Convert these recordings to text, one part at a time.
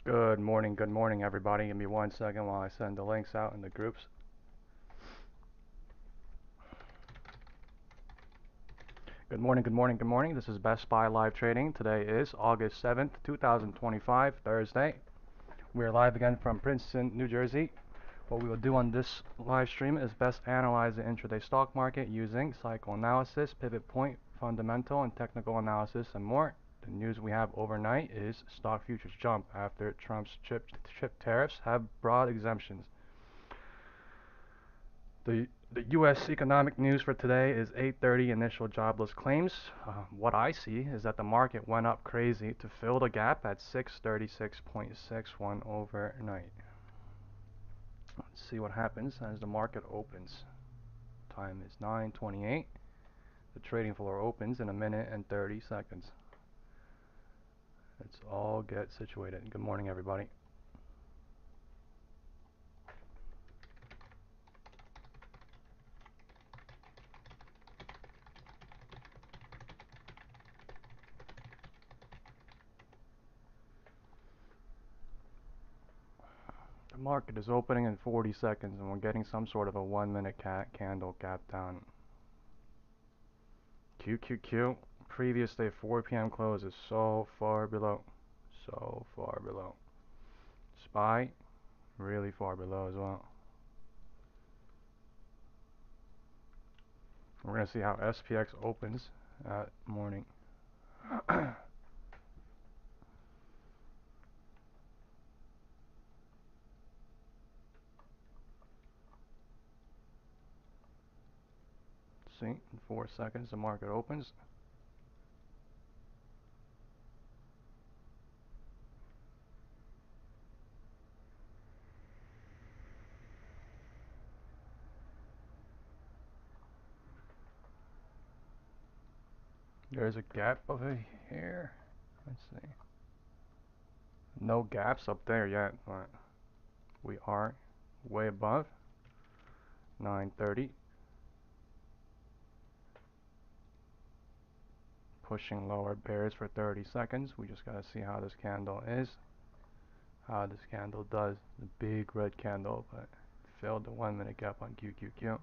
Good morning, everybody. Give me 1 second while I send the links out in the groups. Good morning. This is Best Buy Live Trading. Today is August 7th, 2025, Thursday. We are live again from Princeton, New Jersey. What we will do on this live stream is best analyze the intraday stock market using cycle analysis, pivot point, fundamental and technical analysis, and more. The news we have overnight is stock futures jump after Trump's chip tariffs have broad exemptions. The U.S. economic news for today is 8:30 initial jobless claims. What I see is that the market went up crazy to fill the gap at 636.61 overnight. Let's see what happens as the market opens. Time is 9:28. The trading floor opens in a minute and 30 seconds. Let's all get situated. Good morning, everybody. The market is opening in 40 seconds and we're getting some sort of a 1-minute candle gap down. QQQ, previous day 4 p.m. close is so far below. So far below. SPY, really far below as well. We're going to see how SPX opens at morning. See, in 4 seconds the market opens. There's a gap over here. Let's see. No gaps up there yet, but we are way above 930. Pushing lower bears for 30 seconds. We just gotta see how this candle is. How this candle does. The big red candle, but failed the 1-minute gap on QQQ.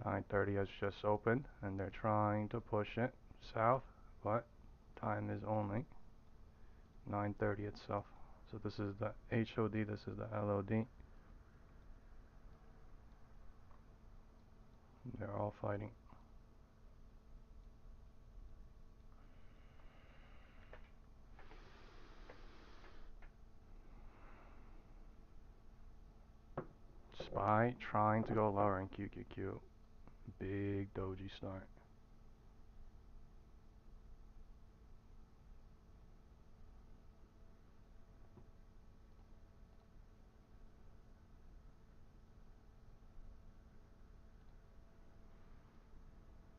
$9.30 has just opened and they're trying to push it south, but time is only 9:30 itself. So this is the HOD, this is the LOD. They're all fighting. SPY trying to go lower in QQQ. Big doji start.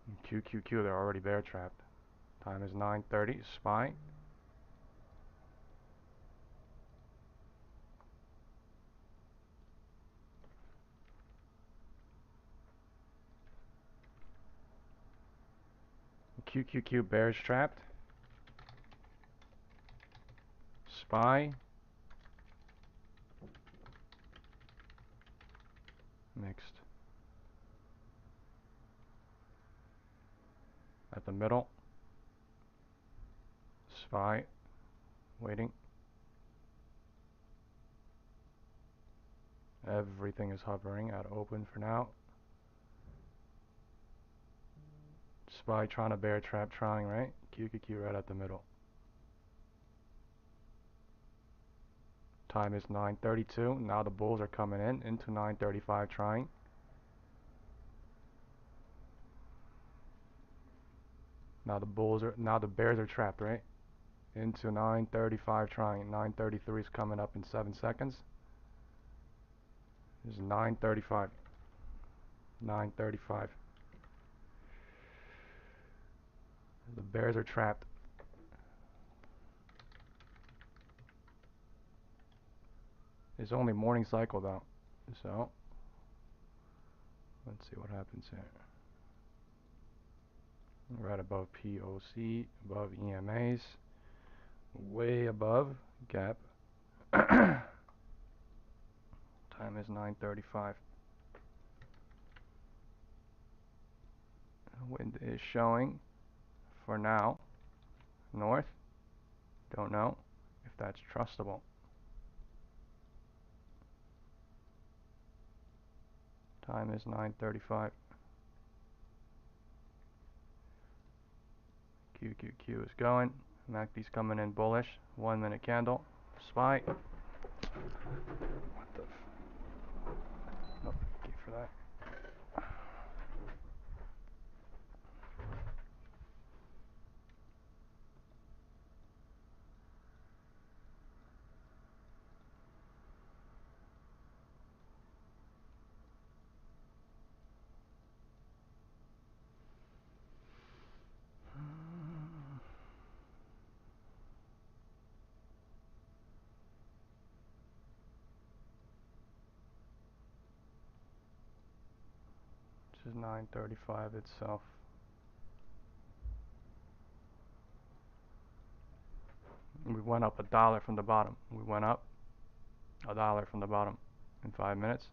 In QQQ they're already bear trapped. Time is 9:30. SPY. QQQ bears trapped. SPY. Mixed. At the middle. SPY. Waiting. Everything is hovering at open for now. SPY trying to bear trap, trying, right? QQQ right at the middle. Time is 9:32. Now the bulls are coming in into 9:35 trying. Now the bears are trapped, right? Into 9:35 trying. 9:33 is coming up in 7 seconds. This is 9:35. 9:35. The bears are trapped. It's only morning cycle though. So let's see what happens here. Right above POC, above EMAs, way above gap. Time is 9:35. Wind is showing for now north. Don't know if that's trustable. Time is 9:35. QQQ is going. MACD's coming in bullish. 1 minute candle. SPY. What the? Nope. Key for that. This is 9:35 itself. We went up $1 from the bottom. We went up $1 from the bottom in 5 minutes.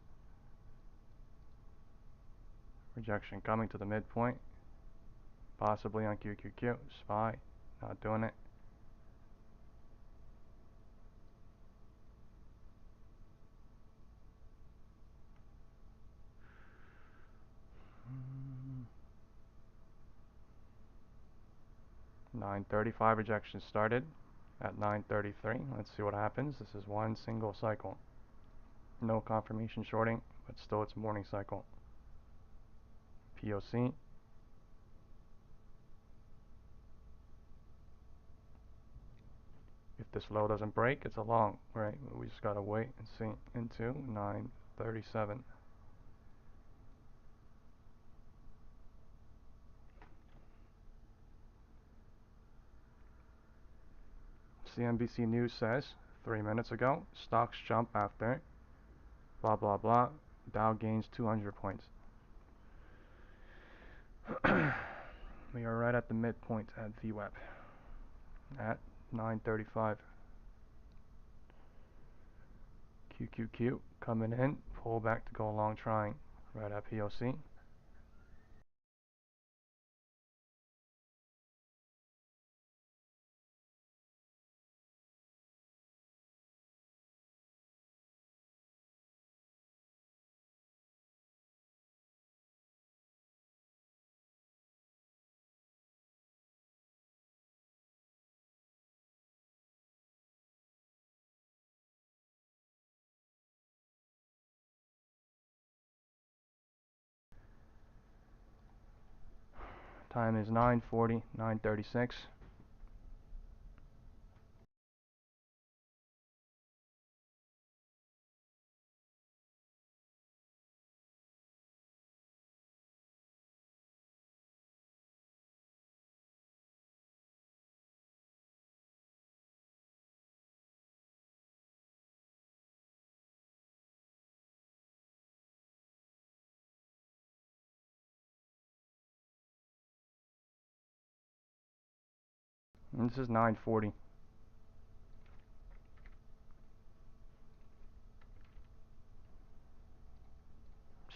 Rejection coming to the midpoint. Possibly on QQQ. SPY. Not doing it. Mm. 9:35 rejection started at 9:33. Let's see what happens. This is one single cycle. No confirmation shorting, but still it's morning cycle. POC. If this low doesn't break, it's a long, right? We just gotta wait and see into 9:37. CNBC News says 3 minutes ago, stocks jump after blah blah blah. Dow gains 200 points. We are right at the midpoint at VWAP at 9:35. QQQ coming in, pull back to go long trying right at POC. Time is 9:40, 9:36. And this is 9:40.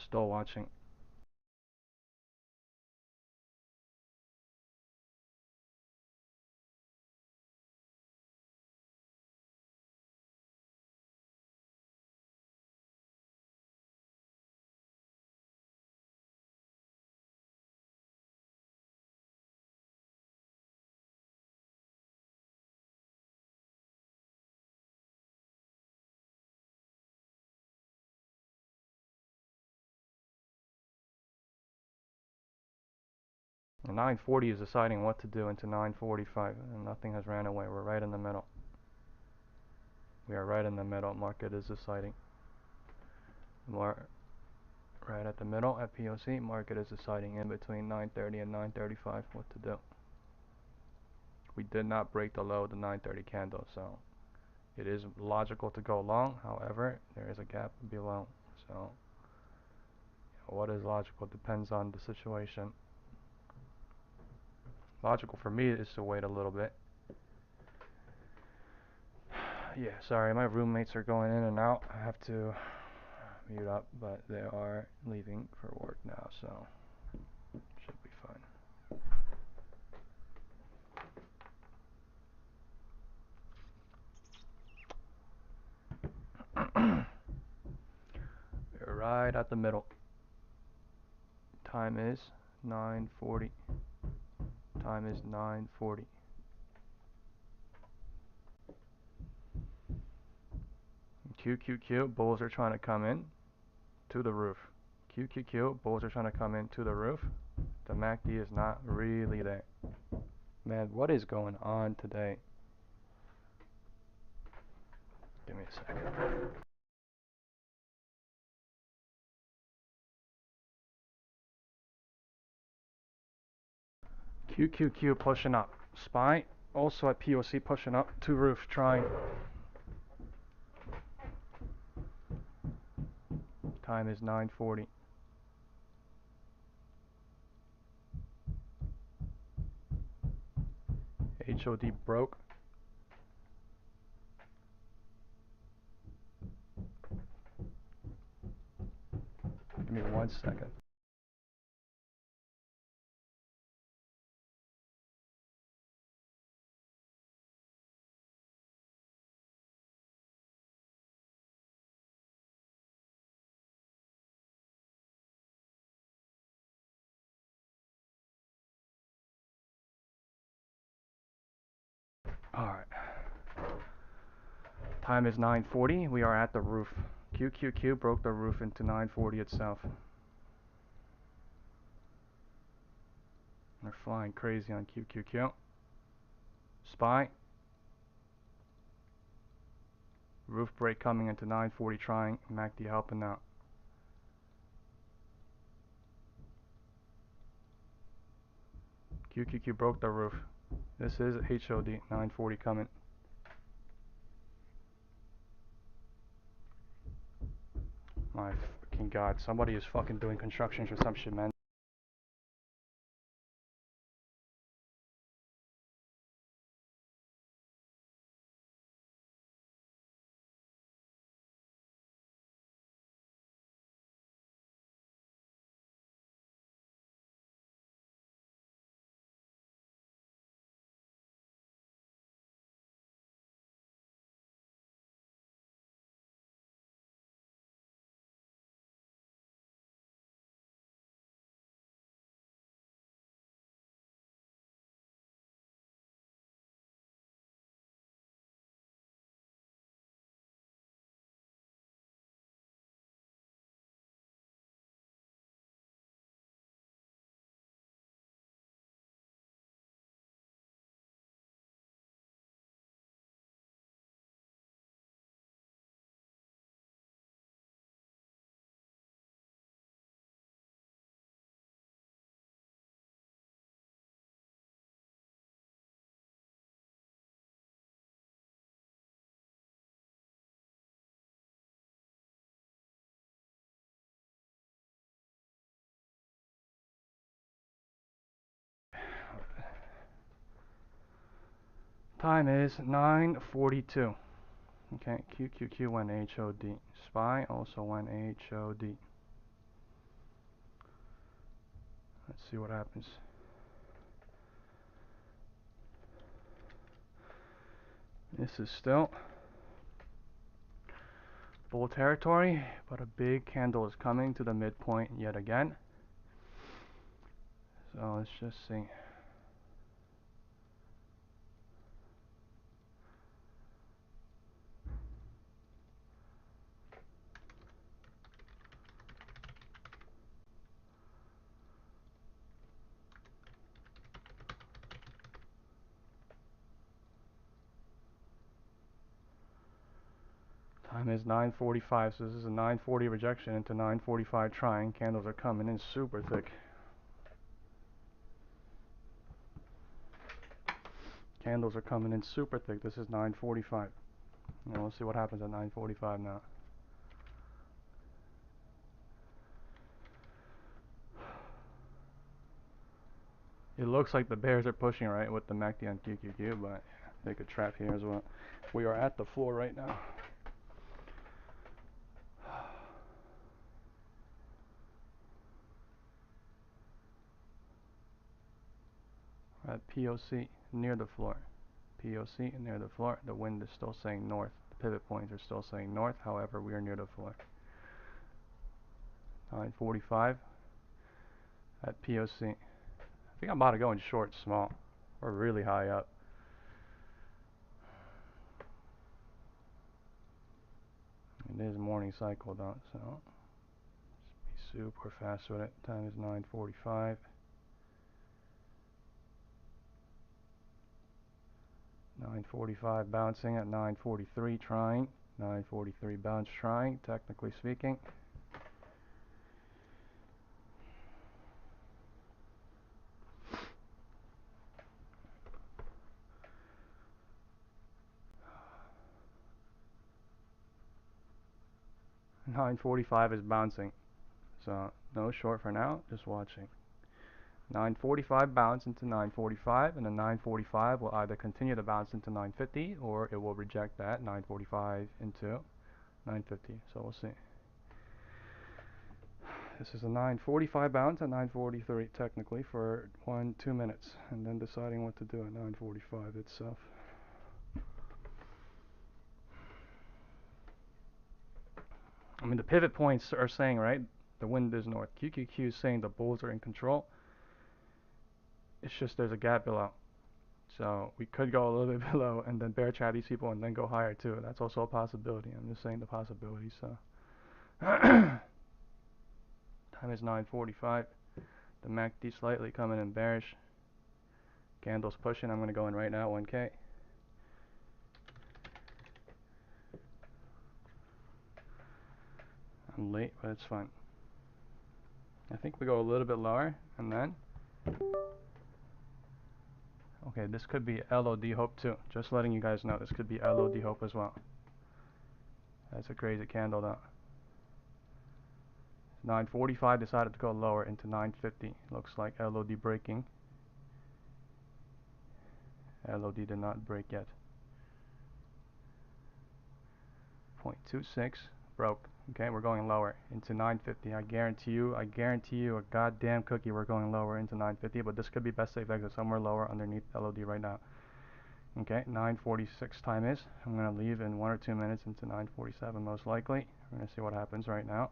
Still watching. And 9:40 is deciding what to do into 9:45, and nothing has ran away. We're right in the middle. We are right in the middle. Market is deciding. Right at the middle at POC. Market is deciding in between 9:30 and 9:35 what to do. We did not break the low of the 9:30 candle, so It is logical to go long, however, there is a gap below. So what is logical depends on the situation. Logical for me is to wait a little bit. Yeah, sorry, my roommates are going in and out. I have to mute up, but they are leaving for work now, so should be fine. We're right at the middle. Time is 9:40. Time is 9:40. QQQ, bulls are trying to come in to the roof. QQQ, bulls are trying to come in to the roof. The MACD is not really there. Man, what is going on today? Give me a second. QQQ pushing up. SPY also at POC pushing up to roof trying. Time is 9:40. HOD broke. Give me 1 second. Alright. Time is 9:40. We are at the roof. QQQ broke the roof into 9:40 itself. They're flying crazy on QQQ. SPY. Roof break coming into 9:40 trying. MACD helping out. QQQ broke the roof. This is HOD 9:40 coming. My fucking god, somebody is fucking doing construction or some shit, man. Time is 9:42. Okay, QQQ went HOD. SPY also went HOD. Let's see what happens. This is still bull territory, but a big candle is coming to the midpoint yet again. So let's just see. Time is 9:45, so this is a 9:40 rejection into 9:45 trying. Candles are coming in super thick. Candles are coming in super thick. This is 9:45. And we'll see what happens at 9:45 now. It looks like the bears are pushing right with the MACD on QQQ, but they could trap here as well. We are at the floor right now. At POC near the floor. POC near the floor. The wind is still saying north. The pivot points are still saying north. However, we are near the floor. 9:45 at POC. I think I'm about to go in short small. We're really high up. It is morning cycle though, so just be super fast with it. Time is 9:45. 9:45 bouncing at 9:43 trying. 9:43 bounce trying, technically speaking. $9.45 is bouncing, so no short for now, just watching. 9:45 bounce into 9:45, and then 9:45 will either continue to bounce into 9:50 or it will reject that 9:45 into 9:50. So we'll see. This is a 9:45 bounce at 9:43 technically for 1-2 minutes, and then deciding what to do at 9:45 itself. I mean, the pivot points are saying, right, the wind is north. QQQ is saying the bulls are in control. It's just there's a gap below. So we could go a little bit below and then bear trap these people and then go higher too. That's also a possibility. I'm just saying the possibility. So time is 9:45. The MACD slightly coming in bearish. Candles pushing. I'm going to go in right now, 1K. I'm late, but it's fine. I think we go a little bit lower and then okay, this could be LOD hope too. Just letting you guys know, this could be LOD hope as well. That's a crazy candle though. 9:45 decided to go lower into 9:50. Looks like LOD breaking. LOD did not break yet. 0.26 broke. Okay, we're going lower into 9:50. I guarantee you a goddamn cookie we're going lower into 9:50, but this could be best safe exit somewhere lower underneath LOD right now. Okay, 9:46 time is. I'm going to leave in 1 or 2 minutes into 9:47 most likely. We're going to see what happens right now.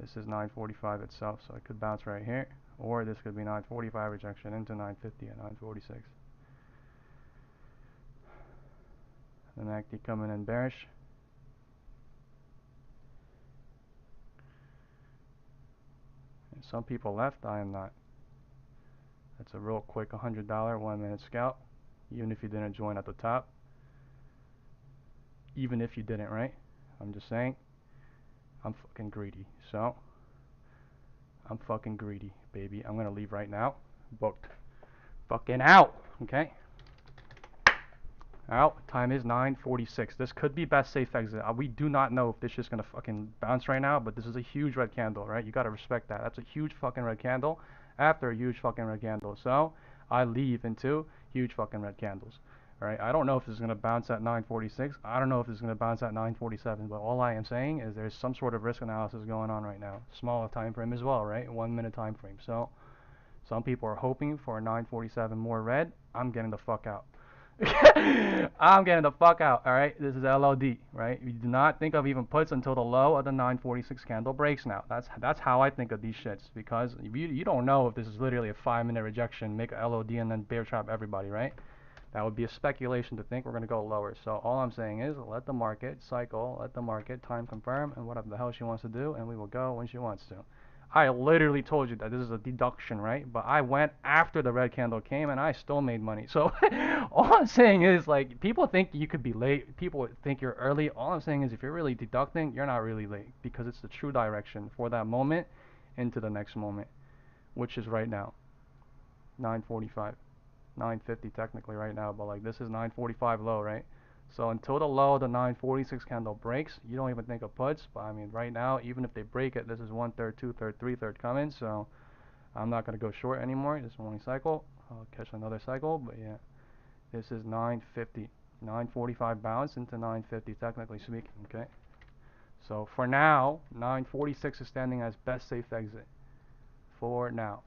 This is 9:45 itself, so it could bounce right here, or this could be 9:45 rejection into 9:50 at 9:46. The MACD coming in bearish. And some people left, I am not. That's a real quick $100 1 minute scalp, even if you didn't join at the top. Even if you didn't, right? I'm just saying, I'm fucking greedy. So, I'm fucking greedy, baby. I'm gonna leave right now. Booked. Fucking out, okay? Out. Time is 9:46. This could be best safe exit. We do not know if this is gonna fucking bounce right now, but this is a huge red candle, right? You gotta respect that. That's a huge fucking red candle after a huge fucking red candle. So I leave into huge fucking red candles. Alright, I don't know if this is gonna bounce at 9:46. I don't know if this is gonna bounce at 9:47. But all I am saying is there's some sort of risk analysis going on right now. Smaller time frame as well, right? 1 minute time frame. So some people are hoping for a 9:47 more red. I'm getting the fuck out. I'm getting the fuck out, alright? This is LOD, right? You do not think of even puts until the low of the 9:46 candle breaks now. That's how I think of these shits, because you don't know if this is literally a 5-minute rejection, make a LOD and then bear trap everybody, right? That would be a speculation to think we're going to go lower. So all I'm saying is let the market cycle, let the market time confirm and whatever the hell she wants to do, and we will go when she wants to. I literally told you that this is a deduction, right? But I went after the red candle came and I still made money. So all I'm saying is, like, people think you could be late. People think you're early. All I'm saying is if you're really deducting, you're not really late, because it's the true direction for that moment into the next moment, which is right now. 9:45. 9:50 technically right now, but like this is 9:45 low, right? So until the low, the 946 candle breaks, you don't even think of puts. But I mean, right now, even if they break it, this is 1/3, 2/3, 3/3 coming. So I'm not gonna go short anymore. This is only cycle. I'll catch another cycle. But yeah, this is 950, 945 bounce into 950, technically speaking. Okay. So for now, 946 is standing as best safe exit. For now.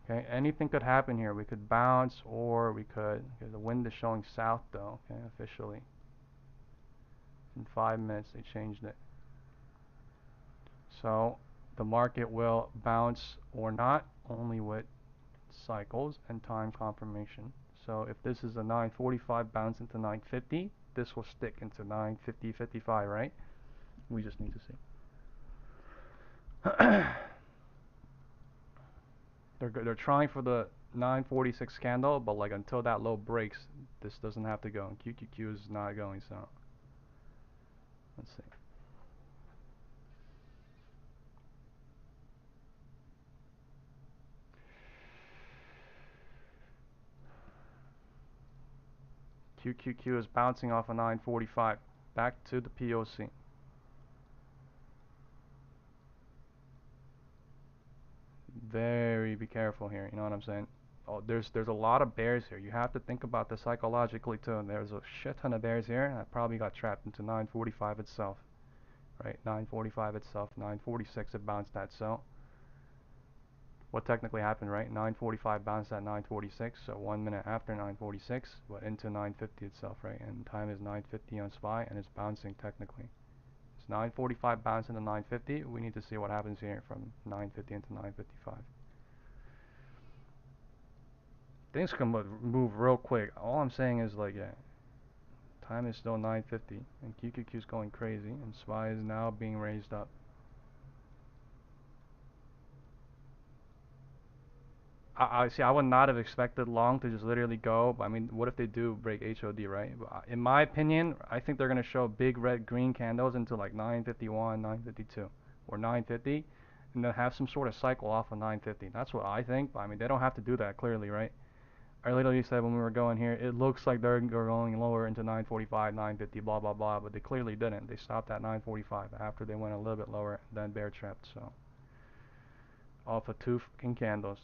Okay, anything could happen here. We could bounce, or we could. Okay, the wind is showing south though. Okay, officially. In 5 minutes they changed it. So the market will bounce or not, only with cycles and time confirmation. So if this is a 945 bounce into 950, this will stick into 950, 55, right? We just need to see. They're trying for the 946 candle, but like until that low breaks, this doesn't have to go. And QQQ is not going, so let's see. QQQ is bouncing off a 945 back to the POC. Very be careful here, you know what I'm saying? Oh, there's a lot of bears here. You have to think about this psychologically too. And there's a shit ton of bears here that probably got trapped into 945 itself. Right? 945 itself, 946 it bounced at. So what technically happened, right? 945 bounced at 946, so 1 minute after 946, but into 950 itself, right? And time is 950 on SPY, and it's bouncing technically. It's 945 bounced into 950. We need to see what happens here from 950 into 955. Things can move real quick. All I'm saying is like, yeah, time is still 950, and QQQ is going crazy, and SPY is now being raised up. I see. I would not have expected long to just literally go. I mean, what if they do break HOD, right? In my opinion, I think they're gonna show big red green candles into like 951, 952, or 950, and then have some sort of cycle off of 950. That's what I think. But I mean, they don't have to do that clearly, right? I literally said when we were going here, it looks like they're going lower into 945, 950, blah blah blah, but they clearly didn't. They stopped at 945 after they went a little bit lower, then bear trapped. So off of two fucking candles.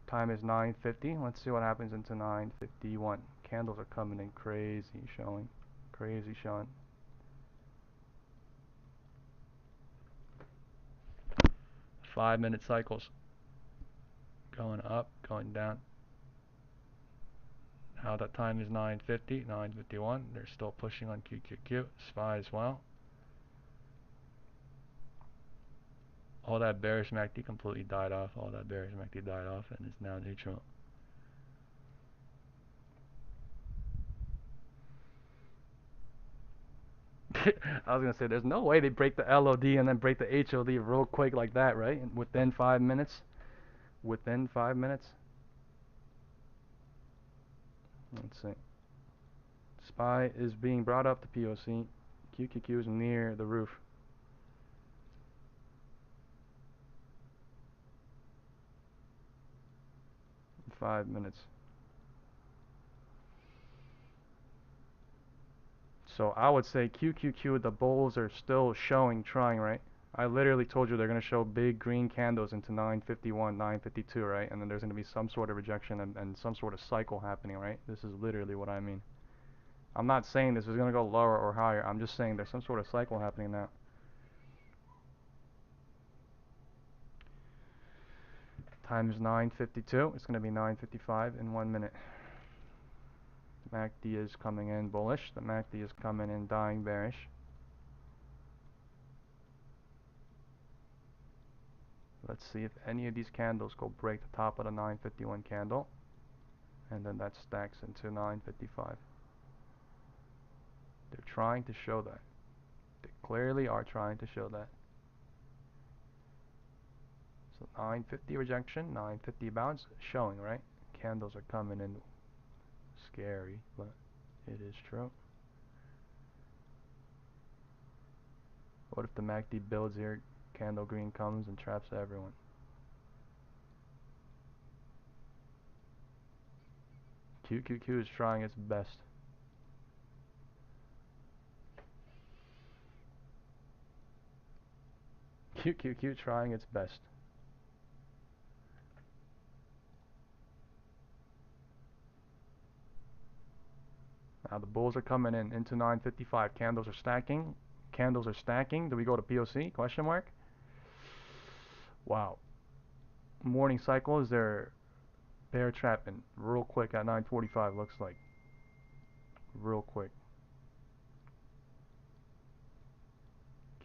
Time is 950. Let's see what happens into 951. Candles are coming in crazy showing. Crazy showing. Five-minute cycles. Going up, going down. Now that time is 950, 951. They're still pushing on QQQ. SPY as well. All that bearish MACD completely died off. All that bearish MACD died off and is now neutral. I was gonna say there's no way they break the LOD and then break the HOD real quick like that, right? Within 5 minutes. Within 5 minutes. Let's see. SPY is being brought up to POC. QQQ is near the roof. 5 minutes. So I would say QQQ, the bulls are still showing, trying, right? I literally told you they're going to show big green candles into 951, 952, right? And then there's going to be some sort of rejection and some sort of cycle happening, right? This is literally what I mean. I'm not saying this is going to go lower or higher. I'm just saying there's some sort of cycle happening now. Time is 9:52. It's going to be 9:55 in 1 minute. MACD is coming in bullish. The MACD is coming in dying bearish. Let's see if any of these candles go break the top of the 951 candle, and then that stacks into 955. They're trying to show that. They clearly are trying to show that. So 950 rejection, 950 bounce, showing, right? Candles are coming in scary, but it is true. What if the MACD builds here, candle green comes and traps everyone? QQQ is trying its best. QQQ trying its best. Now the bulls are coming in into 955. Candles are stacking. Candles are stacking. Do we go to POC? Question mark. Wow. Morning cycle, is there bear trapping real quick at 945? Looks like real quick.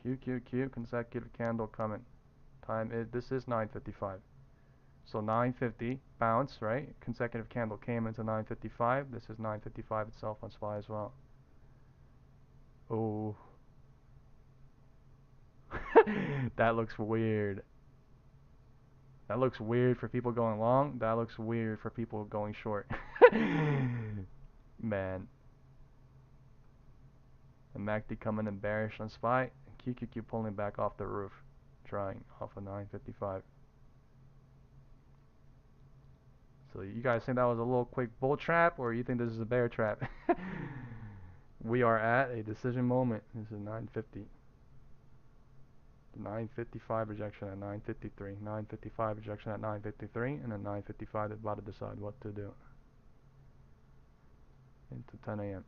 QQQ consecutive candle coming. Time is, this is 955. So 950 bounce, right? Consecutive candle came into 955. This is 955 itself on SPY as well. Oh. That looks weird. That looks weird for people going long. That looks weird for people going short. Man. The MACD coming in bearish on SPY. And QQQ pulling back off the roof. Trying off of 955. So you guys think that was a little quick bull trap, or you think this is a bear trap? We are at a decision moment. This is 950. 955 rejection at 953. 955 rejection at 953, and then 955 is about to decide what to do. Into 10 a.m.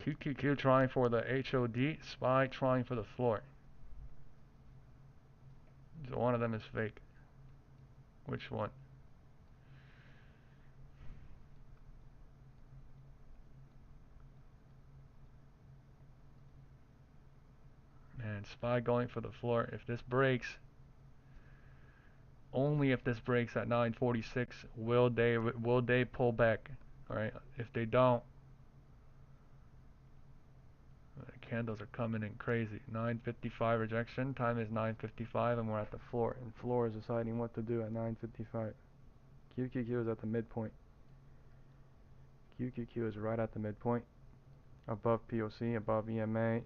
QQQ trying for the HOD, SPY trying for the floor. So one of them is fake. Which one? And SPY going for the floor. If this breaks, only if this breaks at 946 will they pull back. All right. If they don't, the candles are coming in crazy. 955 rejection. Time is 955, and we're at the floor. And floor is deciding what to do at 955. QQQ is at the midpoint. QQQ is right at the midpoint. Above POC, above EMA.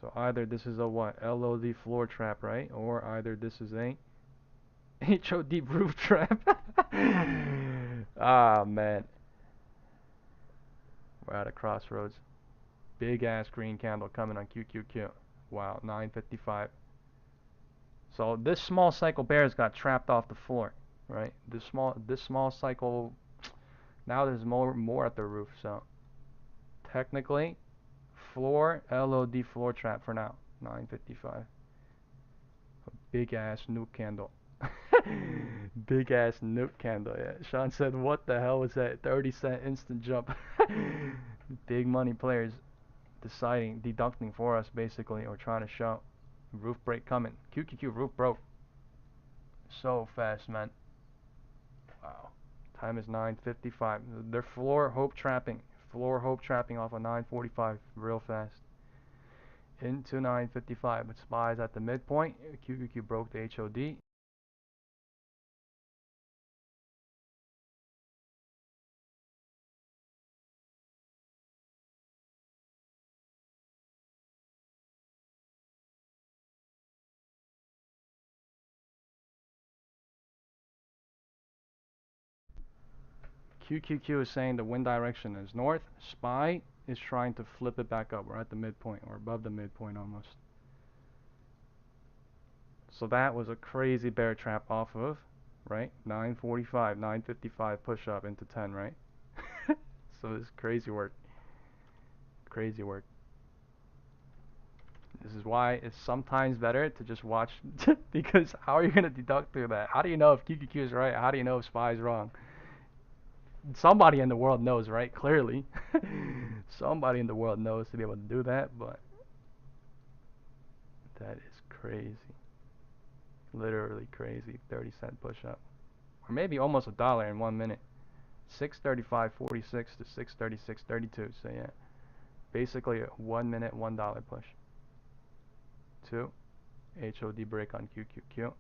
So either this is a what? LOD floor trap, right? Or either this is a HOD roof trap. Ah, man. We're at a crossroads. Big ass green candle coming on QQQ. Wow, 955. So this small cycle bears got trapped off the floor, right? This small cycle, now there's more at the roof. So technically, floor LOD floor trap for now. 955. A big ass nuke candle. Big ass nuke candle. Yeah. Sean said, "What the hell was that? 30-cent instant jump." Big money players deducting for us basically, or trying to show. Roof break coming. QQQ roof broke. So fast, man. Wow. Time is 9:55. They're floor hope trapping. Floor hope trapping off of 9:45 real fast. Into 9:55, but SPY's at the midpoint. QQQ broke the HOD. QQQ is saying the wind direction is north. SPY is trying to flip it back up. We're at the midpoint, or above the midpoint almost. So that was a crazy bear trap off of, right? 945, 955 push up into 10, right? So it's crazy work. Crazy work. This is why it's sometimes better to just watch, because how are you going to deduct through that? How do you know if QQQ is right? How do you know if SPY is wrong? Somebody in the world knows, right? Clearly. Somebody in the world knows to be able to do that, but that is crazy. Literally crazy. 30-cent push up. Or maybe almost $1 in 1 minute. 635.46 to 636.32. So yeah. Basically a 1 minute $1 push. 2. HOD break on QQQ.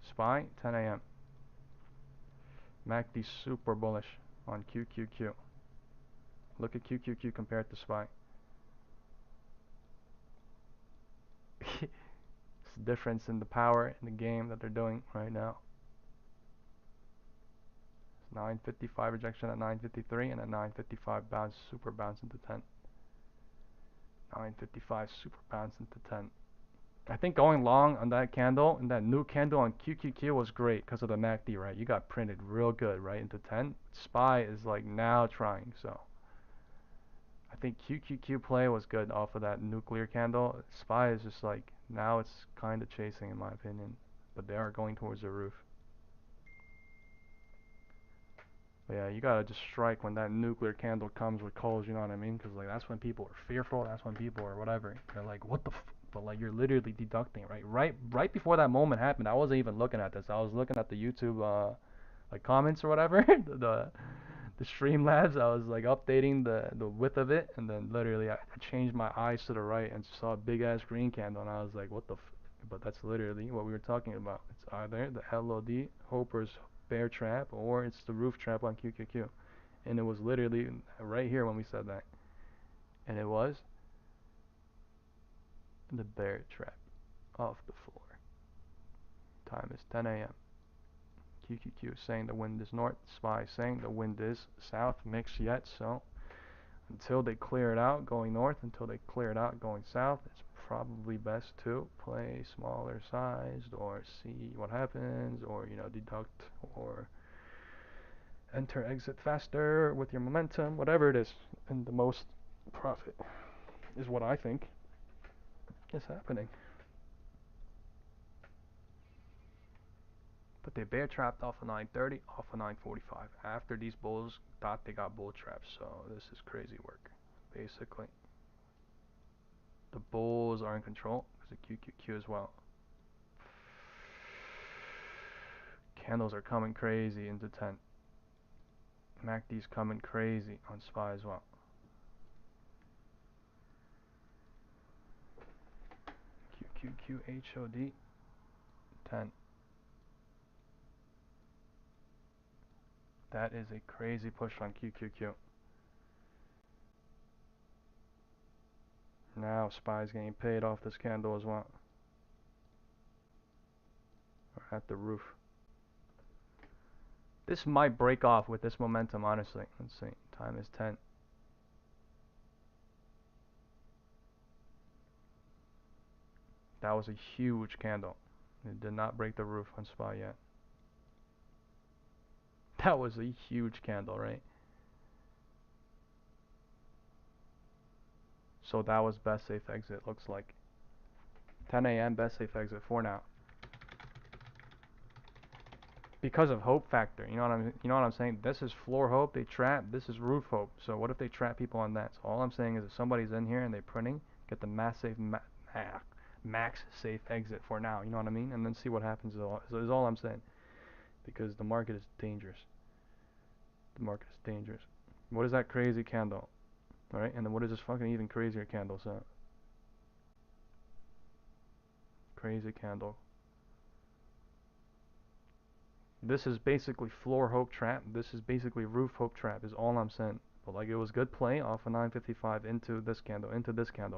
SPY 10 a.m. MACD super bullish on QQQ. Look at QQQ compared to SPY. the difference in the power in the game that they're doing right now. 955 rejection at 953 and at 955 bounce, super bounce into 10. 955 super bounce into 10. I think going long on that candle and that new candle on QQQ was great because of the MACD, right? You got printed real good, right, into 10. SPY is like now trying, so I think QQQ play was good off of that nuclear candle. SPY is just like now it's kind of chasing in my opinion, but they are going towards the roof. But yeah, you gotta just strike when that nuclear candle comes with calls, you know what I mean? Because like that's when people are fearful. That's when people are whatever. They're like, what the? But like you're literally deducting, right? Right before that moment happened, I wasn't even looking at this. I was looking at the YouTube like comments or whatever, the Streamlabs. I was like updating the width of it, and then literally I changed my eyes to the right and saw a big ass green candle, and I was like, what the? But that's literally what we were talking about. It's either the LOD Hopper's bear trap or it's the roof trap on QQQ, and it was literally right here when we said that, and it was the bear trap off the floor. Time is 10 a.m. QQQ is saying the wind is north. SPY saying the wind is south. Mixed yet, so until they clear it out going north, until they clear it out going south, it's probably best to play smaller sized or see what happens, or deduct or enter exit faster with your momentum, whatever it is, and the most profit is what I think is happening. But they bear trapped off of 930, off of 945 after these bulls thought they got bull traps. So this is crazy work. Basically, the bulls are in control because the QQQ as well. Candles are coming crazy into 10. MACD's coming crazy on SPY as well. QQQ HOD 10. That is a crazy push on QQQ. Now SPY's getting paid off this candle as well. We're at the roof. This might break off with this momentum, honestly. Let's see. Time is 10. That was a huge candle. It did not break the roof on SPY yet. That was a huge candle, right? So that was best safe exit, looks like. 10 a.m. best safe exit for now. Because of hope factor, you know what I'm saying? This is floor hope, they trap. This is roof hope. So what if they trap people on that? So all I'm saying is if somebody's in here and they're printing, get the max safe exit for now. You know what I mean? And then see what happens. Is all I'm saying. Because the market is dangerous. The market is dangerous. What is that crazy candle? Alright, and then what is this fucking even crazier candle? So crazy candle. This is basically floor hope trap. This is basically roof hope trap is all I'm saying. But like it was good play off of 955 into this candle,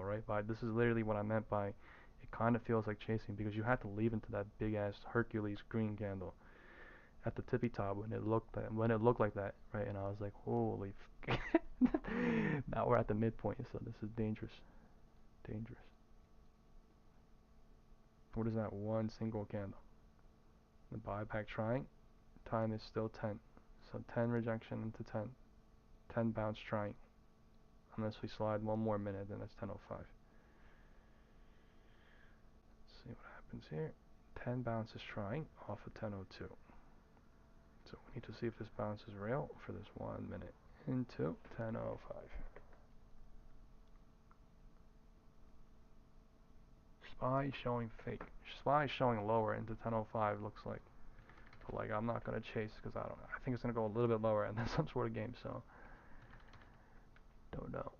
right? But this is literally what I meant by it kind of feels like chasing, because you had to leave into that big ass Hercules green candle at the tippy top when it looked like that, right? And I was like, holy now we're at the midpoint, so this is dangerous. Dangerous. What is that one single candle? The buyback trying. Time is still 10. So 10 rejection into 10. 10 bounce trying. Unless we slide one more minute, then that's 10:05. Let's see what happens here. 10 bounces trying off of 10:02. So we need to see if this bounce is real for this 1 minute into 10:05. SPY showing fake. SPY showing lower into 10:05 looks like. But like I'm not gonna chase because I think it's gonna go a little bit lower and then some sort of game. So don't know.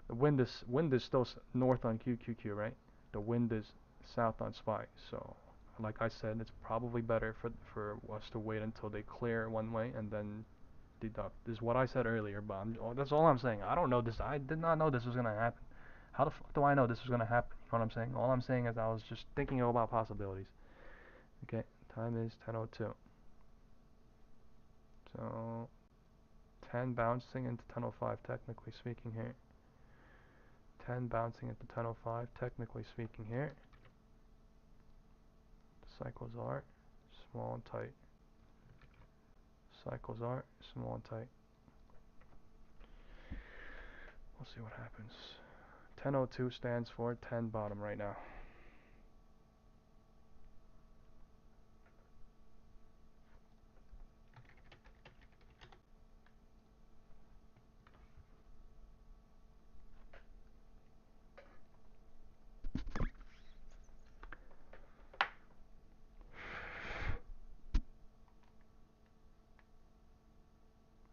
The wind is still north on QQQ, right? The wind is south on SPY. So like I said, it's probably better for us to wait until they clear one way and then deduct. This is what I said earlier, but that's all I'm saying. I don't know this. I did not know this was gonna happen. How the fuck do I know this was gonna happen? You know what I'm saying? All I'm saying is I was just thinking about possibilities. Okay, time is 10:02. So 10 bouncing into 10:05, technically speaking here. 10 bouncing into 10:05, technically speaking here. The cycles are small and tight. Cycles are small and tight. We'll see what happens. 10:02 stands for 10 bottom right now.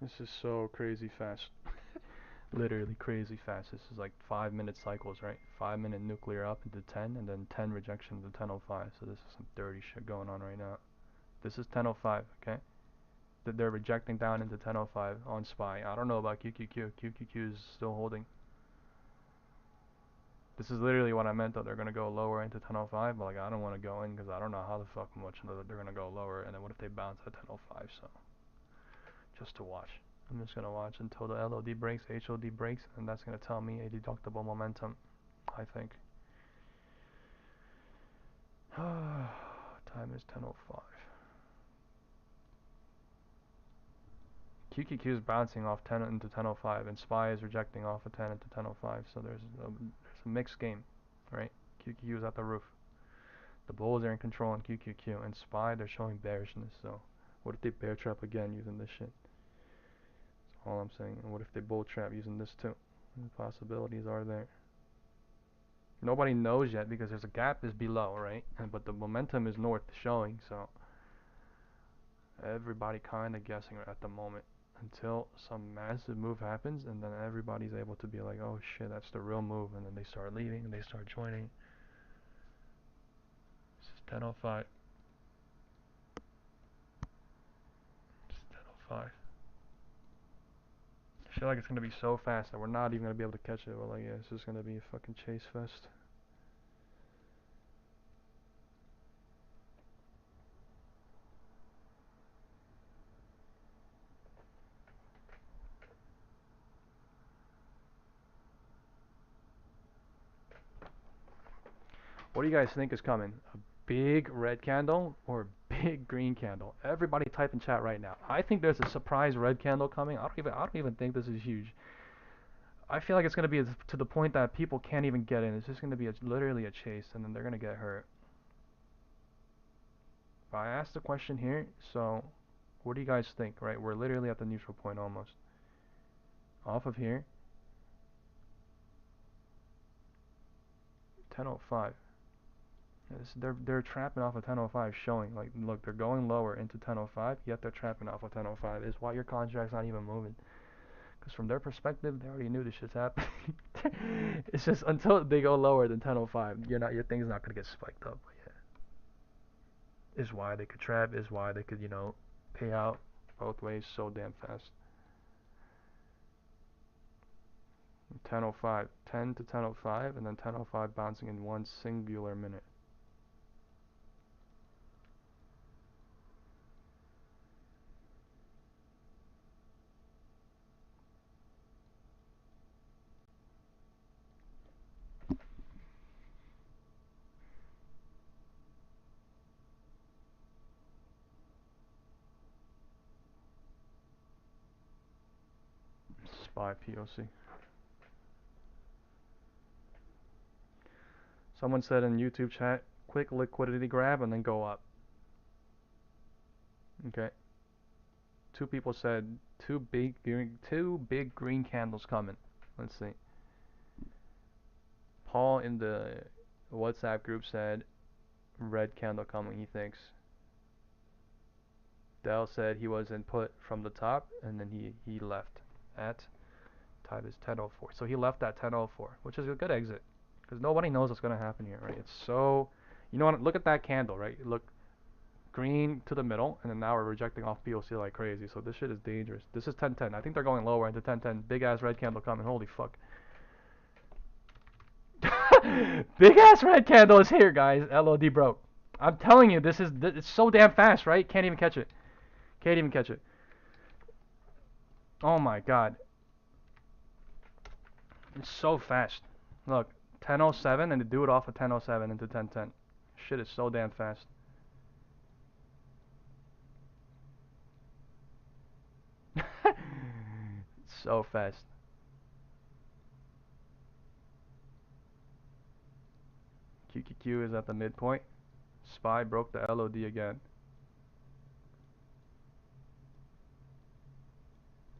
This is so crazy fast. Literally crazy fast. This is like 5-minute cycles, right? 5-minute nuclear up into 10, and then 10 rejection to 10:05. So this is some dirty shit going on right now. This is 10:05, okay? They're rejecting down into 10:05 on SPY. I don't know about QQQ. QQQ is still holding. This is literally what I meant, though. They're gonna go lower into 10:05, but like I don't want to go in because I don't know how the fuck much they're gonna go lower. And then what if they bounce at 10:05? So just to watch. I'm just gonna watch until the LOD breaks, HOD breaks, and that's gonna tell me a deductible momentum, I think. Time is 10:05. QQQ is bouncing off 10 into 10:05, and SPY is rejecting off of 10 into 10:05. So there's a mixed game, right? QQQ is at the roof. The bulls are in control in QQQ, and SPY they're showing bearishness. So what if they bear trap again using this shit? That's all I'm saying. And what if they bull trap using this too? The possibilities are there. Nobody knows yet because there's a gap is below, right? But the momentum is north showing, so everybody kind of guessing at the moment until some massive move happens, and then everybody's able to be like, oh shit, that's the real move, and then they start leaving and they start joining. This is 10:05. This is 10:05. I feel like it's gonna be so fast that we're not even gonna be able to catch it. But like, yeah, it's just gonna be a fucking chase fest. What do you guys think is coming? A big red candle or a big green candle? Everybody type in chat right now. I think there's a surprise red candle coming. I don't even think this is huge. I feel like it's gonna be to the point that people can't even get in. It's just gonna be literally a chase, and then they're gonna get hurt. But I asked the question here, so what do you guys think? Right, we're literally at the neutral point almost. Off of here, 10:05. They're trapping off of 10:05, showing like look they're going lower into 10:05, yet they're trapping off of 10:05. Is why your contract's not even moving. Because from their perspective, they already knew this shit's happening. It's just until they go lower than 10:05, your thing's not gonna get spiked up. But yeah, is why they could trap. Is why they could pay out both ways so damn fast. 10:05, 10 to 10:05, and then 10:05 bouncing in one singular minute. SPY POC. Someone said in YouTube chat, quick liquidity grab and then go up. Okay. Two people said two big green candles coming. Let's see. Paul in the WhatsApp group said red candle coming, he thinks. Dell said he was in put from the top, and then he left at time is 10:04. So he left at 10:04, which is a good exit because nobody knows what's gonna happen here, right? It's so, you know what? Look at that candle, right? Look, green to the middle, and then now we're rejecting off POC like crazy. So this shit is dangerous. This is 10:10. I think they're going lower into 10:10. Big ass red candle coming. Holy fuck. Big ass red candle is here, guys. LOD broke. I'm telling you, it's so damn fast, right? Can't even catch it. Can't even catch it. Oh my god. It's so fast. Look, 10:07 and to do it off of 10:07 into 10:10. Shit is so damn fast. So fast. QQQ is at the midpoint. SPY broke the LOD again.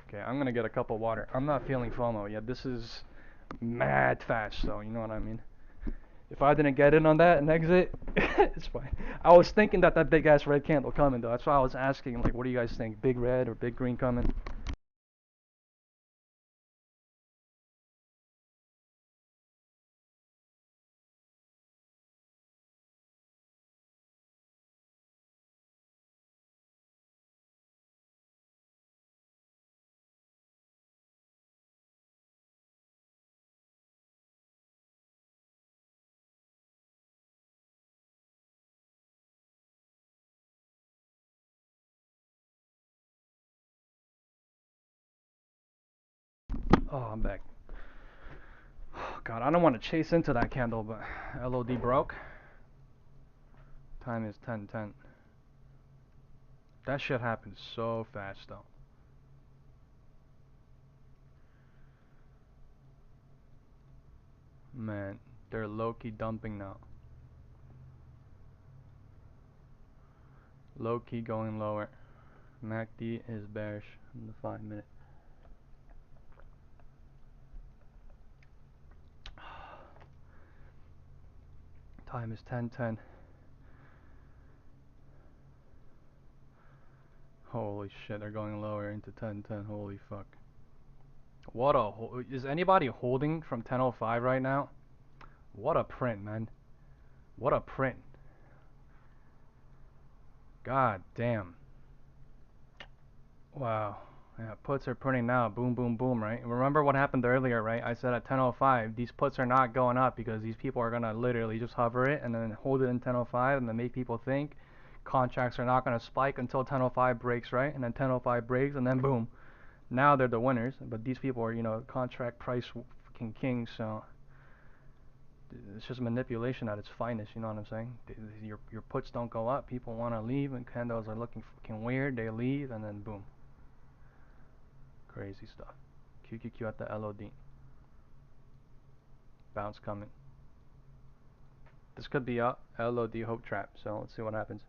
Okay, I'm gonna get a cup of water. I'm not feeling FOMO yet. This is mad fast, so you know what I mean. If I didn't get in on that and exit, it's fine. I was thinking that big ass red candle coming though. That's why I was asking, like, what do you guys think? Big red or big green coming? Oh, I'm back. Oh, God, I don't want to chase into that candle, but LOD broke. Time is 10:10. That shit happens so fast though. Man, they're low-key dumping now. Low-key going lower. MACD is bearish in the 5-minute. Time is 10:10. Holy shit, they're going lower into 10:10. Holy fuck. What a is anybody holding from 10:05 right now? What a print, man. What a print. God damn. Wow. Yeah, puts are printing now. Boom, boom, boom, right? Remember what happened earlier, right? I said at 10:05, these puts are not going up because these people are going to literally just hover it and then hold it in 10:05 and then make people think contracts are not going to spike until 10:05 breaks, right? And then 10:05 breaks and then boom. Now they're the winners, but these people are, you know, contract price fucking kings, so it's just manipulation at its finest, you know what I'm saying? Your puts don't go up, people want to leave, and candles are looking fucking weird, they leave, and then boom. Crazy stuff. QQQ at the LOD. Bounce coming. This could be a LOD hope trap, so let's see what happens.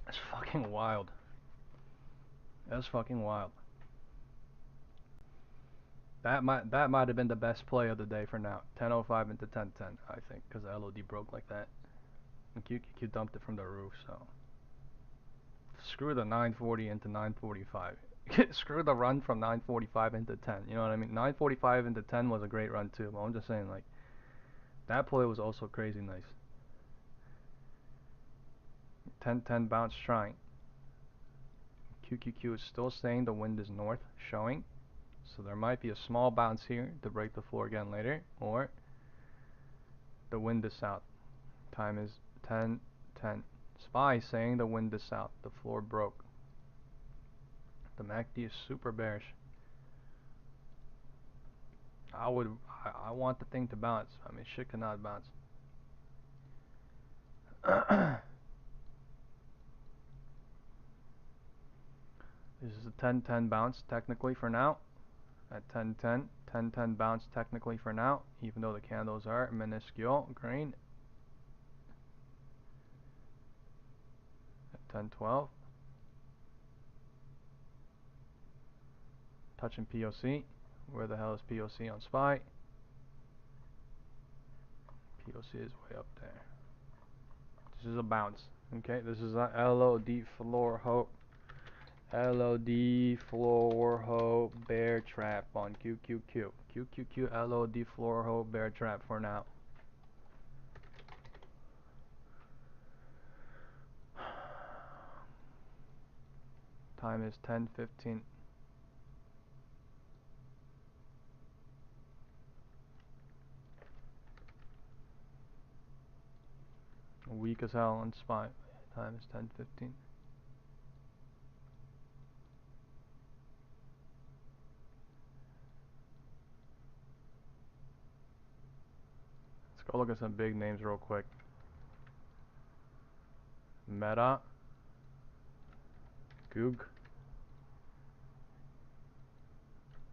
That's fucking wild. That's fucking wild. That might have been the best play of the day for now. 10:05 into 10:10, I think, because the LOD broke like that. And QQQ dumped it from the roof, so screw the 940 into 945. Screw the run from 945 into 10. You know what I mean? 945 into 10 was a great run too, but I'm just saying, like, that play was also crazy nice. 10-10 bounce trying. QQQ is still saying the wind is north, showing. So there might be a small bounce here to break the floor again later, or the wind is south. Time is 10:10. SPY saying the wind is south. The floor broke. The MACD is super bearish. I want the thing to bounce. I mean, shit cannot bounce. This is a 10-10 bounce technically for now. At 10-10, 10-10 bounce technically for now, even though the candles are minuscule green. At 10-12, touching POC. Where the hell is POC on SPY? POC is way up there. This is a bounce. Okay, this is a LOD floor hope. LOD floor hope bear trap on QQQ. QQQ LOD floor hope bear trap for now. Time is 10:15. Weak as hell on SPY. Time is 10:15. Let's go look at some big names real quick. Meta, Goog,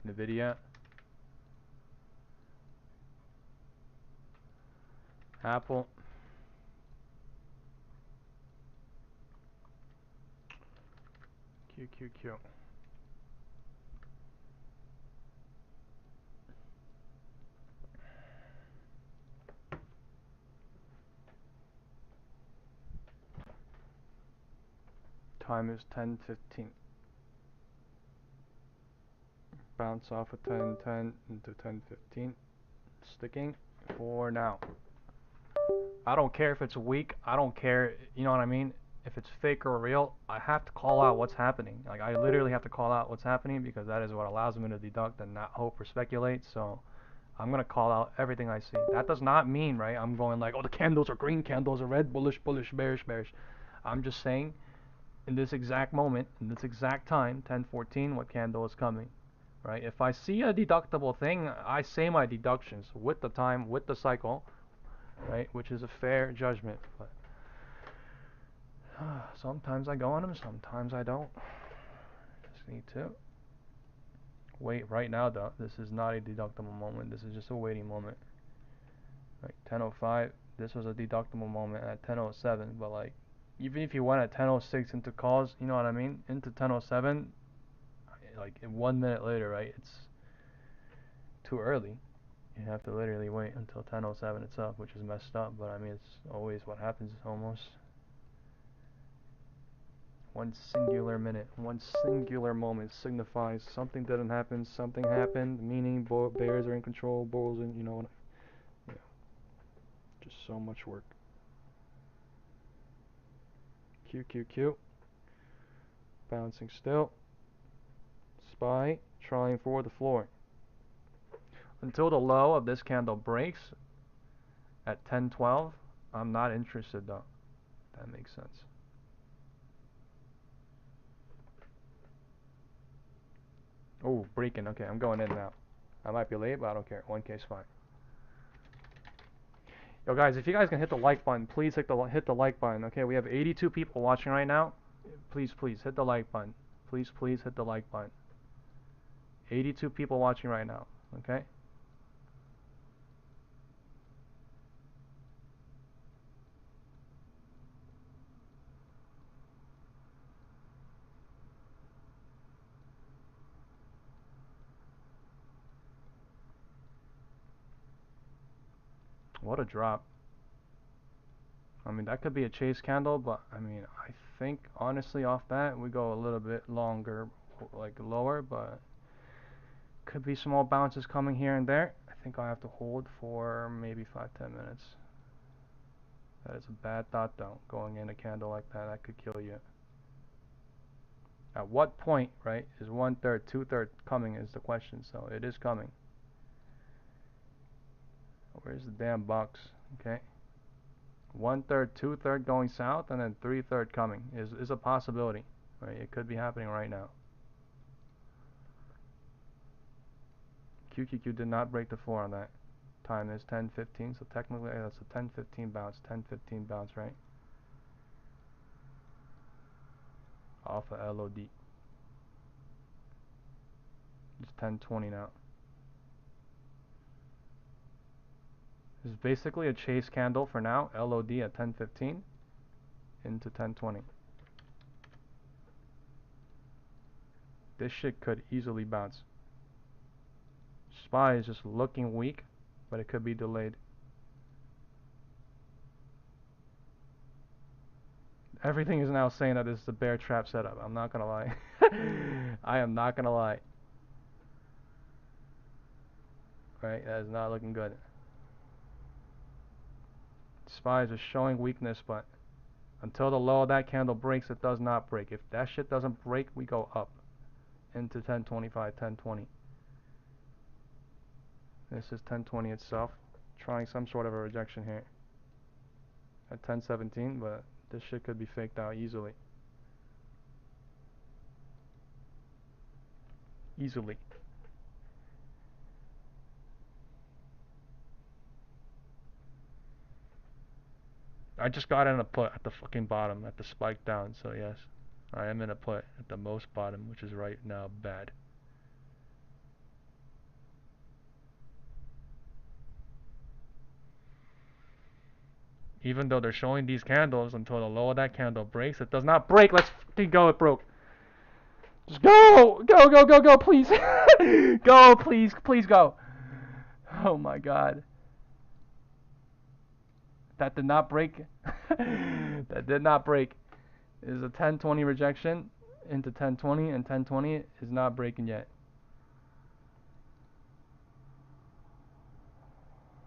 Nvidia, Apple, QQQ. Time is 10:15. Bounce off of 10:10 into 10:15. Sticking for now. I don't care if it's weak. I don't care, you know what I mean? If it's fake or real, I have to call out what's happening. Like, I literally have to call out what's happening because that is what allows me to deduct and not hope or speculate. So I'm going to call out everything I see. That does not mean, right, I'm going like, oh, the candles are green, candles are red, bullish, bullish, bearish, bearish. I'm just saying, in this exact moment, in this exact time, 10:14, what candle is coming, right? If I see a deductible thing, I say my deductions with the time, with the cycle, right, which is a fair judgment. But sometimes I go on them, sometimes I don't. Just need to wait. Right now, though, this is not a deductible moment. This is just a waiting moment. Right, 10:05. This was a deductible moment at 10:07. But like, even if you went at 10:06 into calls, you know what I mean, into 10:07, like 1 minute later, right? It's too early. You have to literally wait until 10:07 itself, which is messed up. But I mean, it's always what happens almost. One singular minute, one singular moment signifies something didn't happen, something happened, meaning bears are in control, bulls in, you know, yeah. Just so much work. QQQ, bouncing still. SPY, trying for the floor. Until the low of this candle breaks at 10:12, I'm not interested though. That makes sense. Oh, breaking. Okay, I'm going in now. I might be late, but I don't care. 1K is fine. Yo, guys, if you guys can hit the like button, please hit the like button. Okay, we have 82 people watching right now. Please hit the like button. Please hit the like button. 82 people watching right now. Okay. What a drop. I mean, that could be a chase candle, but I mean, I think honestly off that we go a little bit longer, like lower, but could be small bounces coming here and there. I think I'll have to hold for maybe 5-10 minutes. That is a bad thought though, going in a candle like that could kill you. At what point, right, is 1/3, 2/3 coming is the question, so it is coming. Where's the damn box? Okay. 1/3, 2/3 going south, and then 3/3 coming is a possibility. Right? It could be happening right now. QQQ did not break the floor on that. Time is 10:15, so technically that's a 10:15 bounce. 10:15 bounce, right? Off of LOD. It's 10:20 now. This is basically a chase candle for now. LOD at 10:15 into 10:20. This shit could easily bounce. SPY is just looking weak, but it could be delayed. Everything is now saying that this is a bear trap setup. I'm not gonna lie. I am not gonna lie. Right, that is not looking good. SPY is just showing weakness, but until the low of that candle breaks, it does not break. If that shit doesn't break, we go up into 1025, 1020. This is 1020 itself, trying some sort of a rejection here. at 10:17, but this shit could be faked out easily. Easily. I just got in a put at the fucking bottom, at the spike down, so yes. I am in a put at the most bottom, which is right now bad. Even though they're showing these candles until the low of that candle breaks, it does not break. Let's fucking go, it broke. Just go! Go, go, go, go, please! Go, please, please go! Oh my god. That did not break. That did not break. It is a 1020 rejection into 1020, and 1020 is not breaking yet.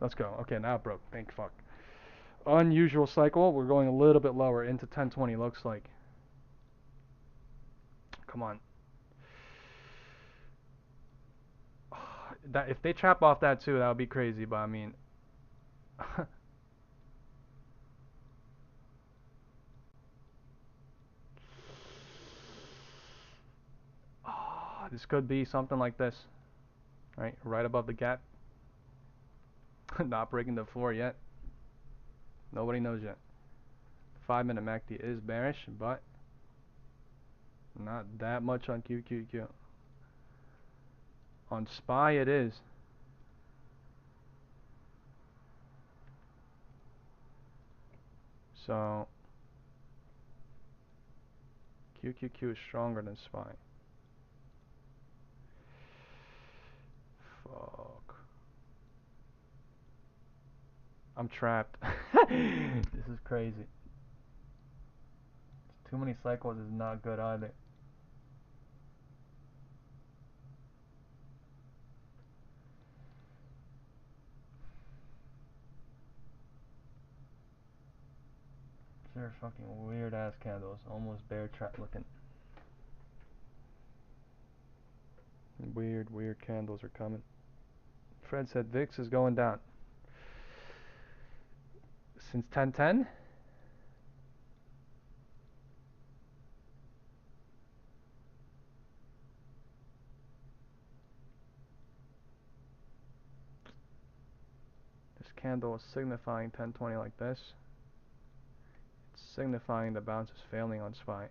Let's go. Okay, now it broke. Thank fuck. Unusual cycle. We're going a little bit lower into 1020, looks like. Come on. That if they trap off that too, that would be crazy, but I mean this could be something like this. Right above the gap. Not breaking the floor yet. Nobody knows yet. 5-minute MACD is bearish, but not that much on QQQ. On SPY it is. So QQQ is stronger than SPY. Fuck. I'm trapped. This is crazy. Too many cycles is not good either. They're fucking weird ass candles, almost bear trap looking. Weird candles are coming. Fred said VIX is going down. Since 1010? This candle is signifying 1020 like this. It's signifying the bounce is failing on SPY.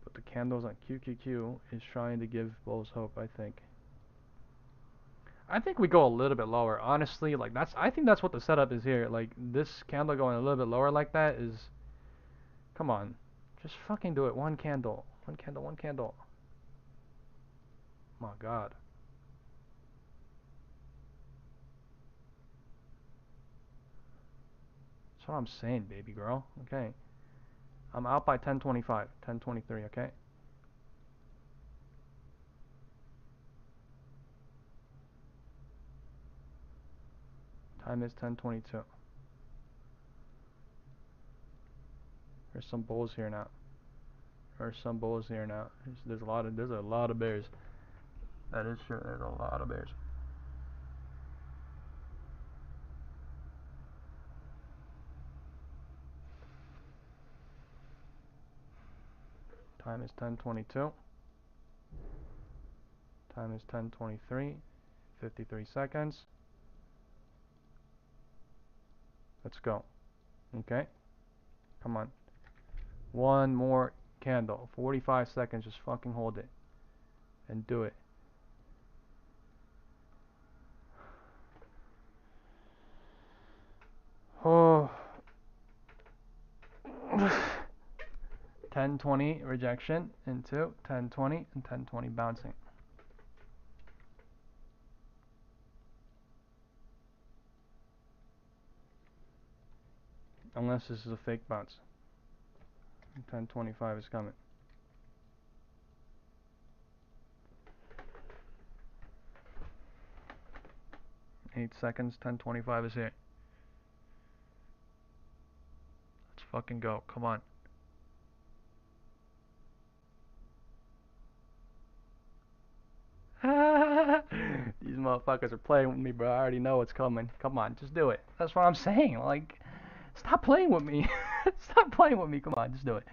But the candles on QQQ is trying to give bulls hope, I think. I think we go a little bit lower. Honestly, like I think that's what the setup is here. Like this candle going a little bit lower like that is, come on. Just fucking do it. One candle. One candle, one candle. My god. That's what I'm saying, baby girl. Okay. I'm out by 1025, 1023, okay? Time is 1022. There's some bulls here now. There's some bulls here now. There's a lot of bears. That is true. There's a lot of bears. Time is 1022. Time is 1023. 53 seconds. Let's go. Okay. Come on. One more candle. 45 seconds. Just fucking hold it. And do it. Oh. 1020 rejection into 1020 and 1020 bouncing. Unless this is a fake bounce. 1025 is coming. Eight seconds. 1025 is here. Let's fucking go. Come on. These motherfuckers are playing with me, bro. I already know what's coming. Come on, just do it. That's what I'm saying. Like, Stop playing with me. Stop playing with me. Come on, just do it.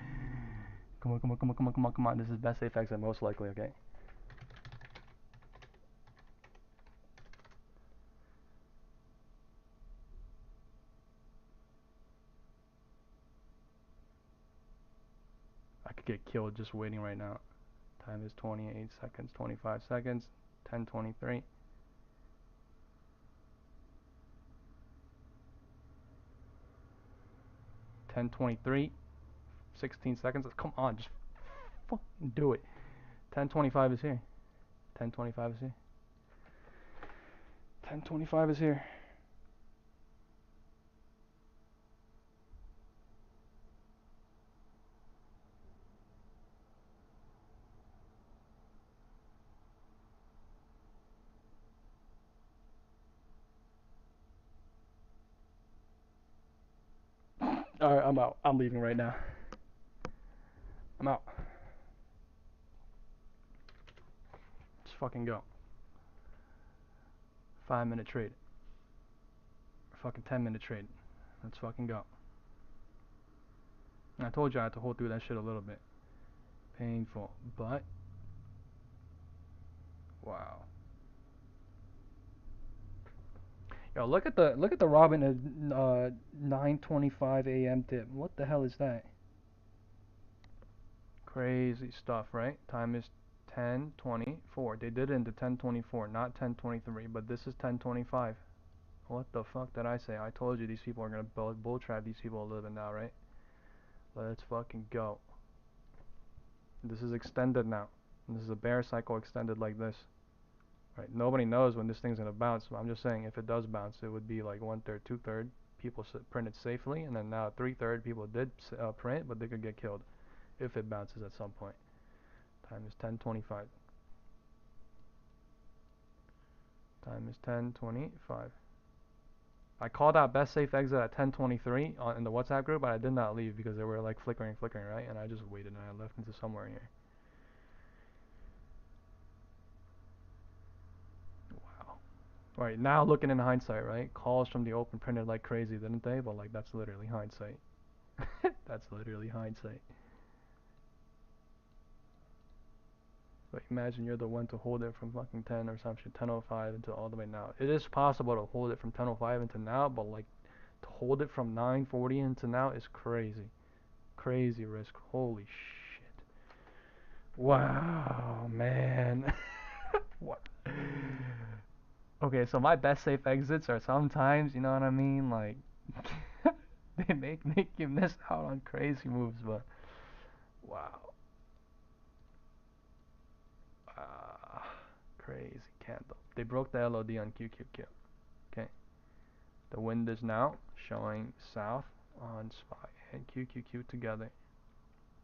Come on, come on, come on, come on, come on, come on. This is best safe exit most likely, okay? I could get killed just waiting right now. Time is 28 seconds, 25 seconds, 10:23. 10:23, 16 seconds. Come on, just fucking do it. 10:25 is here. 10:25 is here. 10:25 is here. Alright, I'm out. I'm leaving right now. I'm out. Let's fucking go. 5-minute trade. Fucking 10-minute trade. Let's fucking go. I told you I had to hold through that shit a little bit. Painful, but wow. Yo, look at the Robin at 9:25 a.m. tip. What the hell is that? Crazy stuff, right? Time is 10:24. They did it into 10:24, not 10:23, but this is 10:25. What the fuck did I say? I told you these people are gonna bull trap these people a little bit now, right? Let's fucking go. This is extended now. This is a bear cycle extended like this. Right? Nobody knows when this thing's gonna bounce. But I'm just saying, if it does bounce, it would be like 1/3, 2/3 people printed safely, and then now 3/3 people did print, but they could get killed if it bounces at some point. Time is 10:25. Time is 10:25. I called out best safe exit at 10:23 in the WhatsApp group, but I did not leave because they were like flickering, right? And I just waited and I left into somewhere here. Wow. Right, now looking in hindsight, right? Calls from the open printed like crazy, didn't they? But like that's literally hindsight. That's literally hindsight. But imagine you're the one to hold it from fucking 10 or some shit, 10:05 until all the way now. It is possible to hold it from 10:05 into now, but like to hold it from 9:40 into now is crazy. Crazy risk. Holy shit. Wow, man. What? Okay, so my best safe exits are sometimes, you know what I mean? Like they make you miss out on crazy moves, but wow. Crazy candle. They broke the LOD on QQQ. Okay. The wind is now showing south on SPY and QQQ together.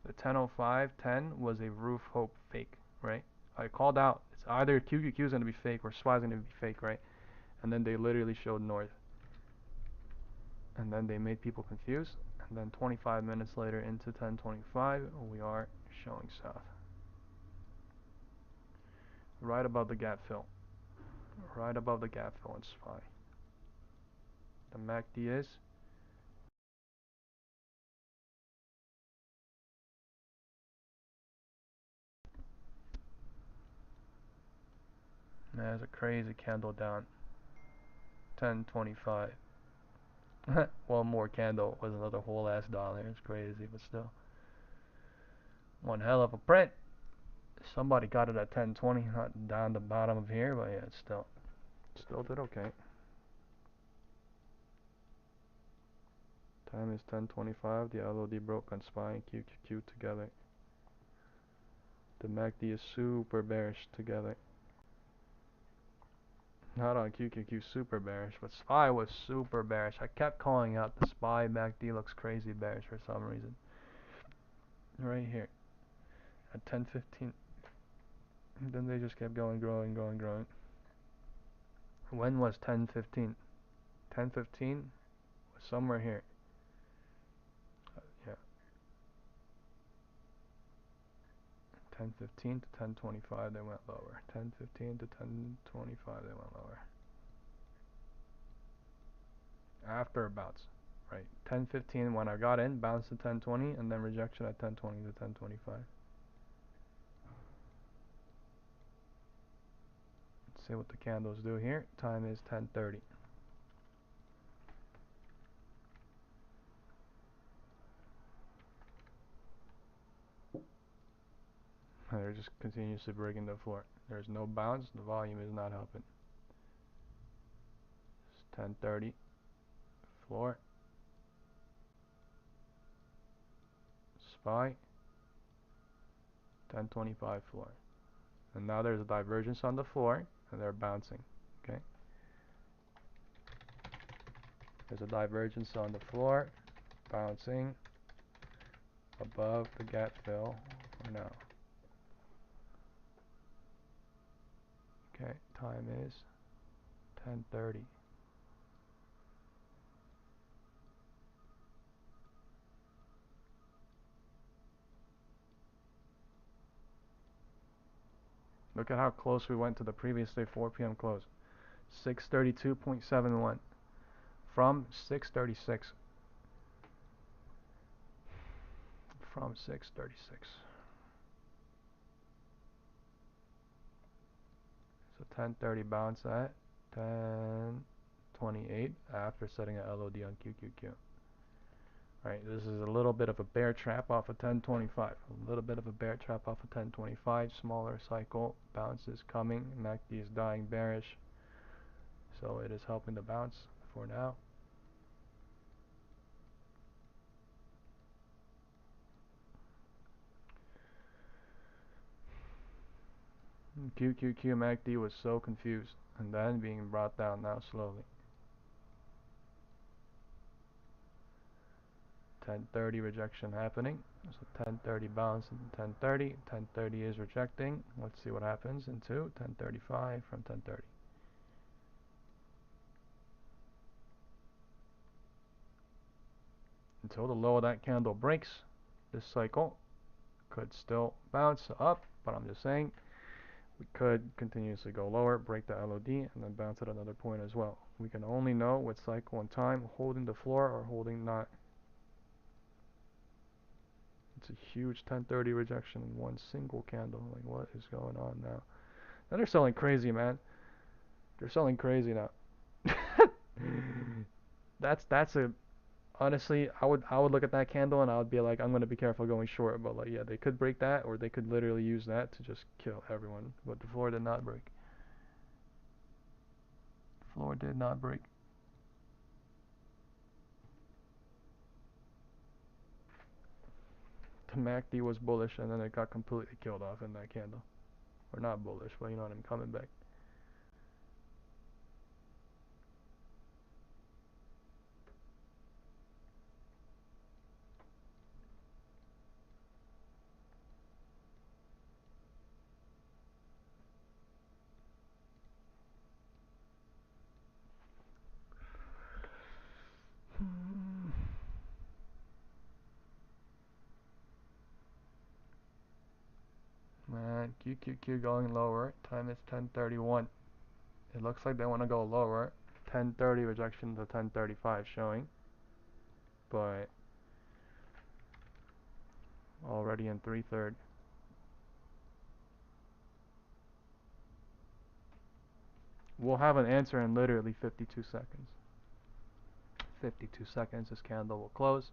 The 10:05, 10 was a roof hope fake, right? I called out. It's either QQQ is going to be fake or SPY is going to be fake, right? And then they literally showed north. And then they made people confused. And then 25 minutes later into 10:25, we are showing south. Right above the gap fill. Right above the gap fill in SPY. The MACD is there's a crazy candle down. 10:25. One more candle was another whole ass dollar. It's crazy, but still. One hell of a print. Somebody got it at 10:20, not down the bottom of here, but yeah, it's still did okay. Time is 10:25. The LOD broke on SPY and QQQ together. The MACD is super bearish together. Not on QQQ super bearish, but SPY was super bearish. I kept calling out the SPY MACD looks crazy bearish for some reason. Right here at 10:15. Then they just kept going, growing. When was 10:15? 10:15 was somewhere here. Yeah. 10:15 to 10:25 they went lower. 10:15 to 10:25 they went lower. After a bounce. right? 10.15 when I got in, bounced to 10.20, and then rejection at 10.20 to 10.25. Let's see what the candles do here. Time is 10:30. They're just continuously breaking the floor. There's no bounce. The volume is not helping. It's 10:30 floor. SPY. 10.25 floor. And now there's a divergence on the floor, and they're bouncing. Okay. There's a divergence on the floor, bouncing above the gap fill for now. Okay, time is 10:30. Look at how close we went to the previous day 4 p.m. close. 632.71 from 636. From 636. So 10:30 bounce at 10:28 after setting an LOD on QQQ. Right, this is a little bit of a bear trap off of 10.25. A little bit of a bear trap off of 10.25. Smaller cycle. Bounce is coming. MACD is dying bearish. So it is helping the bounce for now. QQQ MACD was so confused. And then being brought down now slowly. 10:30 rejection happening. So 10:30 bounce and 10:30. 10:30 is rejecting. Let's see what happens into 10:35 from 10:30. Until the low of that candle breaks, this cycle could still bounce up, but I'm just saying we could continuously go lower, break the LOD, and then bounce at another point as well. We can only know with cycle and time holding the floor or holding not. It's a huge 10:30 rejection in one single candle. Like, what is going on now? And they're selling crazy, man. They're selling crazy now. that's a honestly, I would look at that candle and I would be like, I'm gonna be careful going short. But like, yeah, they could break that, or they could literally use that to just kill everyone. But the floor did not break. The floor did not break. The MACD was bullish, and then it got completely killed off in that candle. Or not bullish, but you know what I'm coming back. Man, QQQ going lower. Time is 10:31. It looks like they want to go lower. 10:30 rejection to 10:35 showing. But already in 3/3. We'll have an answer in literally 52 seconds. 52 seconds, this candle will close.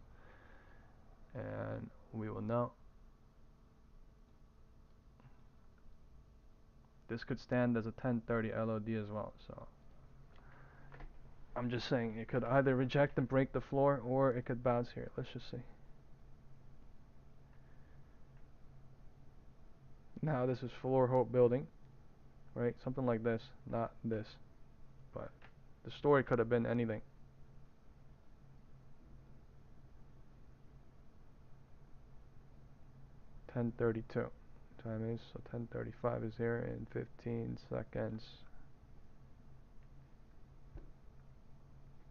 And we will know. This could stand as a 10:30 LOD as well. So I'm just saying it could either reject and break the floor, or it could bounce here. Let's just see. Now this is floor hope building, right? Something like this, not this. But the story could have been anything. $10.32 time is, so 10:35 is here in 15 seconds.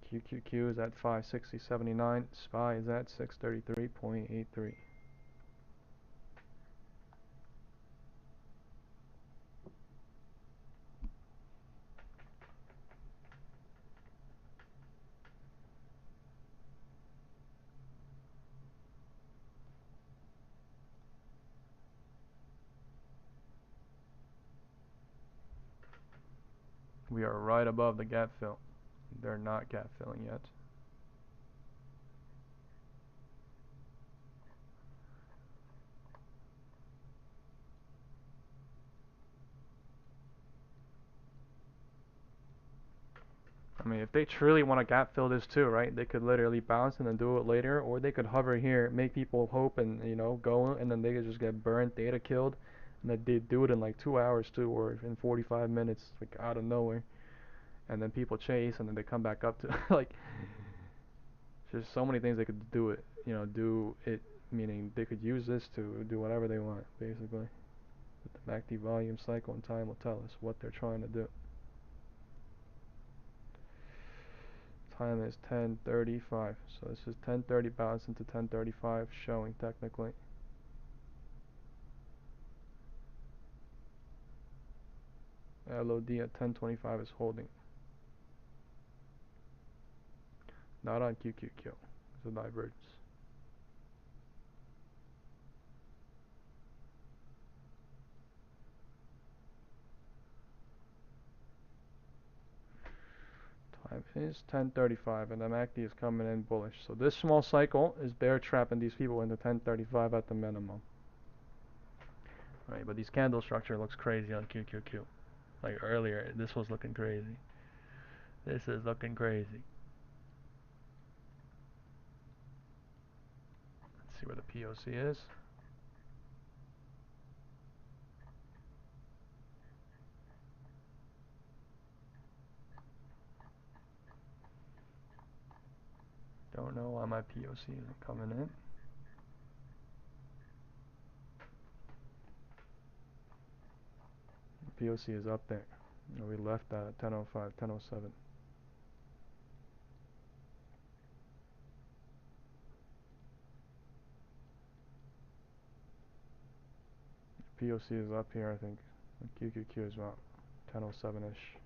QQQ is at 560.79. SPY is at 633.83. We are right above the gap fill. They're not gap filling yet. I mean, if they truly want to gap fill this too, right? They could literally bounce and then do it later, or they could hover here, make people hope and, you know, go, and then they could just get burnt, data killed, and then they do it in like 2 hours too, or in 45 minutes, like out of nowhere, and then people chase, and then they come back up to like, there's so many things they could do it, you know, do it, meaning they could use this to do whatever they want, basically. But the MACD volume cycle and time will tell us what they're trying to do. Time is 10:35, so this is 10:30 bounce into 10:35 showing technically. LOD at 10:25 is holding. Not on QQQ. It's a divergence. Time is 10:35, and the MACD is coming in bullish. So this small cycle is bear trapping these people into 10:35 at the minimum. Right, but these candle structure looks crazy on QQQ. Like earlier, this was looking crazy. This is looking crazy. Let's see where the POC is. Don't know why my POC isn't coming in. POC is up there. We left that at 10:05, 10:07. POC is up here, I think. QQQ is about 10:07-ish.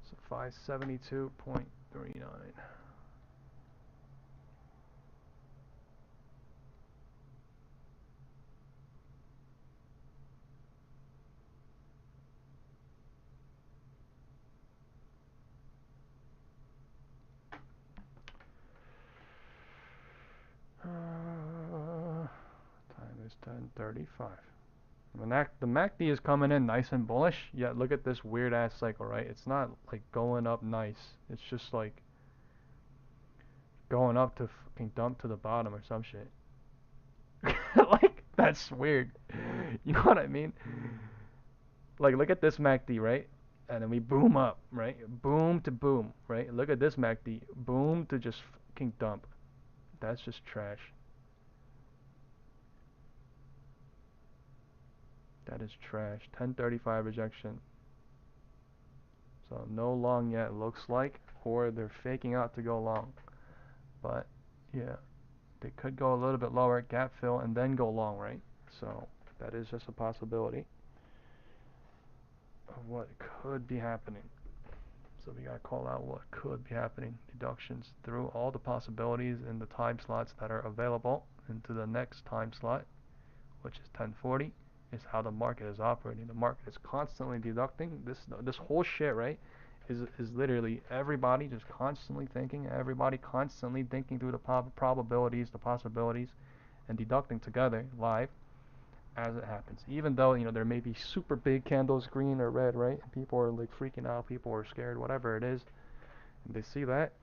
So 572.39. Time is 10:35. The MACD is coming in nice and bullish, yet look at this weird ass cycle, right? It's not like going up nice. It's just like going up to fucking dump to the bottom or some shit. Like, that's weird. You know what I mean? Like, look at this MACD, right? And then we boom up, right? Boom to boom, right? Look at this MACD. Boom to just fucking dump. That's just trash. That is trash. 10:35 rejection. So no long yet, looks like, or they're faking out to go long. But yeah, they could go a little bit lower, gap fill, and then go long, right? So that is just a possibility of what could be happening. So we gotta call out what could be happening. Deductions through all the possibilities in the time slots that are available into the next time slot, which is 10:40. Is how the market is operating. The market is constantly deducting. This whole shit, right, is literally everybody just constantly thinking. Everybody constantly thinking through the probabilities, the possibilities, and deducting together live as it happens. Even though, you know, there may be super big candles, green or red, right? And people are like freaking out. People are scared. Whatever it is, and they see that.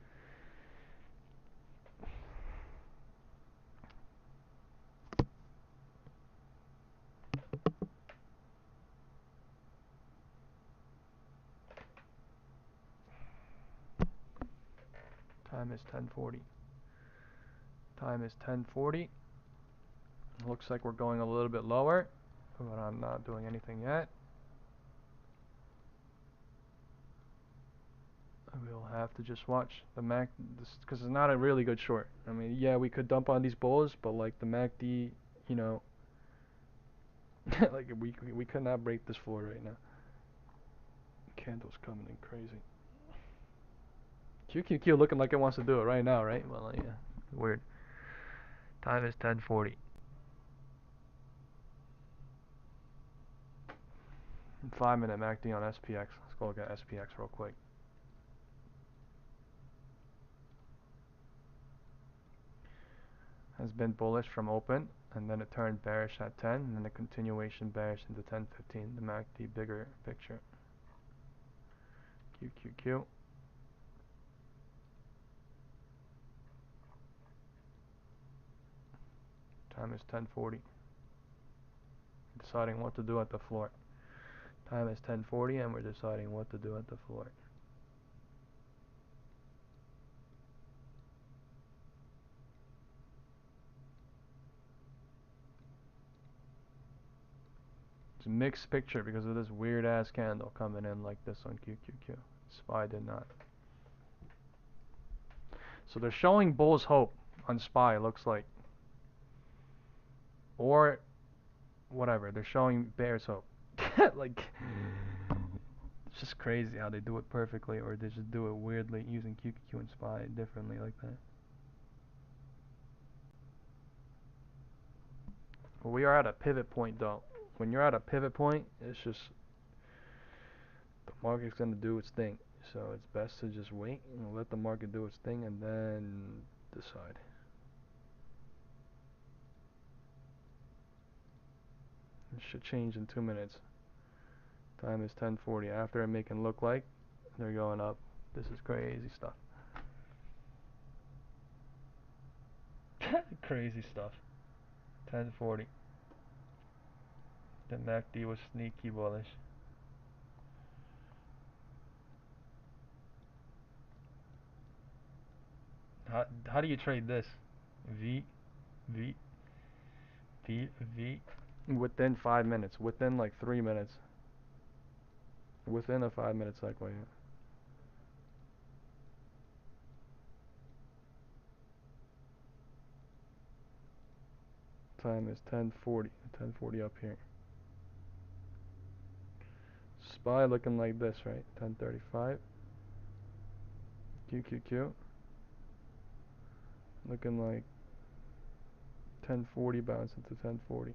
Time is 10:40. Time is 10:40. Looks like we're going a little bit lower, but I'm not doing anything yet. We'll have to just watch the MAC, because it's not a really good short. I mean, yeah, we could dump on these bulls, but like the MACD, you know, like we could not break this floor right now. Candle's coming in crazy. QQQ looking like it wants to do it right now, right? Well, yeah, weird. Time is 10:40. 5-minute MACD on SPX. Let's go look at SPX real quick. Has been bullish from open, and then it turned bearish at 10, and then a continuation bearish into 10:15. The MACD bigger picture. QQQ. Time is 10:40. Deciding what to do at the floor. Time is 10:40, and we're deciding what to do at the floor. It's a mixed picture because of this weird ass candle coming in like this on QQQ. SPY did not. So they're showing bulls hope on SPY, it looks like. Or whatever, they're showing bears hope. Like, it's just crazy how they do it perfectly, or they just do it weirdly using QQQ and SPY differently like that. Well, we are at a pivot point though. When you're at a pivot point, it's just the market's gonna do its thing. So it's best to just wait and let the market do its thing and then decide. It should change in 2 minutes. Time is 10:40. After I'm making look like they're going up. This is crazy stuff. Crazy stuff. 10:40. The MACD was sneaky bullish. How do you trade this? V, V, V, V. Within 5 minutes. Within like 3 minutes. Within a 5-minute cycle, yeah. Time is 10:40. 10:40 up here. SPY looking like this, right? 10:35. QQQ. Looking like 10:40 bounce into 10:40.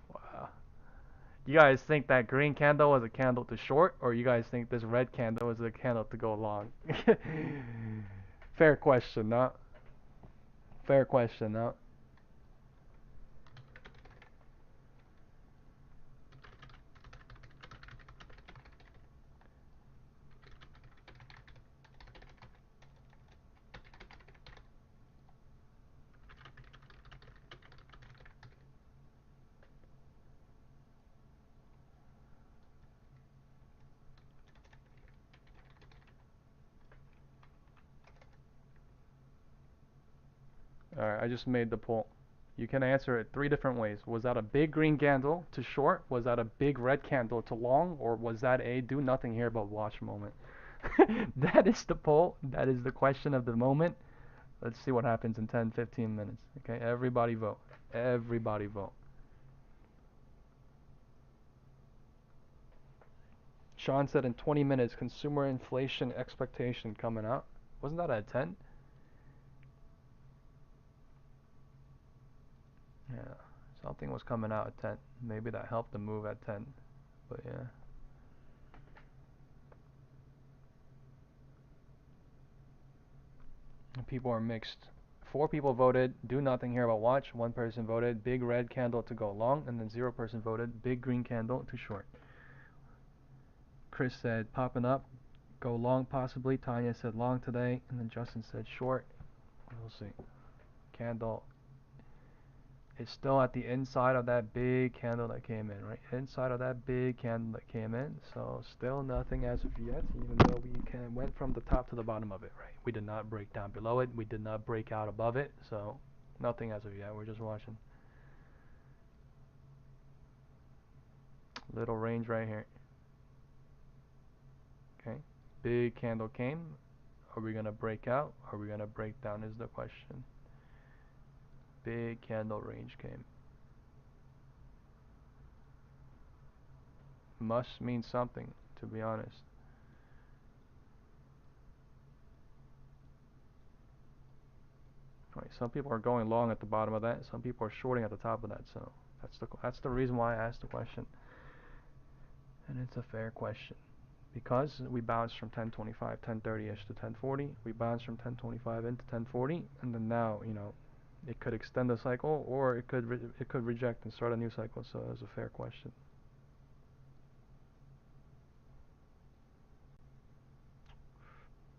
Wow. You guys think that green candle was a candle to short, or you guys think this red candle was a candle to go long? Fair question, no? Fair question, no? Alright, I just made the poll. You can answer it 3 different ways. Was that a big green candle to short? Was that a big red candle to long? Or was that a do nothing here but watch moment? That is the poll. That is the question of the moment. Let's see what happens in 10-15 minutes. Okay, everybody vote. Everybody vote. Sean said in 20 minutes, consumer inflation expectation coming out. Wasn't that at 10? Yeah, something was coming out at 10. Maybe that helped the move at 10. But yeah. People are mixed. 4 people voted do nothing here but watch. 1 person voted big red candle to go long, and then 0 person voted big green candle to short. Chris said popping up, go long possibly. Tanya said long today, and then Justin said short. We'll see. Candle is still at the inside of that big candle that came in, right? Inside of that big candle that came in. So still nothing as of yet, even though we went from the top to the bottom of it, right? We did not break down below it. We did not break out above it. So nothing as of yet. We're just watching. Little range right here. Okay. Big candle came. Are we going to break out? Are we going to break down is the question. Big candle range came. Must mean something, to be honest. some people are going long at the bottom of that, some people are shorting at the top of that. So that's the reason why I asked the question, and it's a fair question because we bounced from 1025, 1030ish to 1040. We bounced from 1025 into 1040, and then now, you know, it could extend the cycle or it could reject and start a new cycle. So it was a fair question.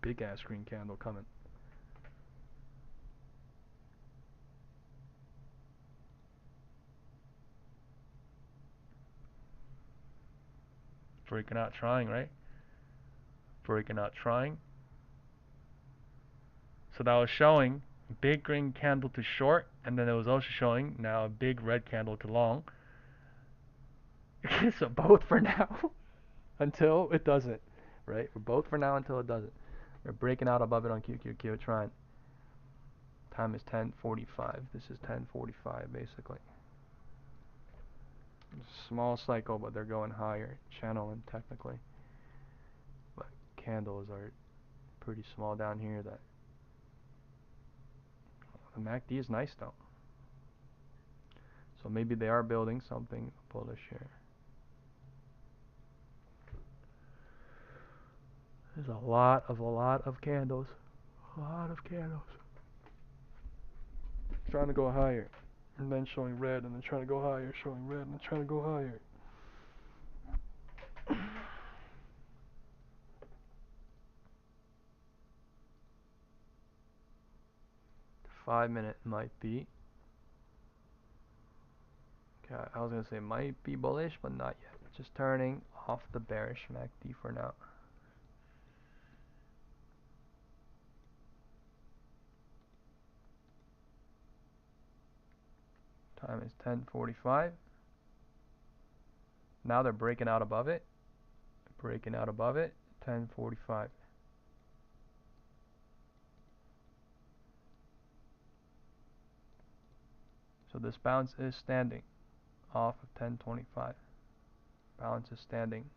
Big ass green candle coming. Breaking out, trying, right? Breaking out, trying. So that was showing big green candle to short, and then it was also showing now a big red candle to long. So both for now until it doesn't, right? We're both for now until it doesn't. We're breaking out above it on QQQ, trying. Time is 10:45. This is 10:45 basically. Small cycle, but they're going higher, channeling technically. But candles are pretty small down here. That the MACD is nice though. So maybe they are building something bullish here. There's a lot of candles. A lot of candles. Trying to go higher. And then showing red, and then trying to go higher, showing red, and then trying to go higher. 5 minute might be. Okay, I was gonna say might be bullish, but not yet. Just turning off the bearish MACD for now. Time is 10:45. Now they're breaking out above it. Breaking out above it. 10:45. So this bounce is standing off of 10:25. Bounce is standing.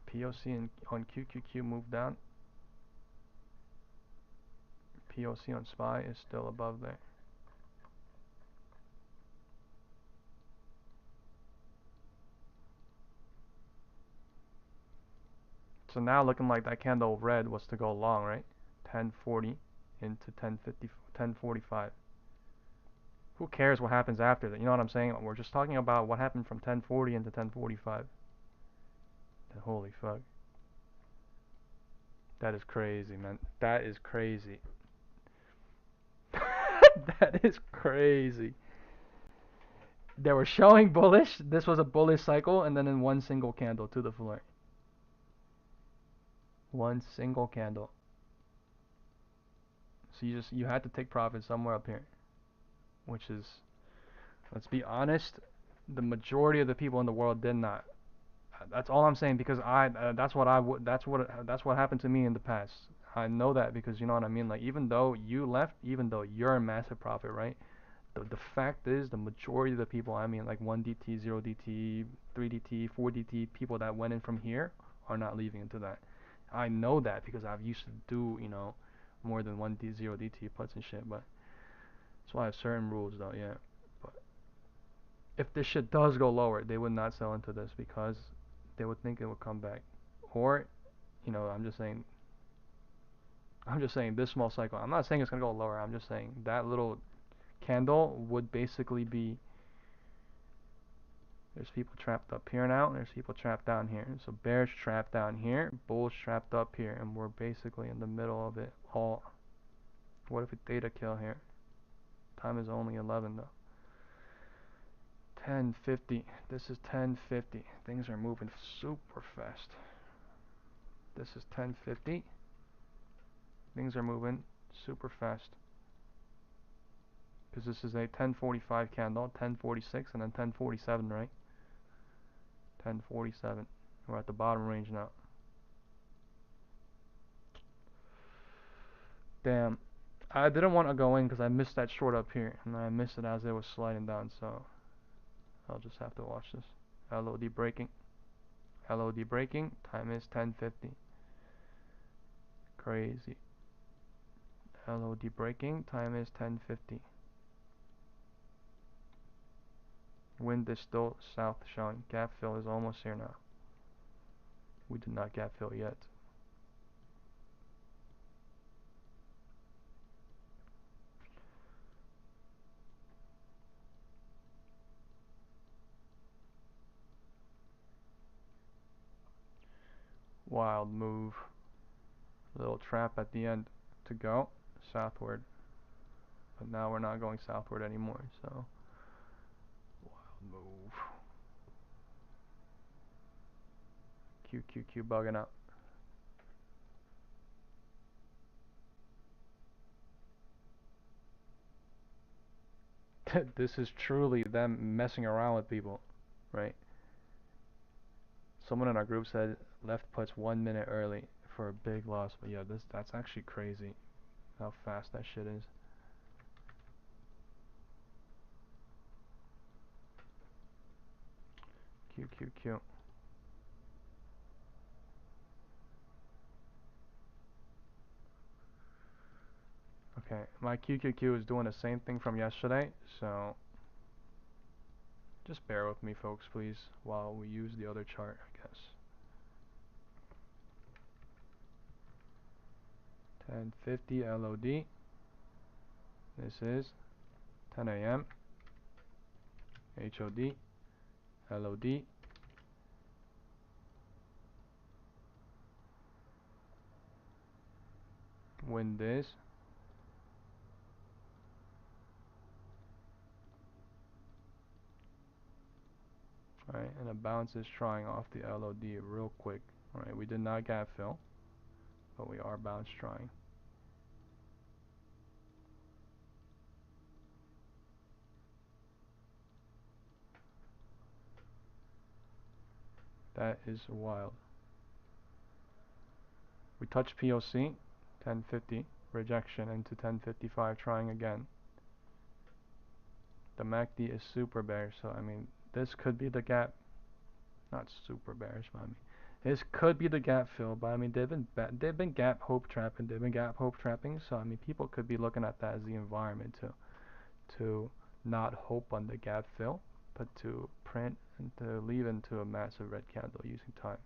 POC on QQQ moved down. POC on SPY is still above there. So now looking like that candle red was to go long, right? 1040 into 1050, 1045. Who cares what happens after that? You know what I'm saying? We're just talking about what happened from 1040 into 1045. Holy fuck. That is crazy, man. That is crazy. That is crazy. They were showing bullish. This was a bullish cycle, and then in one single candle to the floor. One single candle. So you had to take profit somewhere up here, which is, let's be honest, the majority of the people in the world did not. That's all I'm saying, because that's what happened to me in the past. I know that because you know what I mean. Like, even though you left, even though you're in massive profit, right? The fact is, the majority of the people, I mean, like 1DT, 0DT, 3DT, 4DT, people that went in from here are not leaving into that. I know that because I've used to do, you know, more than 1D, 0DT puts and shit, but that's why I have certain rules though, yeah. But if this shit does go lower, they would not sell into this because they would think it would come back. Or, you know, I'm just saying this small cycle. I'm not saying it's gonna go lower. I'm just saying that little candle would basically be, there's people trapped up here now, and there's people trapped down here. So bearish trapped down here, bullish trapped up here, and we're basically in the middle of it all. What if a data kill here? Time is only 11 though. 10:50. This is 10:50. Things are moving super fast. This is 10:50. Things are moving super fast. Because this is a 10:45 candle, 10:46, and then 10:47, right? 10:47. We're at the bottom range now. Damn. I didn't want to go in because I missed that short up here, and I missed it as it was sliding down, so I'll just have to watch this. LOD breaking. LOD breaking. Time is 10:50. Crazy. LOD breaking. Time is 10:50. Wind is still south showing. Gap fill is almost here now. We did not gap fill yet. Wild move. Little trap at the end to go southward. But now we're not going southward anymore, so wild move. QQQ bugging out. This is truly them messing around with people, right? Someone in our group said left puts 1 minute early for a big loss, but yeah, that's actually crazy how fast that shit is. QQQ. Okay, my QQQ is doing the same thing from yesterday, so just bear with me, folks, please, while we use the other chart, I guess. 10:50 LOD. This is 10 a.m. HOD. LOD. Wind is. Alright, and a bounce is trying off the LOD real quick. Alright, we did not gap fill, but we are bounce trying. That is wild. We touch POC, 1050, rejection into 1055, trying again. The MACD is super bearish, so I mean, this could be the gap. Not super bearish, but I mean, this could be the gap fill. But I mean, they've been gap hope trapping. They've been gap hope trapping. So I mean, people could be looking at that as the environment to not hope on the gap fill, but to print and to leave into a massive red candle using time.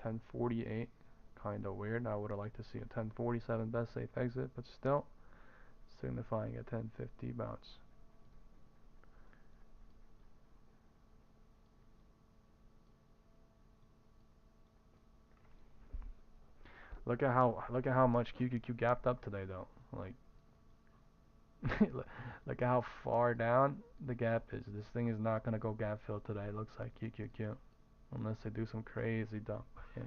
1048, kind of weird. I would have liked to see a 1047 best safe exit, but still signifying a 1050 bounce. Look at how much QQQ gapped up today though. Like look at how far down the gap is. This thing is not gonna go gap fill today. It looks like QQQ, unless they do some crazy dump. Yeah.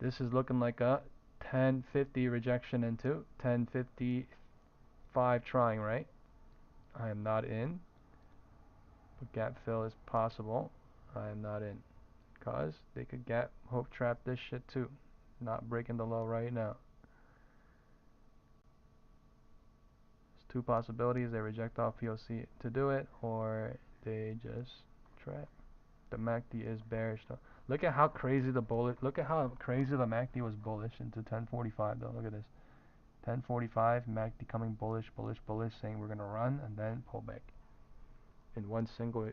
This is looking like a 1050 rejection into 1055 trying, right? I am not in, but gap fill is possible. I am not in, cause they could gap hope trap this shit too. Not breaking the low right now. There's two possibilities: they reject off POC to do it, or they just trap. The MACD is bearish though. Look at how crazy the bullish. Look at how crazy the MACD was bullish into 1045 though. Look at this. 1045 MACD coming bullish, bullish, bullish, saying we're gonna run and then pull back in one singular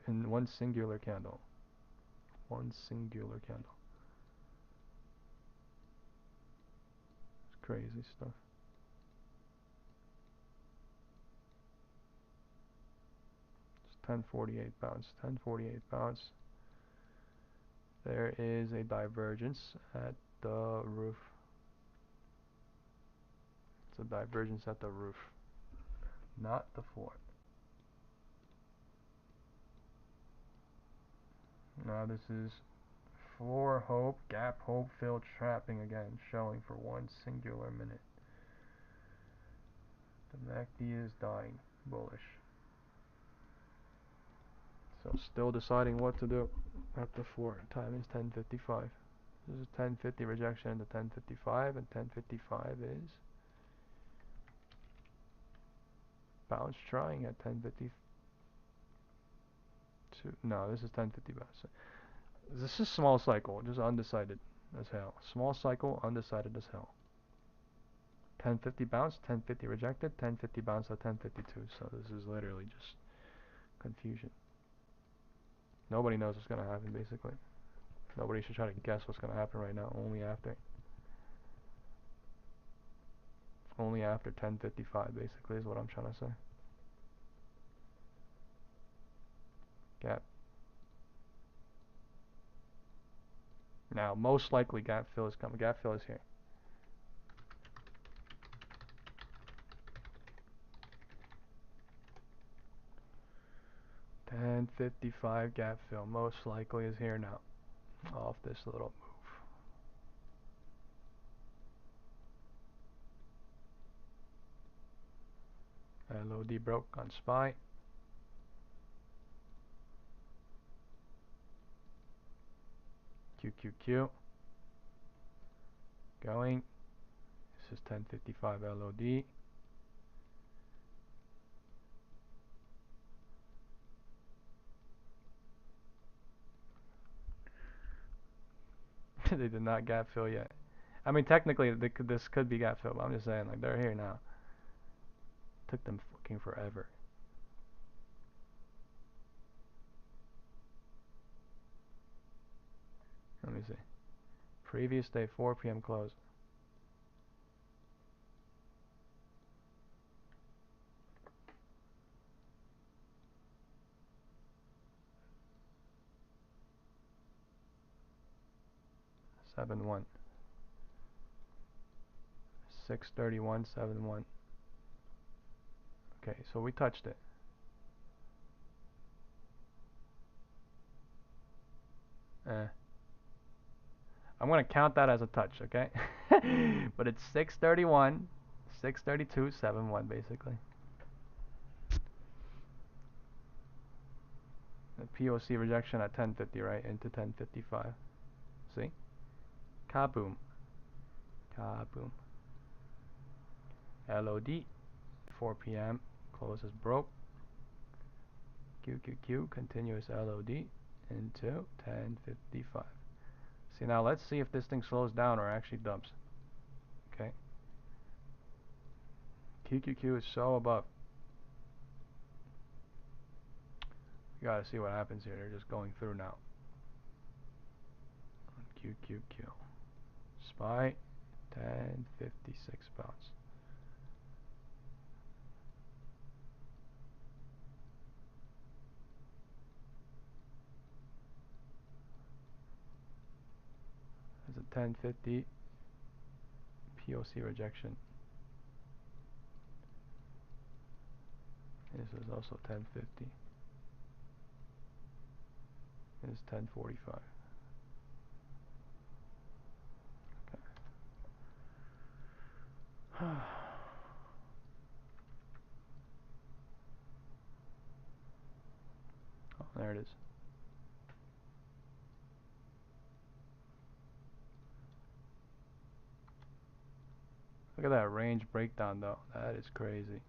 candle. One singular candle. It's crazy stuff. It's 1048 bounce. 1048 bounce. There is a divergence at the roof. It's a divergence at the roof, not the floor. Now this is floor hope, gap hope, fill trapping again, showing for one singular minute. The MACD is dying, bullish. So still deciding what to do at the floor. Time is 10:55. This is 10:50 rejection into 10:55, and 10:55 is bounce trying at 10:52. No, this is 10:50 bounce. This is small cycle, just undecided. as hell. Small cycle, undecided as hell. 1050 bounce, 1050 rejected, 1050 bounce at 1052. So this is literally just confusion. Nobody knows what's going to happen, basically. Nobody should try to guess what's going to happen right now. Only after 1055, basically, is what I'm trying to say. Gap. Now, most likely gap fill is coming. Gap fill is here. $10.55 gap fill most likely is here now. Off this little move. LOD broke on SPY. QQQ. Going. This is 1055 LOD. They did not gap fill yet. I mean, technically, this could be gap fill, but I'm just saying, like, they're here now. Took them fucking forever. Let me see. Previous day, 4 p.m. close. Seven one. 631.71. Okay, so we touched it. I'm gonna count that as a touch, okay? But it's 631, 632.71 basically. The POC rejection at 1050, right? Into 1055. See? Kaboom. Kaboom. LOD. 4 p.m. Closes broke. QQQ. Continuous LOD. Into 1055. See, now let's see if this thing slows down or actually dumps. Okay. QQQ is so above. You gotta see what happens here. They're just going through now. QQQ. SPY 1056 bounce. There's a 1050 POC rejection. This is also 1050. This is 1045. Okay. Oh, there it is. Look at that range breakdown though. That is crazy.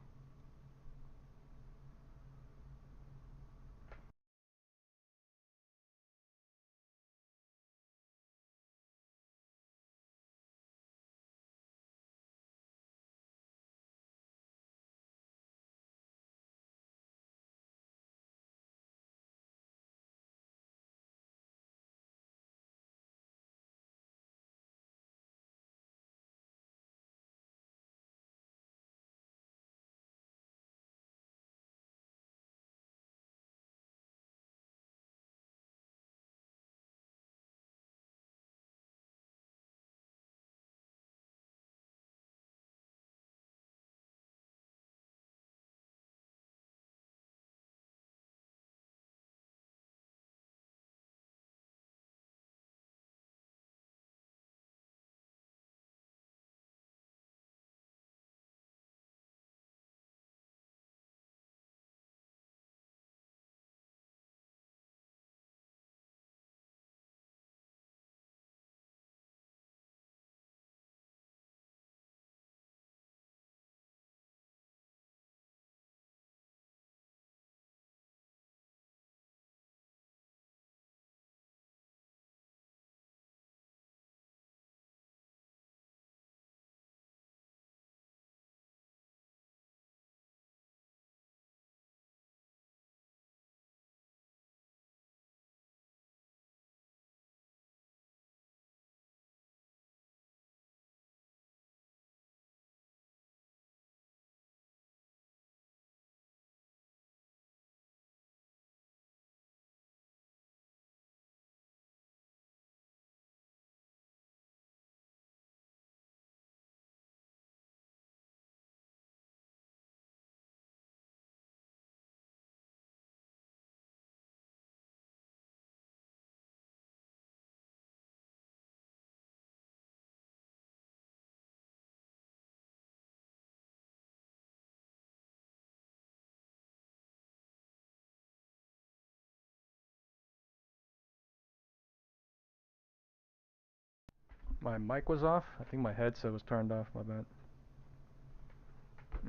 My mic was off. I think my headset was turned off. My bad.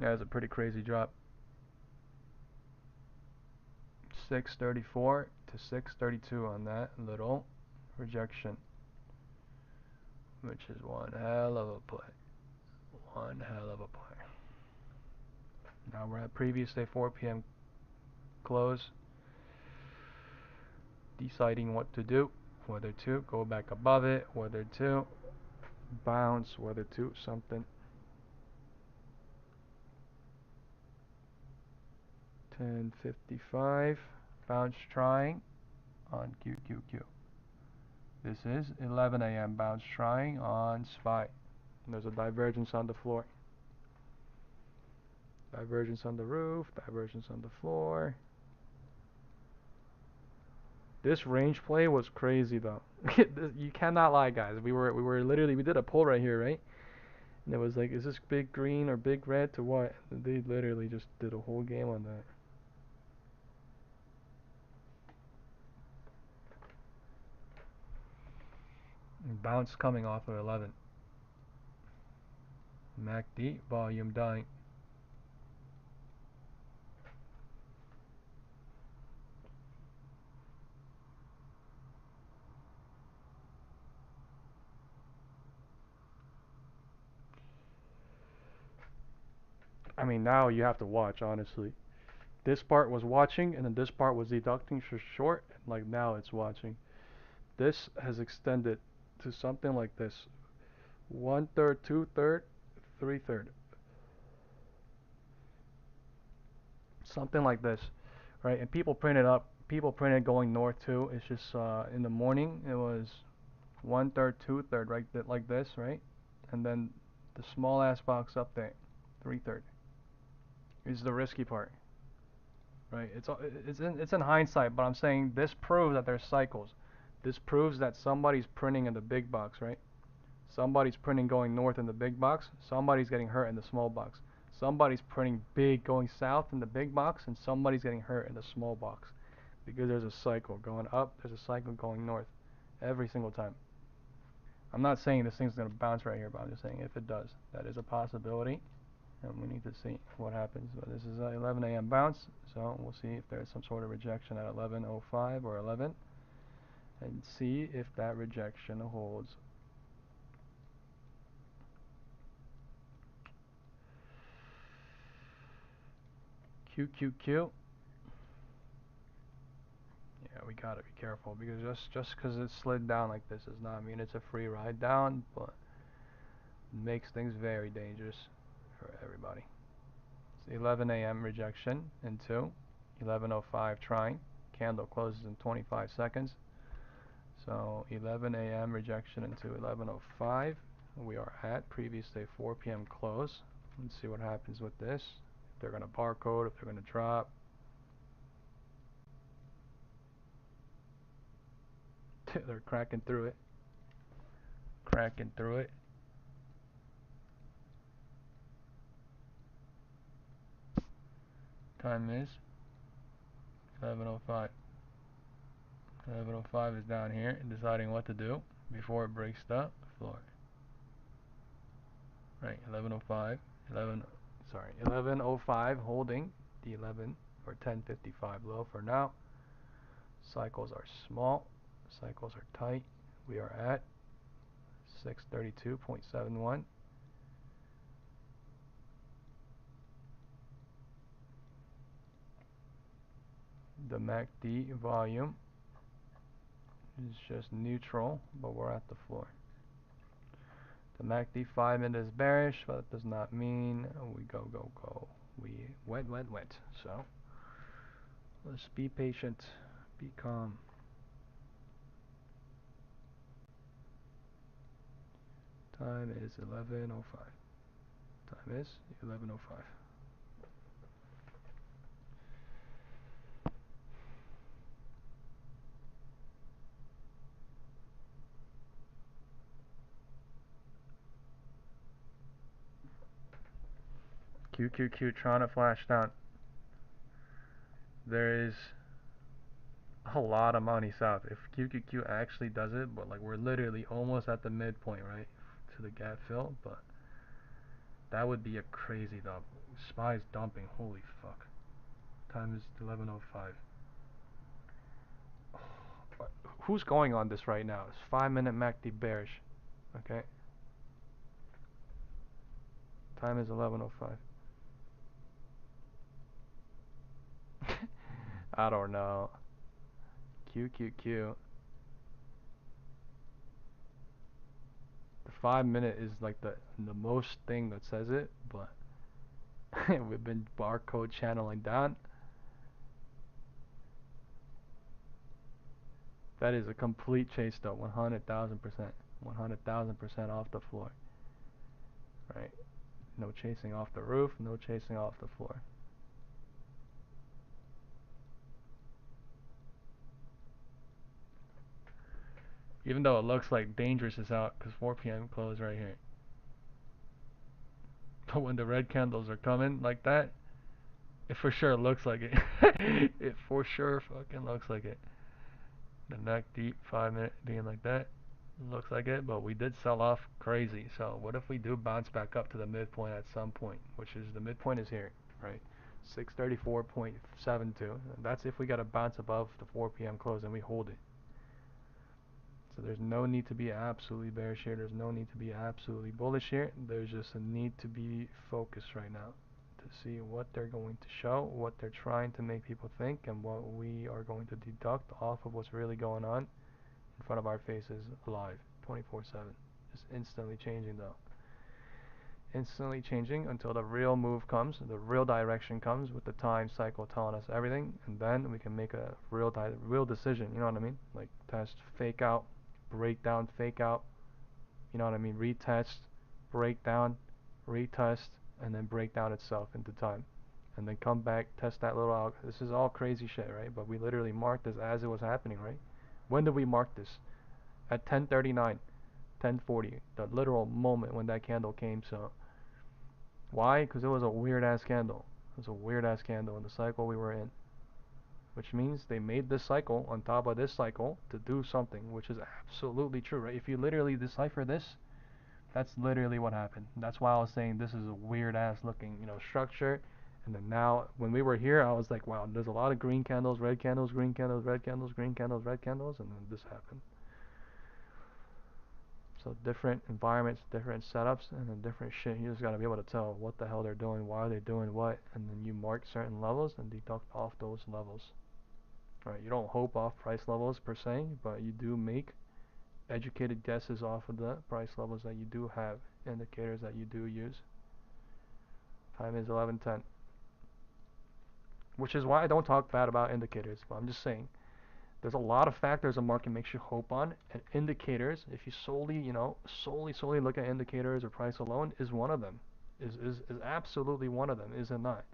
Yeah, it's a pretty crazy drop. 634 to 632 on that little rejection, which is one hell of a play. One hell of a play. Now we're at previous day 4 p.m. close, deciding what to do, whether to go back above it, whether to bounce, whether to something. 10:55, bounce trying on QQQ. This is 11 a.m. bounce trying on SPY. There's a divergence on the floor. Divergence on the roof, divergence on the floor. This range play was crazy though. You cannot lie, guys. We were literally, we did a poll right here, right? And it was like, is this big green or big red to what? They literally just did a whole game on that. And bounce coming off of 11. MACD volume dying. I mean, now you have to watch, honestly. This part was watching, and then this part was deducting for short. Like now it's watching. This has extended to something like this: 1/3, 2/3, 3/3, something like this, right? And people printed up. People printed going north too. It's just in the morning it was 1/3, 2/3, right? Like this, right? And then the small ass box up there, 3/3, is the risky part. Right, it's in hindsight, but I'm saying this proves that there's cycles. This proves that somebody's printing in the big box, right? Somebody's printing going north in the big box. Somebody's getting hurt in the small box. Somebody's printing big going south in the big box, and somebody's getting hurt in the small box. Because there's a cycle going up, there's a cycle going north, every single time. I'm not saying this thing's gonna bounce right here, but I'm just saying if it does, that is a possibility. And we need to see what happens. But this is a 11 a.m. bounce, so we'll see if there's some sort of rejection at 11:05 or 11, and see if that rejection holds. QQQ. Yeah, we gotta be careful because just because it slid down like this does not mean it's a free ride down, but it makes things very dangerous for everybody. 11 a.m. rejection into 11:05 trying. Candle closes in 25 seconds. So 11 a.m. rejection into 11:05. We are at previous day 4 p.m. close. Let's see what happens with this. If they're going to barcode, if they're going to drop. They're cracking through it. Cracking through it. Time is 11:05. 11:05 is down here deciding what to do before it breaks the floor. Right, 11:05, 11:05 holding the 11 or 10:55 low for now. Cycles are small, cycles are tight. We are at 632.71. The MACD volume is just neutral, but we're at the floor. The MACD 5-minute is bearish, but that does not mean we go. We went. So let's be patient, be calm. Time is 11:05. Time is 11:05. QQQ trying to flash down. There is a lot of money south. If QQQ actually does it, but like we're literally almost at the midpoint, right, to the gap fill, but that would be a crazy dump. SPY's dumping. Holy fuck. Time is 11:05. Who's going on this right now? It's 5-minute MACD bearish. Okay. Time is 11:05. I don't know. QQQ. The 5-minute is like the most thing that says it, but we've been barcode channeling down. That is a complete chase though, 100,000%, 100,000% off the floor, right? No chasing off the roof, no chasing off the floor. Even though it looks like dangerous is out because 4 p.m. close right here. But when the red candles are coming like that, it for sure looks like it. It for sure fucking looks like it. The neck deep 5-minute being like that, looks like it, but we did sell off crazy. So what if we do bounce back up to the midpoint at some point, which is the midpoint is here, right? 634.72. That's if we got to bounce above the 4 p.m. close and we hold it. So there's no need to be absolutely bearish here. There's no need to be absolutely bullish here. There's just a need to be focused right now to see what they're going to show, what they're trying to make people think, and what we are going to deduct off of what's really going on in front of our faces live, 24/7. Just instantly changing though. Instantly changing until the real move comes, the real direction comes with the time cycle telling us everything, and then we can make a real decision, you know what I mean? Like test, fake out, breakdown, fake out, you know what I mean? Retest, breakdown, retest, and then breakdown itself into time. And then come back, test that little out. This is all crazy shit, right? But we literally marked this as it was happening, right? When did we mark this? At 10:39, 10:40, the literal moment when that candle came. So why? Because it was a weird ass candle. It was a weird ass candle in the cycle we were in. Which means they made this cycle on top of this cycle to do something, which is absolutely true, right? If you literally decipher this, that's literally what happened. That's why I was saying this is a weird ass looking, structure. And then now, when we were here, I was like, wow, there's a lot of green candles, red candles, green candles, red candles, green candles, red candles, and then this happened. So different environments, different setups, and then different shit. You just gotta be able to tell what the hell they're doing, why they're doing what, and then you mark certain levels and deduct off those levels. Right? You don't hope off price levels per se, but you do make educated guesses off of the price levels that you do have, indicators that you do use. Time is 11:10, which is why I don't talk bad about indicators, but I'm just saying there's a lot of factors a market makes you hope on, and indicators, if you solely look at indicators or price alone, is one of them. Is absolutely one of them, is it not?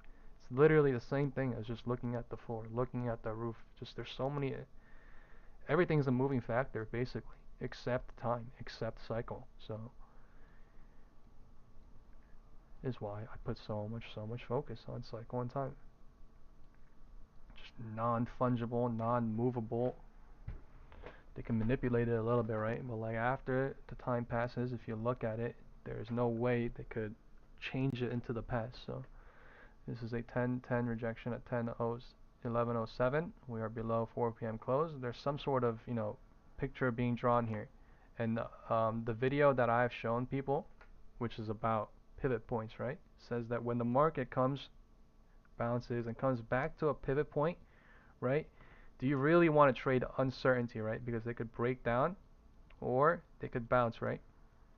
It's literally the same thing as just looking at the floor, looking at the roof. Just there's so many, everything's a moving factor basically, except time, except cycle. So is why I put so much focus on cycle and time. Just non-fungible, non-movable. They can manipulate it a little bit, right? But like after the time passes, if you look at it, there's no way they could change it into the past. So this is a 10-10 rejection at 11:07. We are below 4 p.m. close. There's some sort of picture being drawn here, and the video that I've shown people, which is about pivot points, right, says that when the market bounces and comes back to a pivot point, right? Do you really want to trade uncertainty, right? Because they could break down or they could bounce, right?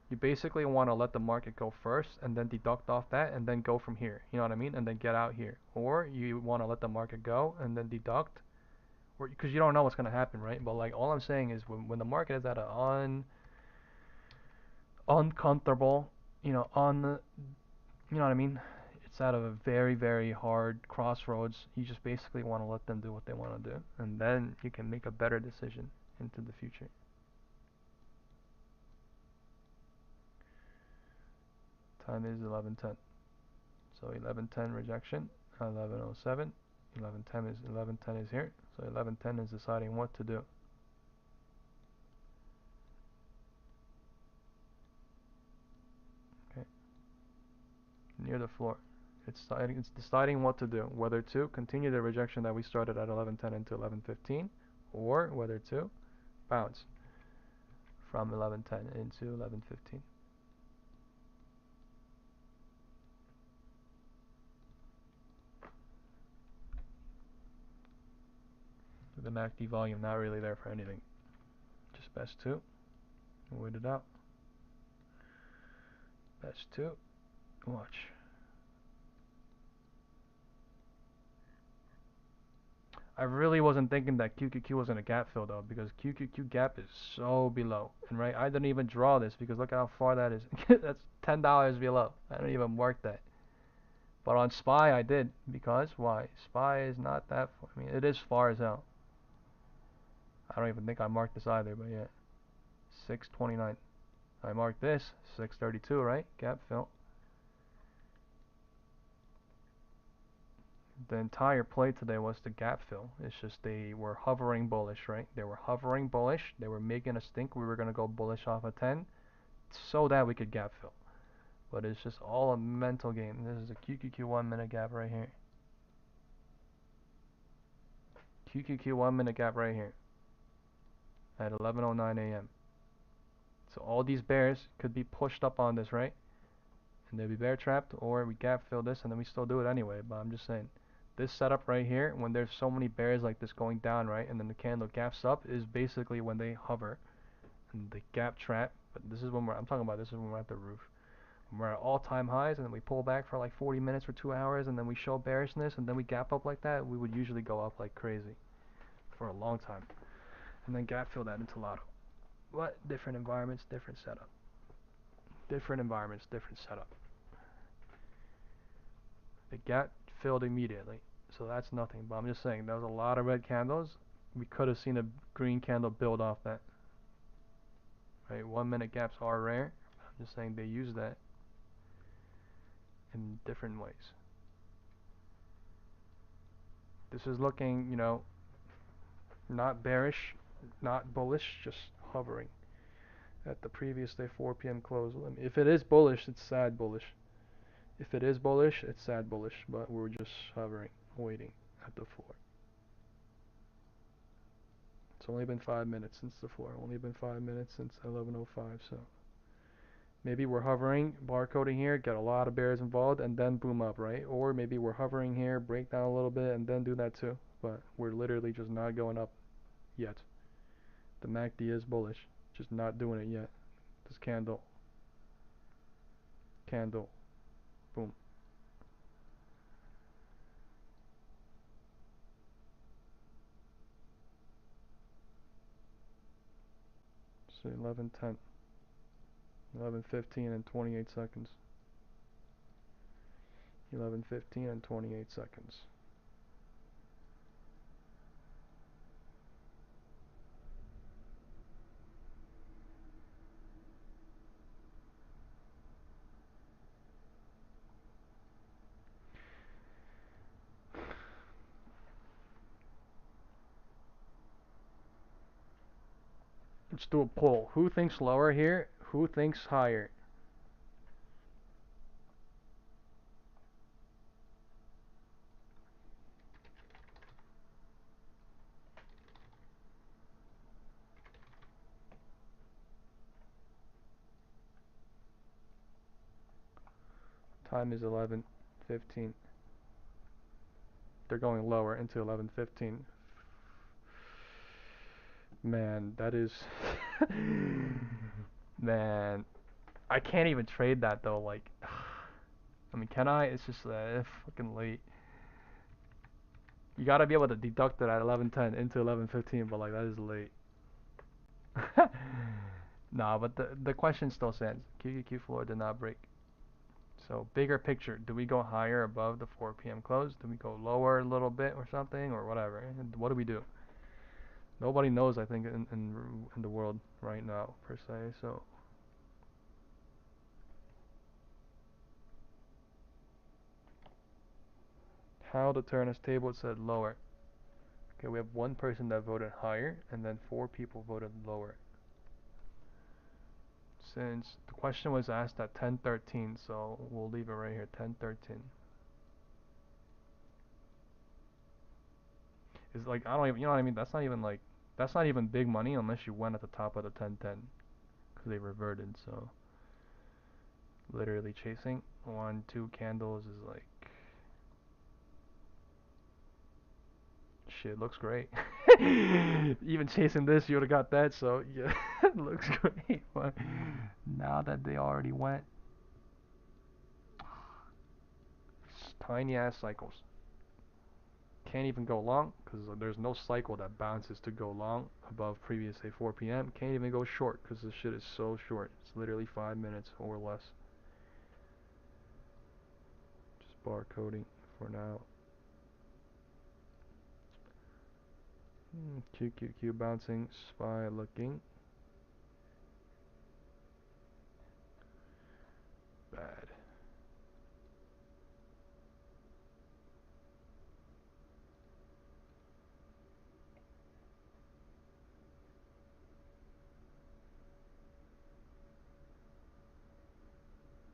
You basically want to let the market go first and then deduct off that and then go from here. You know what I mean? And then get out here. Or you want to let the market go and then deduct, or because you don't know what's going to happen, right? But like all I'm saying is when the market is at an uncomfortable, you know what I mean? It's at a very, very hard crossroads. You just basically want to let them do what they want to do, and then you can make a better decision into the future. Time is 11:10. So 11:10 rejection, 11:07. 1110 is here. So 1110 is deciding what to do. Okay, near the floor. It's deciding what to do, whether to continue the rejection that we started at 1110 into 1115, or whether to bounce from 1110 into 1115. The MACD volume not really there for anything. Just best 2. Wait it out. Best 2. Watch. I really wasn't thinking that QQQ was in a gap fill though, because QQQ gap is so below. And right, I didn't even draw this because look at how far that is. That's $10 below. I didn't even mark that. But on SPY I did, because why? SPY is not that far. I mean, it is far as hell. I don't even think I marked this either, but yeah. 629. I marked this 632, right? Gap fill. The entire play today was the gap fill. It's just they were hovering bullish, right? They were hovering bullish. They were making us think we were going to go bullish off of 10 so that we could gap fill. But it's just all a mental game. This is a QQQ 1 minute gap right here. QQQ 1 minute gap right here at 11:09 a.m. So all these bears could be pushed up on this, right? And they'll be bear trapped, or we gap fill this and then we still do it anyway. But I'm just saying, this setup right here, when there's so many bears like this going down, right, and then the candle gaps up, is basically when they hover and the gap trap. But this is when I'm talking about, this is when we're at the roof. When we're at all-time highs and then we pull back for like 40 minutes or 2 hours and then we show bearishness and then we gap up like that, we would usually go up like crazy for a long time and then gap fill that into lotto. What? Different environments, different setup. Different environments, different setup. The gap filled immediately, so that's nothing. But I'm just saying, there was a lot of red candles. We could have seen a green candle build off that. Right? 1 minute gaps are rare. I'm just saying they use that in different ways. This is looking, you know, not bearish, not bullish, just hovering at the previous day 4 p.m. close. If it is bullish, it's sad bullish. If it is bullish, it's sad bullish, but we're just hovering, waiting at the floor. It's only been 5 minutes since the floor. Only been 5 minutes since 11:05. So maybe we're hovering, barcoding here, get a lot of bears involved, and then boom up, right? Or maybe we're hovering here, break down a little bit, and then do that too. But we're literally just not going up yet. The MACD is bullish, just not doing it yet. This candle, boom. So 11:10, 11:15 and 28 seconds. 11:15 and 28 seconds. Let's do a poll. Who thinks lower here? Who thinks higher? Time is 11:15. They're going lower into 11:15. Man, that is man, I can't even trade that though. Like, I mean, can I? It's just fucking late. You gotta be able to deduct it at 11:10 into 11:15, but like that is late. Nah, but the question still stands. QQQ floor did not break. So bigger picture, do we go higher above the 4 p.m. close? Do we go lower a little bit or something, or whatever? And what do we do? Nobody knows, I think, in the world right now per se. So How the turner's table said lower. Okay, we have one person that voted higher, and then 4 people voted lower. Since the question was asked at 10:13, so we'll leave it right here, 10:13. It's like, I don't even, you know what I mean? That's not even like, that's not even big money unless you went at the top of the 10:10, because they reverted. So literally chasing 1, 2 candles is like, shit, looks great. Even chasing this, you would have got that. So yeah, it looks great. But now that they already went, tiny ass cycles. Can't even go long because there's no cycle that bounces to go long above previous say 4 p.m. Can't even go short because this shit is so short. It's literally 5 minutes or less. Just barcoding for now. QQQ bouncing, SPY looking bad.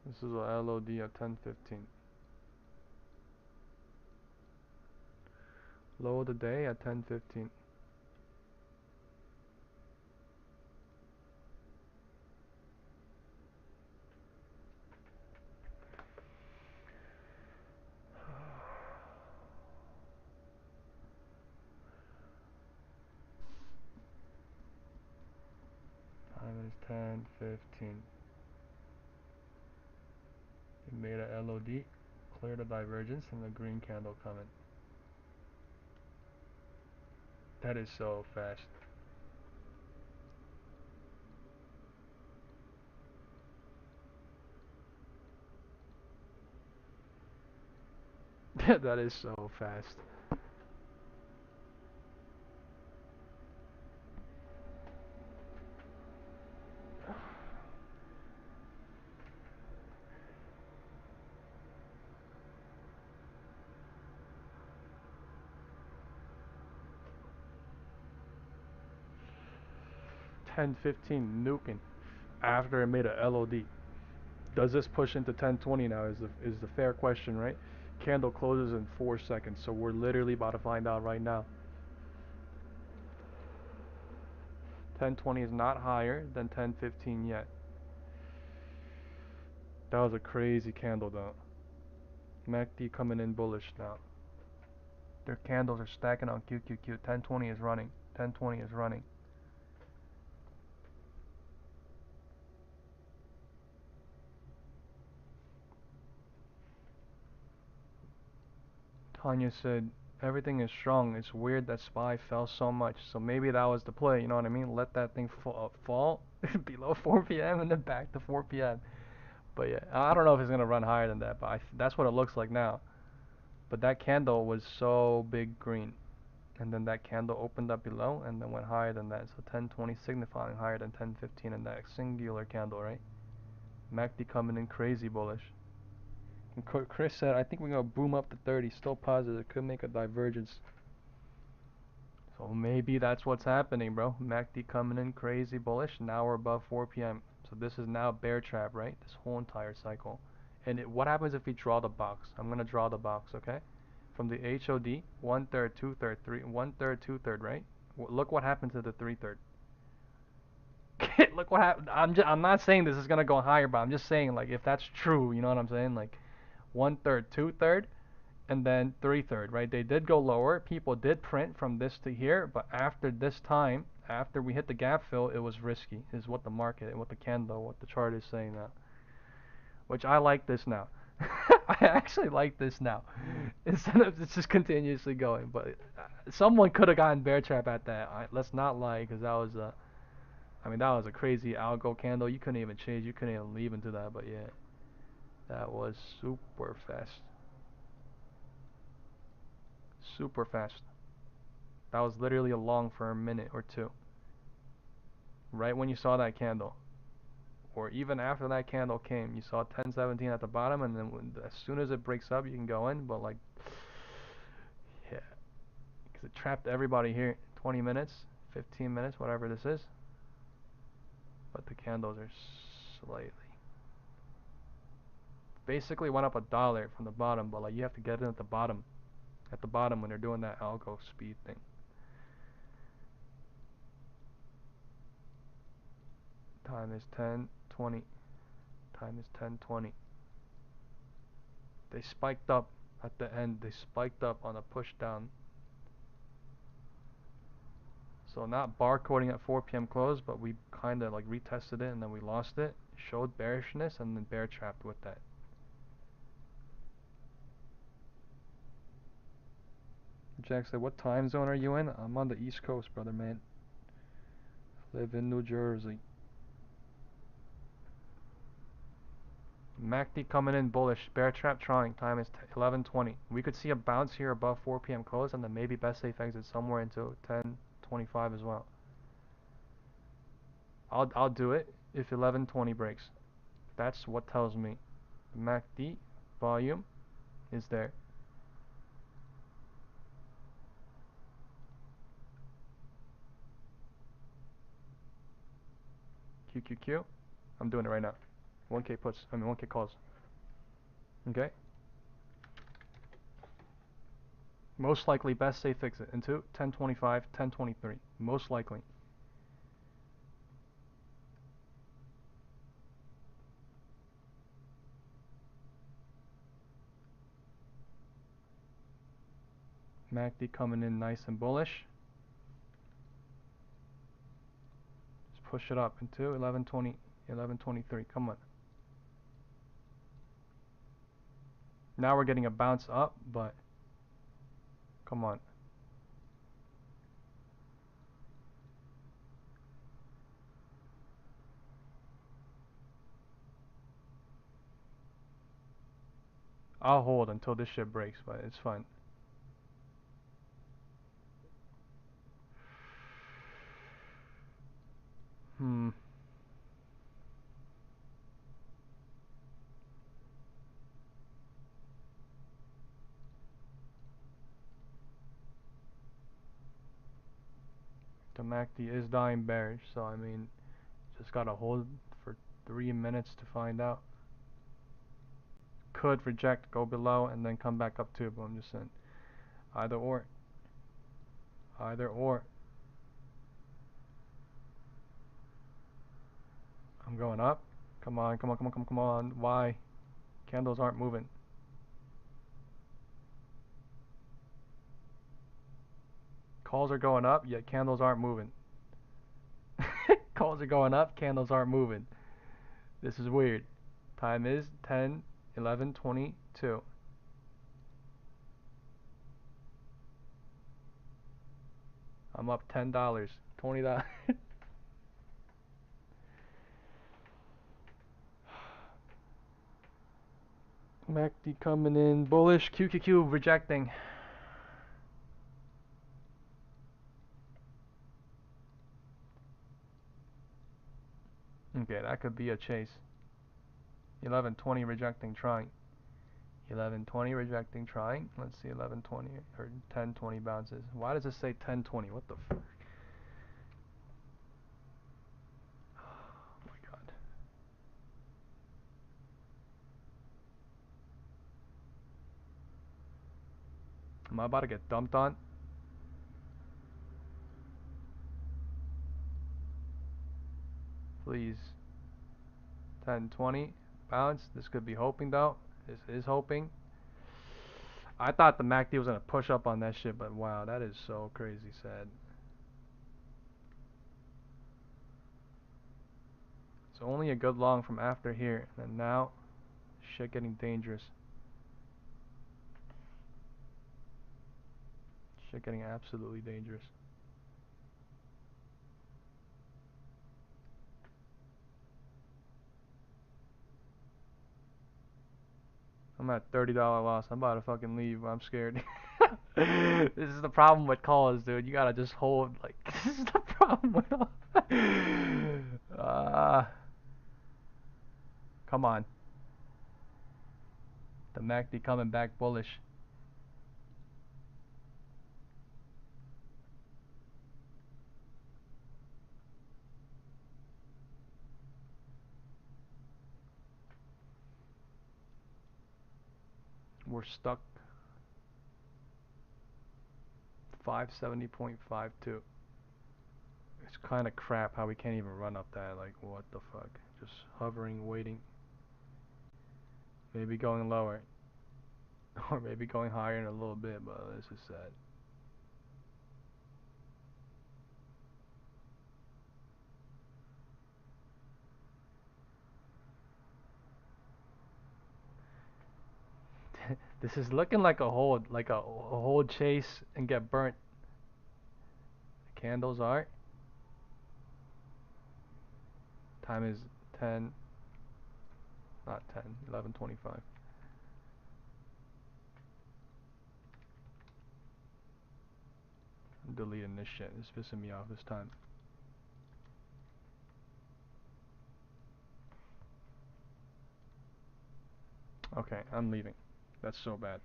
This is a LOD at 10:15. Low of the day at 10:15. Time is 10:15. It made a LOD, cleared a divergence, and a green candle coming. That is so fast. That is so fast. $10.15 nuking after it made a LOD. Does this push into 10:20 now? Is the fair question, right? Candle closes in 4 seconds, so we're literally about to find out right now. 10:20 is not higher than 10:15 yet. That was a crazy candle though. MACD coming in bullish now. Their candles are stacking on QQQ. 10:20 is running. 10:20 is running. Tanya said, everything is strong. It's weird that SPY fell so much. So maybe that was the play, you know what I mean? Let that thing fall below 4 p.m. and then back to 4 p.m. But yeah, I don't know if it's going to run higher than that, but that's what it looks like now. But that candle was so big green. And then that candle opened up below and then went higher than that. So 10:20 signifying higher than 10:15 in that singular candle, right? MACD coming in crazy bullish. And Chris said, I think we're going to boom up to 30. Still positive. Could make a divergence. So maybe that's what's happening, bro. MACD coming in crazy bullish. Now we're above 4 p.m. So this is now bear trap, right? This whole entire cycle. And what happens if we draw the box? I'm going to draw the box, okay? From the HOD, 1/3, 2/3, 3, 1/3, 2/3, right? Look what happened to the 3/3. Look what happened. I'm not saying this is going to go higher, but I'm just saying, like, if that's true, you know what I'm saying? Like, 1/3, 2/3, and then 3/3, right? They did go lower. People did print from this to here, but after this time, after we hit the gap fill, it was risky, is what the market, what the candle, what the chart is saying now. Which I like this now. I actually like this now. Instead of it's just continuously going. But someone could have gotten bear trap at that. Let's not lie, because that was a, I mean, that was a crazy algo candle. You couldn't even change. You couldn't even leave into that. But yeah, that was super fast. Super fast. That was literally a long for a minute or two. Right when you saw that candle, or even after that candle came, you saw 1017 at the bottom, and then as soon as it breaks up, you can go in. But like, because it trapped everybody here. 20 minutes, 15 minutes, whatever this is. But the candles are slightly. Basically went up $1 from the bottom, but like you have to get in at the bottom. At the bottom when they're doing that algo speed thing. Time is 10:20. Time is 10:20. They spiked up at the end. They spiked up on a push down. So not barcoding at 4 p.m. close, but we kind of like retested it and then we lost it. Showed bearishness and then bear trapped with that. Jack said, "What time zone are you in?" I'm on the East Coast, brother man. Live in New Jersey. MACD coming in bullish. Bear trap trying. Time is 11:20. We could see a bounce here above 4 p.m. close and then maybe best safe exit somewhere into 10:25 as well. I'll do it if 11:20 breaks. That's what tells me the MACD volume is there. QQQ. I'm doing it right now. 1K puts. 1K calls. Okay. Most likely best safe exit into 10:25, 10:23. Most likely. MACD coming in nice and bullish. Just push it up into 11:20, 11:23. Come on. Now we're getting a bounce up, but come on. I'll hold until this shit breaks, but it's fine. The MACD is dying bearish, so I mean, just gotta hold for 3 minutes to find out. Could reject, go below, and then come back up too, but I'm just saying. Either or. Either or. I'm going up. Come on, come on, come on, come on, come on. Why? Candles aren't moving. Calls are going up, yet candles aren't moving. Calls are going up, candles aren't moving. This is weird. Time is 10:11:22. I'm up $10, $20. MACD coming in bullish. QQQ rejecting. Okay, that could be a chase. 11:20 rejecting, trying. 11:20 rejecting, trying. Let's see, 11:20 or 10:20 bounces. Why does it say 10:20? What the f? Oh my god. Am I about to get dumped on? Please. 10:20 bounce. This could be hoping though. This is hoping. I thought the MACD was gonna push up on that shit, but wow, that is so crazy sad. It's only a good long from after here, and now shit getting dangerous. Shit getting absolutely dangerous. I'm at $30 loss. I'm about to fucking leave. I'm scared. This is the problem with calls, dude. You gotta just hold. Like, this is the problem with all. Come on. The MACD coming back bullish. we're stuck 570.52. It's kind of crap how we can't even run up that. Like, what the fuck? Just hovering, waiting. Maybe going lower. Or maybe going higher in a little bit, but this is sad. This is looking like a hold chase and get burnt. The candles are. Time is 10, not 10, 11:25. I'm deleting this shit. It's pissing me off this time. Okay, I'm leaving. That's so bad.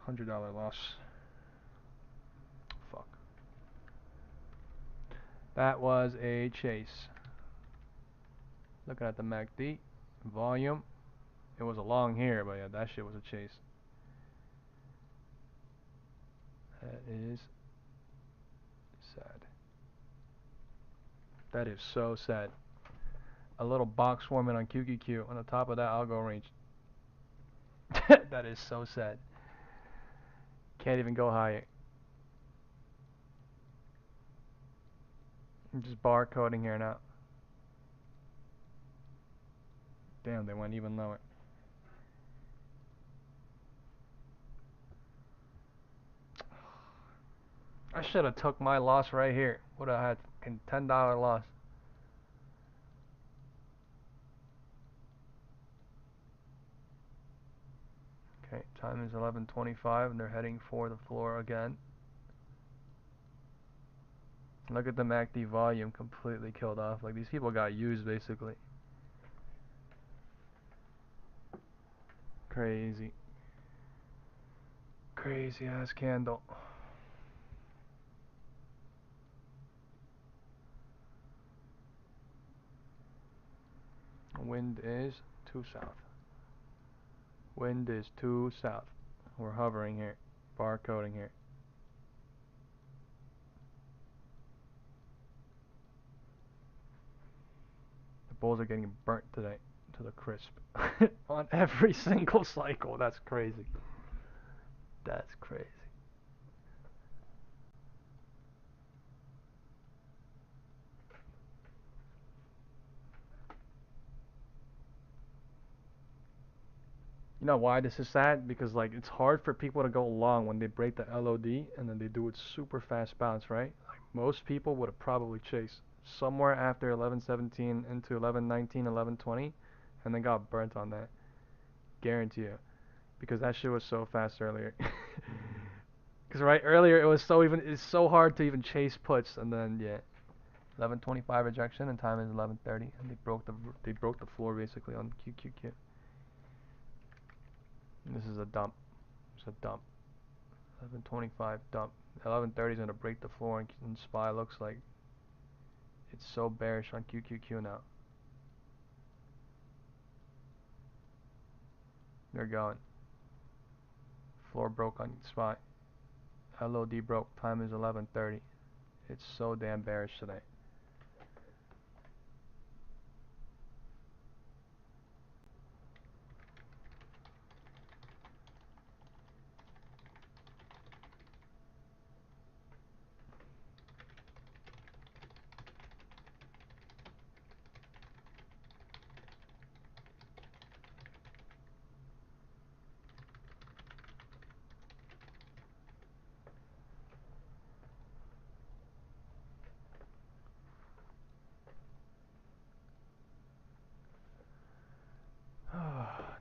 $100 loss. Fuck. That was a chase. Looking at the MACD volume, it was a long here, but yeah, that shit was a chase. That is sad. That is so sad. A little box forming on QQQ. On the top of that algo range. That is so sad. Can't even go higher. I'm just barcoding here now. Damn, they went even lower. I should have took my loss right here. Would have had a $10 loss. Okay, time is 11:25 and they're heading for the floor again. Look at the MACD volume completely killed off. Like, these people got used basically. Crazy. Crazy ass candle. Wind is 2 south. Wind is 2 south. We're hovering here. Barcoding here. The bulls are getting burnt today to the crisp. On every single cycle. That's crazy. That's crazy. You know why this is sad? Because like it's hard for people to go long when they break the LOD and then they do it super fast bounce, right? Like most people would have probably chased somewhere after 11:17 into 11:19, 11:20, and then got burnt on that. Guarantee you, because that shit was so fast earlier. Because right earlier it's so hard to even chase puts, and then yeah, 11:25 rejection and time is 11:30, and they broke the floor basically on QQQ. This is a dump. It's a dump. 11:25 dump. 11:30 is gonna break the floor, and SPY looks like it's so bearish on QQQ now. They're going. Floor broke on SPY. LOD broke. Time is 11:30. It's so damn bearish today.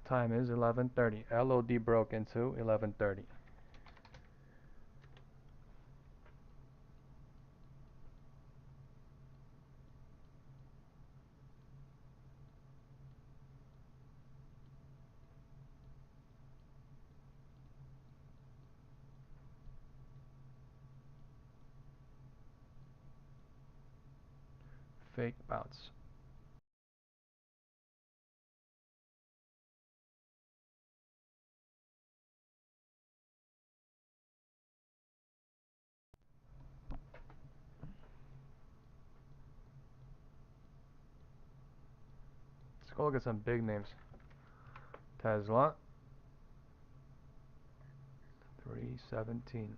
Time is 11:30. LOD broke into 11:30. Fake bounce. go look at some big names. Tesla, 317.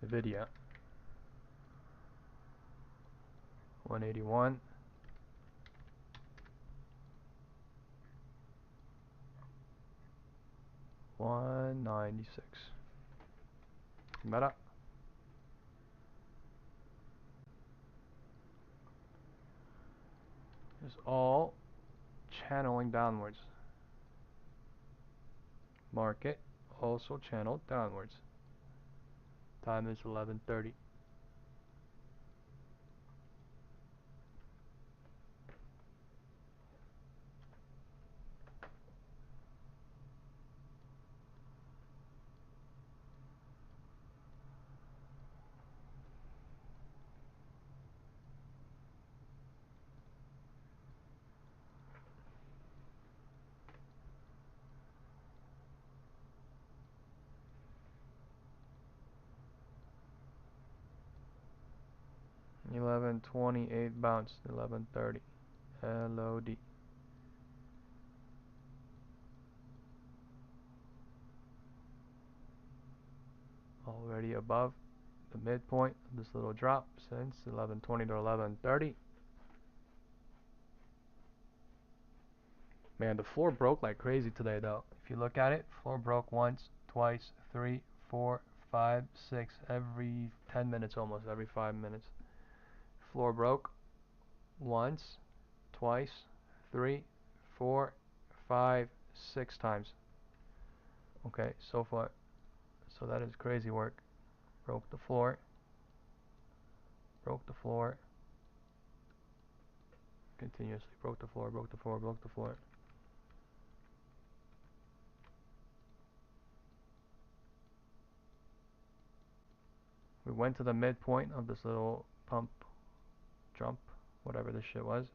Nvidia, 181. $196. Meta. Is all channeling downwards. Market also channeled downwards. Time is 11:30. $11.28 bounced. 11:30. LOD. Already above the midpoint of this little drop since 11:20 to 11:30. Man, the floor broke like crazy today though. If you look at it, floor broke once, twice, 3, 4, 5, 6, every 10 minutes almost, every 5 minutes. Floor broke once, twice, 3, 4, 5, 6 times. Okay, so far. So that is crazy work. Broke the floor. Broke the floor. Continuously broke the floor, broke the floor, broke the floor. We went to the midpoint of this little pump, jump, whatever this shit was.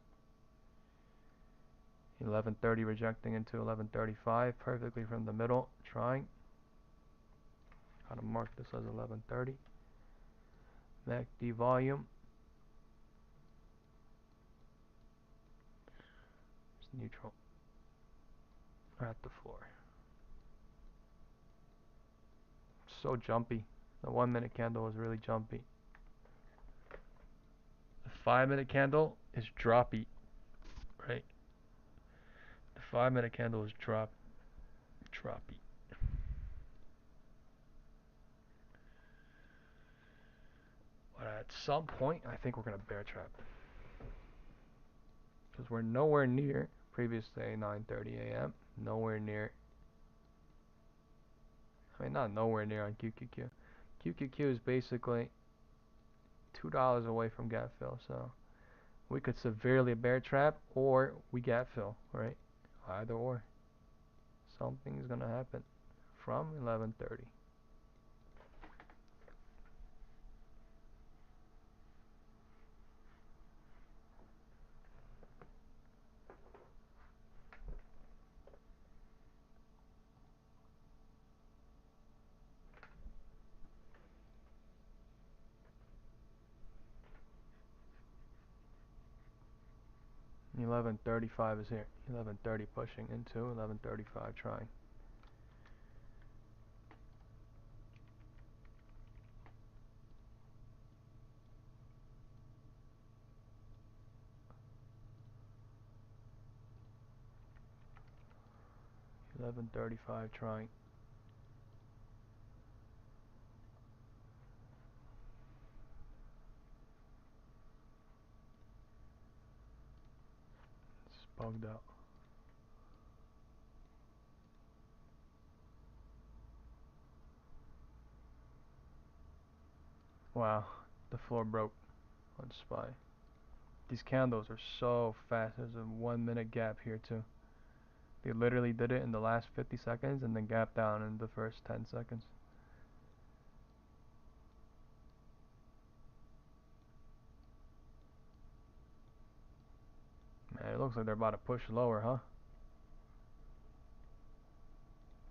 11:30 rejecting into 11:35, perfectly from the middle, trying. Gotta mark this as 11:30. MACD volume. It's neutral. At the floor. So jumpy. The 1 minute candle is really jumpy. The 5 minute candle is droppy. Right? The 5 minute candle is droppy. But at some point, I think we're going to bear trap. Because we're nowhere near previous day 9:30 a.m. Nowhere near. I mean, not nowhere near on QQQ. QQQ is basically $2 away from gap fill. So we could severely bear trap or we gap fill, right? Either or. Something is going to happen from 11:30. $11.35 is here. 11:30 pushing into 11:35 trying. $11.35 trying. It's bugged out. Wow, the floor broke on SPY. These candles are so fast. There's a 1 minute gap here too. They literally did it in the last 50 seconds and then gap down in the first 10 seconds. Man, it looks like they're about to push lower, huh?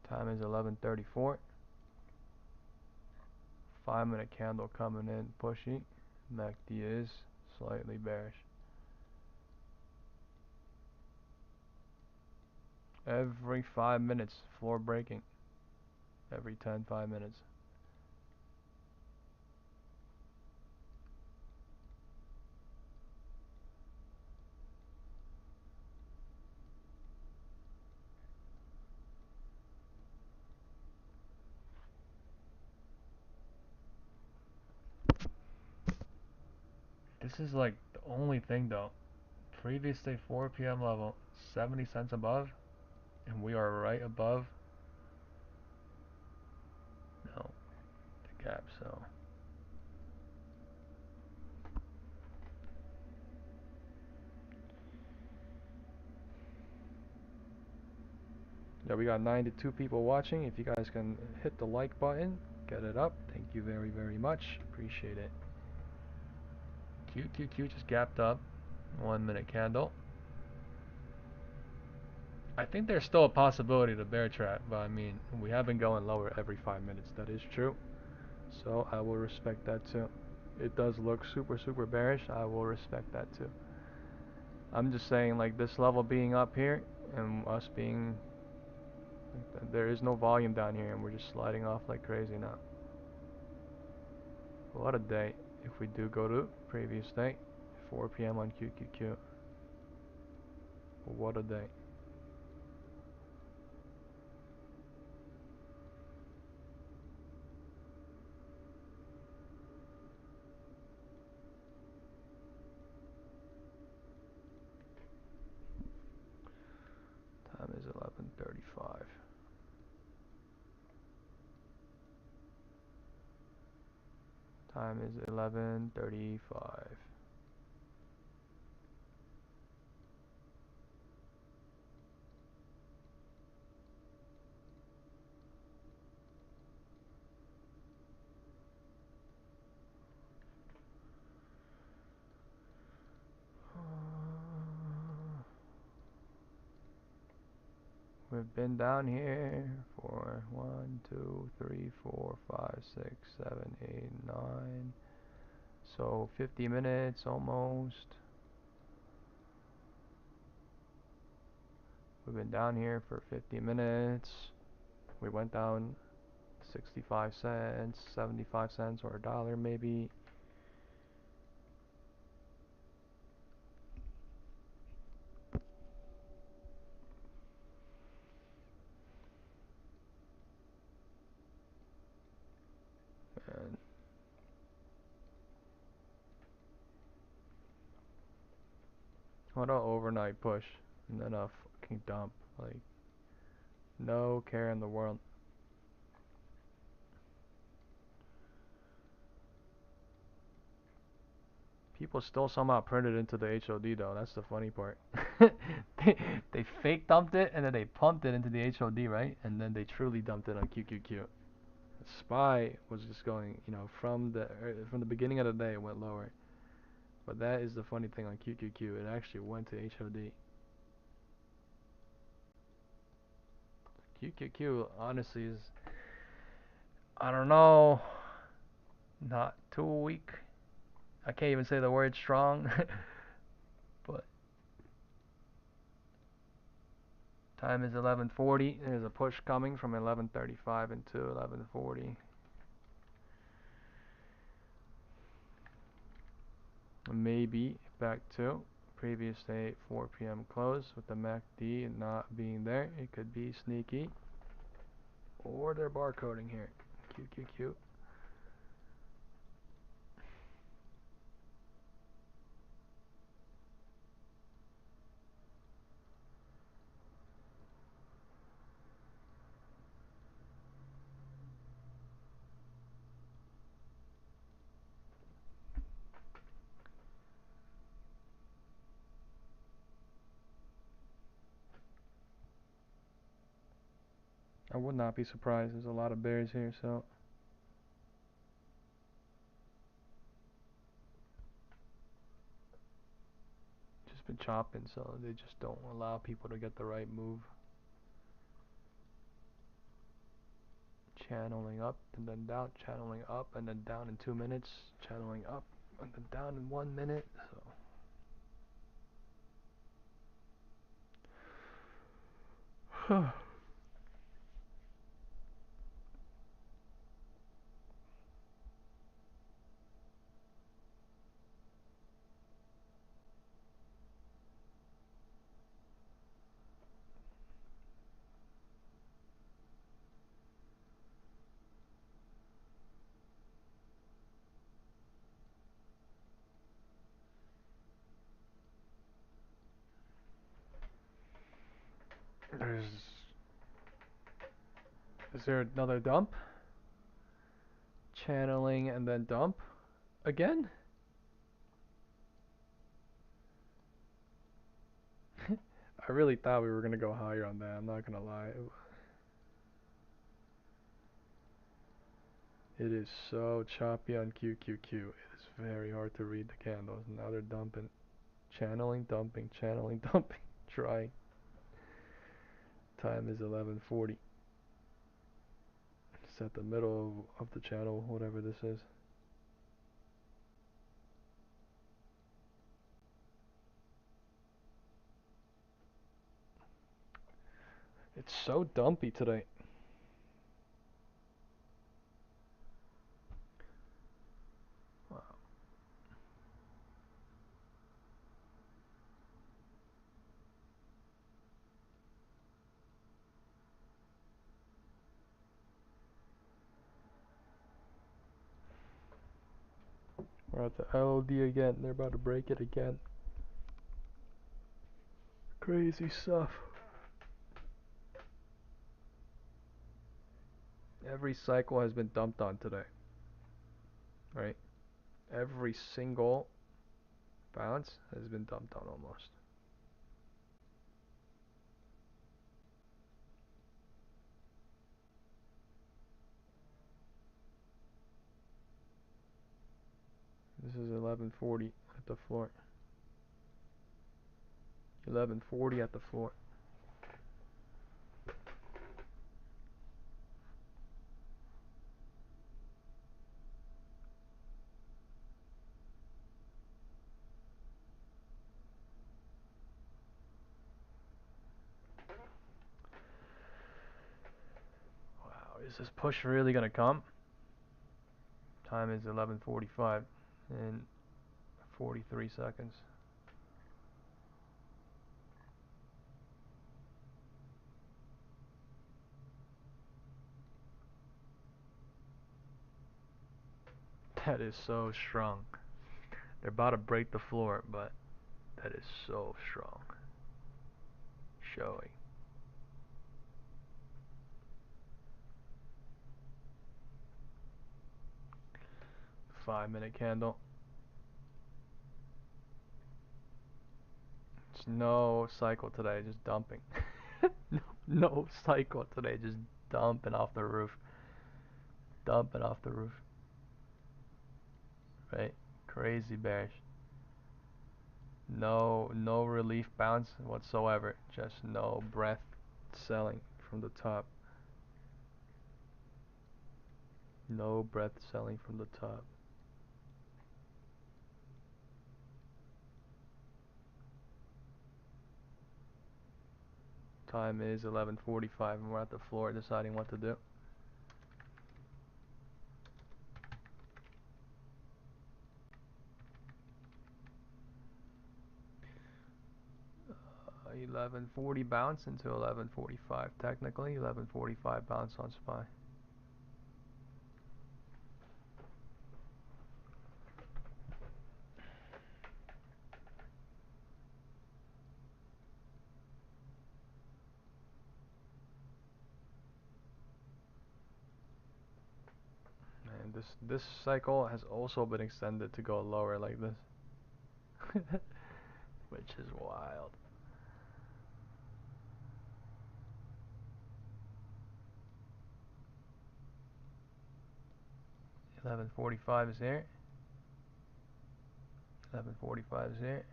Time is 11:34. 5 minute candle coming in pushy. MACD is slightly bearish. Every 5 minutes, floor breaking. Every 5 minutes. This is like the only thing though. Previous day 4 p.m. level, 70 cents above, and we are right above. No, the gap, so. Yeah, we got 92 people watching. If you guys can hit the like button, get it up. Thank you very, very much. Appreciate it. QQQ just gapped up. 1 minute candle. I think there's still a possibility to bear trap, but I mean, we have been going lower every 5 minutes. That is true. So I will respect that too. It does look super, super bearish. I will respect that too. I'm just saying, like, this level being up here and us being, there is no volume down here and we're just sliding off like crazy now. What a day. If we do go to previous day, 4 p.m. on QQQ. What a day. Time is 11:35. Time is 11:35. We've been down here for 1, 2, 3, 4, 5, 6, 7, 8, 9. So 50 minutes almost. We've been down here for 50 minutes. We went down 65 cents, 75 cents, or $1 maybe. And what an overnight push and then a fucking dump. Like, no care in the world. People still somehow printed into the HOD though. That's the funny part. they fake dumped it and then they pumped it into the HOD, right? And then they truly dumped it on QQQ. SPY was just going, you know, from the beginning of the day it went lower. But that is the funny thing on QQQ. It actually went to HOD. QQQ honestly is, I don't know, not too weak. I can't even say the word strong. But time is 11:40. There's a push coming from 11:35 into 11:40. Maybe back to previous day 4 p.m. close with the MACD not being there. It could be sneaky. Or they're barcoding here. QQQ. I would not be surprised. There's a lot of bears here, so just been chopping, so they just don't allow people to get the right move. Channeling up and then down, channeling up and then down in 2 minutes, channeling up and then down in 1 minute. So Is there another dump? Channeling and then dump again? I really thought we were gonna go higher on that, I'm not gonna lie. It is so choppy on QQQ. It is very hard to read the candles. Now they're dumping. Channeling, dumping, channeling, dumping, trying. Time is 11:40. It's at the middle of the channel, whatever this is. It's so dumpy today. Wow. We're at the LOD again. They're about to break it again. Crazy stuff. Every cycle has been dumped on today. Right? Every single bounce has been dumped on almost. This is 11:40 at the floor. 11:40 at the floor. Wow, is this push really gonna come? Time is 11:45 in 43 seconds. That is so strong. They're about to break the floor, but that is so strong. Showing. 5-minute candle. It's no cycle today, just dumping. No cycle today, just dumping off the roof. Dumping off the roof. Right? Crazy bearish. No relief bounce whatsoever. Just no breath selling from the top. No breath selling from the top. Time is 11:45 and we're at the floor deciding what to do. Uh, 11:40 bounce into 11:45. Technically 11:45 bounce on SPY. And this cycle has also been extended to go lower like this. Which is wild. 11:45 is here. 11:45 is here.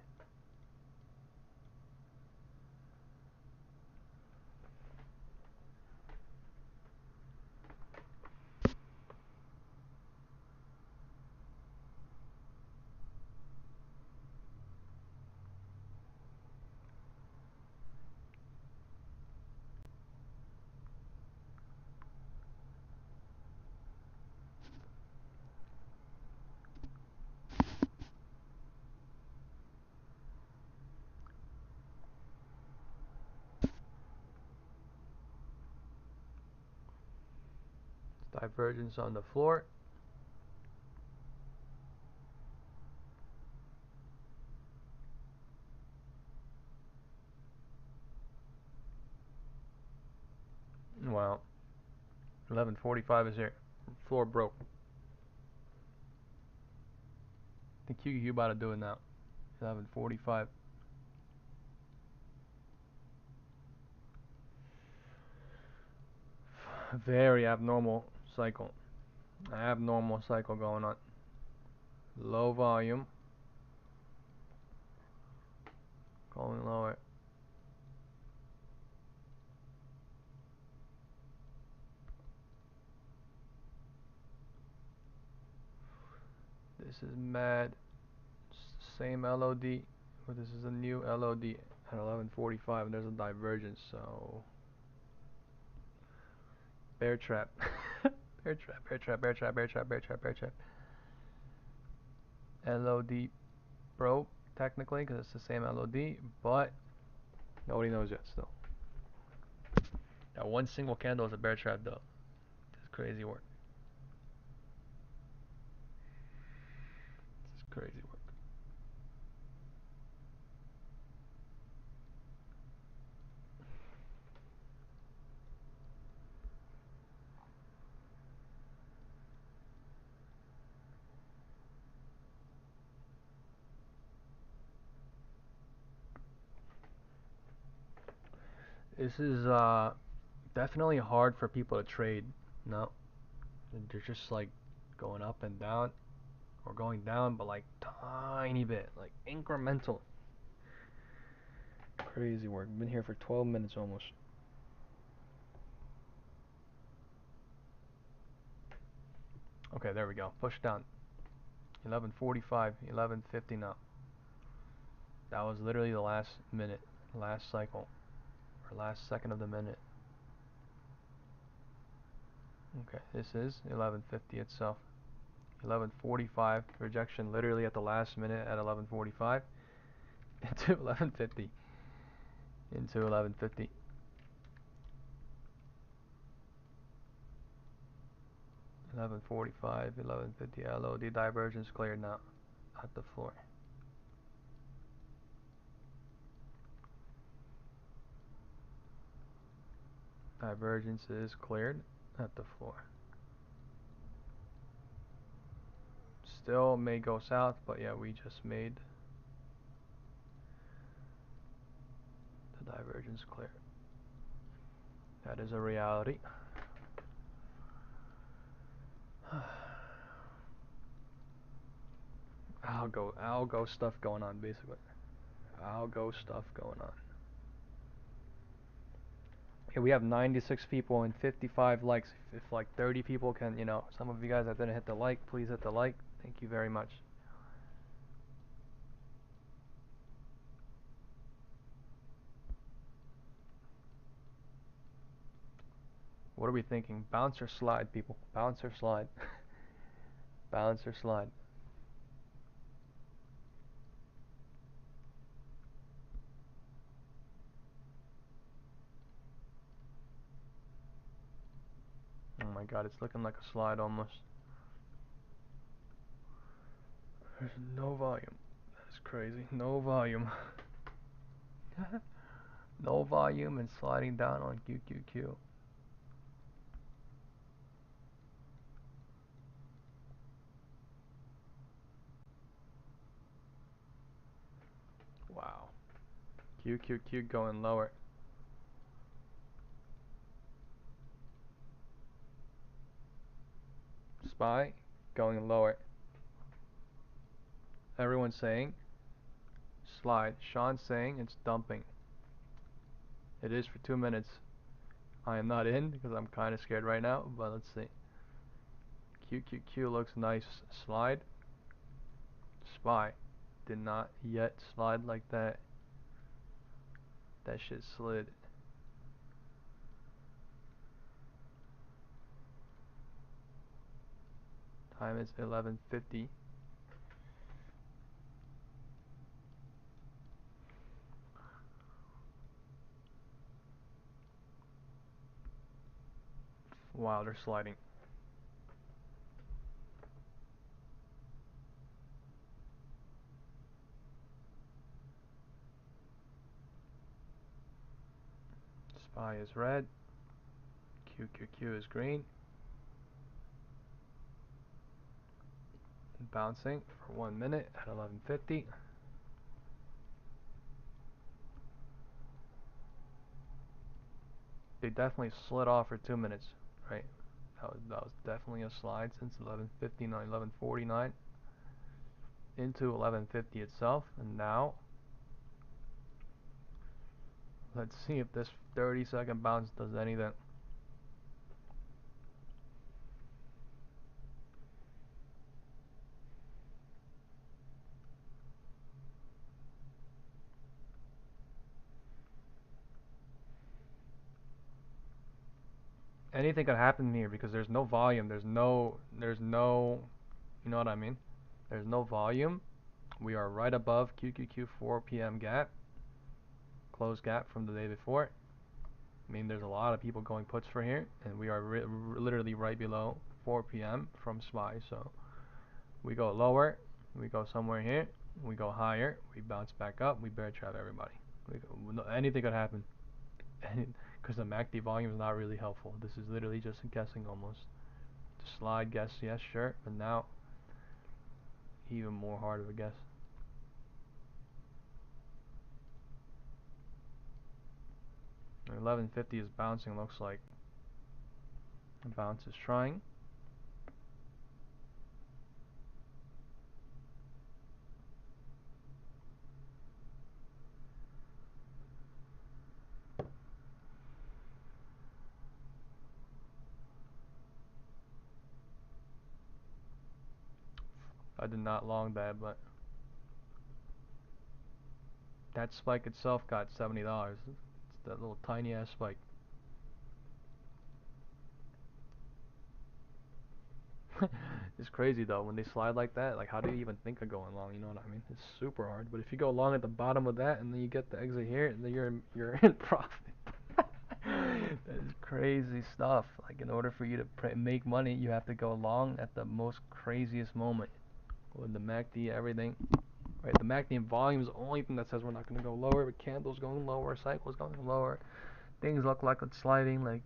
Divergence on the floor. Wow. 11:45 is here. Floor broke. I think QQ about to do it now. 11:45. Very abnormal cycle. Abnormal cycle going on. Low volume. Going lower. This is mad. Same LOD, but this is a new LOD at 11:45. There's a divergence, so bear trap. Bear trap, bear trap, bear trap, bear trap, bear trap, bear trap. LOD broke technically because it's the same LOD, but nobody knows yet still. That one single candle is a bear trap though. It's crazy work. This is crazy work. This is definitely hard for people to trade. No, they're just like going up and down, or going down, but like tiny bit, like incremental. Crazy work. Been here for 12 minutes almost. Okay, there we go. Push down. 11:45, 11:50 now. That was literally the last minute, last cycle, or last second of the minute. Okay, this is 11:50 itself. 11:45 rejection, literally at the last minute at 11:45 into 11:50. Into 11:50. 11:45, 11:50. LOD divergence cleared now at the floor. Divergence is cleared at the floor. Still may go south, but yeah, we just made the divergence clear. That is a reality. Algo stuff going on basically. Algo stuff going on. Okay, we have 96 people and 55 likes. If like 30 people can, some of you guys that didn't hit the like, please hit the like. Thank you very much. What are we thinking? Bounce or slide, people? Bounce or slide? Bounce or slide? Oh my god, it's looking like a slide almost. There's no volume. That's crazy. No volume. No volume and sliding down on QQQ. Wow. QQQ going lower. SPY going lower. Everyone's saying slide. Sean's saying it's dumping. It is for 2 minutes. I am not in because I'm kind of scared right now, but let's see. QQQ looks nice. Slide. SPY did not yet slide like that. That shit slid. Time is 11:50. Wow, they're sliding. SPY is red. QQQ is green. Bouncing for 1 minute at 11:50. They definitely slid off for 2 minutes, right? That was definitely a slide since 11:59, 11:49 into 11:50 itself, and now let's see if this 30-second bounce does anything. Anything could happen here because there's no volume. There's no, you know what I mean? There's no volume. We are right above QQQ 4 p.m. gap, close gap from the day before. I mean, there's a lot of people going puts for here, and we are literally right below 4 p.m. from SPY. So we go lower, we go somewhere here, we go higher, we bounce back up, we bear trap everybody. Anything could happen. Because the MACD volume is not really helpful. This is literally just a guessing almost. Slide guess, yes, sure, but now even more hard of a guess. And 1150 is bouncing, looks like. The bounce is trying. I did not long that, but that spike itself got $70. It's that little tiny ass spike. It's crazy though when they slide like that. Like, how do you even think of going long? You know what I mean? It's super hard. But if you go long at the bottom of that and then you get the exit here, and then you're in profit. That is crazy stuff. Like, in order for you to make money, you have to go long at the most craziest moment. With the MACD, everything. Right, the MACD volume is the only thing that says we're not going to go lower, but candles going lower, cycles going lower, things look like it's sliding. Like,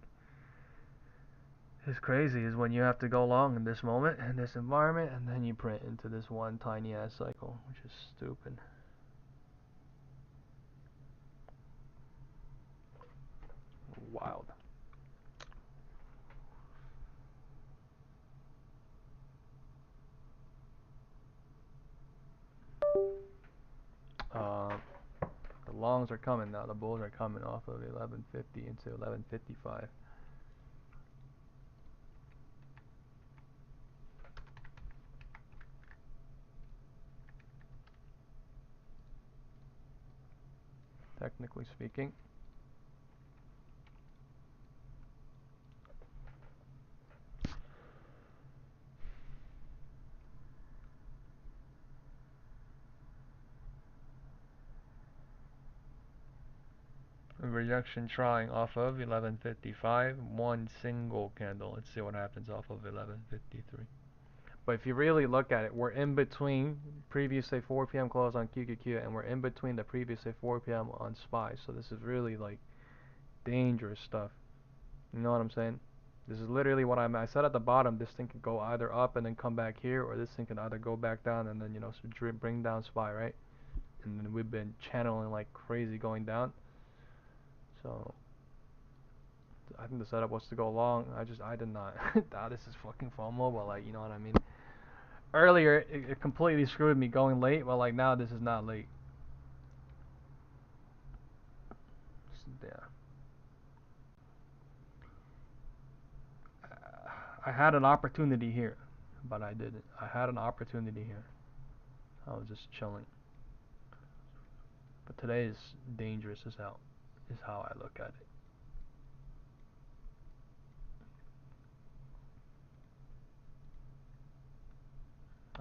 it's crazy is when you have to go long in this moment, in this environment, and then you print into this one tiny ass cycle, which is stupid. Wild. The longs are coming now. The bulls are coming off of 1150 into 1155. Technically speaking. Rejection trying off of 1155, one single candle. Let's see what happens off of 1153. But if you really look at it, we're in between previous say 4 p.m. close on QQQ, and we're in between the previous say 4 p.m. on SPY. So this is really like dangerous stuff. You know what I'm saying? This is literally what I said at the bottom. This thing could go either up and then come back here, or this thing can either go back down and then, you know, bring down SPY, right? And then we've been channeling like crazy going down. So I think the setup was to go long. I did not. This is fucking FOMO, but like, you know what I mean? Earlier, it completely screwed me going late, but like now this is not late. Yeah. I had an opportunity here, but I didn't. I had an opportunity here. I was just chilling. But today is dangerous as hell, is how I look at it.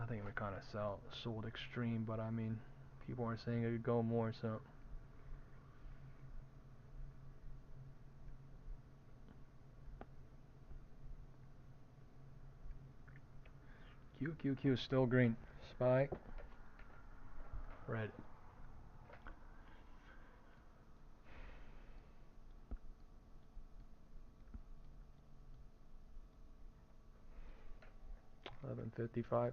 I think we kind of sold extreme, but I mean, people are saying it could go more, so. QQQ is still green. SPY, red. 11:55.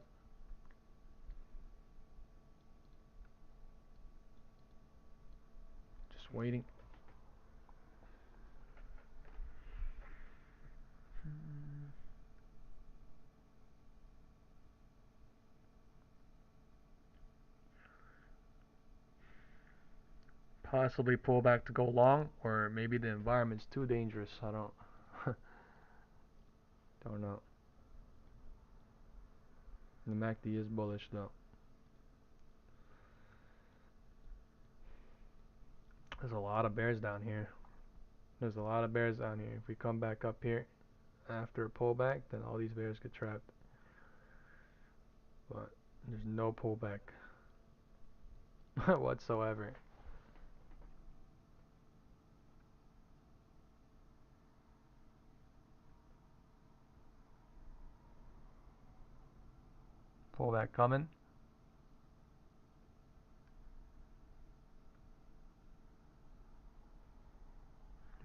Just waiting. Possibly pull back to go long, or maybe the environment's too dangerous. I don't don't know. The MACD is bullish though. There's a lot of bears down here. There's a lot of bears down here. If we come back up here after a pullback, then all these bears get trapped. But there's no pullback whatsoever. Pullback coming.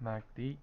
MACD.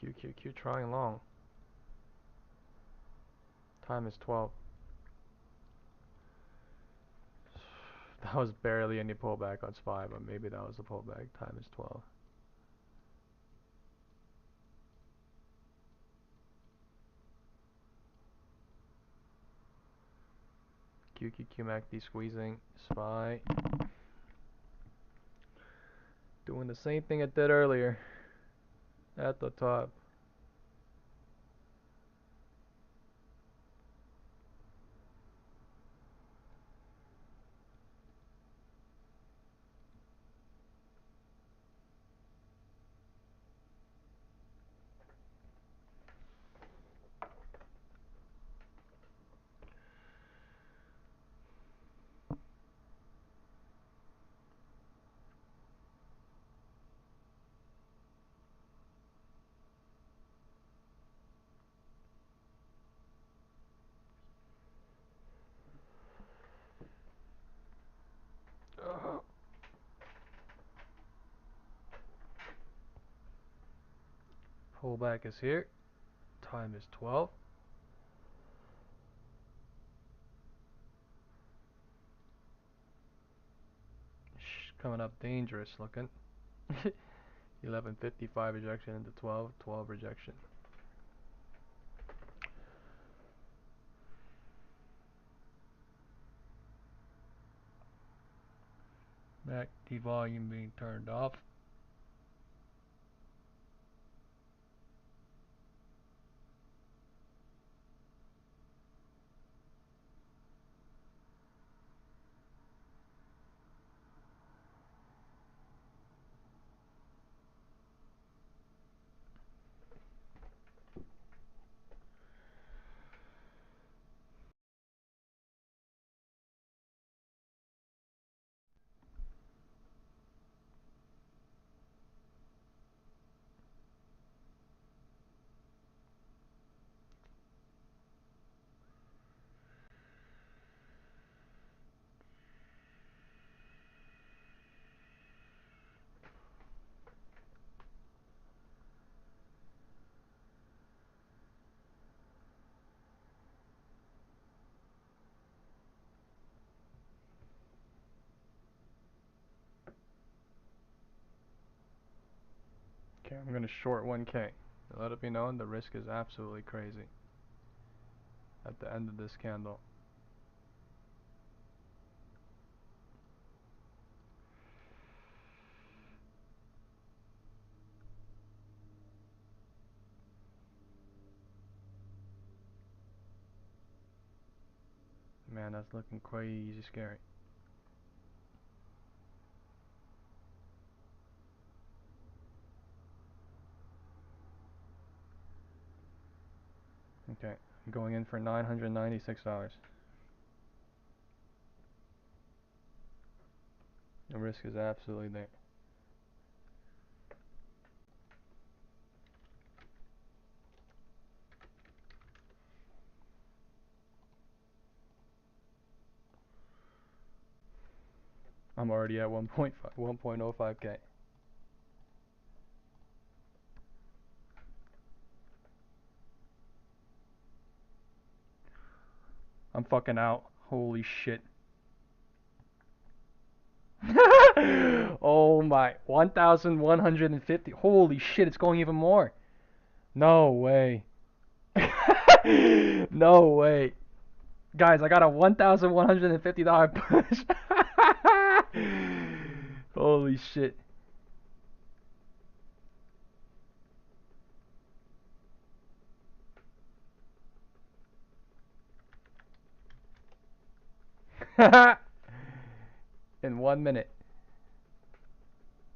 QQQ trying long. Time is 12. That was barely any pullback on SPY, but maybe that was a pullback. Time is 12. QQQ MACD squeezing. SPY. Doing the same thing it did earlier at the top. Pullback is here. Time is 12. Coming up dangerous looking. 11:55 rejection into 12. 12 rejection. MACD volume being turned off. Okay, I'm gonna short 1K. Let it be known the risk is absolutely crazy. at the end of this candle. Man, that's looking crazy scary. Okay, I'm going in for $996. The risk is absolutely there. I'm already at 1.05K. I'm fucking out. Holy shit. Oh my, 1,150. Holy shit, it's going even more. No way. No way. Guys, I got a $1,150 push. Holy shit. In 1 minute.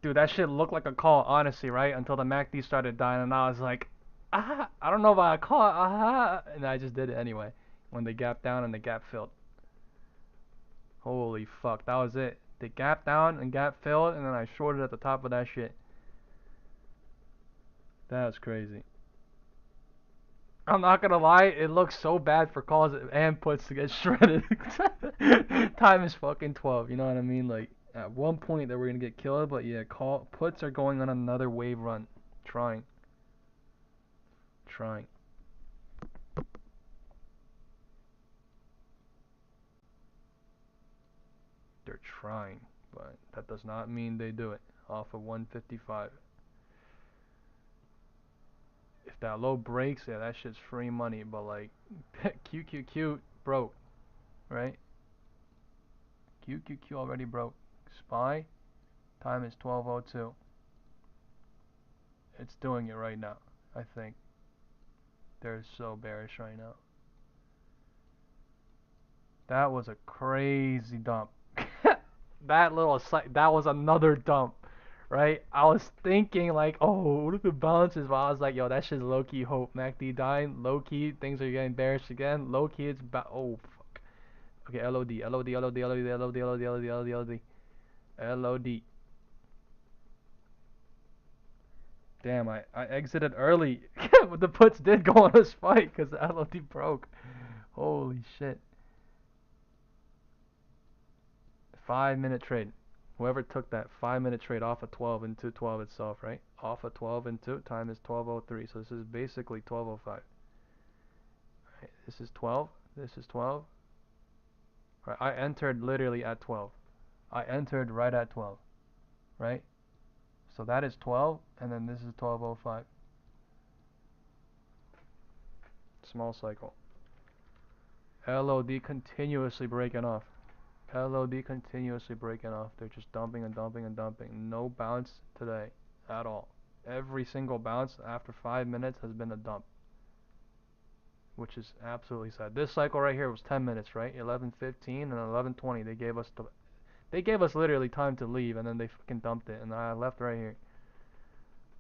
Dude, that shit looked like a call, honestly, right? Until the MACD started dying, and I was like, ah, I don't know if I call it, and I just did it anyway. When they gapped down and the gap filled. Holy fuck, that was it. They gapped down and gap filled, and then I shorted at the top of that shit. That was crazy. I'm not gonna lie, it looks so bad for calls and puts to get shredded. Time is fucking 12, you know what I mean? Like, at one point that we're gonna get killed, but yeah, puts are going on another wave run. Trying. They're trying, but that does not mean they do it. Off of 155. If that low breaks, yeah, that shit's free money, but like, QQQ broke, right? QQQ already broke. SPY, time is 12:02. It's doing it right now, I think. They're so bearish right now. That was a crazy dump. That was another dump, right? I was thinking like, oh, what if it bounces? But I was like, yo, that shit's low-key hope. MACD dying, low-key, things are getting bearish again. Low-key, it's oh, fuck. Okay, LOD, LOD, LOD, LOD, LOD, LOD, LOD, LOD, LOD, LOD. Damn, I exited early. But the puts did go on a spike because the LOD broke. Holy shit. 5-minute trade. Whoever took that 5-minute trade off of 12 into 12 itself, right? Off of 12 into time is 12:03. So this is basically 12:05. Right, this is 12. This is 12. Right, I entered literally at 12. I entered right at 12. Right? So that is 12, and then this is 12:05. Small cycle. LOD continuously breaking off. LOD continuously breaking off. They're just dumping and dumping and dumping. No bounce today at all. Every single bounce after 5 minutes has been a dump, which is absolutely sad. This cycle right here was 10 minutes, right? 11:15 and 11:20. They gave us literally time to leave, and then they fucking dumped it, and I left right here.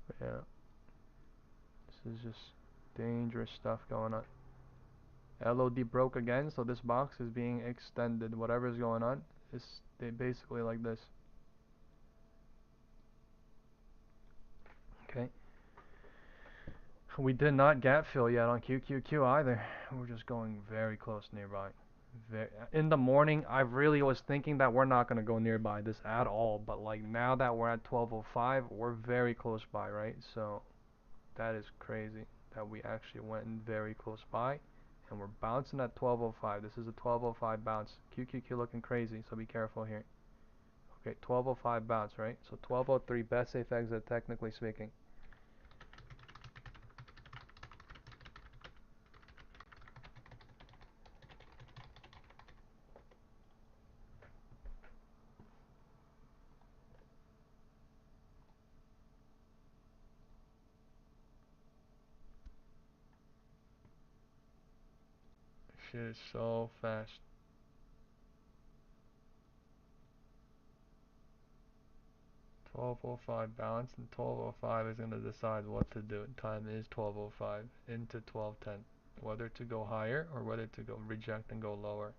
But yeah, this is just dangerous stuff going on. LOD broke again, so this box is being extended. Whatever is going on, they basically like this. Okay. We did not gap fill yet on QQQ either. We're just going very close nearby. In the morning, I really was thinking that we're not going to go nearby this at all, but like now that we're at 12:05, we're very close by, right? So that is crazy that we actually went in very close by, and we're bouncing at 12:05. This is a 12:05 bounce. QQQ looking crazy, so be careful here. Okay, 12:05 bounce, right? So 12:03 best safe exit, technically speaking. shit is so fast. $12.05 balance, and 12.05 is going to decide what to do. Time is 12.05 into 12.10. Whether to go higher or whether to go reject and go lower.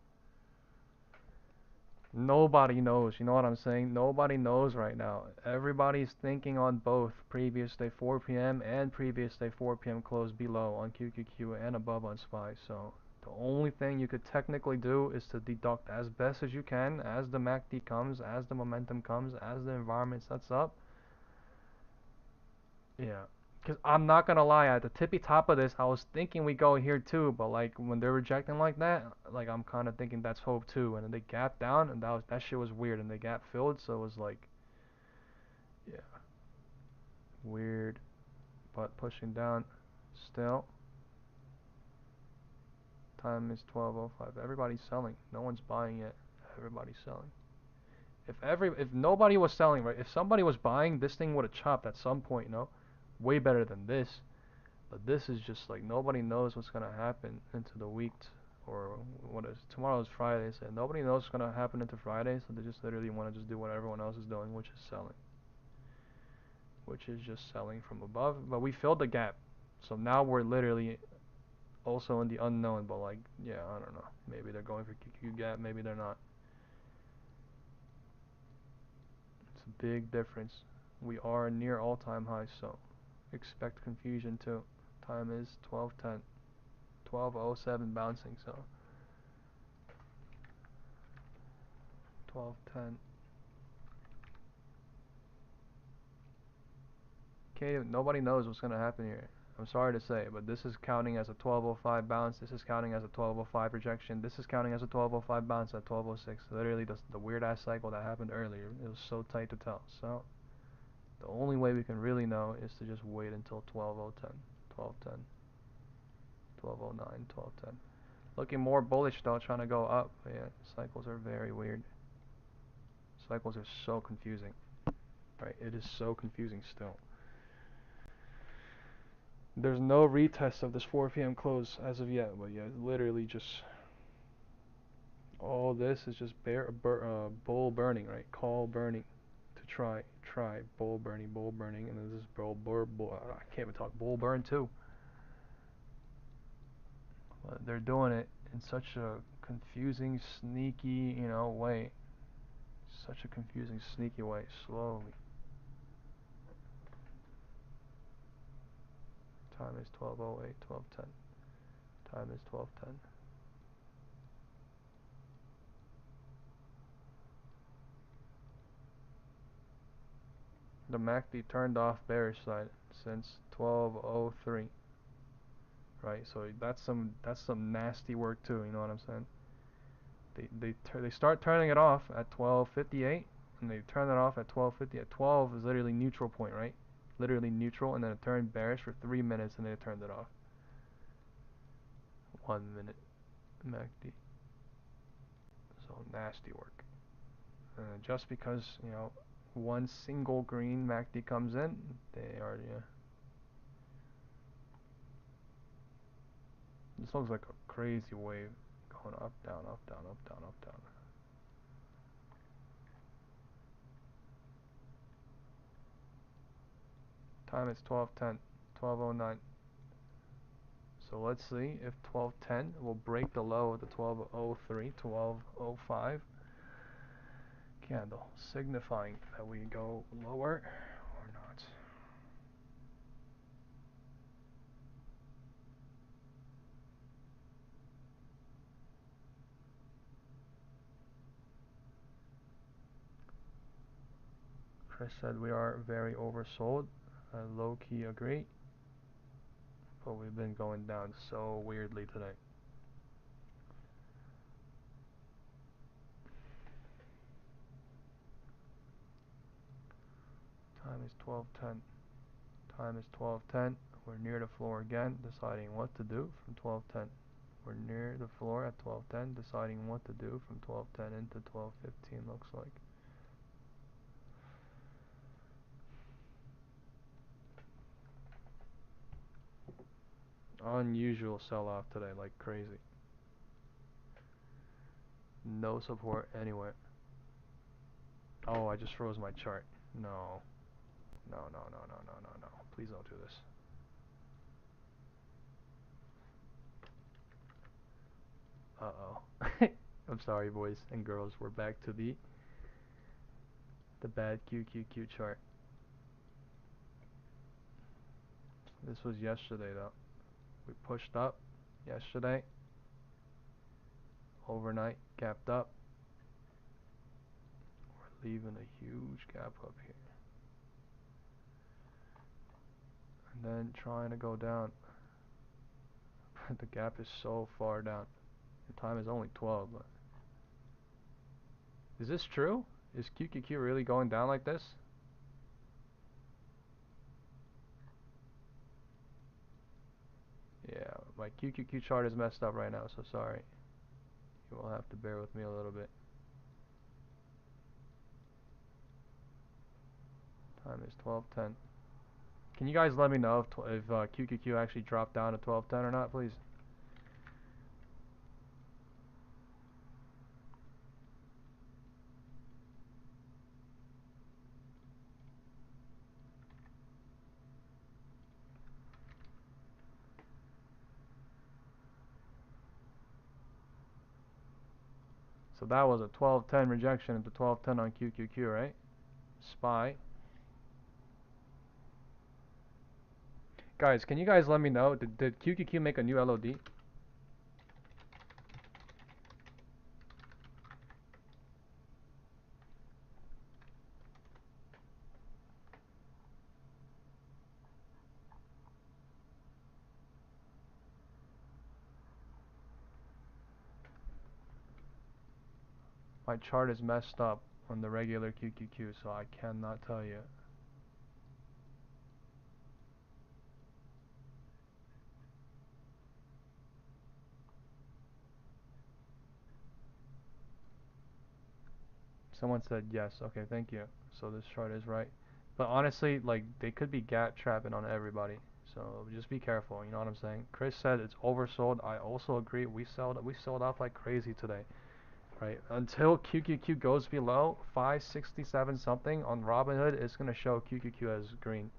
Nobody knows, you know what I'm saying? Nobody knows right now. Everybody's thinking on both previous day 4 p.m. and previous day 4 p.m. close below on QQQ and above on SPY. So the only thing you could technically do is to deduct as best as you can as the MACD comes, as the momentum comes, as the environment sets up. Yeah. Because I'm not gonna lie, at the tippy top of this, I was thinking we go here too, but like when they're rejecting like that, like I'm kind of thinking that's hope too. And then they gap down, and that shit was weird, and they gap filled, so it was like, yeah, weird. But pushing down, still. Time is 12:05. Everybody's selling. No one's buying yet. Everybody's selling. If nobody was selling, right? If somebody was buying, this thing would have chopped at some point, you know, way better than this. But this is just like nobody knows what's gonna happen into the week, or what is tomorrow's Friday, so nobody knows what's gonna happen into Friday, so they just literally want to just do what everyone else is doing, which is selling, which is just selling from above. But we filled the gap, so now we're literally also in the unknown. But like, yeah, I don't know. Maybe they're going for QQ gap, maybe they're not. It's a big difference. We are near all-time highs, so expect confusion too. Time is 12:10. 12:07 bouncing, so 12:10. Okay, nobody knows what's gonna happen here. I'm sorry to say, but this is counting as a 12:05 bounce. This is counting as a 12:05 rejection. This is counting as a 12:05 bounce at 12:06. Literally, the weird ass cycle that happened earlier. It was so tight to tell. So the only way we can really know is to just wait until 12:10, 12:10, 12:09, 12:10. Looking more bullish though, trying to go up. But yeah, cycles are very weird. Cycles are so confusing. Right? It is so confusing still. There's no retest of this 4 p.m. close as of yet, but yeah, literally just all this is just bull burning, right? Call burning to try bull burning, and then this is I can't even talk, bull burn too. But they're doing it in such a confusing, sneaky, way. Such a confusing, sneaky way, slowly. Time is 12:08, 12:10. Time is 12:10. The MACD turned off bearish side since 12:03, right? So that's some nasty work too. You know what I'm saying? They start turning it off at 12:58, and they turn it off at 12:50. At 12 is literally neutral point, right? Literally neutral, and then it turned bearish for 3 minutes, and then it turned it off. 1 minute MACD. So nasty work. Just because one single green MACD comes in, they already. This looks like a crazy wave going up, down, up, down, up, down, up, down. Time is 12:10, 12:09. So let's see if 12:10 will break the low of the 12:03, 12:05 candle, signifying that we go lower or not. Chris said we are very oversold. I low-key agree, but we've been going down so weirdly today. Time is 12:10. Time is 12:10. We're near the floor again, deciding what to do from 12:10. We're near the floor at 12:10, deciding what to do from 12:10 into 12:15, looks like. Unusual sell-off today, like crazy. No support anywhere. Oh, I just froze my chart. No. No, no, no, no, no, no, no. Please don't do this. Uh-oh. I'm sorry, boys and girls. We're back to the bad QQQ chart. This was yesterday, though. We pushed up yesterday. Overnight, gapped up. We're leaving a huge gap up here. And then trying to go down. The gap is so far down. The time is only 12. But is this true? Is QQQ really going down like this? Yeah, my QQQ chart is messed up right now, so sorry. You will have to bear with me a little bit. Time is 12:10. Can you guys let me know if QQQ actually dropped down to 12:10 or not, please? So that was a 12:10 rejection into 12:10 on QQQ, right? SPY. Guys, can you guys let me know, did QQQ make a new LOD? My chart is messed up on the regular QQQ, so I cannot tell you. Someone said yes. Okay, thank you. So this chart is right. But honestly, like, they could be gap trapping on everybody. So just be careful, you know what I'm saying? Chris said it's oversold. I also agree. We sold off like crazy today. Right? Until QQQ goes below 567 something on Robinhood, it's going to show QQQ as green.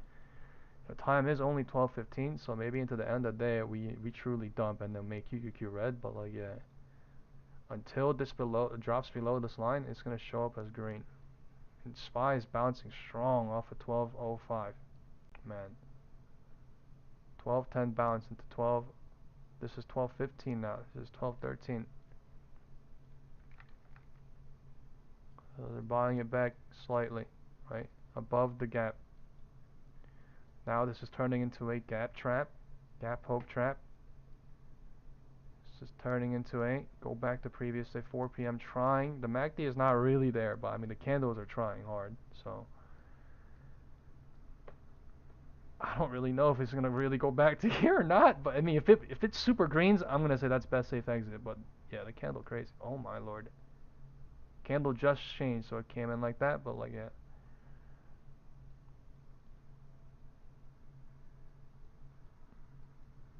The time is only 12:15, so maybe into the end of the day we truly dump and then make QQQ red, but like yeah. Until this drops below this line, it's going to show up as green. And SPY is bouncing strong off of 12:05. Man. 12:10 bounce into 12. This is 12:15 now. This is 12:13. So they're buying it back slightly, right? Above the gap. Now this is turning into a gap trap. Gap hope trap. This is turning into a go back to previous day 4 p.m. trying. The MACD is not really there, but I mean the candles are trying hard. So I don't really know if it's gonna really go back to here or not. But I mean if it's super greens, I'm gonna say that's best safe exit. But yeah, the candle crazy. Oh my lord. Candle just changed, so it came in like that. But like yeah.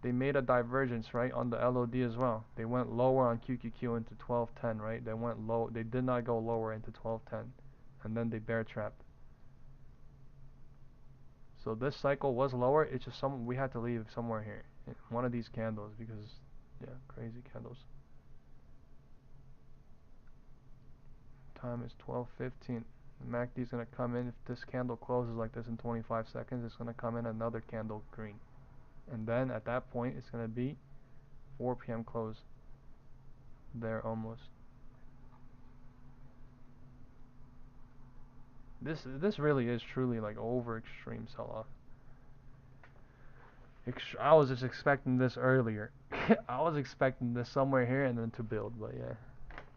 They made a divergence, right, on the LOD as well. They went lower on QQQ into 12:10, right? They went low. They did not go lower into 12:10, and then they bear trapped. So this cycle was lower. It's just we had to leave somewhere here, one of these candles, because yeah, crazy candles. Time is 12:15. The MACD is gonna come in. If this candle closes like this in 25 seconds, it's gonna come in another candle green, and then at that point, it's gonna be 4 p.m. close. There almost. This really is truly like over extreme sell-off. I was just expecting this earlier. I was expecting this somewhere here and then to build, but yeah,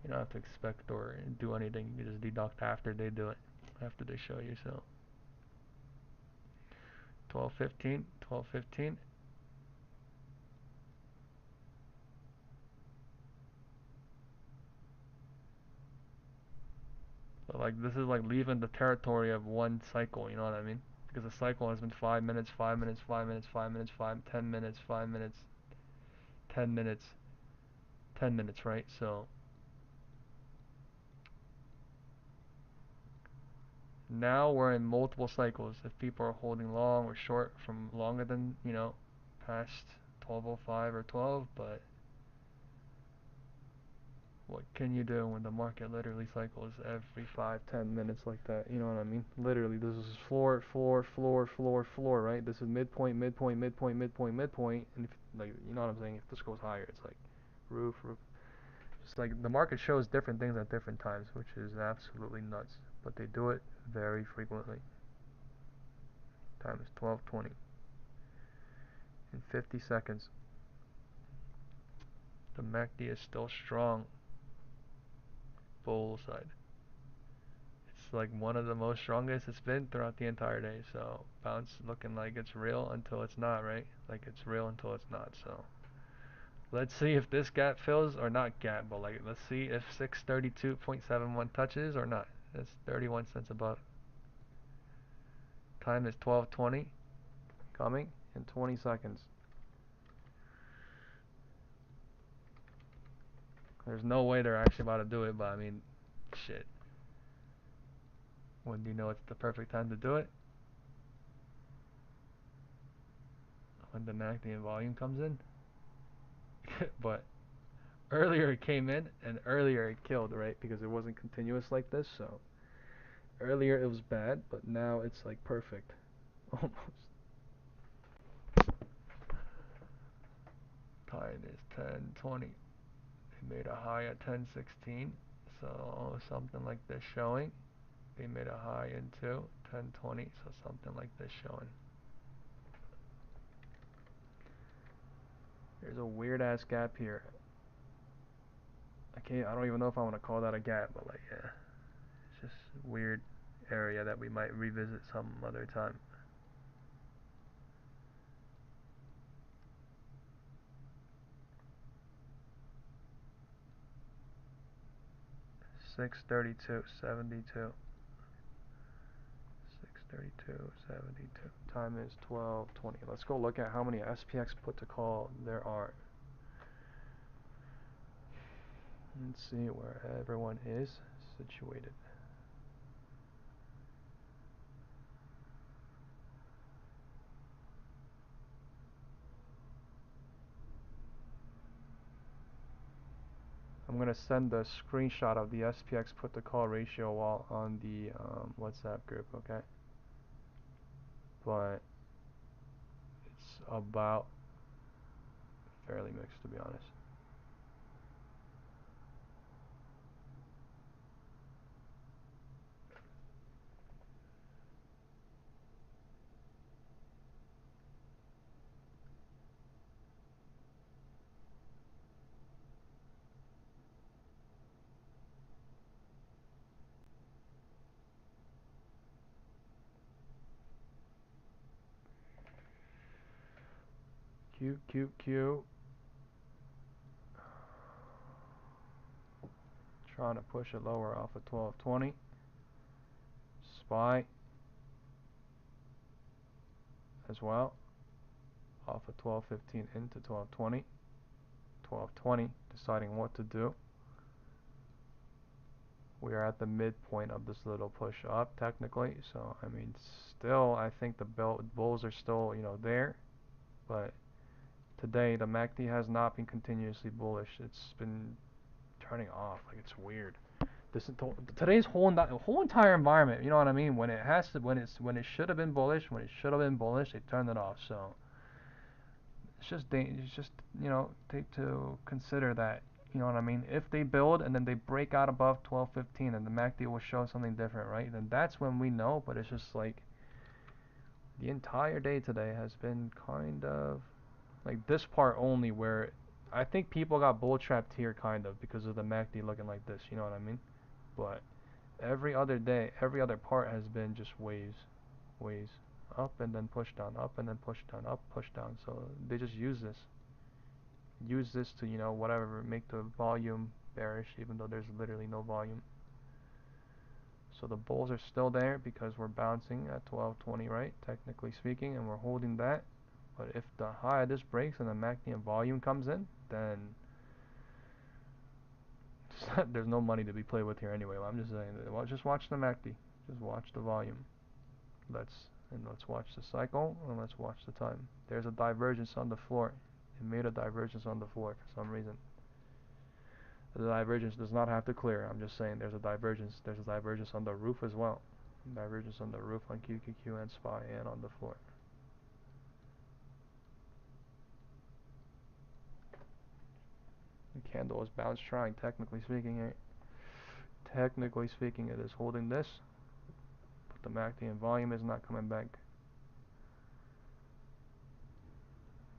you don't have to expect or do anything. You just deduct after they do it, after they show you. So 12:15, 12:15. So like this is like leaving the territory of one cycle. You know what I mean? Because the cycle has been 5 minutes, 5 minutes, 5 minutes, 5 minutes, 10 minutes, 5 minutes, 10 minutes, 10 minutes, right? So Now we're in multiple cycles. If people are holding long or short from longer than, past 1205 or 12, but what can you do when the market literally cycles every 5-10 minutes like that? You know what I mean? Literally, this is floor, floor, floor, floor, floor, right? This is midpoint, midpoint, midpoint, midpoint, midpoint, and if, like, you know what I'm saying? If this goes higher, it's like roof, roof. Just like the market shows different things at different times, which is absolutely nuts. But they do it very frequently. Time is 12:20 in 50 seconds. The MACD is still strong, bull side. It's like one of the most strongest it's been throughout the entire day. So bounce looking like it's real until it's not, right? Like it's real until it's not. So let's see if this gap fills or not gap, but like let's see if 632.71 touches or not. That's 31 cents above. Time is 12:20, Coming in 20 seconds. There's no way they're actually about to do it, but I mean, shit. When do you know it's the perfect time to do it? When the MACD and volume comes in. But earlier it came in and earlier it killed, right? Because it wasn't continuous like this, so earlier it was bad, but now it's like perfect. Almost. Time is 10:20. They made a high at 10:16, so something like this showing. They made a high into 10:20, so something like this showing. There's a weird ass gap here. I don't even know if I want to call that a gap, but like, yeah, it's just a weird area that we might revisit some other time. $632.72. 632.72. Time is 12:20. Let's go look at how many SPX put to call there are. Let's see where everyone is situated. I'm going to send a screenshot of the SPX put to call ratio while on the WhatsApp group, okay? But it's about fairly mixed, to be honest. Q. Trying to push it lower off of 1220. SPY as well. Off of 1215 into 1220. 1220, deciding what to do. We are at the midpoint of this little push up technically, so I mean still I think the bulls are still, there, but today the MACD has not been continuously bullish. It's been turning off, like it's weird. Today's whole entire environment, you know what I mean? When it should have been bullish, they turned it off. So it's just take to consider that, you know what I mean? If they build and then they break out above 1215 and the MACD will show something different, right? Then that's when we know. But it's just like the entire day today has been kind of like this part only where I think people got bull trapped here kind of because of the MACD looking like this, you know what I mean? But every other day, every other part has been just waves, up and then push down, up and then push down, up, push down. So they just use this to, whatever, make the volume bearish, even though there's literally no volume. So the bulls are still there because we're bouncing at 1220, right? Technically speaking, and we're holding that. But if the high of this breaks and the MACD and volume comes in, then there's no money to be played with here anyway. I'm just saying, just watch the MACD. Just watch the volume. Let's watch the cycle, and let's watch the time. There's a divergence on the floor. It made a divergence on the floor for some reason. The divergence does not have to clear. I'm just saying there's a divergence. There's a divergence on the roof as well. Divergence on the roof on QQQ and SPY and on the floor. The candle is bounce trying, technically speaking here. Technically speaking, it is holding this, but the MACD and volume is not coming back.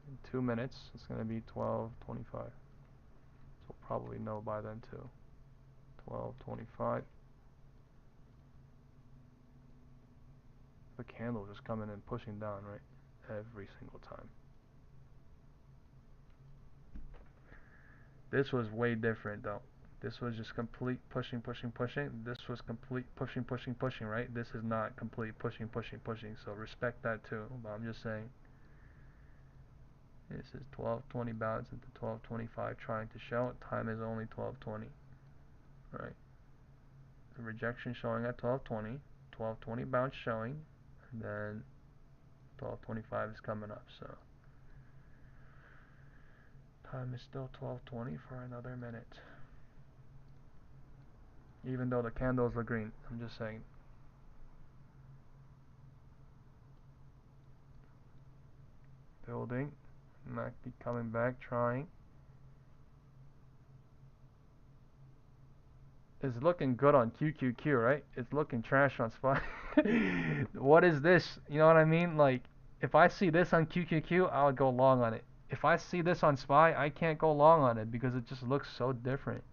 In 2 minutes, it's going to be 12:25. So we'll probably know by then too. 12:25. The candle just coming in pushing down, right? Every single time. This was way different though. This was just complete pushing, pushing, pushing. This was complete pushing, pushing, pushing, right? This is not complete pushing, pushing, pushing. So respect that too. But I'm just saying. This is 12:20 bounce into 12:25 trying to show. Time is only 12:20. Right? The rejection showing at 12:20. 12:20 bounce showing. And then 12:25 is coming up. So time is still 12:20 for another minute. Even though the candles are green. I'm just saying. Building. MACD coming back, trying. It's looking good on QQQ, right? It's looking trash on SPY. What is this? You know what I mean? Like, if I see this on QQQ, I would go long on it. If I see this on SPY, I can't go long on it because it just looks so different.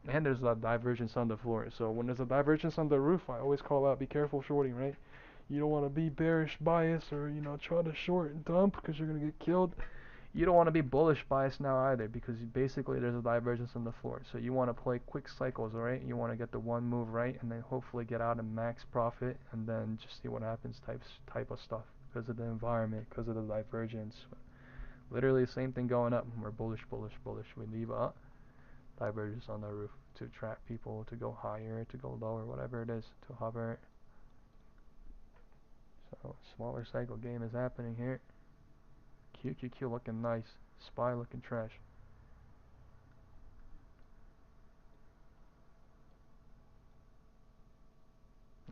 And there's a divergence on the floor. So when there's a divergence on the roof, I always call out, be careful shorting, right? You don't want to be bearish bias or, try to short and dump because you're going to get killed. You don't want to be bullish bias now either because basically there's a divergence on the floor. So you want to play quick cycles, right? You want to get the one move right and then hopefully get out and max profit and then just see what happens type of stuff because of the environment, because of the divergence. Literally the same thing going up. We're bullish, bullish, bullish. We leave a divergence on the roof to trap people to go higher, to go lower, whatever it is, to hover. So smaller cycle game is happening here. QQQ looking nice. SPY looking trash.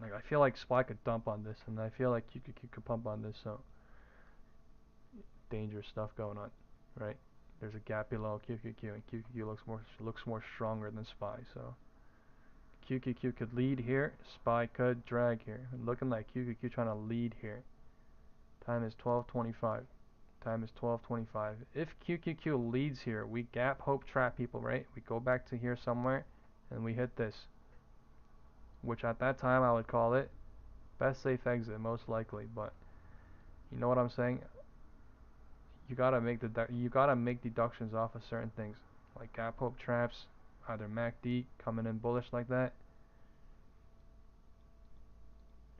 Like I feel like SPY could dump on this, and I feel like QQQ could pump on this. So dangerous stuff going on, right? There's a gap below QQQ, and QQQ looks more stronger than SPY. So QQQ could lead here. SPY could drag here. And looking like QQQ trying to lead here. Time is 12:25. Time is 12:25. If QQQ leads here, we gap hope trap people, right? We go back to here somewhere and we hit this, which at that time I would call it best safe exit most likely, but you know what I'm saying? You gotta make deductions off of certain things like gap hope traps, either MACD coming in bullish like that.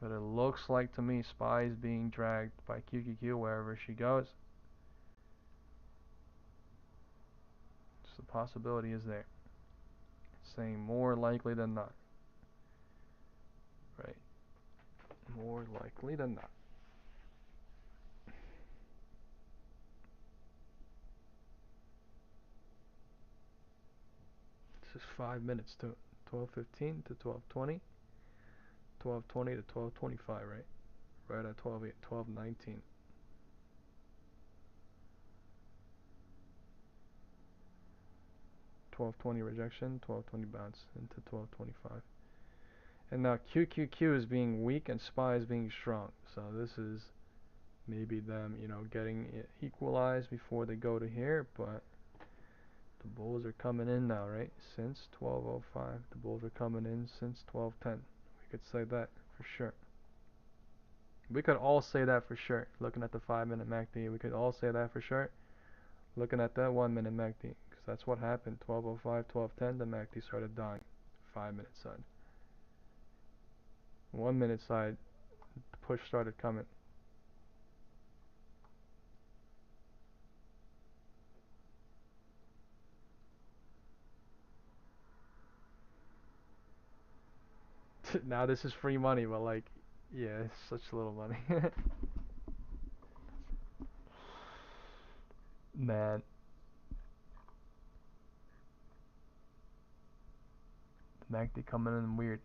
But it looks like to me SPY is being dragged by QQQ wherever she goes. The possibility is there. It's saying more likely than not. Right? More likely than not. This is 5 minutes to 12:15 to 12:20. 12:20 to 12:25, right? Right at 12:19. 12:20 rejection, 12:20 bounce into 12:25. And now QQQ is being weak and SPY is being strong. So this is maybe them, getting it equalized before they go to here, but the bulls are coming in now, right? Since 12:05, the bulls are coming in since 12:10. We could say that for sure. We could all say that for sure. Looking at the 5-minute MACD, we could all say that for sure. Looking at that 1-minute MACD, because that's what happened. 12:05, 12:10, the MACD started dying. 5-minute side. 1-minute side, the push started coming. Now this is free money, but like, yeah, it's such little money. Man, the MACD coming in weird.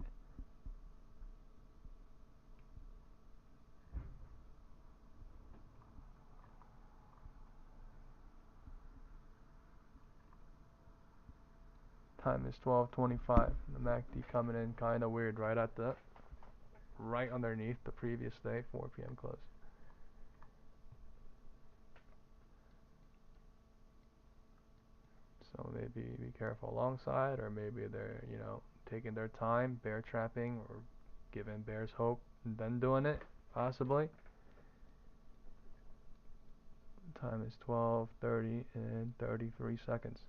Time is 12:25. The MACD coming in kind of weird, right underneath the previous day 4 p.m. close. So maybe be careful alongside, or maybe they're, taking their time, bear trapping, or giving bears hope and then doing it, possibly. Time is 12:30 and 33 seconds.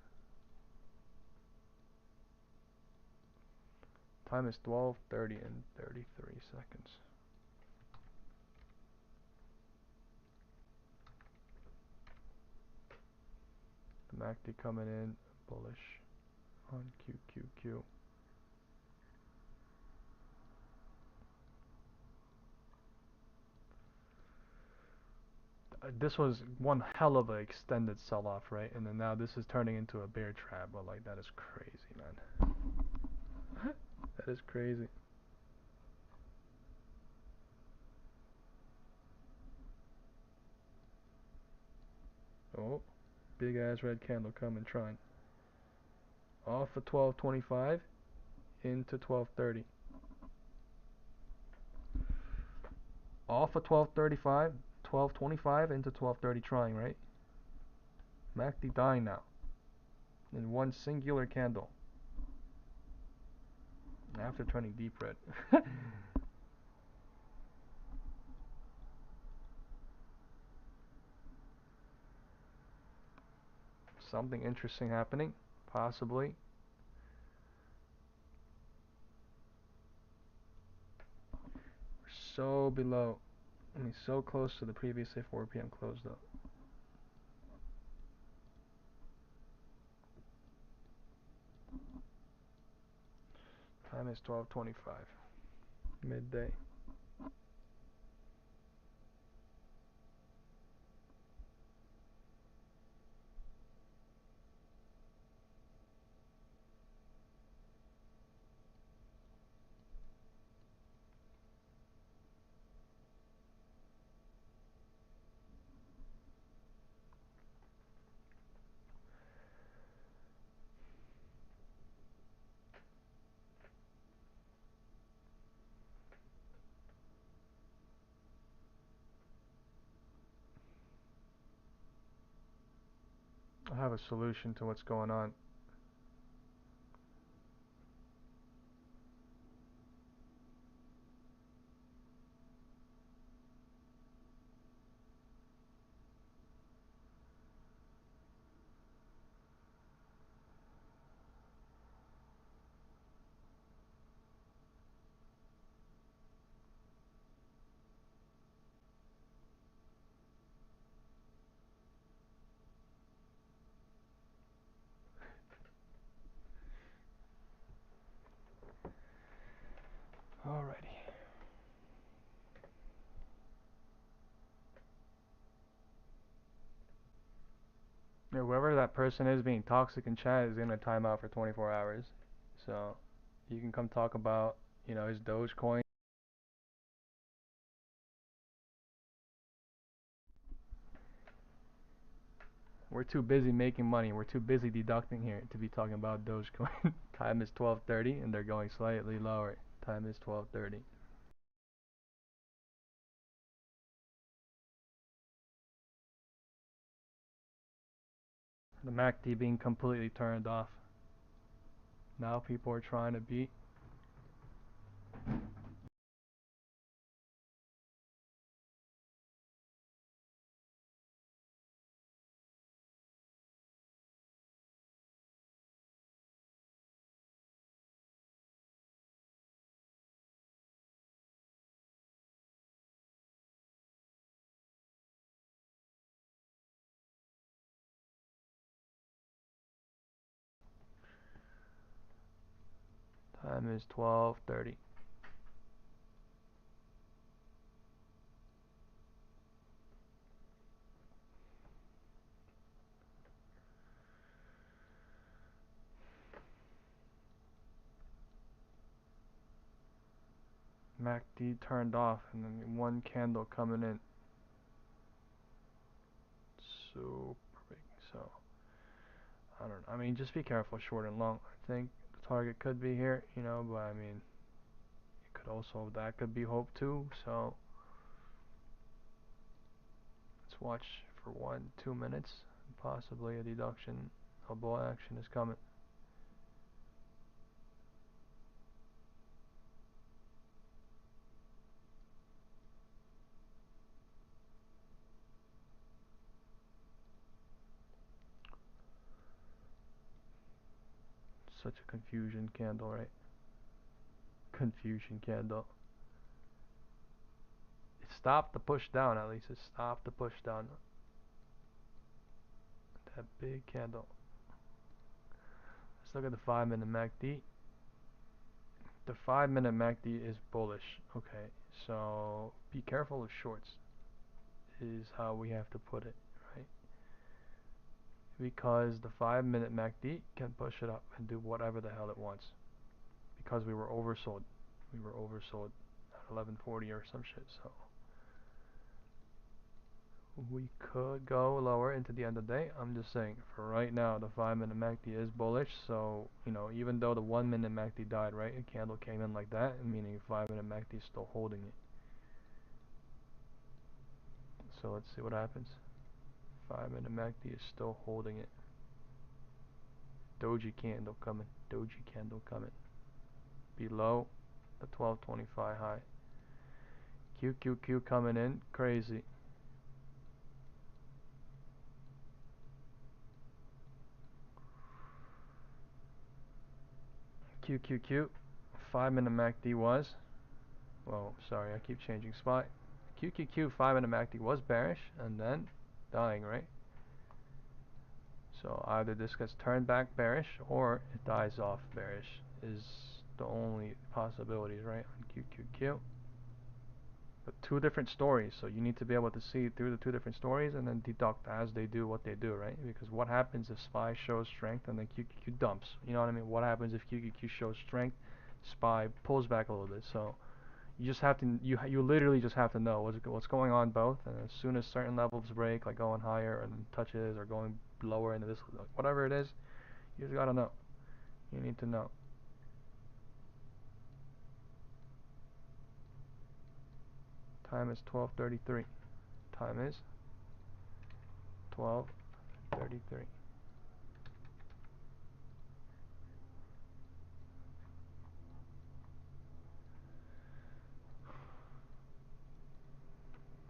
Time is 12:30 and 33 seconds. The MACD coming in bullish on QQQ. This was one hell of an extended sell-off, right? And then now this is turning into a bear trap. But like, that is crazy, man. That is crazy. Oh, big ass red candle coming, trying. Off of 12:25 into 12:30. Off of 12:35, 12:25 into 12:30, trying, right? MACD dying now in one singular candle after turning deep red. Something interesting happening, possibly. We're so below, so close to the previous 4 p.m. close though. Time is 12:25, midday. I have a solution to what's going on. Alrighty. Yeah, whoever that person is being toxic in chat is gonna time out for 24 hours. So you can come talk about, his Dogecoin. We're too busy making money. We're too busy deducting here to be talking about Dogecoin. Time is 12:30 and they're going slightly lower. Time is 12:30. The MACD being completely turned off. Now people are trying to beat. Time is 12:30. MACD turned off, and then one candle coming in. Super big. So I don't know. I mean, just be careful short and long. I think the target could be here, you know, but I mean, it could also, that could be hope too. So let's watch for 1-2 minutes. Possibly a deduction. A bull action is coming. Such a confusion candle, right? Confusion candle. It stopped the push down, at least. It stopped the push down. That big candle. Let's look at the 5-minute MACD. The 5-minute MACD is bullish. Okay, so be careful of shorts, is how we have to put it, right? Because the 5-minute MACD can push it up and do whatever the hell it wants. Because we were oversold. We were oversold at 1140 or some shit, so we could go lower into the end of the day. I'm just saying, for right now, the 5-minute MACD is bullish. So, you know, even though the 1-minute MACD died, right? A candle came in like that, meaning 5-minute MACD is still holding it. So let's see what happens. 5-minute MACD is still holding it. Doji candle coming. Doji candle coming. Below the 1225 high. QQQ coming in. Crazy. QQQ. 5-minute MACD was. Whoa, sorry, I keep changing spot. QQQ 5-minute MACD was bearish and then dying, right? So either this gets turned back bearish or it dies off bearish is the only possibilities, right? On QQQ. But two different stories, so you need to be able to see through the two different stories and then deduct as they do what they do, right? Because what happens if SPY shows strength and then QQQ dumps? You know what I mean? What happens if QQQ shows strength, SPY pulls back a little bit? So you just have to, you literally just have to know what's going on both, and as soon as certain levels break, like going higher and touches or going lower into this, whatever it is, you just gotta know. You need to know. Time is 12:33. Time is 12:33.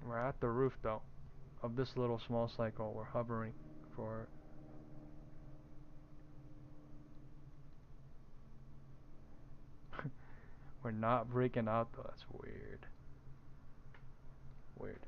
We're at the roof though of this little small cycle. We're hovering for we're not breaking out though. That's weird. Weird.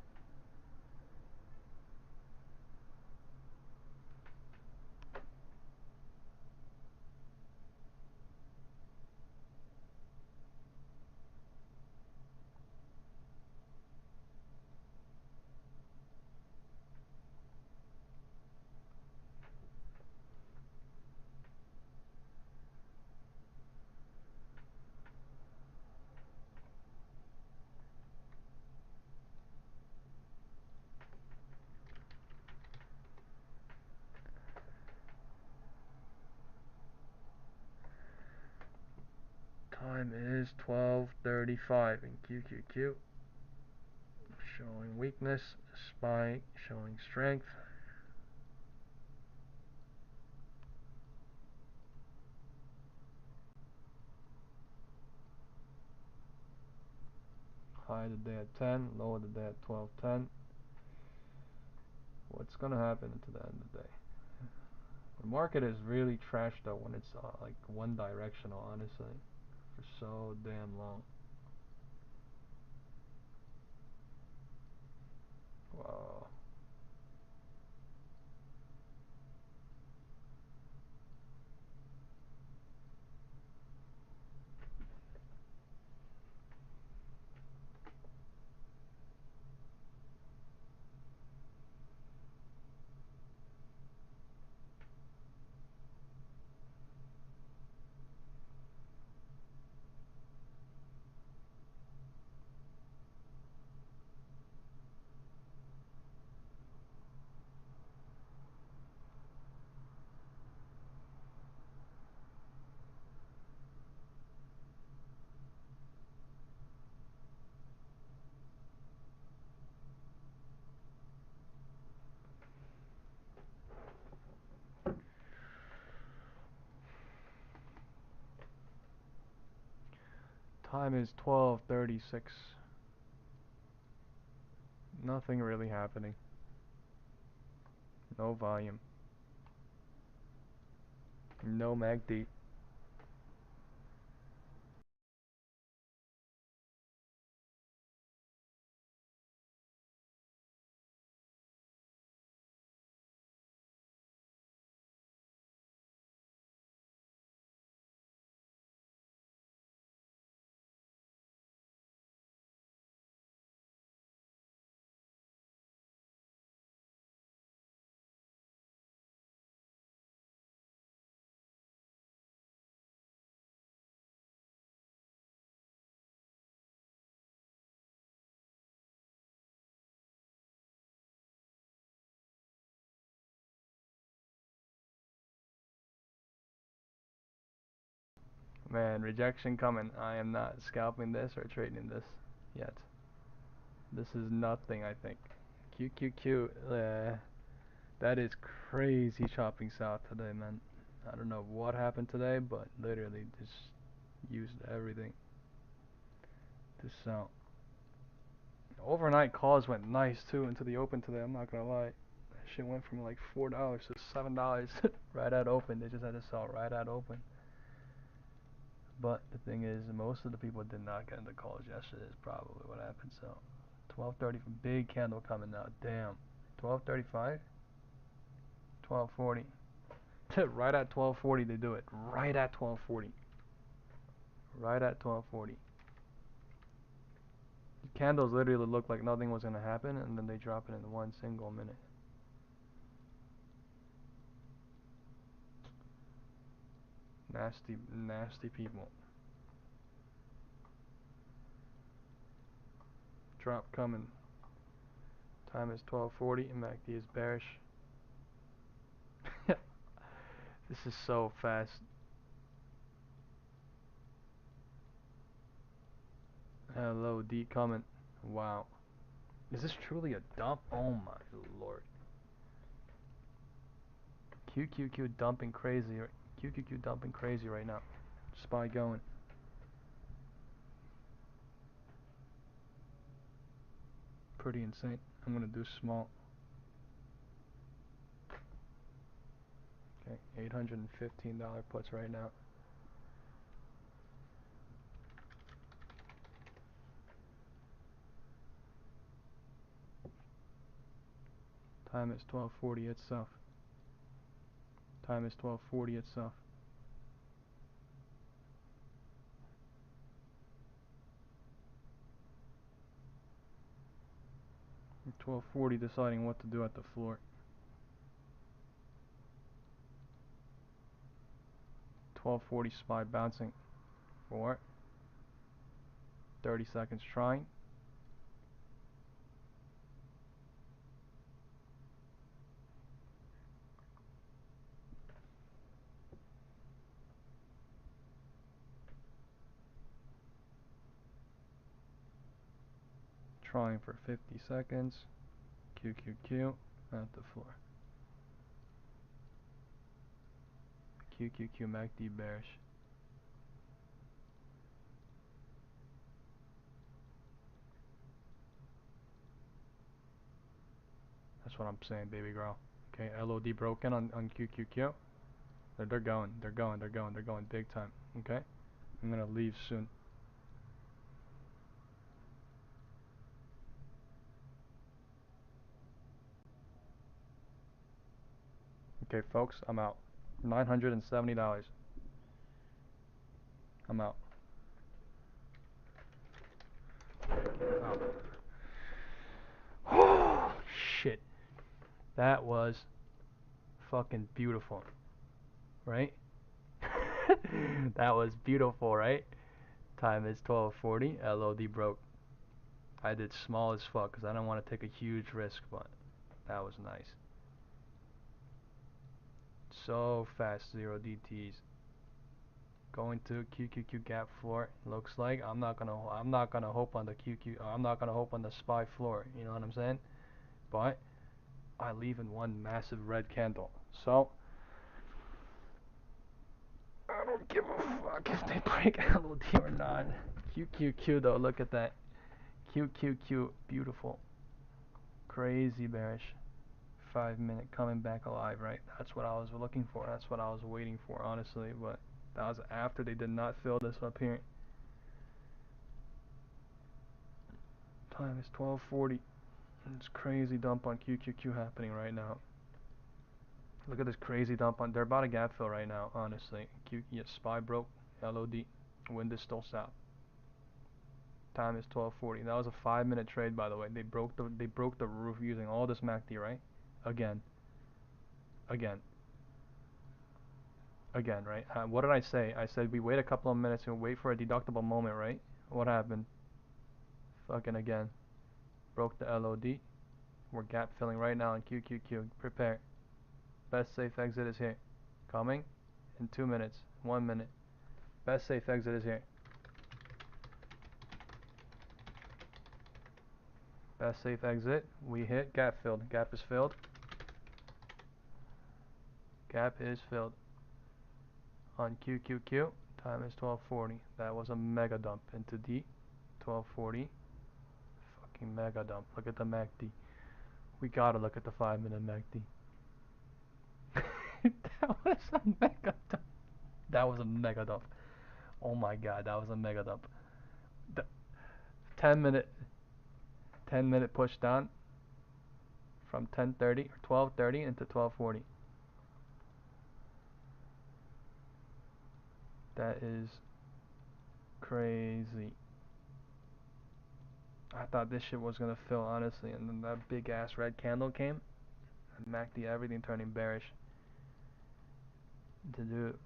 Time is 12:35 in QQQ. Showing weakness, SPY showing strength. High the day at 10, low the day at 12:10. What's gonna happen into the end of the day? The market is really trash though when it's like one directional, honestly, for so damn long. Wow. Time is 12:36. Nothing really happening. No volume. No MACD. Man, rejection coming. I am not scalping this or trading this yet. This is nothing, I think. QQQ, that is crazy chopping south today, man. I don't know what happened today, but literally just used everything to sell. Overnight calls went nice too into the open today, I'm not gonna lie. That shit went from like $4 to $7 right at open. They just had to sell right at open. But the thing is, most of the people did not get into calls yesterday is probably what happened. So 12:30 for big candle coming out. Damn. 12:35? 12:40. Right at 12:40 they do it. Right at 12:40. Right at 12:40. The candles literally look like nothing was gonna happen, and then they drop it in one single minute. Nasty, nasty people. Drop coming. Time is 12:40 and MACD is bearish. This is so fast. Hello, D coming. Wow. Is this truly a dump? Oh my lord. QQQ dumping crazy. QQQ dumping crazy right now. SPY going. Pretty insane. I'm gonna do small. Okay, $815 puts right now. Time is 12:40 itself. Time is 12:40 itself. 12:40 deciding what to do at the floor. 12:40 SPY bouncing for 30 seconds trying. Trying for 50 seconds. QQQ at the floor. QQQ MACD bearish. That's what I'm saying, baby girl. Okay, LOD broken on QQQ. They're going big time. Okay, I'm gonna leave soon. Okay, folks, I'm out. $970. I'm out. Oh, shit. That was fucking beautiful. Right? That was beautiful, right? Time is 12:40. LOD broke. I did small as fuck because I don't want to take a huge risk, but that was nice. So fast, 0 DTs. Going to QQQ gap floor. Looks like I'm not gonna hope on the I'm not gonna hope on the SPY floor. You know what I'm saying? But I leave in one massive red candle. So I don't give a fuck if they break LOD or not. QQQ though, look at that. QQQ, beautiful. Crazy bearish. 5 minute coming back alive, right? That's what I was looking for. That's what I was waiting for, honestly. But that was after they did not fill this up here. Time is 12:40. It's crazy dump on QQQ happening right now. Look at this crazy dump on. They're about to gap fill right now, honestly. Yes, SPY broke. LOD. Wind is still south. Time is 12:40. That was a 5 minute trade, by the way. They broke the roof using all this MACD, right? Again, right? What did I say? I said we wait a couple of minutes and wait for a deductible moment, right? What happened? Fucking again. Broke the LOD. We're gap filling right now in QQQ. Prepare. Best safe exit is here. Coming in 2 minutes. 1 minute. Best safe exit is here. Best safe exit. We hit gap filled. Gap is filled. Gap is filled. On QQQ. Time is 12:40. That was a mega dump into D. 12:40. Fucking mega dump. Look at the MACD. We gotta look at the 5 minute MACD. That was a mega dump. That was a mega dump. Oh my god, that was a mega dump. The 10 minute push down from 10:30 or 12:30 into 12:40. That is crazy. I thought this shit was gonna fill, honestly, and then that big ass red candle came and MACD everything turning bearish to do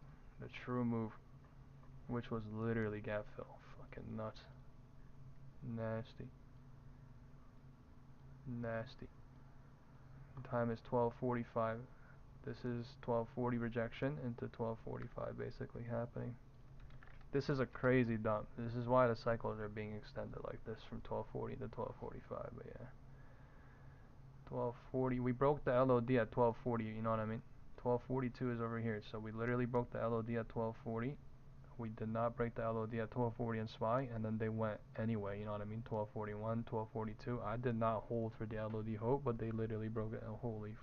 the true move, which was literally gap fill. Fucking nuts. Nasty. Nasty. Time is 12:45. This is 12:40 rejection into 12:45 basically happening. This is a crazy dump. This is why the cycles are being extended like this from 12:40 to 12:45. But yeah, 12:40. We broke the LOD at 12:40. You know what I mean? 12:42 is over here. So we literally broke the LOD at 12:40. We did not break the LOD at 12:40 in SPY, and then they went anyway. You know what I mean? 12:41, 12:42. I did not hold for the LOD hope, but they literally broke it. Holy.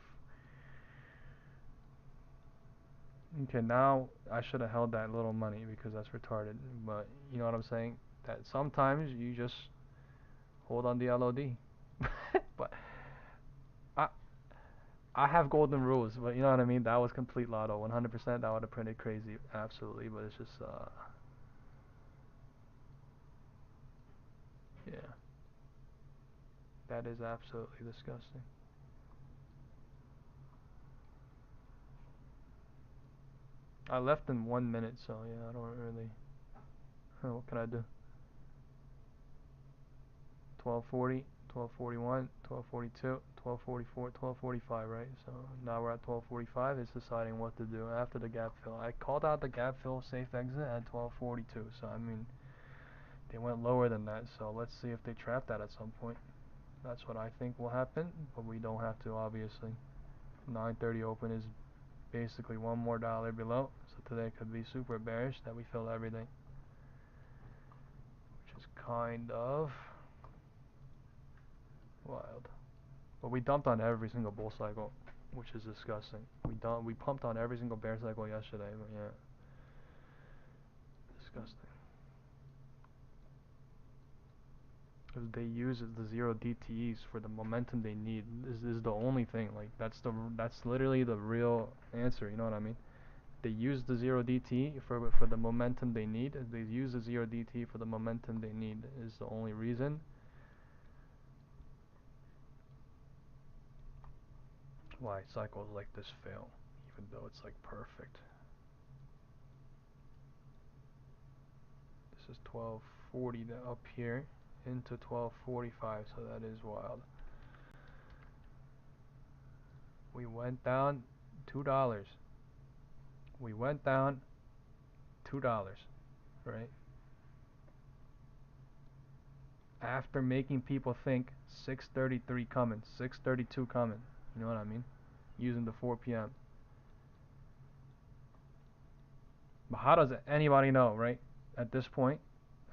Okay, now I should have held that little money because that's retarded. But you know what I'm saying? That sometimes you just hold on the LOD. But I I have golden rules, but you know what I mean? That was complete lotto. 100% that would have printed crazy. Absolutely, but it's just yeah. That is absolutely disgusting. I left in 1 minute, so yeah, I don't really. What can I do? 12:40, 12:41, 12:42, 12:44, 12:45, right? So now we're at 12:45. It's deciding what to do after the gap fill. I called out the gap fill safe exit at 12:42. So I mean, they went lower than that. So let's see if they trap that at some point. That's what I think will happen, but we don't have to, obviously. 9:30 open is basically $1 more below. So today could be super bearish that we fill everything, which is kind of wild. But we dumped on every single bull cycle, which is disgusting. We pumped on every single bear cycle yesterday, but yeah, disgusting. Because they use the zero DTEs for the momentum they need. This is the only thing. Like that's literally the real answer. You know what I mean? They use the zero DTE for the momentum they need. They use the zero DTE for the momentum they need is the only reason why cycles like this fail, even though it's like perfect. This is 12:40 up here into 12:45, so that is wild. We went down $2. We went down $2, right? After making people think 6:33 coming, 6:32 coming. You know what I mean? Using the 4 p.m. But how does anybody know, right? At this point,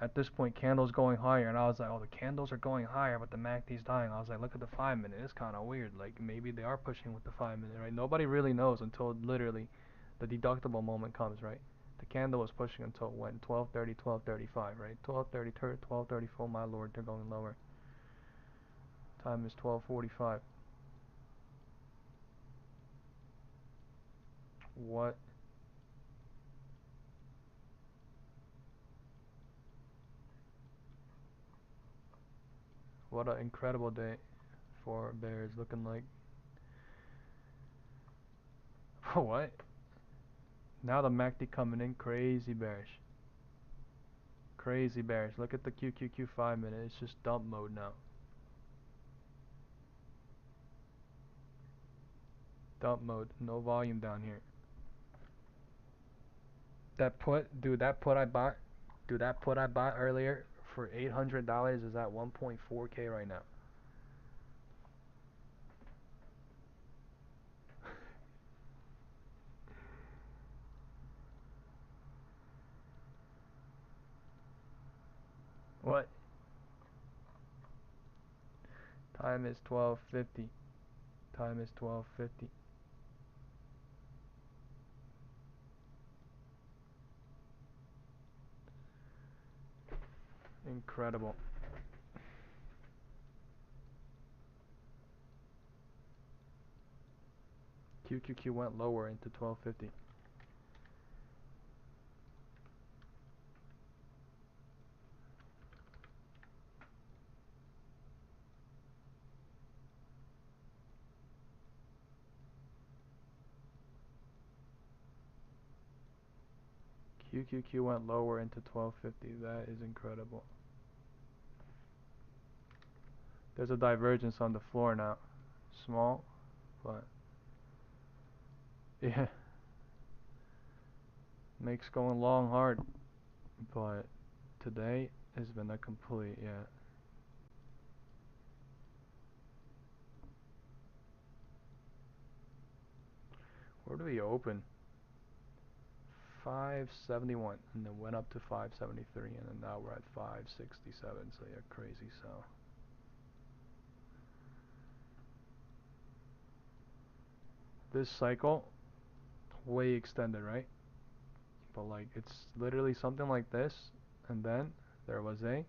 At this point, candles going higher, and I was like, oh, the candles are going higher, but the MACD's dying. I was like, look at the 5-minute. It's kind of weird. Like, maybe they are pushing with the 5-minute, right? Nobody really knows until literally the deductible moment comes, right? The candle was pushing until when? 12:30, 12:35, right? 12:30, 12:34, my lord, they're going lower. Time is 12:45. What? What an incredible day for bears, looking like. What? Now the MACD coming in crazy bearish. Crazy bearish. Look at the QQQ 5-minute. It's just dump mode now. Dump mode. No volume down here. That put, dude, that put I bought, dude, that put I bought earlier for $800 is at 1.4K right now. What? Time is 12:50. Time is 12:50. Incredible. QQQ went lower into 12:50. QQQ went lower into 12:50. That is incredible. There's a divergence on the floor now. Small, but yeah, makes going long hard. But today has been a complete, yeah. Where do we open? 571, and then went up to 573, and then now we're at 567. So yeah, crazy sell. This cycle way extended, right? But like it's literally something like this, and then there was a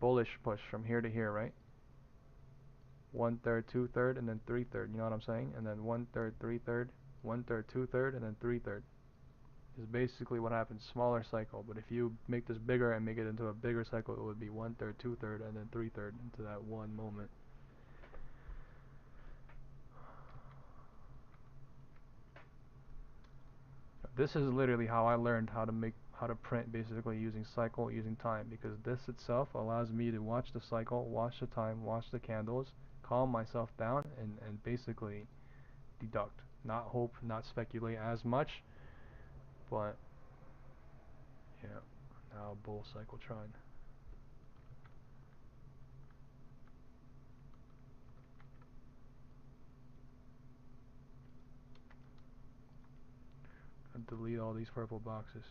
bullish push from here to here, right? 1/3, 2/3, and then 3/3. You know what I'm saying? And then 1/3, 3/3, 1/3, 2/3, and then 3/3. Is basically what happens. Smaller cycle, but if you make this bigger and make it into a bigger cycle, it would be 1/3, 2/3, and then 3/3 into that one moment. This is literally how I learned how to print, basically using cycle, using time, because this itself allows me to watch the cycle, watch the time, watch the candles, calm myself down, and basically deduct. Not hope, not speculate as much, but yeah. Now bull cycle trying. Delete all these purple boxes.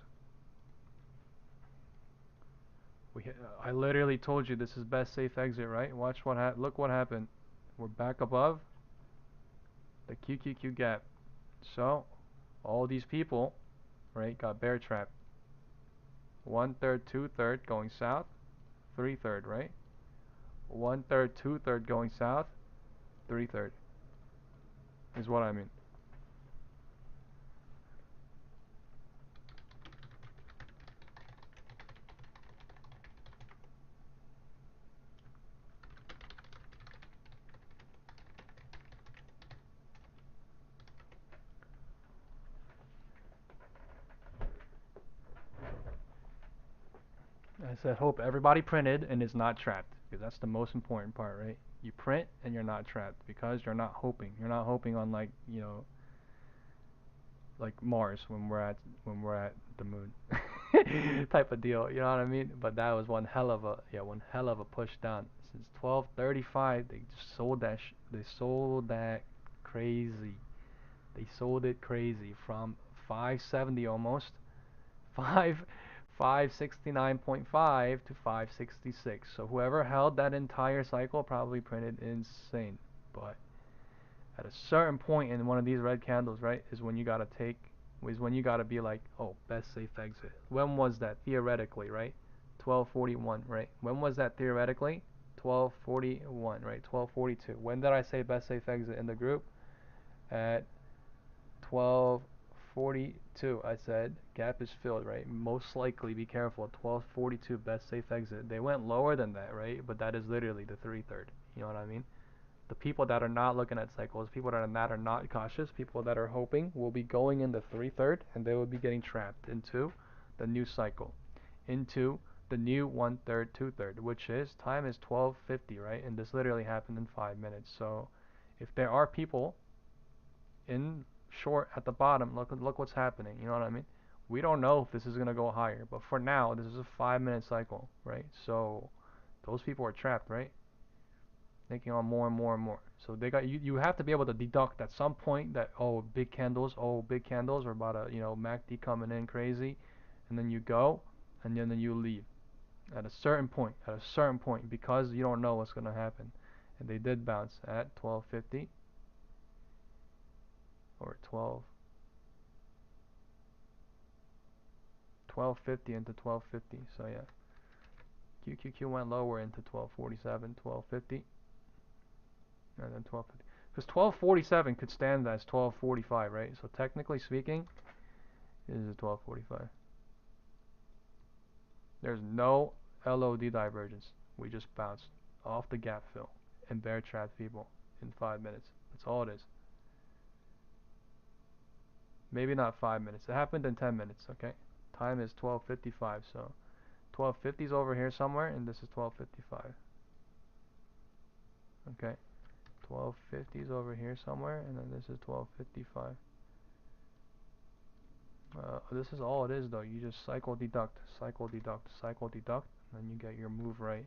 I literally told you this is best safe exit, right? Watch what look what happened. We're back above the QQQ gap. So all these people, right, got bear trapped. 1/3, 2/3 going south, 3/3, right? 1/3, 2/3 going south, 3/3 is what I mean. I said hope everybody printed and is not trapped, because that's the most important part, right? You print and you're not trapped because you're not hoping. You're not hoping on, like, you know, like Mars when we're at the moon type of deal, you know what I mean? But that was one hell of a push down. Since 12:35 they just sold they sold that crazy. They sold it crazy from 570 almost. 5 569.5 to 566. So whoever held that entire cycle probably printed insane. But at a certain point in one of these red candles, right, is when you gotta be like, oh, best safe exit. When was that theoretically, right? 1241, right? When was that theoretically? 1241, right? 1242. When did I say best safe exit in the group? At 1242. I said gap is filled, right? Most likely be careful. 1242 best safe exit. They went lower than that, right? But that is literally the 3/3. You know what I mean? The people that are not looking at cycles, people that are not cautious, people that are hoping will be going in the 3/3 and they will be getting trapped into the new cycle, into the new 1/3, 2/3, which is time is 12:50, right? And this literally happened in 5 minutes. So if there are people in short at the bottom, look what's happening. You know what I mean? We don't know if this is gonna go higher, but for now, this is a 5 minute cycle, right? So those people are trapped, right? Taking on more and more and more. So they got you have to be able to deduct at some point that big candles, are about to, MACD coming in crazy, and then you go and then you leave at a certain point because you don't know what's going to happen. And they did bounce at 1250 or 1250 into 1250. So yeah, QQQ went lower into 1247, 1250. And then 1250. Because 1247 could stand as 1245, right? So technically speaking, this is 1245. There's no LOD divergence. We just bounced off the gap fill and bear trapped people in 5 minutes. That's all it is. Maybe not 5 minutes. It happened in 10 minutes, okay? Time is 12:55, so 12:50 is over here somewhere, and this is 12:55. Okay, 12:50 is over here somewhere, and then this is 12:55. This is all it is, though. You just cycle deduct, cycle deduct, cycle deduct, and then you get your move right.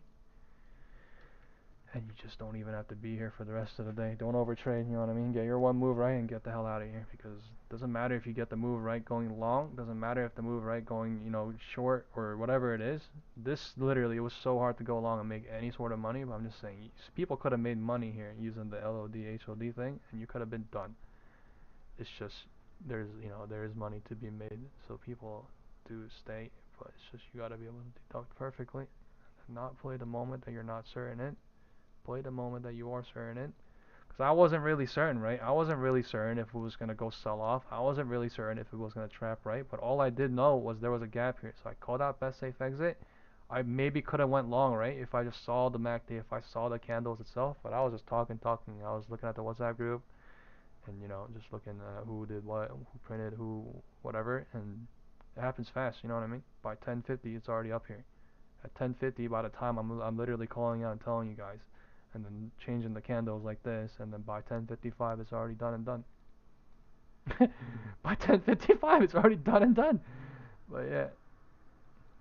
And you just don't even have to be here for the rest of the day. Don't overtrade, you know what I mean? Get your one move right and get the hell out of here, because it doesn't matter if you get the move right going long, doesn't matter if the move right going, short or whatever it is. This literally, it was so hard to go long and make any sort of money, but I'm just saying, people could have made money here using the LOD, HOD thing, and you could have been done. It's just, there is money to be made, so people do stay, but it's just you gotta be able to deduct perfectly, and not play the moment that you're not certain in. Play the moment that you are certain in. Because I wasn't really certain, right? I wasn't really certain if it was going to go sell off. I wasn't really certain if it was going to trap, right? But all I did know was there was a gap here. So I called out best safe exit. I maybe could have went long, right? If I just saw the MACD, if I saw the candles itself. But I was just talking. I was looking at the WhatsApp group and, just looking at who did what, who printed, who, whatever. And it happens fast, you know what I mean? By 10:50, it's already up here. At 10:50, by the time I'm literally calling out and telling you guys, and then changing the candles like this, and then by 10:55 it's already done and done. By 10:55 it's already done and done. But yeah,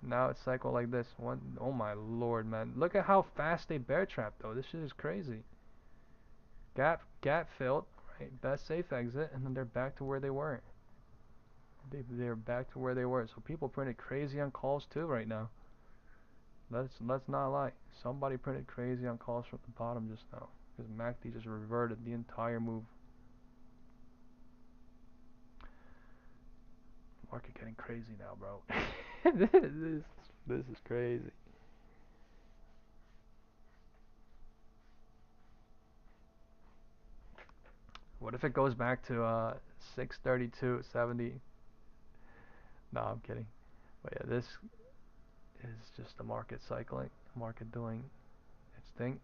now it's cycle like this. Oh my lord, man! Look at how fast they bear trap though. This shit is crazy. Gap filled, right? Best safe exit, and then they're back to where they were. They're back to where they were. So people printed crazy on calls too right now. Let's not lie. Somebody printed crazy on calls from the bottom just now, because MACD just reverted the entire move. Market getting crazy now, bro. This is crazy. What if it goes back to 632.70? No, I'm kidding. But yeah, this is just the market cycling, market doing its thing.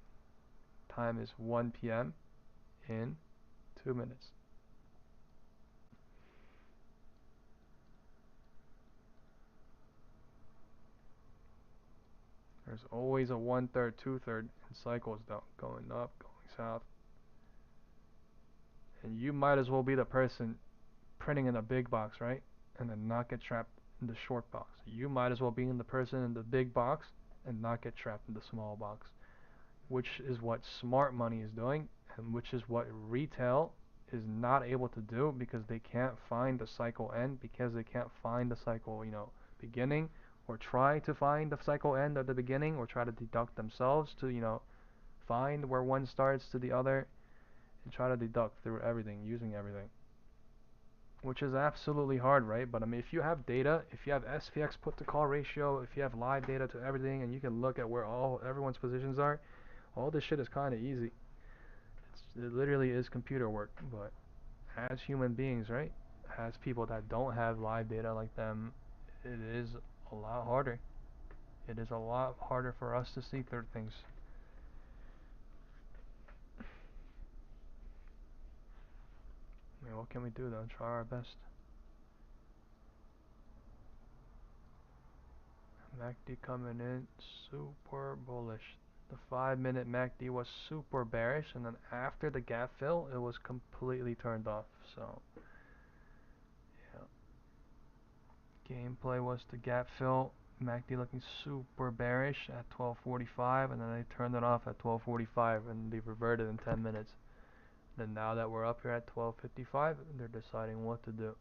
Time is 1 p.m. in 2 minutes. There's always a 1/3, 2/3 in cycles though, going up, going south. And you might as well be the person printing in a big box, right? And then not get trapped in the short box. You might as well be in the person in the big box and not get trapped in the small box, which is what smart money is doing, and which is what retail is not able to do, because they can't find the cycle end, because they can't find the cycle, beginning or try to find the cycle end at the beginning, or try to deduct themselves to, find where one starts to the other, and try to deduct through everything, using everything. Which is absolutely hard, right? But I mean, if you have data, if you have SPX put to call ratio, if you have live data to everything, and you can look at where everyone's positions are, all this shit is kind of easy. It literally is computer work. But as human beings, right? As people that don't have live data like them, it is a lot harder. It is a lot harder for us to see through things. I mean, what can we do though? Try our best. MACD coming in super bullish. The 5-minute MACD was super bearish, and then after the gap fill, it was completely turned off. So, yeah. Gameplay was the gap fill. MACD looking super bearish at 12:45, and then they turned it off at 12:45, and they reverted in 10 minutes. Then now that we're up here at 12:55, they're deciding what to do.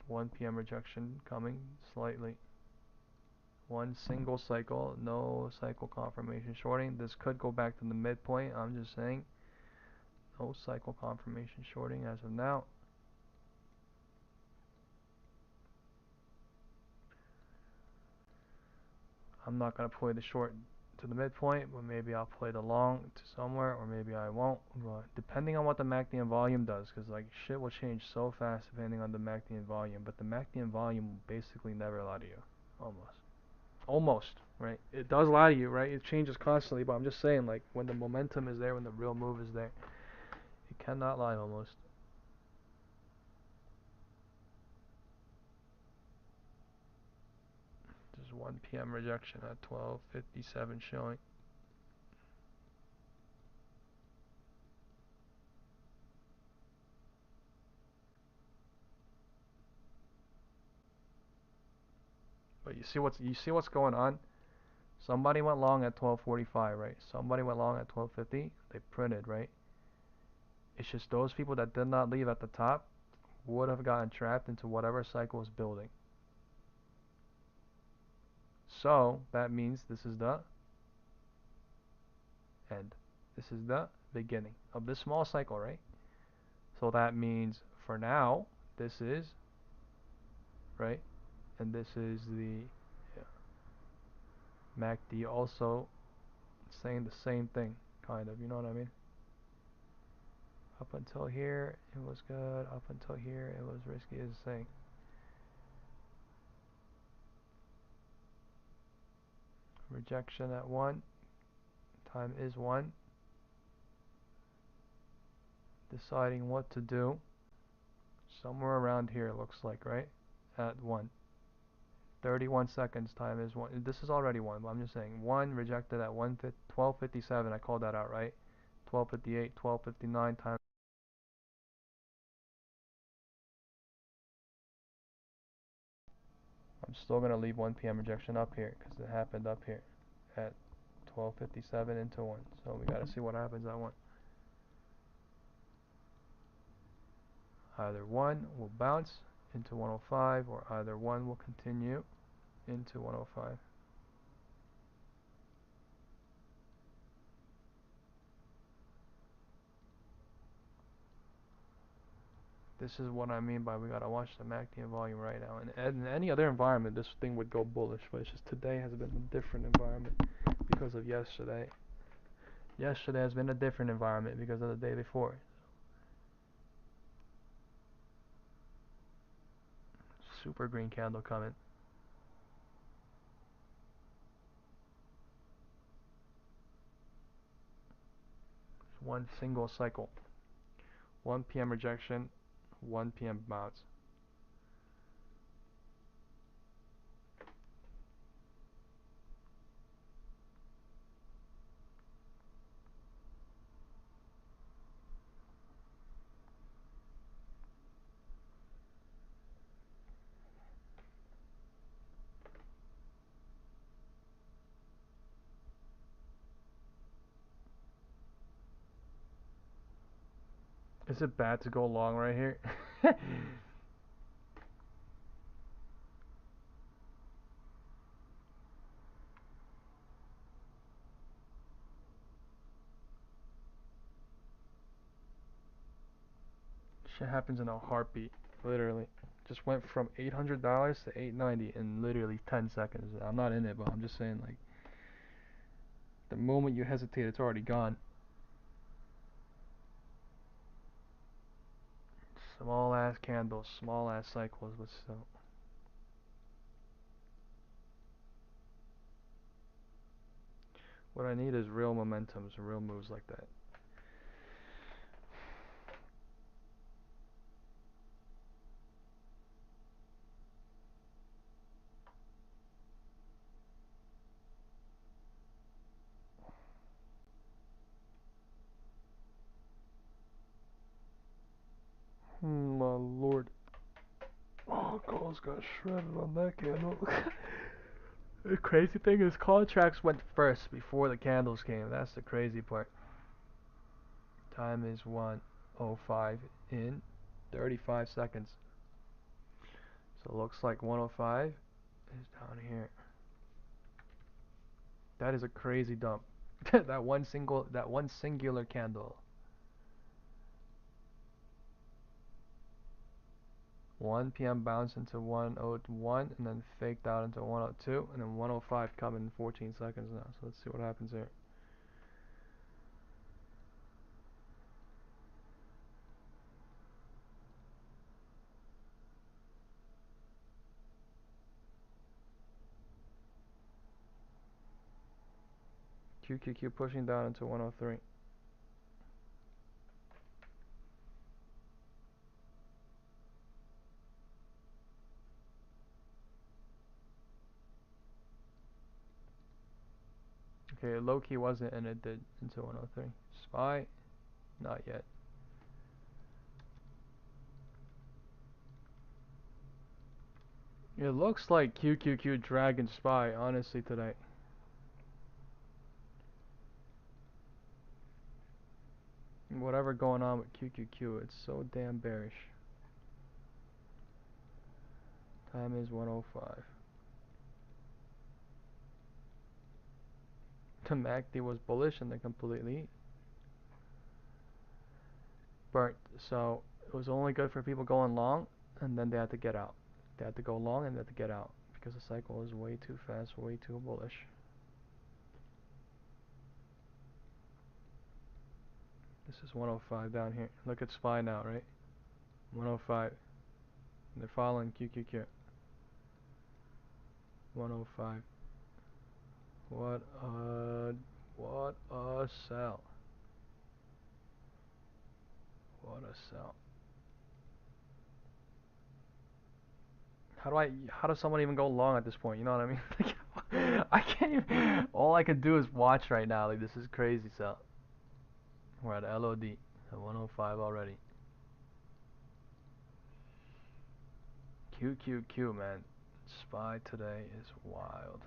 1 p.m. rejection coming slightly. One single cycle, no cycle confirmation shorting. This could go back to the midpoint. I'm just saying, no cycle confirmation shorting as of now. I'm not going to play the short to the midpoint, but maybe I'll play the long to somewhere, or maybe I won't. But depending on what the MACD and volume does, because like shit will change so fast depending on the MACD and volume. But the MACD and volume will basically never lie to you, almost, right? It does lie to you, right? It changes constantly, but I'm just saying, like, when the momentum is there, when the real move is there, it cannot lie almost. Just 1 p.m. rejection at 12:57 showing. But you see what's going on? Somebody went long at 12:45, right? Somebody went long at 12:50. They printed, right? It's just those people that did not leave at the top would have gotten trapped into whatever cycle is building. So that means this is the end. This is the beginning of this small cycle, right? So that means for now, this is, right? And this is the, yeah, MACD also saying the same thing, kind of, you know what I mean? Up until here, it was good. Up until here, it was risky as saying. Rejection at 1. Time is 1. Deciding what to do. Somewhere around here, it looks like, right? At 1. 31 seconds, time is 1. This is already 1, but I'm just saying. 1 rejected at 12:57. I called that out, right? 12:58, 12:59, time. I'm still going to leave 1 p.m. rejection up here because it happened up here at 12:57 into 1. So we got to see what happens at 1. Either 1 will bounce into 105, or either 1 will continue into 105. This is what I mean by we gotta watch the MACD and volume right now. And in any other environment, this thing would go bullish, but it's just today has been a different environment because of yesterday. Yesterday has been a different environment because of the day before. Super green candle coming. One single cycle. 1 p.m. rejection, 1 p.m. bounce. Is it bad to go long right here? Shit happens in a heartbeat, literally. Just went from $800 to $890 in literally 10 seconds. I'm not in it, but I'm just saying, like, the moment you hesitate, it's already gone. Small ass candles, small ass cycles, but still. What I need is real momentums, real moves like that. My lord. Oh, calls got shredded on that candle. The crazy thing is contracts went first before the candles came. That's the crazy part. Time is 1:05 in 35 seconds. So it looks like 105 is down here. That is a crazy dump. that one singular candle. 1 p.m. bounced into 101 and then faked out into 102 and then 105 coming in 14 seconds now. So let's see what happens here. QQQ pushing down into 103. Okay, low key wasn't and it did into 103. SPY, not yet. It looks like QQQ Dragon SPY honestly today. Whatever going on with QQQ, it's so damn bearish. Time is 1:05. The MACD was bullish and then completely burnt. So it was only good for people going long, and then they had to get out. They had to go long and they had to get out because the cycle is way too fast, way too bullish. This is 1:05 down here. Look at SPY now, right? 1:05. And they're following QQQ. 1:05. What a sell. What a sell. How does someone even go long at this point? You know what I mean? I can't even, all I can do is watch right now. Like, this is crazy sell. We're at LOD at 1:05 already. QQQ, man. SPY today is wild.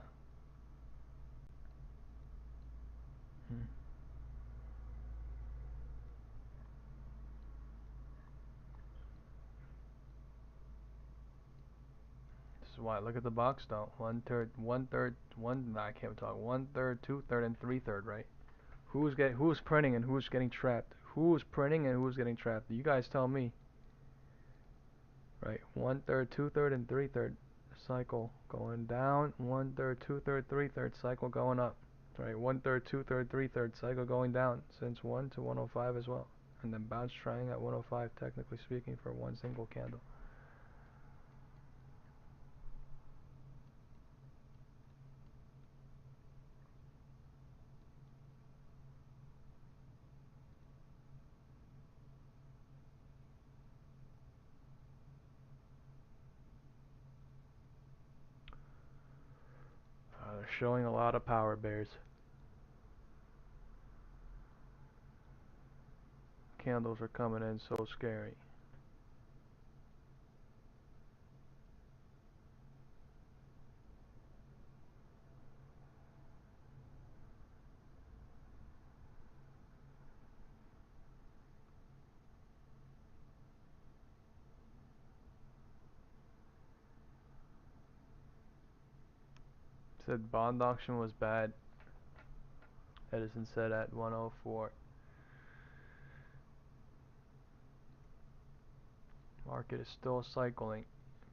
This is why. Look at the box though. One third, I can't talk. 1/3, 2/3, and 3/3, right? Who's printing and who's getting trapped? Who's printing and who's getting trapped? You guys tell me. Right, 1/3, 2/3, and 3/3 cycle going down. 1/3, 2/3, 3/3 cycle going up. Right, 1/3, 2/3, 3/3 cycle going down since 1 to 1:05 as well, and then bounce trying at 1:05, technically speaking, for one single candle. They're showing a lot of power bears. Candles are coming in so scary. Said bond auction was bad. Edison said at 1:04. Market is still cycling.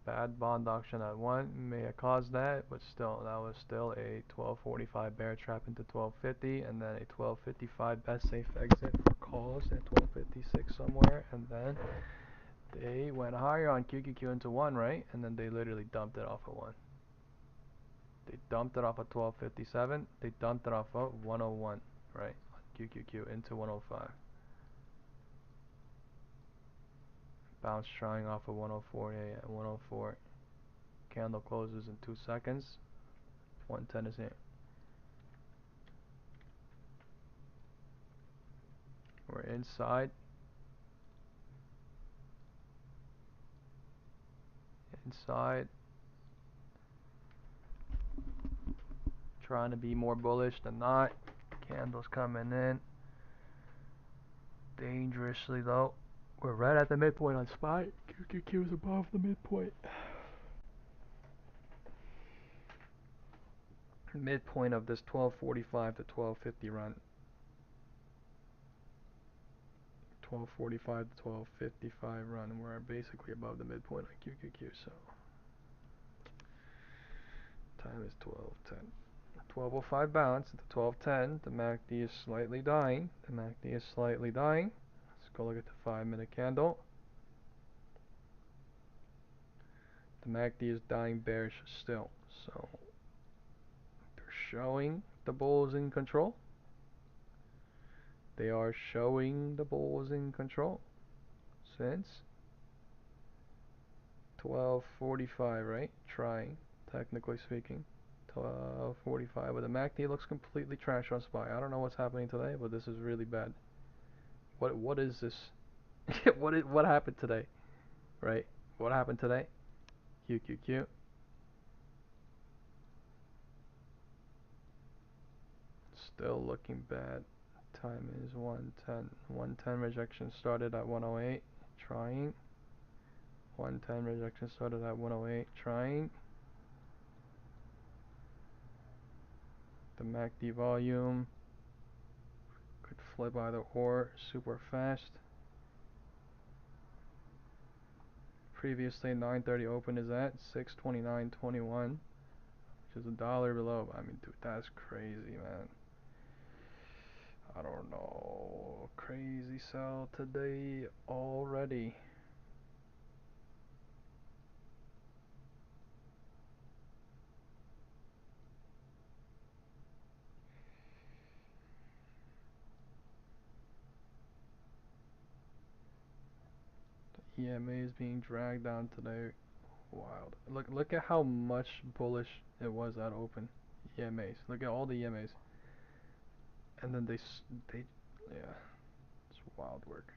Bad bond auction at 1 may have caused that, but still, that was still a 1245 bear trap into 1250, and then a 1255 best safe exit for calls at 1256 somewhere, and then they went higher on QQQ into 1, right? And then they literally dumped it off of 1. They dumped it off of 1257, they dumped it off of 101, right? On QQQ into 105. Bounce trying off of 104, yeah, 104. Candle closes in 2 seconds. 110 is here. We're inside. Inside. Trying to be more bullish than not. Candles coming in. Dangerously though. We're right at the midpoint on SPY. QQQ is above the midpoint. Midpoint of this 1245 to 1250 run. 1245 to 1255 run. We're basically above the midpoint on QQQ. So time is 12:10. 12:05 bounce at the 12:10. The MACD is slightly dying. The MACD is slightly dying. Let's go look at the 5-minute candle. The MACD is dying bearish still. So they're showing the bulls in control. They are showing the bulls in control since 12:45, right? Trying, technically speaking. 12:45, but the MACD looks completely trash on SPY. I don't know what's happening today, but this is really bad. What is this? what happened today? Right? What happened today? QQQ. Still looking bad. Time is 110. 110 rejection started at 108. Trying. 110 rejection started at 108. Trying. The MACD volume could flip either or super fast. Previously 9:30 open is at 629.21, which is $1 below. I mean, dude, that's crazy, man. I don't know. Crazy sell today already. The EMA is being dragged down today. Wild. Look at how much bullish it was at open. EMAs. Look at all the EMAs. And then they yeah, it's wild work.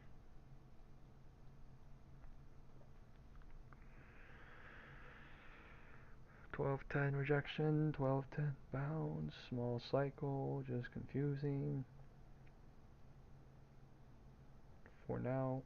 $12.10 rejection, $12.10 bounce, small cycle, just confusing for now.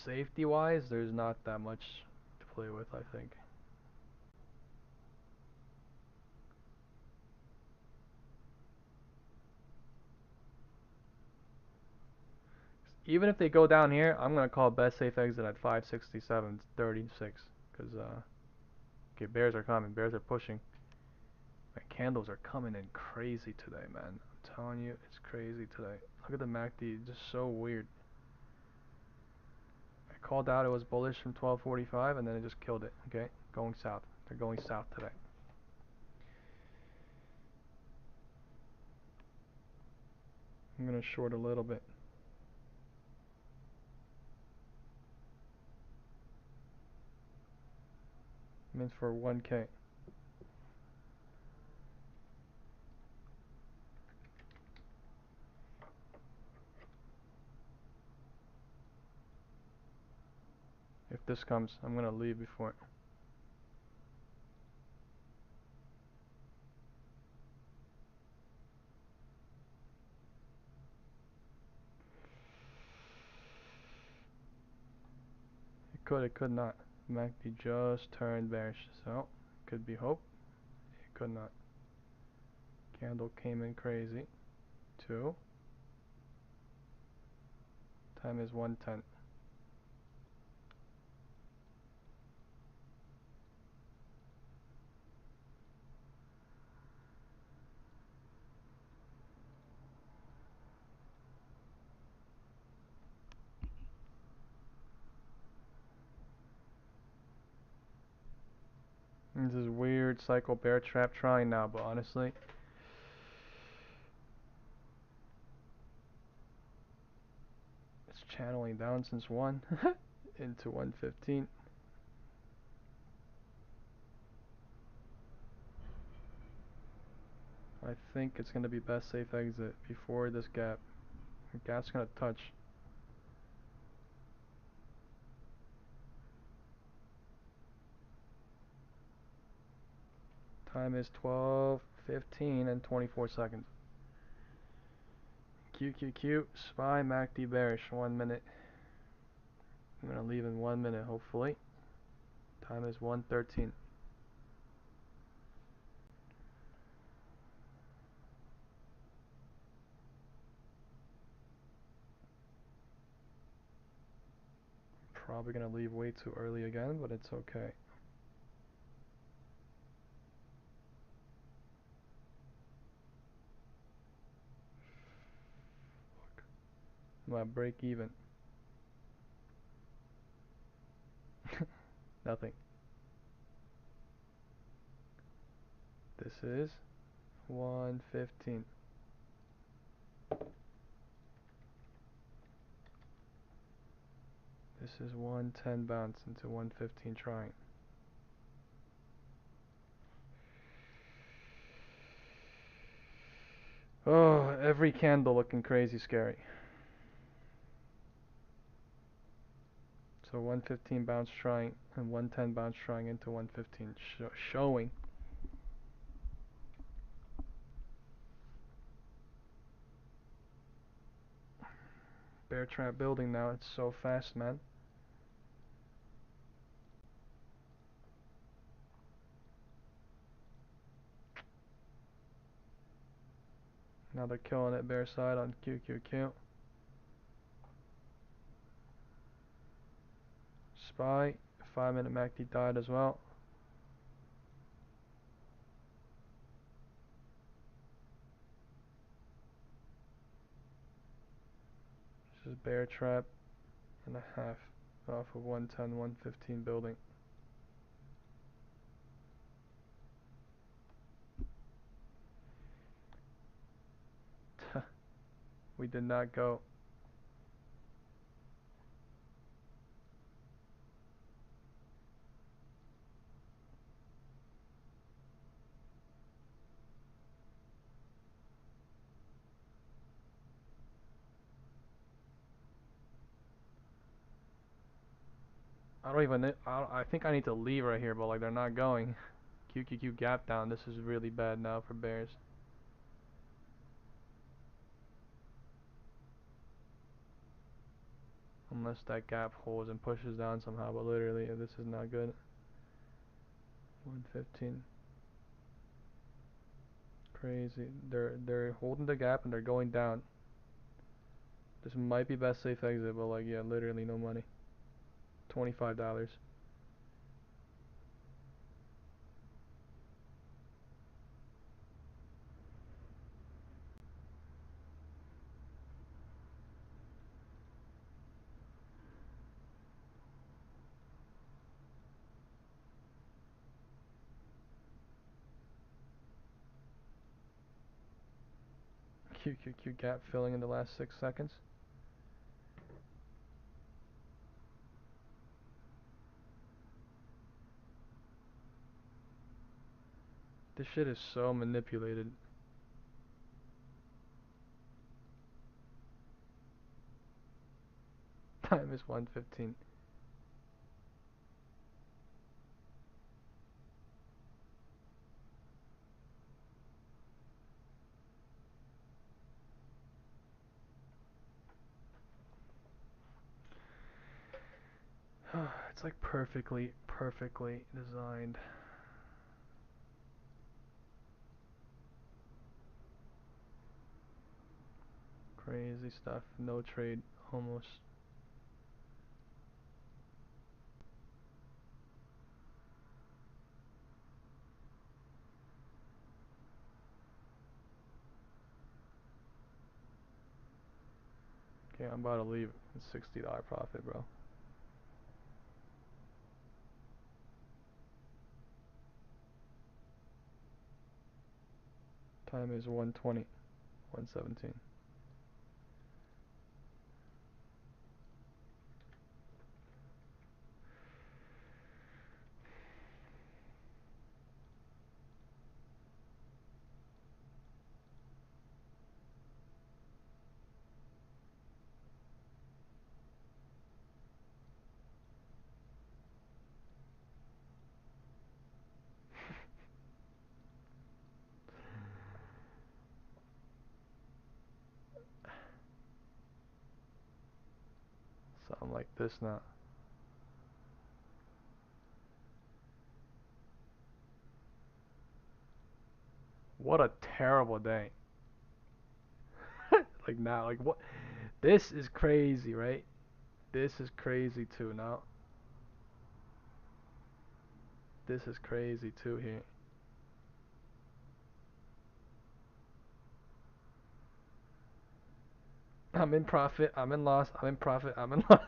Safety wise, there's not that much to play with, I think. Even if they go down here, I'm gonna call best safe exit at 567.36 because okay, bears are coming, bears are pushing. My candles are coming in crazy today, man. I'm telling you, it's crazy today. Look at the MACD, just so weird. I called out it was bullish from 12:45 and then it just killed it. Okay, going south. They're going south today. I'm gonna short a little bit. Means for 1K. If this comes, I'm gonna leave before it. it could not. MACD just turned bearish, so could be hope. It could not. Candle came in crazy. 2. Time is 1:10. This is weird cycle bear trap trying now, but honestly, it's channeling down since 1 into 115. I think it's going to be best safe exit before this gap. The gap's going to touch. Time is 12:15 and 24 seconds. QQQ, SPY, MACD bearish, 1 minute. I'm going to leave in 1 minute, hopefully. Time is 1:13. Probably going to leave way too early again, but it's okay. I'm going to break even. Nothing. This is 115. This is 110 bounce into 115 trying. Oh, every candle looking crazy scary. So 115 bounce trying and 110 bounce trying into 115 showing. Bear trap building now. It's so fast, man. Now they're killing it bear side on QQQ. SPY, 5-minute MACD died as well. This is bear trap and a half off of 110, 115 building. We did not go. I think I need to leave right here, but like they're not going. QQQ gap down. This is really bad now for bears. Unless that gap holds and pushes down somehow, but literally this is not good. 115. Crazy. They're holding the gap and they're going down. This might be best safe exit, but like yeah, literally no money. $25. QQQ gap filling in the last 6 seconds. This shit is so manipulated. Time is 1:15. It's like perfectly designed. Crazy stuff. No trade, almost. Okay, I'm about to leave. It's $60 profit, bro. Time is 1:20, 1:17. Something like this now. What a terrible day. Like now, like what? This is crazy, right? This is crazy too now. This is crazy too here. I'm in profit, I'm in loss, I'm in profit, I'm in loss.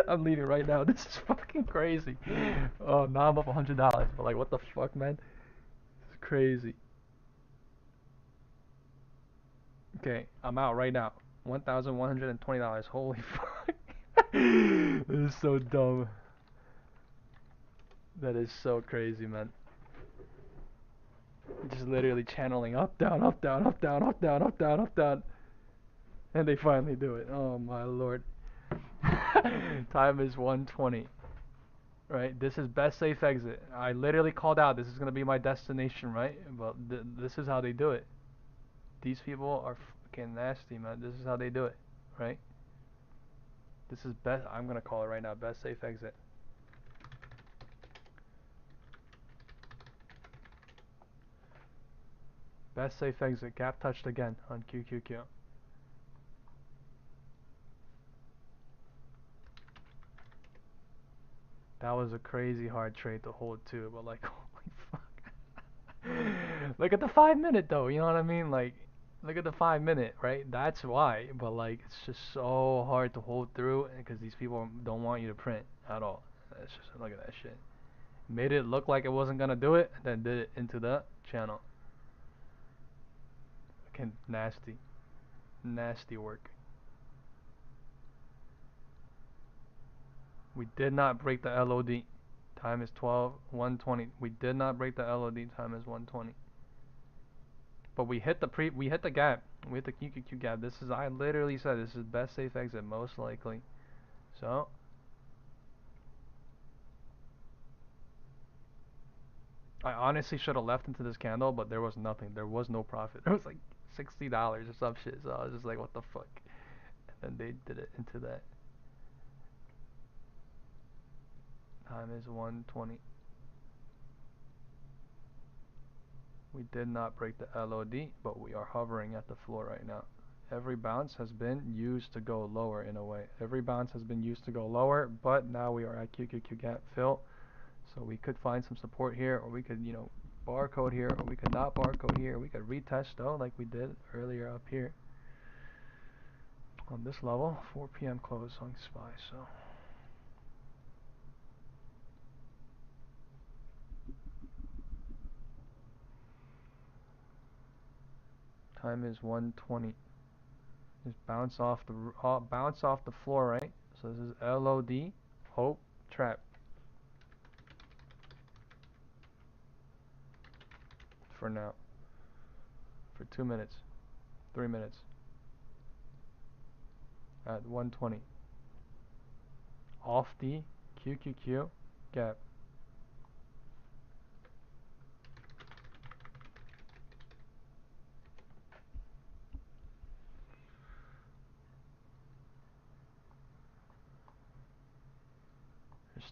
I'm leaving right now. This is fucking crazy. Oh, now I'm up $100. But like, what the fuck, man? It's crazy. Okay, I'm out right now. $1,120. Holy fuck. This is so dumb. That is so crazy, man. Just literally channeling up, down, up, down, up, down, up, down, up, down, up, down. And they finally do it. Oh my lord. Time is 1:20. Right? This is best safe exit. I literally called out this is going to be my destination, right? But this is how they do it. These people are fucking nasty, man. This is how they do it, right? This is best. I'm going to call it right now. Best safe exit. Best safe exit. Gap touched again on QQQ. That was a crazy hard trade to hold too, but like, holy fuck. Look at the 5 minute though, you know what I mean? Like, look at the 5 minute, right? That's why, but like, it's just so hard to hold through because these people don't want you to print at all. It's just, look at that shit. Made it look like it wasn't gonna do it, then did it into the channel. Fucking nasty. Nasty work. We did not break the LOD. Time is 1:20. We did not break the LOD. Time is 1:20. But we hit the gap. We hit the QQQ gap. This is, I literally said this is best safe exit most likely. So I honestly should have left into this candle, but there was nothing. There was no profit. There was like $60 or some shit. So I was just like, what the fuck? And then they did it into that. Time is 1:20. We did not break the LOD, but we are hovering at the floor right now. Every bounce has been used to go lower in a way. Every bounce has been used to go lower, but now we are at QQQ gap fill. So we could find some support here, or we could, you know, barcode here, or we could not barcode here. We could retest though, like we did earlier up here. On this level, 4 p.m. close on SPY, so. Time is 1:20. Just bounce off the floor, right? So this is LOD, hope, trap. For now. For 2 minutes. 3 minutes. At 1:20. Off the QQQ gap.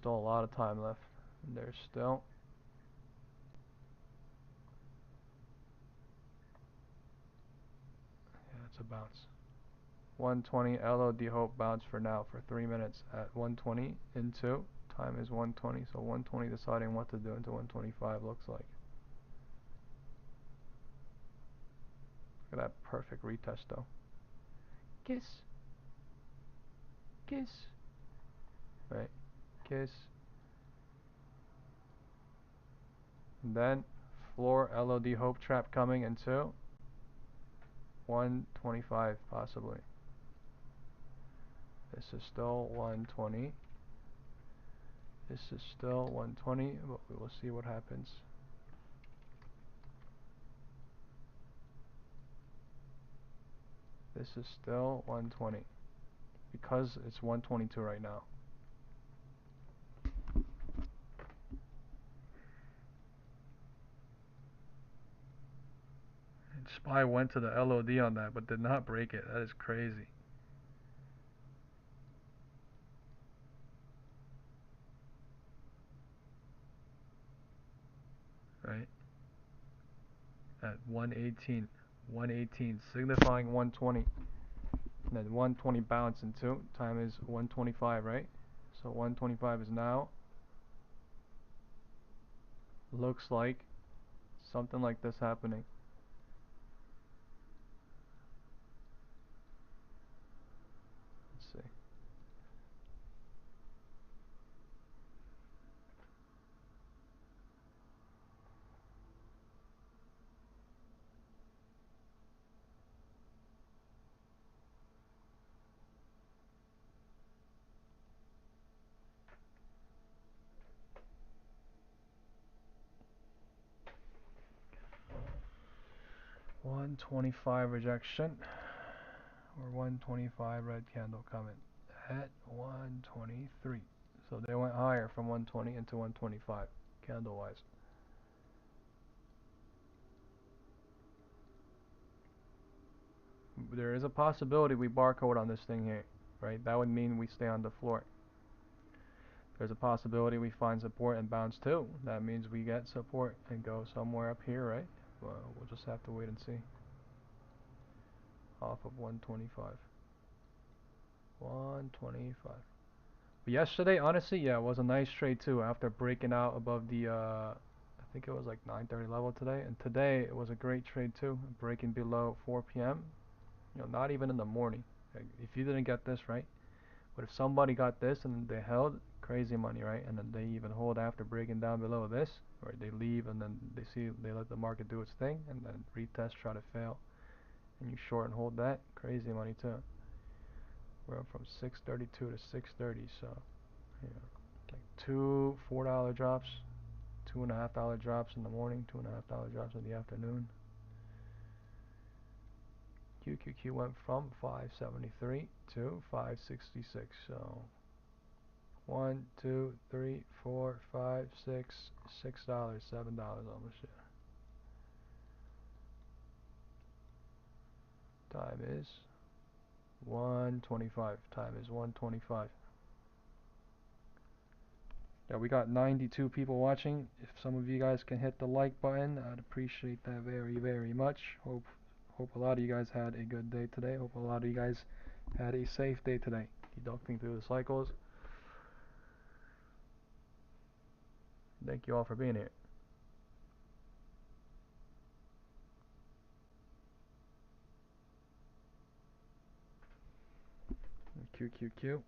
still a lot of time left. And there's still it's a bounce. 120 LOD hope bounce for now for 3 minutes at 120 into time is 120, so 120 deciding what to do into 125 looks like. Look at that perfect retest though. Kiss. Kiss. Right. Kiss. And then floor LOD hope trap coming into 125 possibly. This is still 120. This is still 120, but we will see what happens. This is still 120 because it's 122 right now. And SPY went to the LOD on that, but did not break it. That is crazy. Right? At 118, 118, signifying 120. And then 120 bounce into, time is 125, right? So 125 is now, looks like something like this happening. Let's see. $125 rejection or 125 red candle coming at 123. So they went higher from 120 into 125 candle wise. There is a possibility we barcode on this thing here, right? That would mean we stay on the floor. There's a possibility we find support and bounce too. That means we get support and go somewhere up here, right? Well, we'll just have to wait and see. Off of 125. 125. But yesterday, honestly, yeah, it was a nice trade too. After breaking out above the, I think it was like 9:30 level today, and today it was a great trade too, breaking below 4 p.m. You know, not even in the morning. Like, if you didn't get this right, but if somebody got this and they held, crazy money, right? And then they even hold after breaking down below this, or they leave and then they let the market do its thing, and then retest, try to fail, and you short and hold that, crazy money too. We're up from 632 to 630, so you know, like two $4 drops, $2.50 drops in the morning, $2.50 drops in the afternoon. QQQ went from 573 to 566, so 1, 2, 3, 4, 5, 6, $6, $7 almost. Yeah. Time is 125. Time is 125. Yeah, we got 92 people watching. If some of you guys can hit the like button, I'd appreciate that very, very much. Hope a lot of you guys had a good day today. Hope a lot of you guys had a safe day today. Deducting through the cycles. Thank you all for being here. QQQ.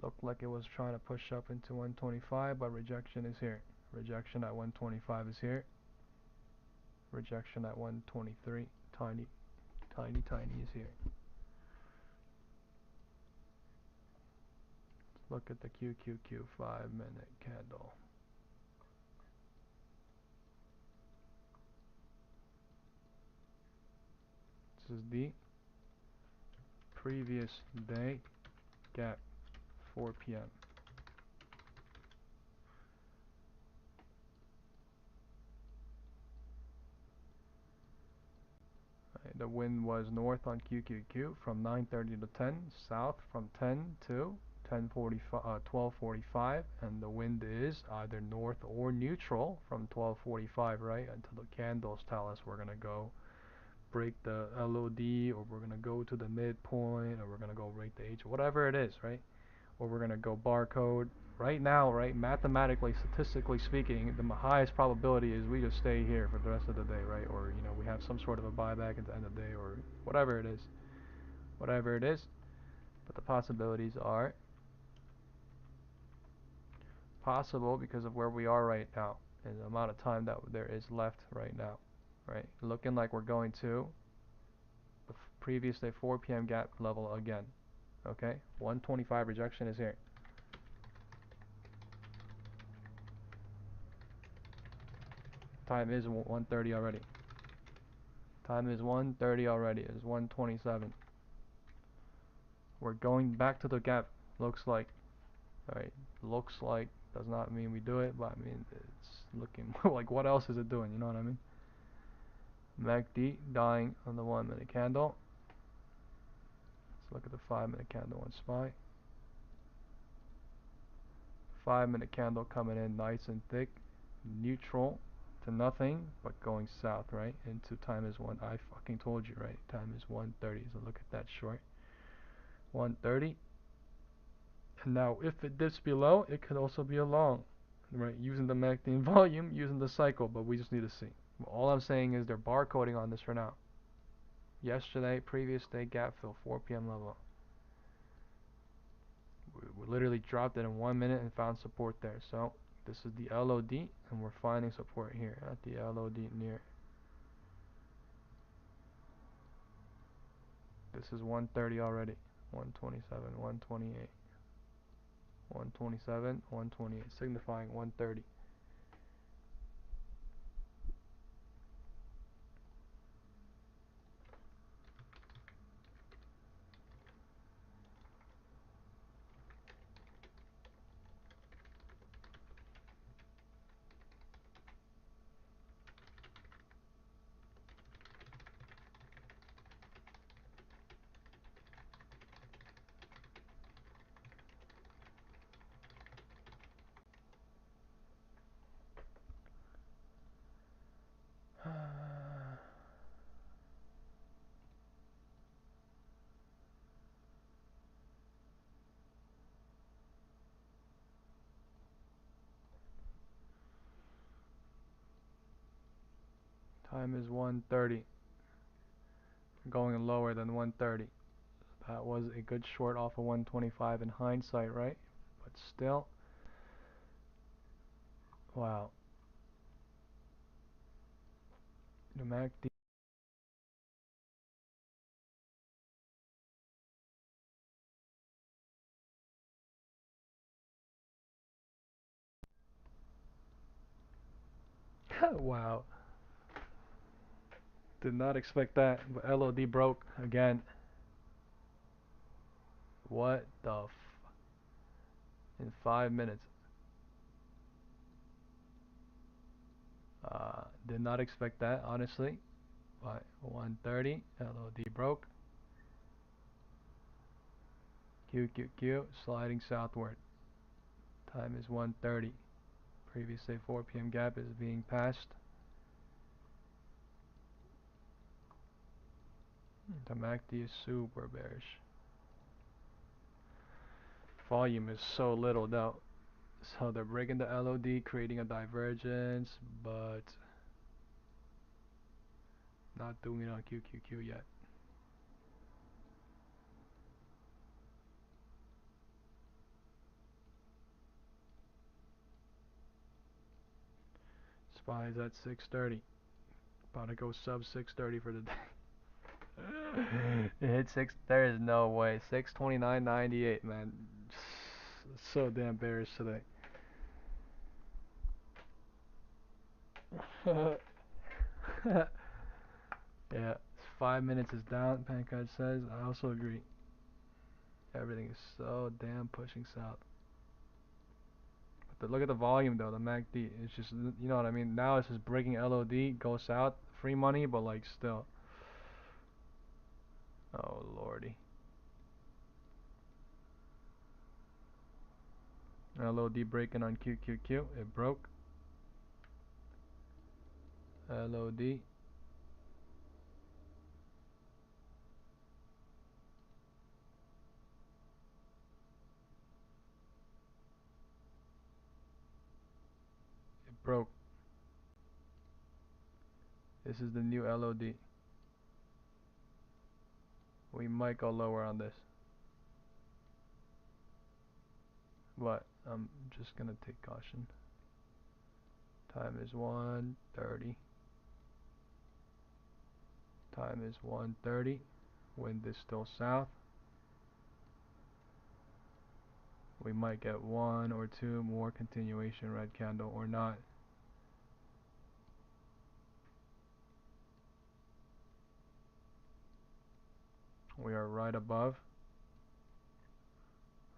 Looked like it was trying to push up into 125, but rejection is here. Rejection at 125 is here. Rejection at 123. Tiny is here. Look at the QQQ 5-minute candle. This is the previous day gap, 4 p.m. Right, the wind was north on QQQ from 9:30 to 10, south from 10 to 12:45, and the wind is either north or neutral from 12:45, right, until the candles tell us we're gonna go break the LOD, or we're gonna go to the midpoint, or we're gonna go break the H, whatever it is, right, or we're gonna go barcode. Right now, right, mathematically, statistically speaking, the highest probability is we just stay here for the rest of the day, right? Or, you know, we have some sort of a buyback at the end of the day, or whatever it is. Whatever it is. But the possibilities are possible because of where we are right now and the amount of time that there is left right now, right? Looking like we're going to the previous day 4 p.m. gap level again, okay? 125 rejection is here. Time is 1:30 already. Time is 1:30 already. It's 1:27. We're going back to the gap. Looks like. Alright. Looks like. Does not mean we do it, but I mean it's looking like what else is it doing? You know what I mean? MACD dying on the 1 minute candle. Let's look at the 5 minute candle on SPY. 5 minute candle coming in nice and thick. Neutral to nothing, but going south, right? Into time is one. I fucking told you, right? Time is 1:30. So look at that short. 1:30. And now, if it dips below, it could also be a long, right? Using the MACD volume, using the cycle, but we just need to see. All I'm saying is they're barcoding on this for now. Yesterday, previous day gap fill, 4 p.m. level. We literally dropped it in 1 minute and found support there. So this is the LOD, and we're finding support here at the LOD near. This is 1:30 already. 127, 128, 127, 128, signifying 1:30. Time is 1:30. Going lower than 1:30. That was a good short off of 125 in hindsight, right? But still, wow. The MACD. Wow. Did not expect that. But LOD broke again. What the f? In 5 minutes. Did not expect that, honestly. But 1:30, LOD broke. QQQ sliding southward. Time is 1:30. Previous day 4 p.m. gap is being passed. The MACD is super bearish. Volume is so little though. So they're breaking the LOD, creating a divergence, but not doing it on QQQ yet. SPY is at 6:30. About to go sub 6:30 for the day. It hit 6. There is no way. 629.98, man. So damn bearish today. Yeah, 5 minutes is down. Pancake says. I also agree. Everything is so damn pushing south. But look at the volume though. The MACD. It's just, you know what I mean. Now it's just breaking LOD, go south, free money, but like still. Oh lordy. LOD breaking on QQQ. It broke. LOD. It broke. This is the new LOD. We might go lower on this. But I'm just gonna take caution. Time is 1:30. Time is 1:30. Wind is still south. We might get one or two more continuation red candle or not. We are right above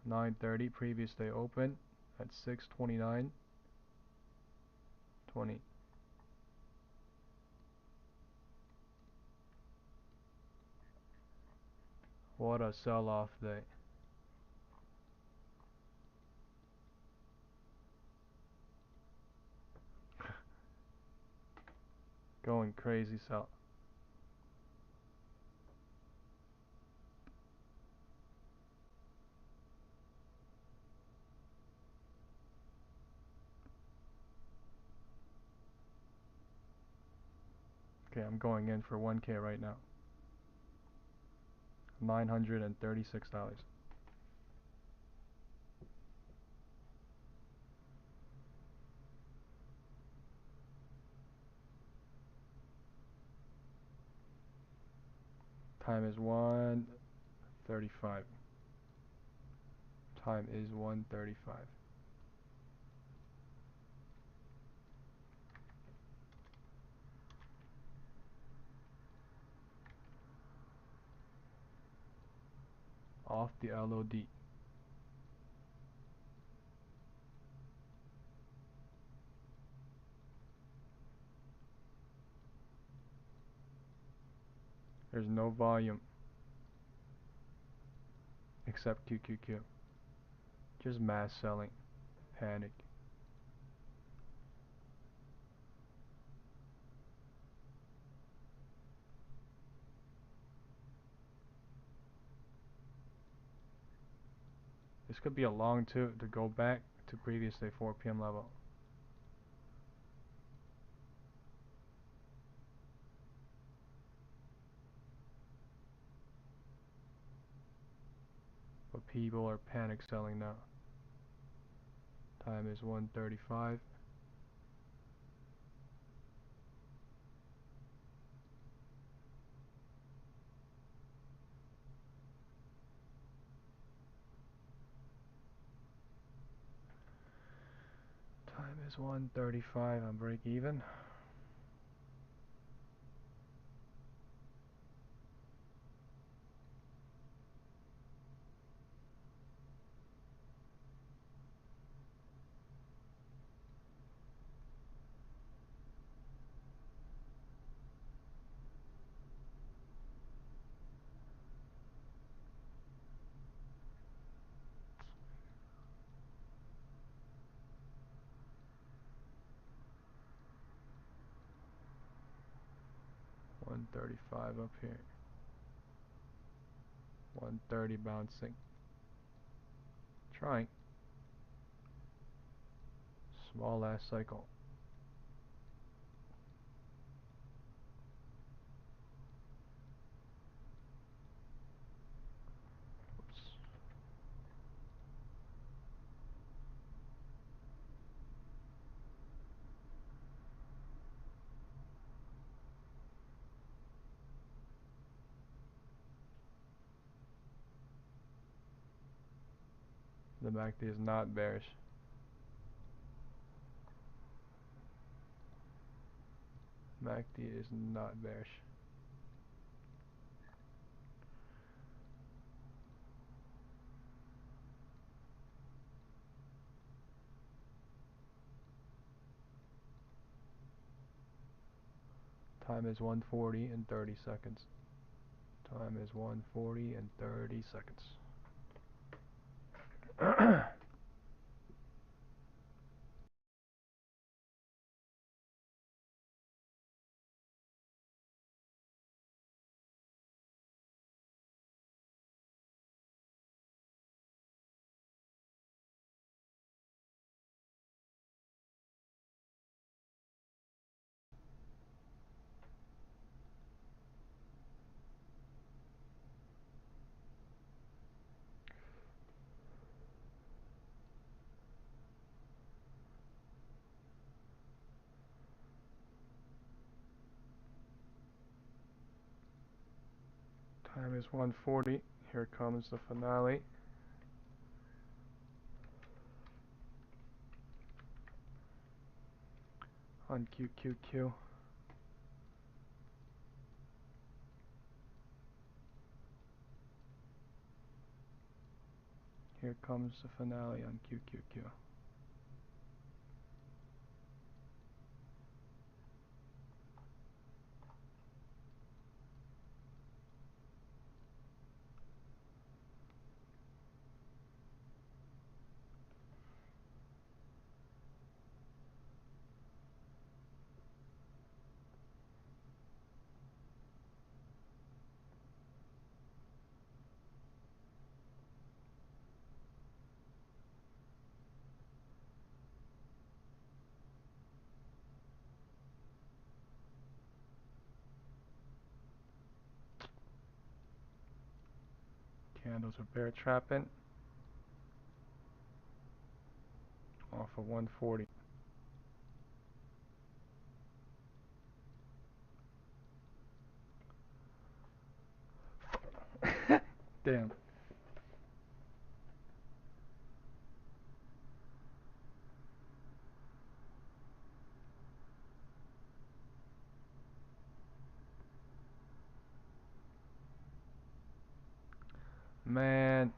9:30 previous day open at 6:29.20. What a sell-off day. Going crazy sell. Okay, I'm going in for 1K right now. $936. Time is 1:35. Time is 1:35. Off the LOD. There's no volume except QQQ. Just mass selling. Panic. This could be a long two to go back to previous day 4 p.m. level. But people are panic selling now. Time is 1:35. Time is 1:35 on break even. $135 up here. 130 bouncing. Trying. Small ass cycle. Oops. The MACD is not bearish. MACD is not bearish. Time is 1:40 and 30 seconds. Time is 1:40 and 30 seconds. Time is 1:40. Here comes the finale. On QQQ. Here comes the finale on QQQ. Candles are bear trapping off of 140. Damn. Man.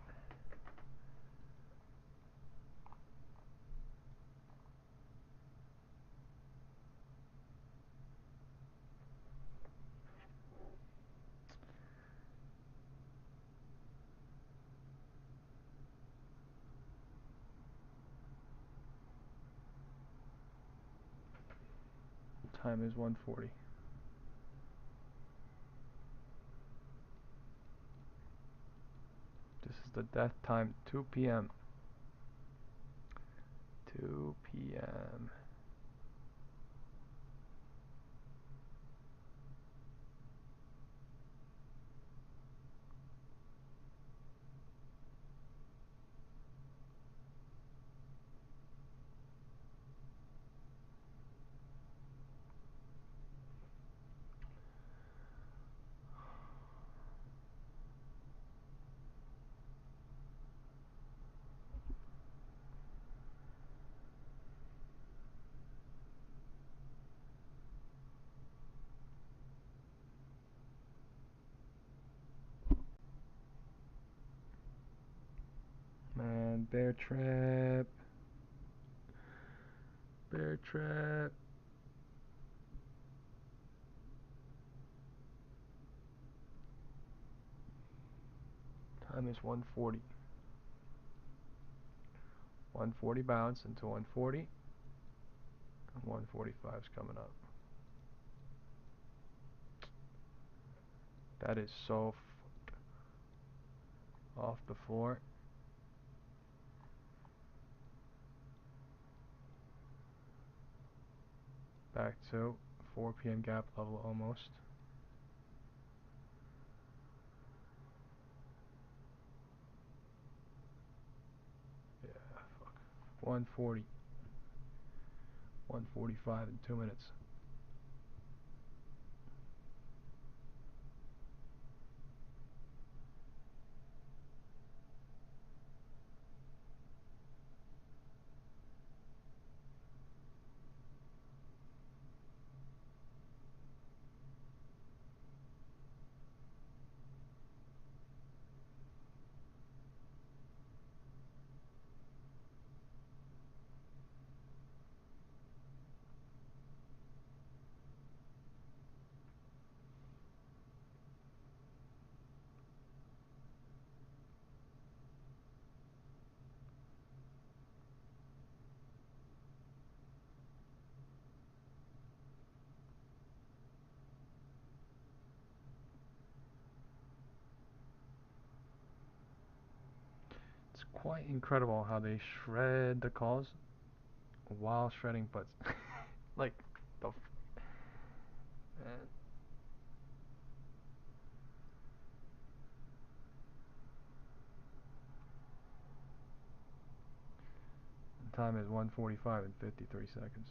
Time is 1:40. This is the death time, 2 p.m. 2 p.m. Man, bear trap. Bear trap. Time is 1:40. 140 bounce into 140. And 145 is coming up. That is so off the floor. Back to 4 p.m. gap level almost. Yeah, fuck. 140. 145 in 2 minutes. quite incredible how they shred the calls while shredding puts. Like the man. The time is 1:45 and 53 seconds.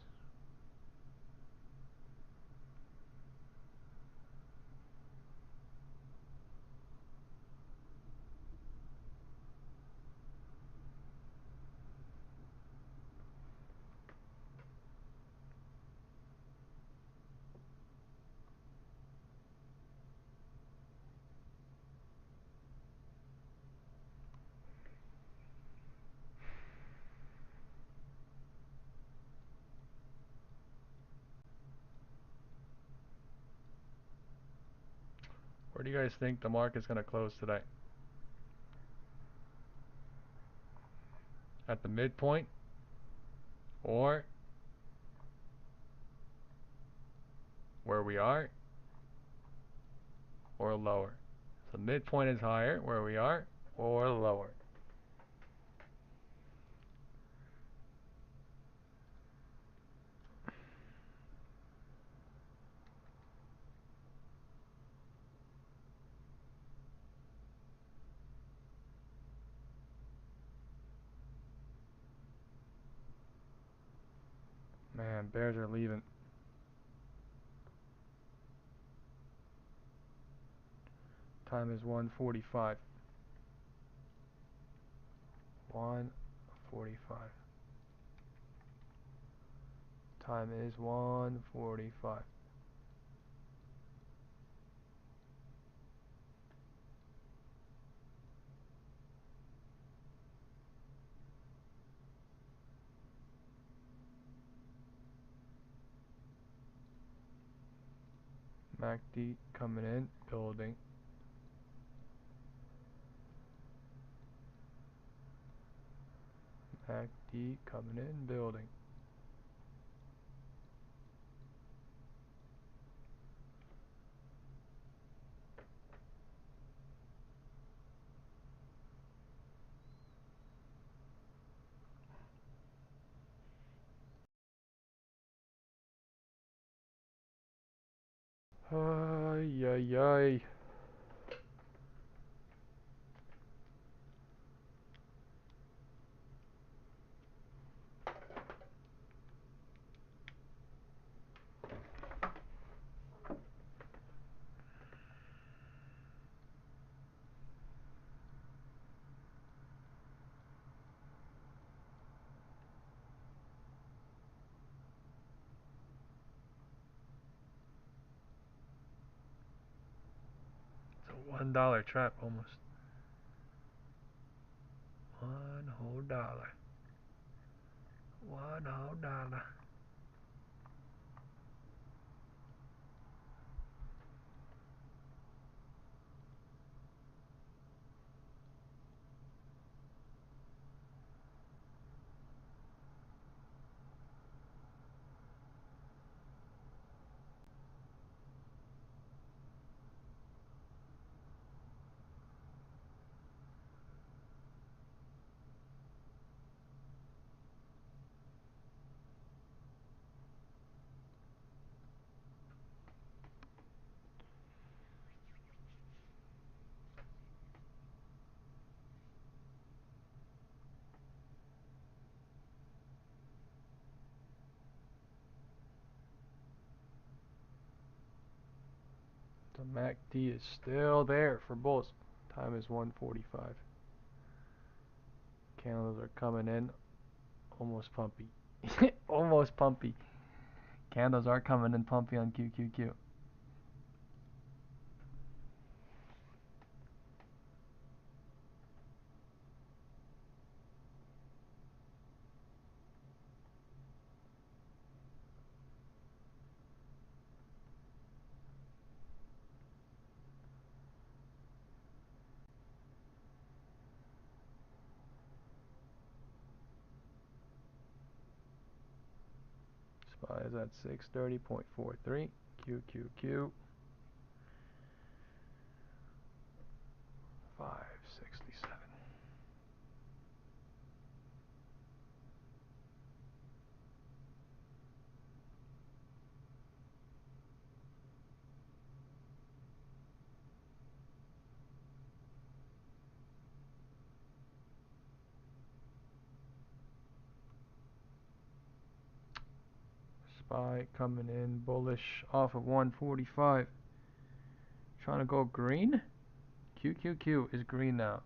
Where do you guys think the market's going to close today? At the midpoint or where we are or lower? So midpoint is higher where we are or lower. Man, bears are leaving. Time is 1:45. 1:45. Time is 1:45. MACD coming in, building. MACD coming in, building. Ay, ay, ay. It's a $1 trap almost. One whole dollar. One whole dollar. The MACD is still there for bulls. Time is 1:45. Candles are coming in almost pumpy. Almost pumpy. Candles are coming in pumpy on QQQ. SPY is at 630.43. QQQ 567. SPY coming in bullish off of 145. Trying to go green? QQQ is green now.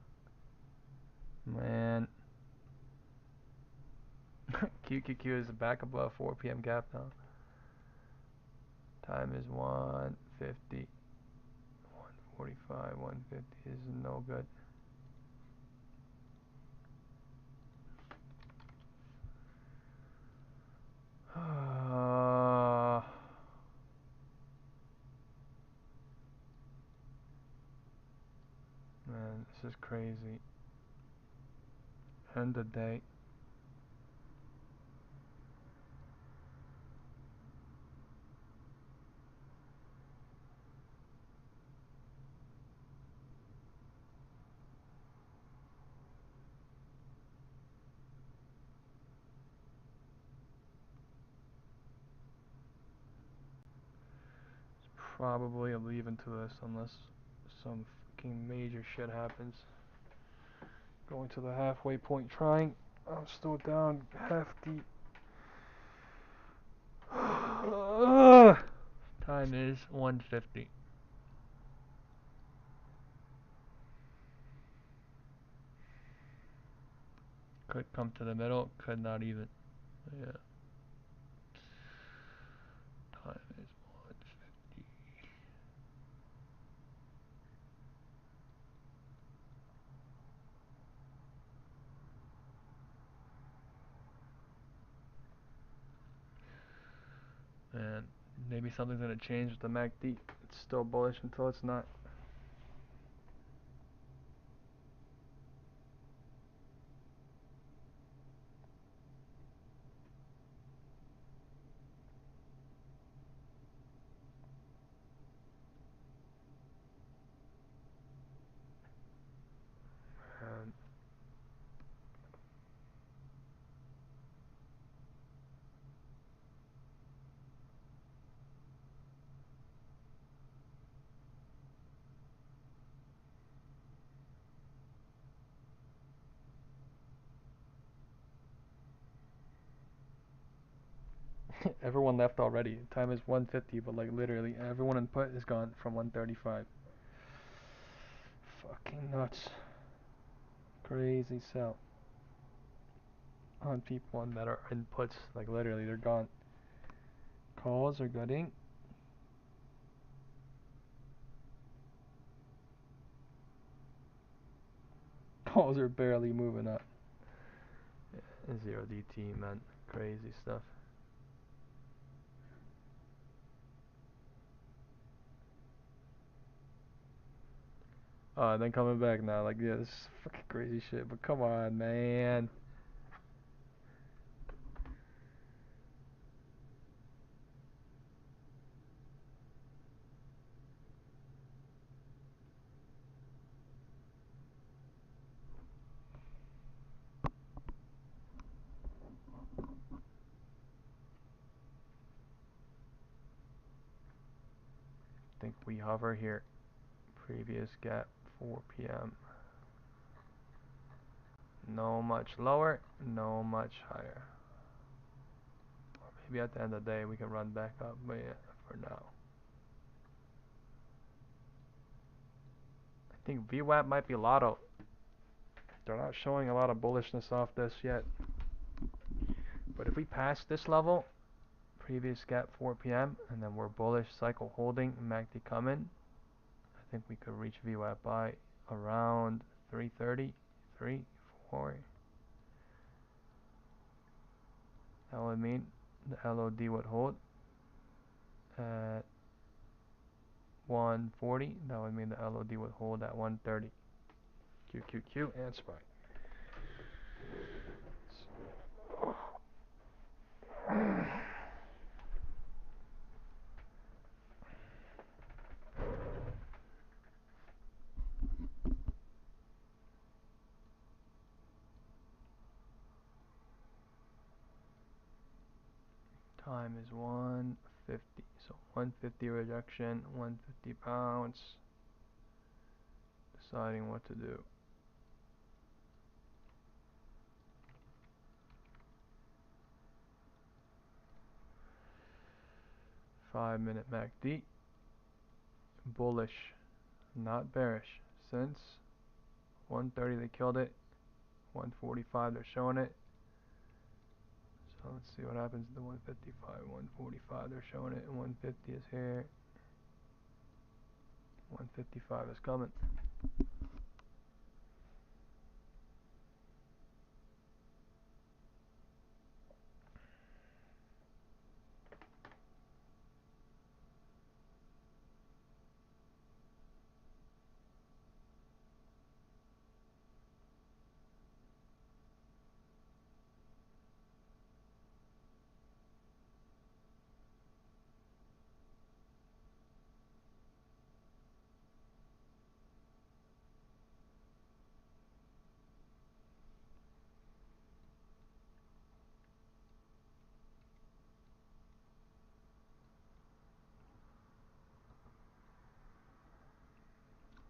Man. QQQ is back above 4 p.m. gap now. Time is 150. 145, 150 is no good. Man, this is crazy. End of day. Probably a leave into this unless some fucking major shit happens. Going to the halfway point trying. I'm still down hefty. Time is 150. Could come to the middle, could not even. Yeah. Time is 150. And maybe something's gonna change with the MACD. It's still bullish until it's not. And everyone left already. Time is 150, but like literally everyone in put is gone from 135. Fucking nuts. Crazy sell on people that are in puts. Like literally they're gone. Calls are gutting. Calls are barely moving up. Yeah, 0 DT, man. Crazy stuff. Then coming back now, like, yeah, this is fucking crazy shit, but come on, man. I think we hover here. Previous gap, 4 p.m. No much lower, no much higher. Or maybe at the end of the day we can run back up, but yeah, for now. I think VWAP might be lotto. They're not showing a lot of bullishness off this yet. But if we pass this level, previous gap 4 p.m. and then we're bullish cycle holding, MACD coming, I think we could reach VWAP by around 330, 3, 4. That would mean the LOD would hold at 140. That would mean the LOD would hold at 130. QQQ and SPY. Time is 150. So 150 rejection, 150 pounds. Deciding what to do. 5-minute MACD. Bullish, not bearish. Since 130 they killed it. 145 they're showing it. So let's see what happens to the 155. 145 they're showing it. 150 is here. 155 is coming.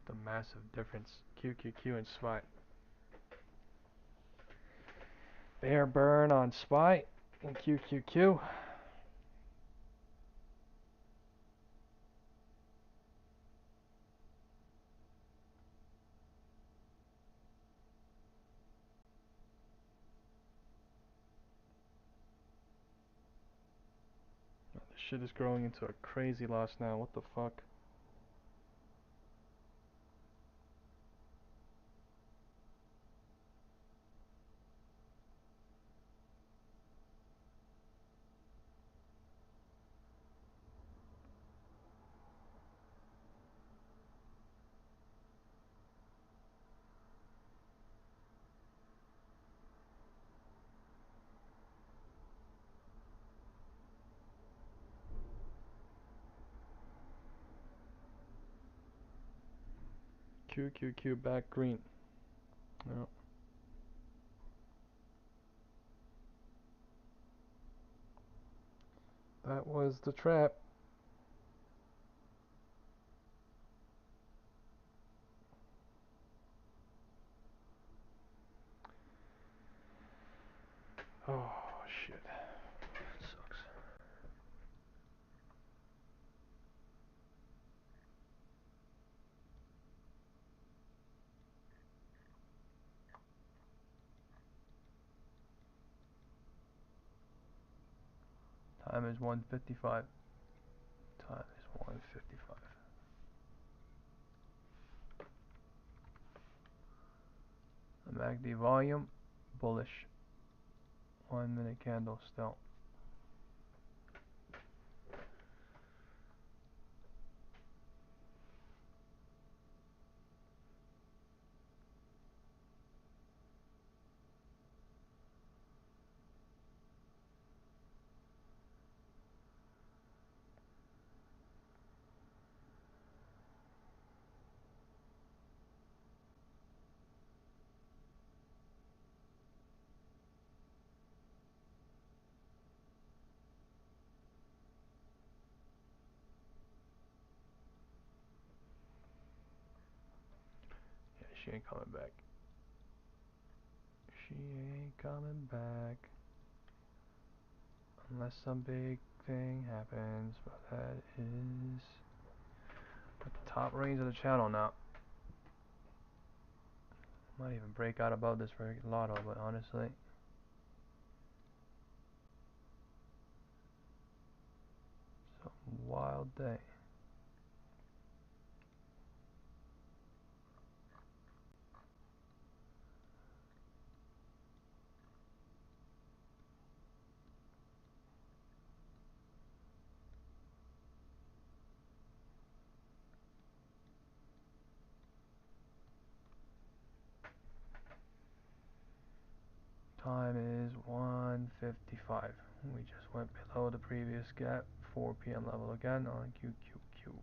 The massive difference. QQQ and SPY. Bear burn on SPY and QQQ. This shit is growing into a crazy loss now. What the fuck? QQQ back green. No. That was the trap. Oh shit. That sucks. Time is 1:55. Time is 1:55. The MACD volume, bullish. 1-minute candle still. Yeah, she ain't coming back. She ain't coming back. Unless some big thing happens, but that is at the top range of the channel now. Might even break out above this for lotto, but honestly, it's a wild day. Time is 1:55. We just went below the previous gap. 4 p.m. level again on QQQ.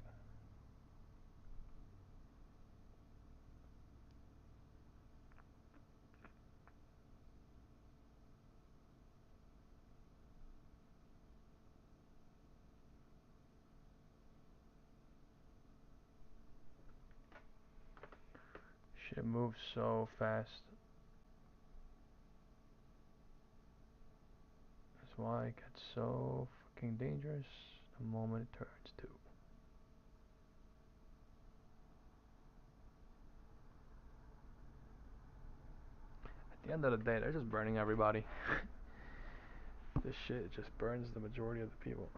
Shit moves so fast. That's why it gets so fucking dangerous. the moment it turns 2. At the end of the day, they're just burning everybody. This shit just burns the majority of the people.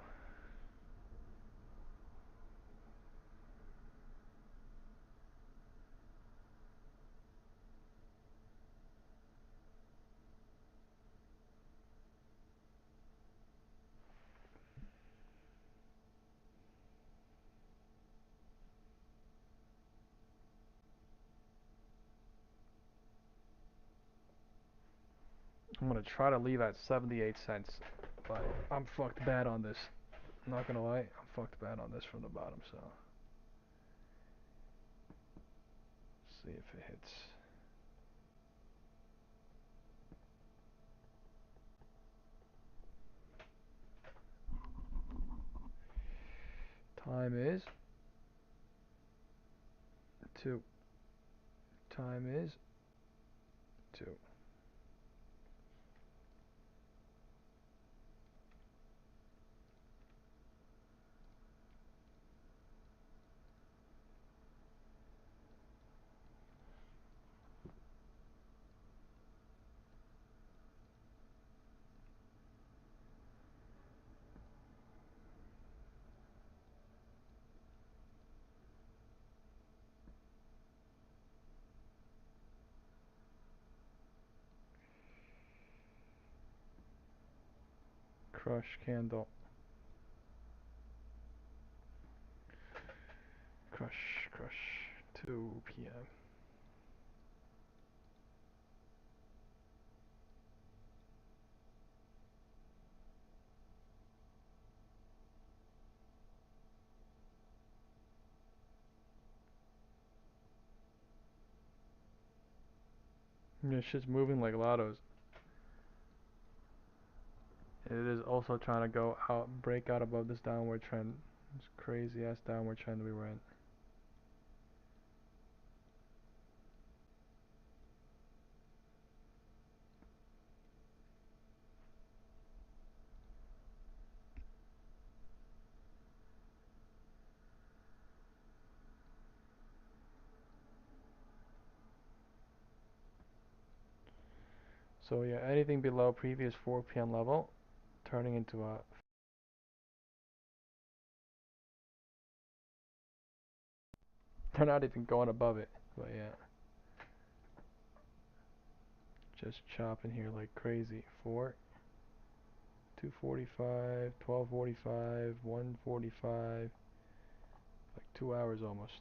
I'm gonna try to leave at 78 cents, but I'm fucked bad on this. I'm not gonna lie, I'm fucked bad on this from the bottom, so. See if it hits. Time is 2. Time is 2. Crush candle. Crush, crush. 2 p.m. This shit's moving like lottos. It is also trying to go out, break out above this downward trend. This crazy ass downward trend we were in. So yeah, anything below previous 4 p.m. level, turning into a. They're not even going above it, but yeah. Just chopping here like crazy. 4, 245, 1245, 145, like 2 hours almost.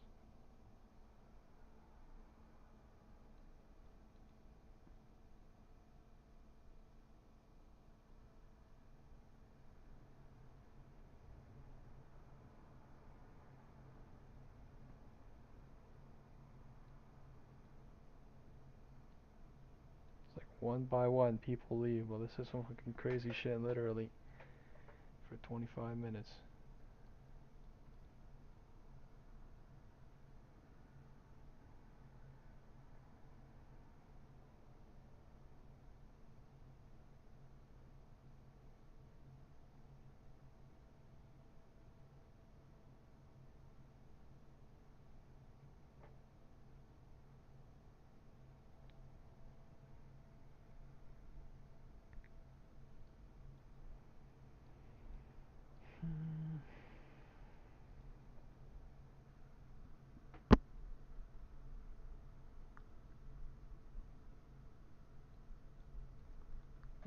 It's like one by one people leave. Well, this is some fucking crazy shit, literally, for 25 minutes.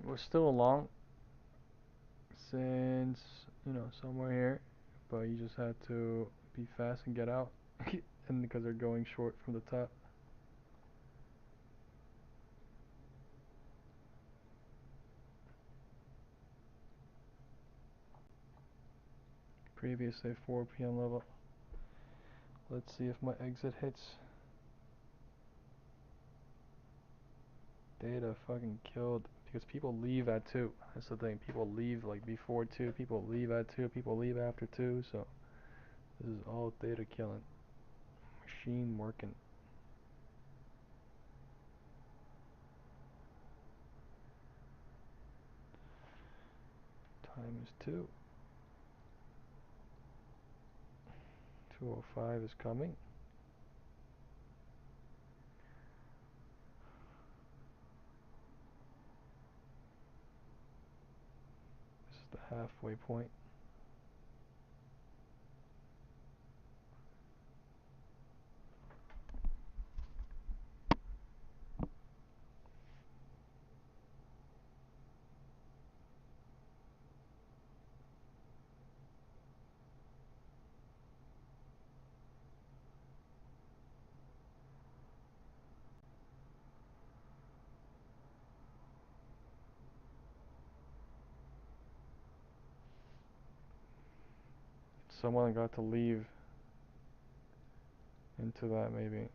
We're still long since, somewhere here, but you just have to be fast and get out. And because they're going short from the top. Previous, say, 4 p.m. level. Let's see if my exit hits. Data fucking killed because people leave at 2. That's the thing. People leave like before 2. People leave at 2. People leave after 2. So this is all data killing. Machine working. Time is 2. 205 is coming. This is the halfway point. Someone got to leave into that maybe.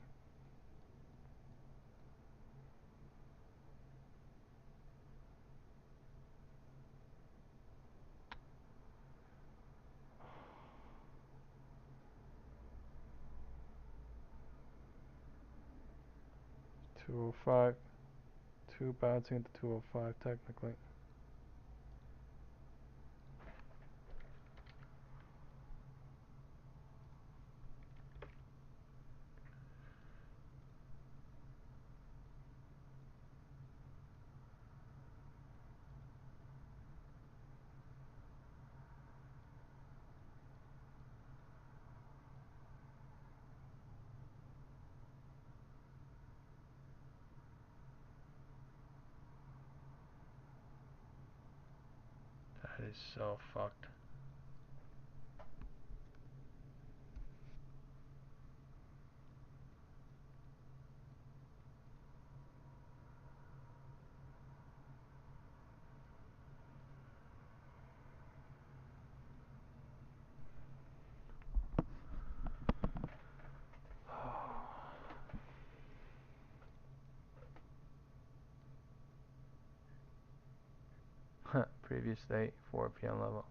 $205. 2 bouncing into 205 technically. That is so fucked. Previous date, 4 p.m. level.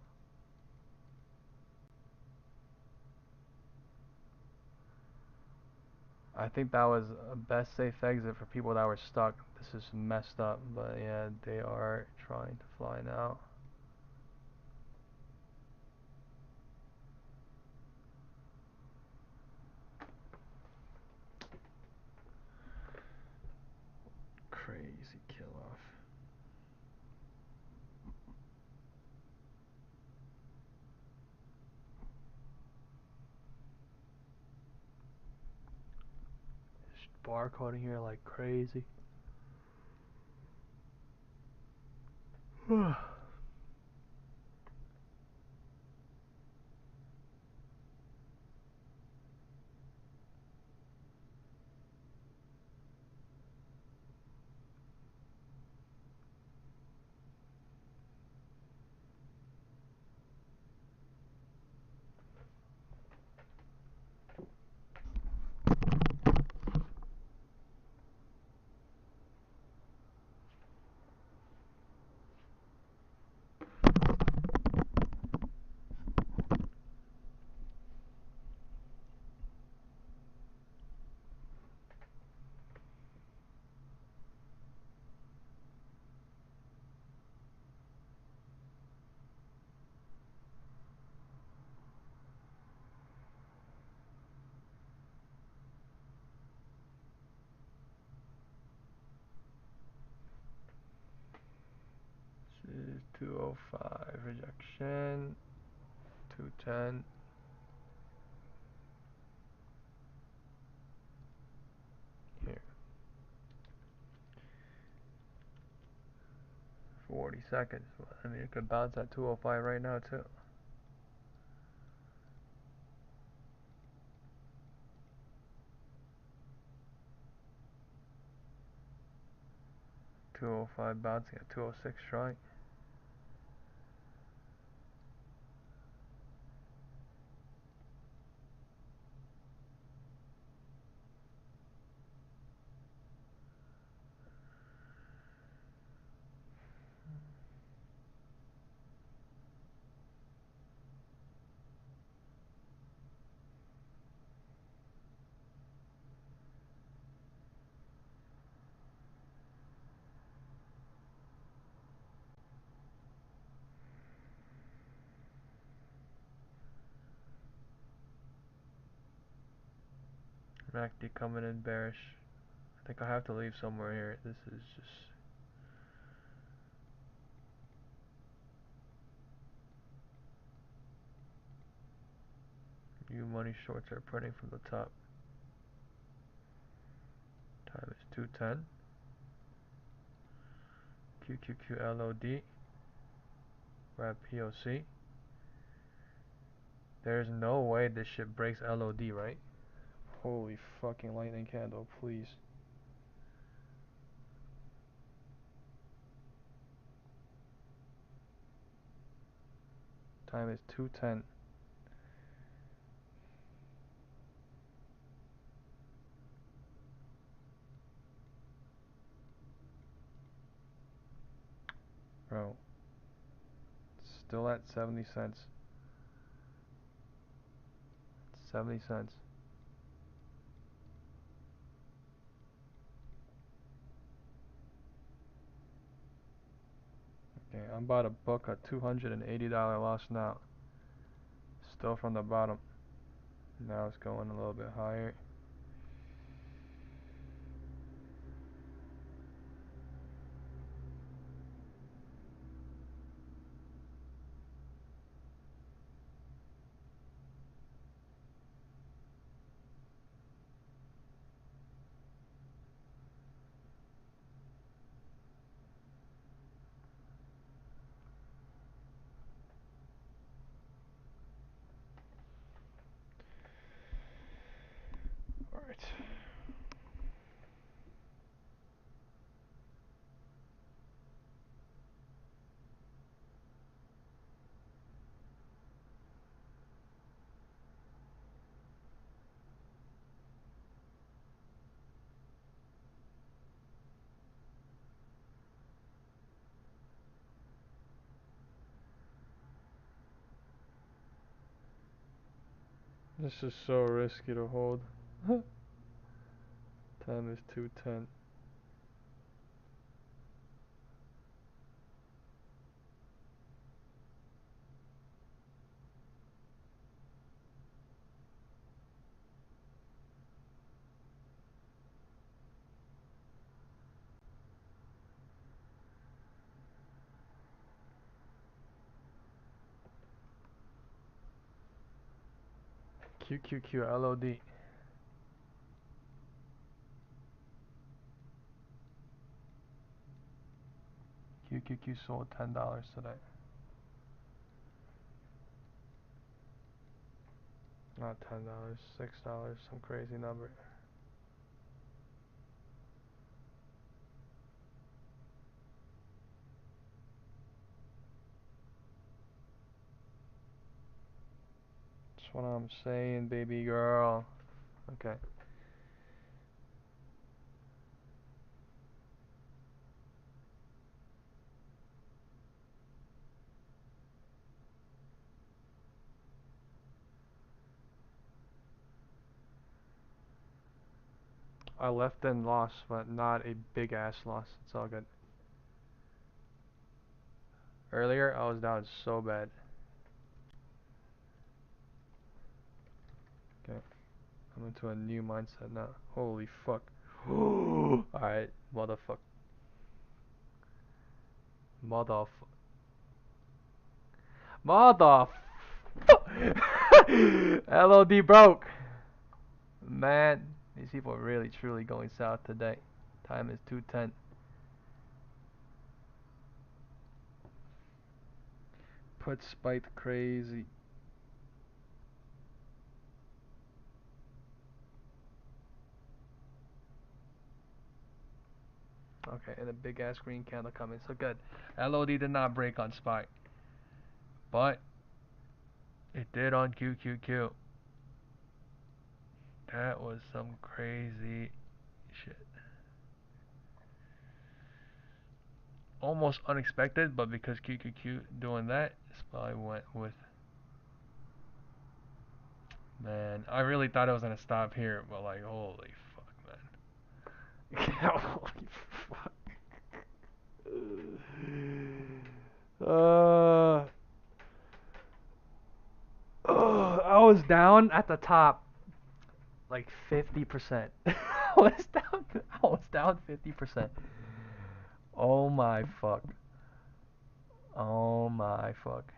I think that was a best safe exit for people that were stuck. This is messed up, but yeah, they are trying to fly now. Crazy kill off. Barcoding here like crazy. 205 rejection, 210. Here. 40 seconds. I mean, it could bounce at 205 right now too. $205 bouncing at 206 strike. MACD coming in bearish. I think I have to leave somewhere here. This is just new money shorts are printing from the top. Time is 2:10. QQQ LOD. Grab POC. There's no way this shit breaks LOD, right? Holy fucking lightning candle, please. Time is 2:10. Bro. Still at 70 cents. 70 cents. Okay, I'm about to book a $280 loss now. Still from the bottom. Now it's going a little bit higher. Alright. This is so risky to hold. Time is 2:10. QQQ LOD. QQQ sold $10 today. Not $10, $6, some crazy number. That's what I'm saying, baby girl. Okay. I left in loss, but not a big ass loss. It's all good. Earlier, I was down so bad. Okay. I'm into a new mindset now. Holy fuck. Alright, motherfuck. Motherfuck. Motherfuck. LOD broke. Man, these people are really truly going south today. Time is 2:10. Put spiked crazy. Okay, and a big ass green candle coming. So good. LOD did not break on SPY, but it did on QQQ. That was some crazy shit. Almost unexpected, but because QQQ doing that, SPY went with. Man, I really thought it was gonna stop here, but like, holy fuck, man. Holy fuck. I was down at the top, like 50%. I was down 50%. Oh my fuck. Oh my fuck.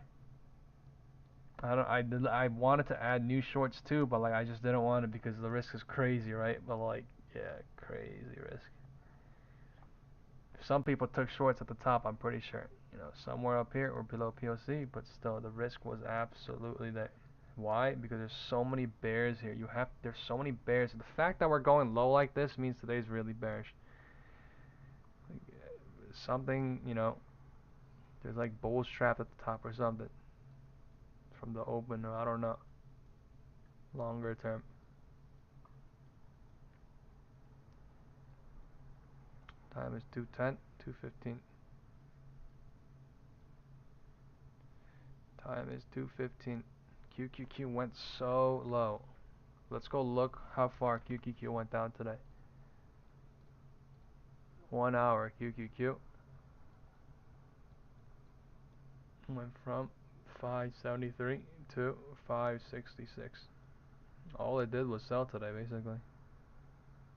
I wanted to add new shorts too, but like I just didn't want it because the risk is crazy, right? But like, yeah, crazy risk. Some people took shorts at the top, I'm pretty sure. You know, somewhere up here or below POC, but still the risk was absolutely there. Why? Because there's so many bears here. There's so many bears. The fact that we're going low like this means today's really bearish. Like, something, you know, there's like bulls trapped at the top or something from the open, or I don't know. Longer term. Time is 2:10, 2:15. Time is 2:15. QQQ went so low. Let's go look how far QQQ went down today. 1 hour QQQ went from 573 to 566. All it did was sell today, basically.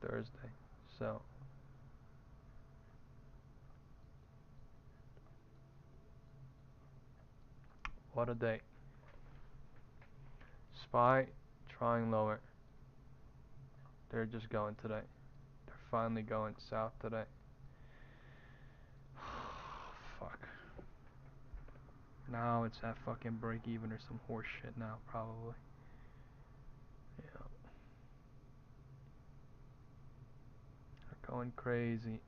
Thursday. So, what a day. SPY trying lower. They're just going today. They're finally going south today. Fuck. Now it's at fucking break even or some horse shit now, probably. Yeah. They're going crazy.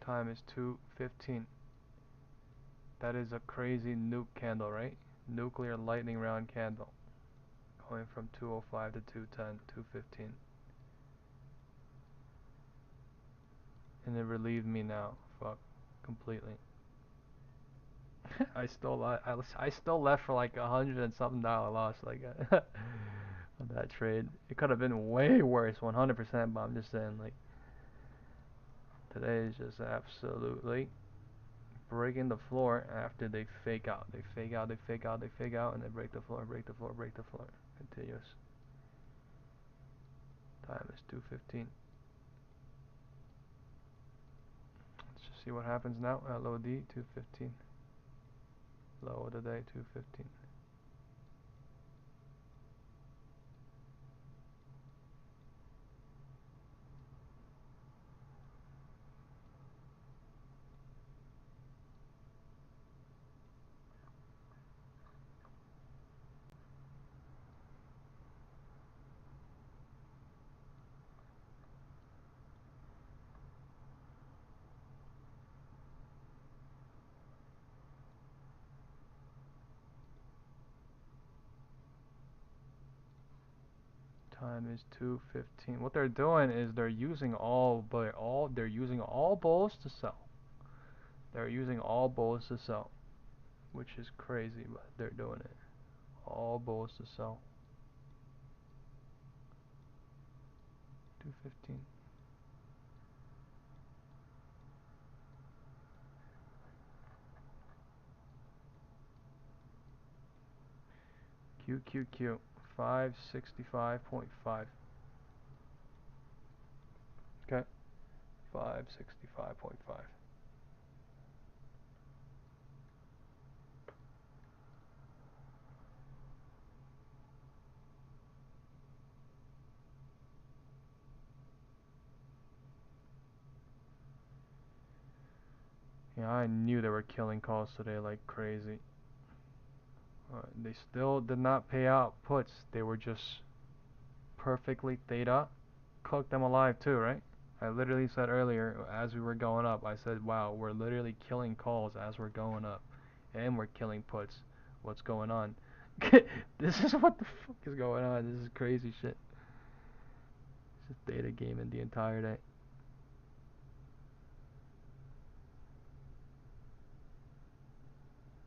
Time is 2:15. That is a crazy nuke candle, right? Nuclear lightning round candle. Going from 205 to 210, 215. And it relieved me now. Fuck. Completely. I still left for like $100 and something loss, like on that trade. It could have been way worse, 100%. But I'm just saying, like, today is just absolutely breaking the floor after they fake out. They fake out, they fake out, they fake out, and they break the floor, break the floor, break the floor. Continuous. Time is 2:15. Let's just see what happens now. LOD 2:15. Low of the day 2:15. Time is 2:15. What they're doing is they're using all bulls to sell. They're using all bulls to sell, which is crazy, but they're doing it. All bulls to sell. 2:15. QQQ 565.5. Okay. 565.5. Yeah, I knew they were killing calls today like crazy. They still did not pay out puts. They were just perfectly theta. Cooked them alive too, right? I literally said earlier, as we were going up, I said, wow, we're literally killing calls as we're going up. And we're killing puts. What's going on? This is what the fuck is going on. This is crazy shit. It's just data gaming the entire day.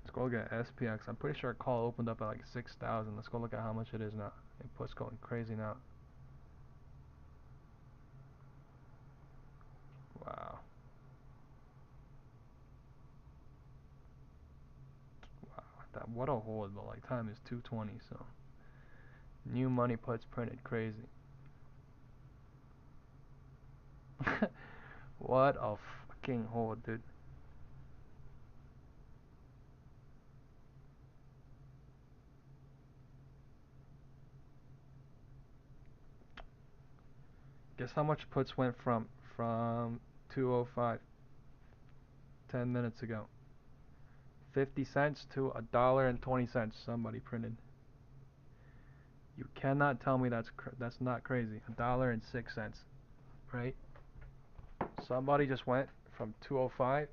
Let's go look at SPX. I'm pretty sure a call opened up at like 6,000. Let's go look at how much it is now. And put's going crazy now. Wow. Wow. that what a hold, but like time is 2:20, so new money puts printed, crazy. What a fucking hold, dude. Guess how much puts went from 205 10 minutes ago? 50 cents to $1.20 somebody printed. You cannot tell me that's not crazy. $1.06, right? Somebody just went from 205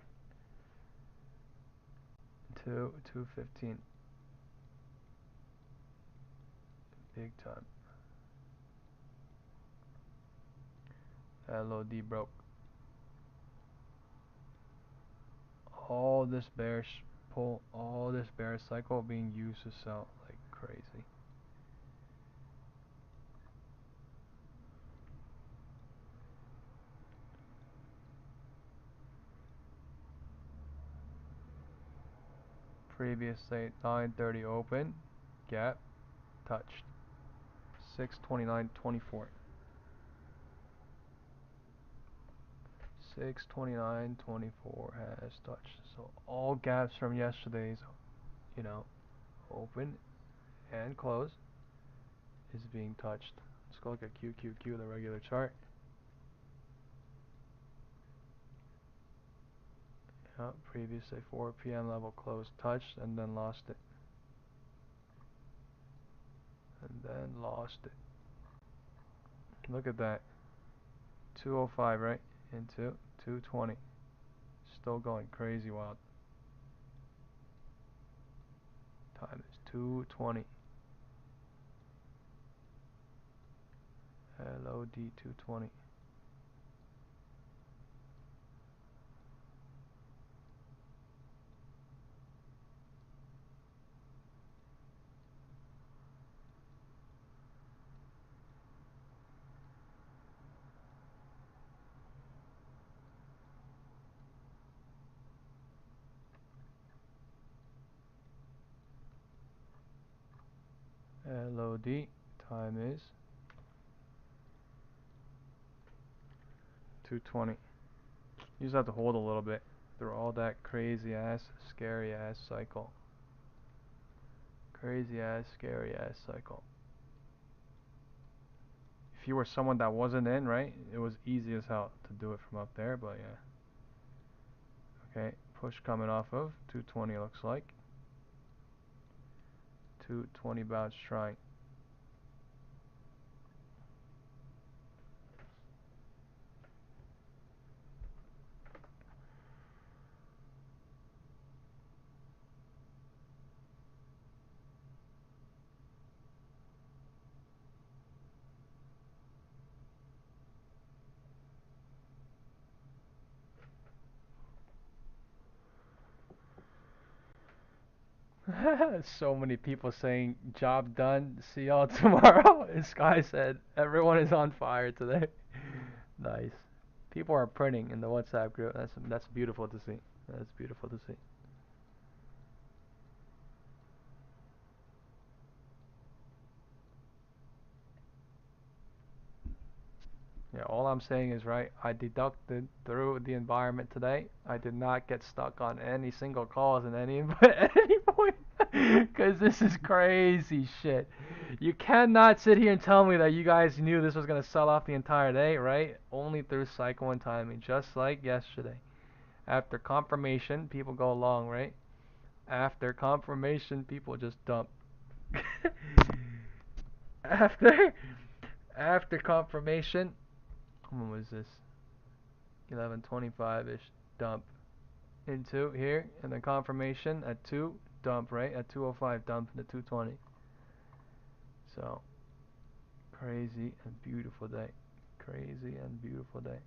to 215. Big time. LOD broke. All this bearish pull, all this bearish cycle being used to sell like crazy. Previous say 9:30 open, gap, touched. 6:29.24. 6:29.24 has touched. So all gaps from yesterday's, open and close is being touched. Let's go look at QQQ, the regular chart. Yep, previous say 4 p.m. level closed, touched, and then lost it. And then lost it. Look at that. 205, right? Into 220. Still going crazy wild. Time is 220. LOD 220. LOD time is 220. You just have to hold a little bit through all that crazy ass, scary ass cycle. Crazy ass, scary ass cycle. If you were someone that wasn't in, right, it was easy as hell to do it from up there, but yeah. Okay, push coming off of 220 looks like. 220 bounce trying. So many people saying job done, see y'all tomorrow. This guy said everyone is on fire today. Nice. People are printing in the WhatsApp group. That's beautiful to see. That's beautiful to see. Yeah, all I'm saying is, right, I deducted through the environment today. I did not get stuck on any single calls in any at any point because this is crazy shit. You cannot sit here and tell me that you guys knew this was going to sell off the entire day, right? Only through cycle and timing, just like yesterday. After confirmation, people go long, right? After confirmation, people just dump. after after confirmation, when was this? 11:25ish, dump into here, and then confirmation at 2, dump, right? At 2:05, dump into 220. So crazy and beautiful day. Crazy and beautiful day.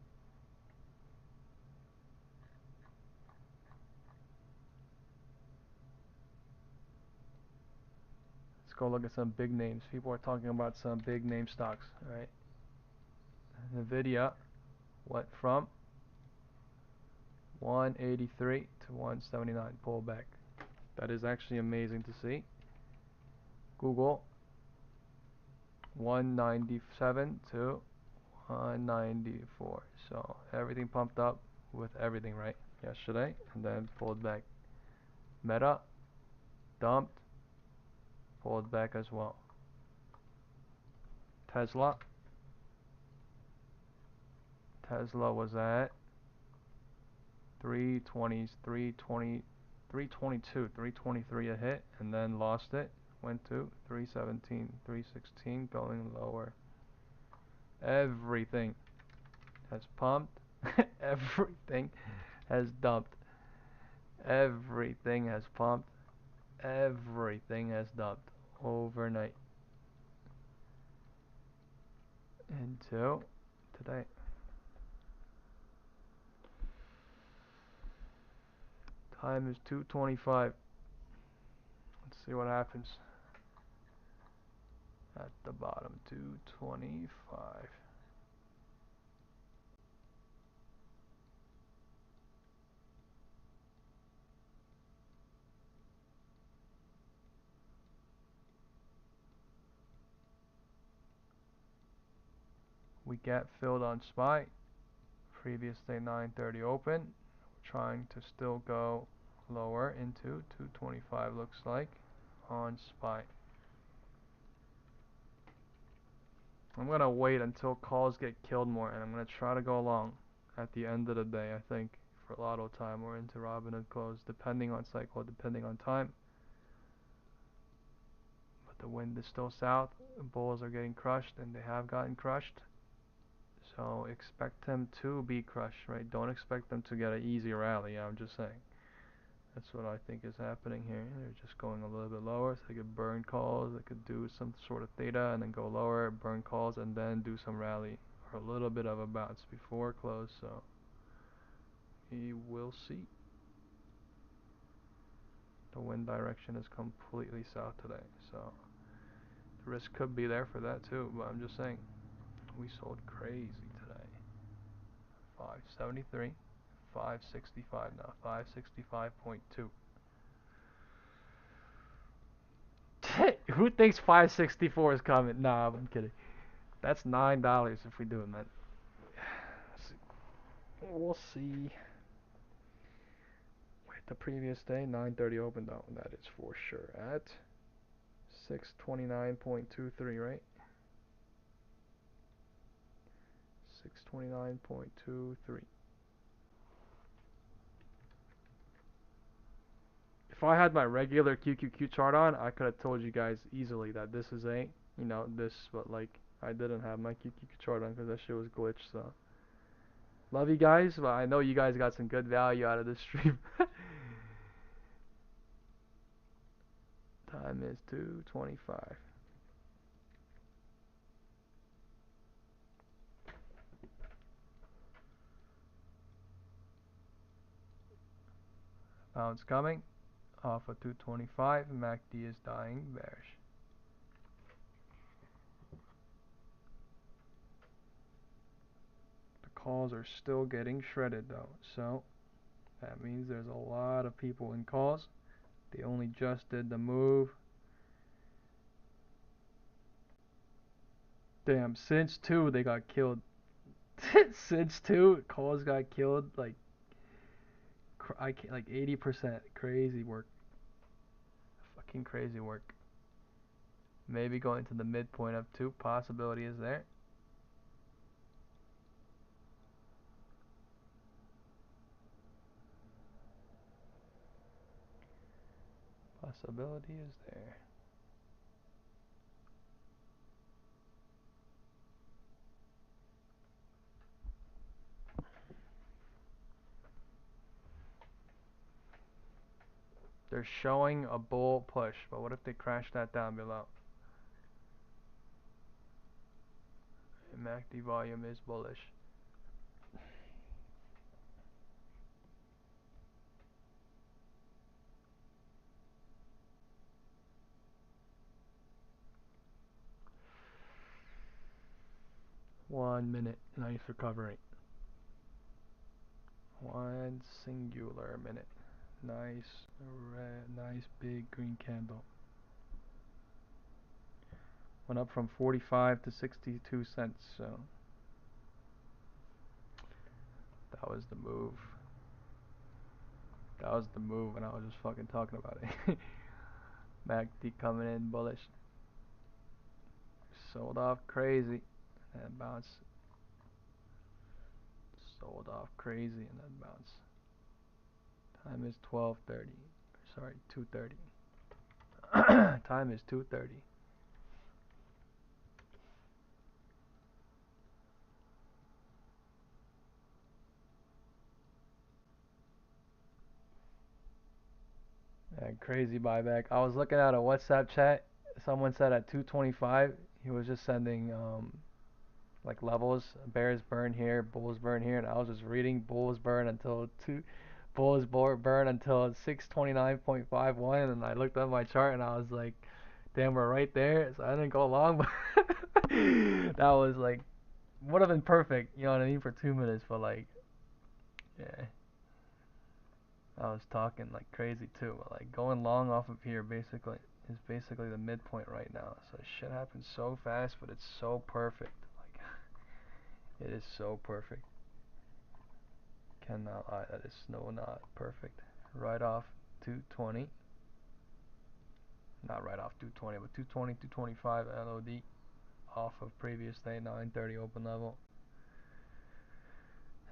Let's go look at some big names. People are talking about some big name stocks, right? Nvidia went from 183 to 179, pullback. That is actually amazing to see. Google 197 to 194. So everything pumped up with everything right yesterday, and then pulled back. Meta dumped, pulled back as well. Tesla was at 320s, 322, 323 a hit, and then lost it. Went to 317, 316, going lower. Everything has pumped. Everything has dumped. Everything has pumped. Everything has dumped overnight until today. Time is 2:25. Let's see what happens at the bottom. 2:25. We get filled on SPY. Previous day 9:30 open. We're trying to still go lower into 2:25 looks like on SPY. I'm gonna wait until calls get killed more, and I'm gonna try to go long at the end of the day. I think for lotto time or into Robinhood close, depending on cycle, depending on time. But the wind is still south. The bulls are getting crushed, and they have gotten crushed. So expect them to be crushed, right? Don't expect them to get an easy rally. I'm just saying. That's what I think is happening here. They're just going a little bit lower, so they could burn calls. They could do some sort of theta and then go lower, burn calls, and then do some rally or a little bit of a bounce before close. So we will see. The wind direction is completely south today, so the risk could be there for that too. But I'm just saying, we sold crazy today. 573, 565 now, 565.2. Who thinks 564 is coming? Nah, I'm kidding. That's $9 if we do it, man. We'll see. Wait, the previous day, 9:30 open though. That is for sure at 629.23, right? 629.23. If I had my regular QQQ chart on, I could have told you guys easily that this is a, this, but like, I didn't have my QQQ chart on because that shit was glitched, so. Love you guys, but I know you guys got some good value out of this stream. Time is 2:25. Bounce coming off of 225. MACD is dying bearish. The calls are still getting shredded though, so that means there's a lot of people in calls. They only just did the move. Damn, since 2 they got killed. Since 2 calls got killed like like 80%. Crazy work. Fucking crazy work. Maybe going to the midpoint of 2. Possibility is there. Possibility is there. They're showing a bull push, but what if they crash that down below? MACD volume is bullish. One minute, nice recovery. One singular minute. Nice red, nice big green candle. Went up from 45 to 62 cents, so that was the move. That was the move, and I was just fucking talking about it. MACD coming in bullish. Sold off crazy and bounce. Sold off crazy and then bounce. Time is 12:30. Sorry, 2:30. Time is 2:30. And crazy buyback. I was looking at a WhatsApp chat. Someone said at 225 he was just sending like levels. Bears burn here, bulls burn here, and I was just reading bulls burn until burn until 629.51, and I looked at my chart and I was like, damn, we're right there. So I didn't go long, but that was like would have been perfect, you know what I mean, for 2 minutes, but like, yeah, I was talking like crazy too. But like going long off of here basically is basically the midpoint right now. So shit happens so fast, but it's so perfect. Like it is so perfect. Cannot lie, that is not perfect. Right off 220. Not right off 220, but 220, 225 LOD off of previous day 930 open level.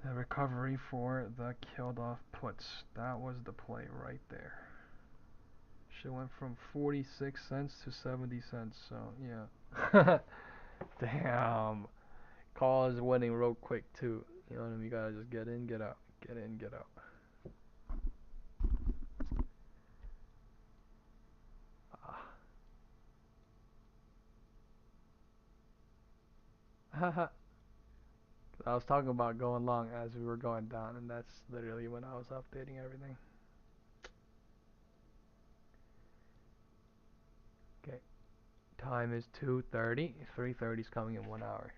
The recovery for the killed off puts. That was the play right there. She went from 46 cents to 70 cents, so yeah. Damn. Call is winning real quick too. You know what I mean? You gotta just get in, get out. Get in, get out. Ah. I was talking about going long as we were going down, and that's literally when I was updating everything. Okay. Time is 2:30. 3:30 is coming in 1 hour.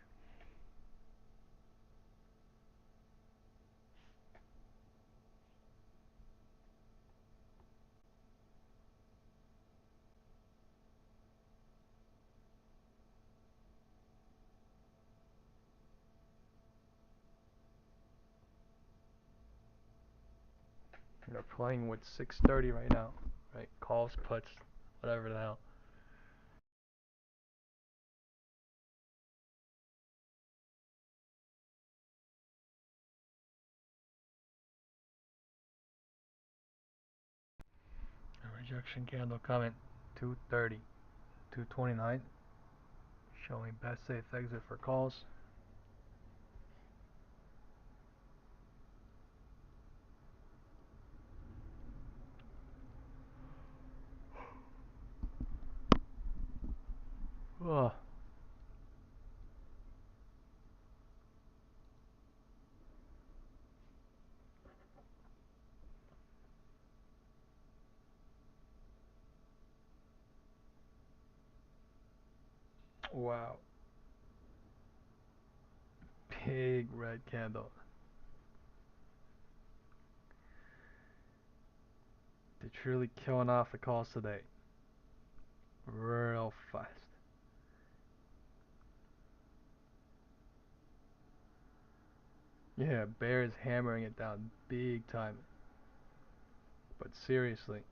They're playing with 6:30 right now, right? Calls, puts, whatever the hell. A rejection candle coming. 2:30, 2:29, showing best safe exit for calls. Ugh. Wow. Big red candle. They're truly killing off the calls today. Real fast. Yeah, Bears hammering it down big time. But seriously,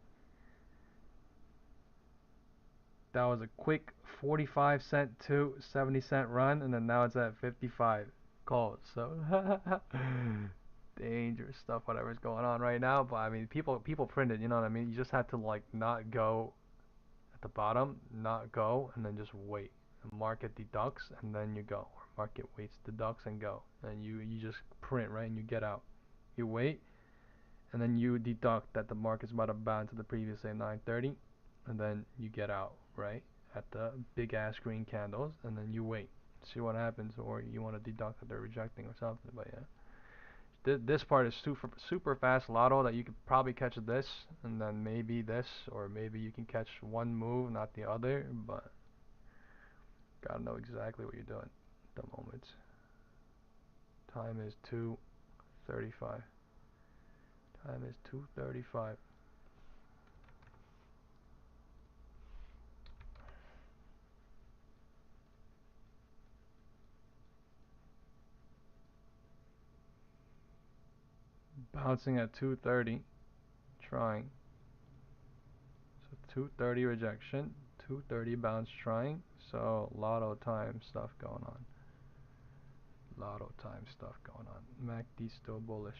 that was a quick 45 cent to 70 cent run, and then now it's at 55 calls. So dangerous stuff, whatever's going on right now. But I mean, people printed. You know what I mean? You just had to like not go at the bottom, not go, and then just wait. The market deducts, and then you go. Or market waits, deducts, and go. And you just print, right? And you get out. You wait, and then you deduct that the market's about to bounce to the previous day 930, and then you get out, right? At the big ass green candles, and then you wait, see what happens, or you want to deduct that they're rejecting or something. But yeah, this part is super fast lotto that you could probably catch this, and then maybe this, or maybe you can catch one move, not the other. But gotta know exactly what you're doing at the moment. Time is 2:35. Time is 2:35. Bouncing at 230, trying. So 230 rejection, 230 bounce trying. So lotto time stuff going on. Lotto time stuff going on. MACD still bullish.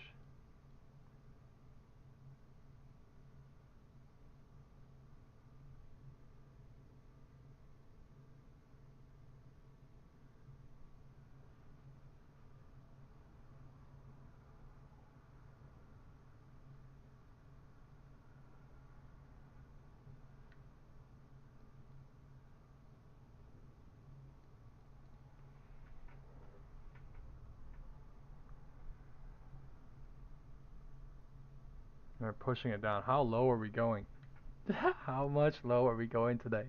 They're pushing it down. How low are we going? How much low are we going today?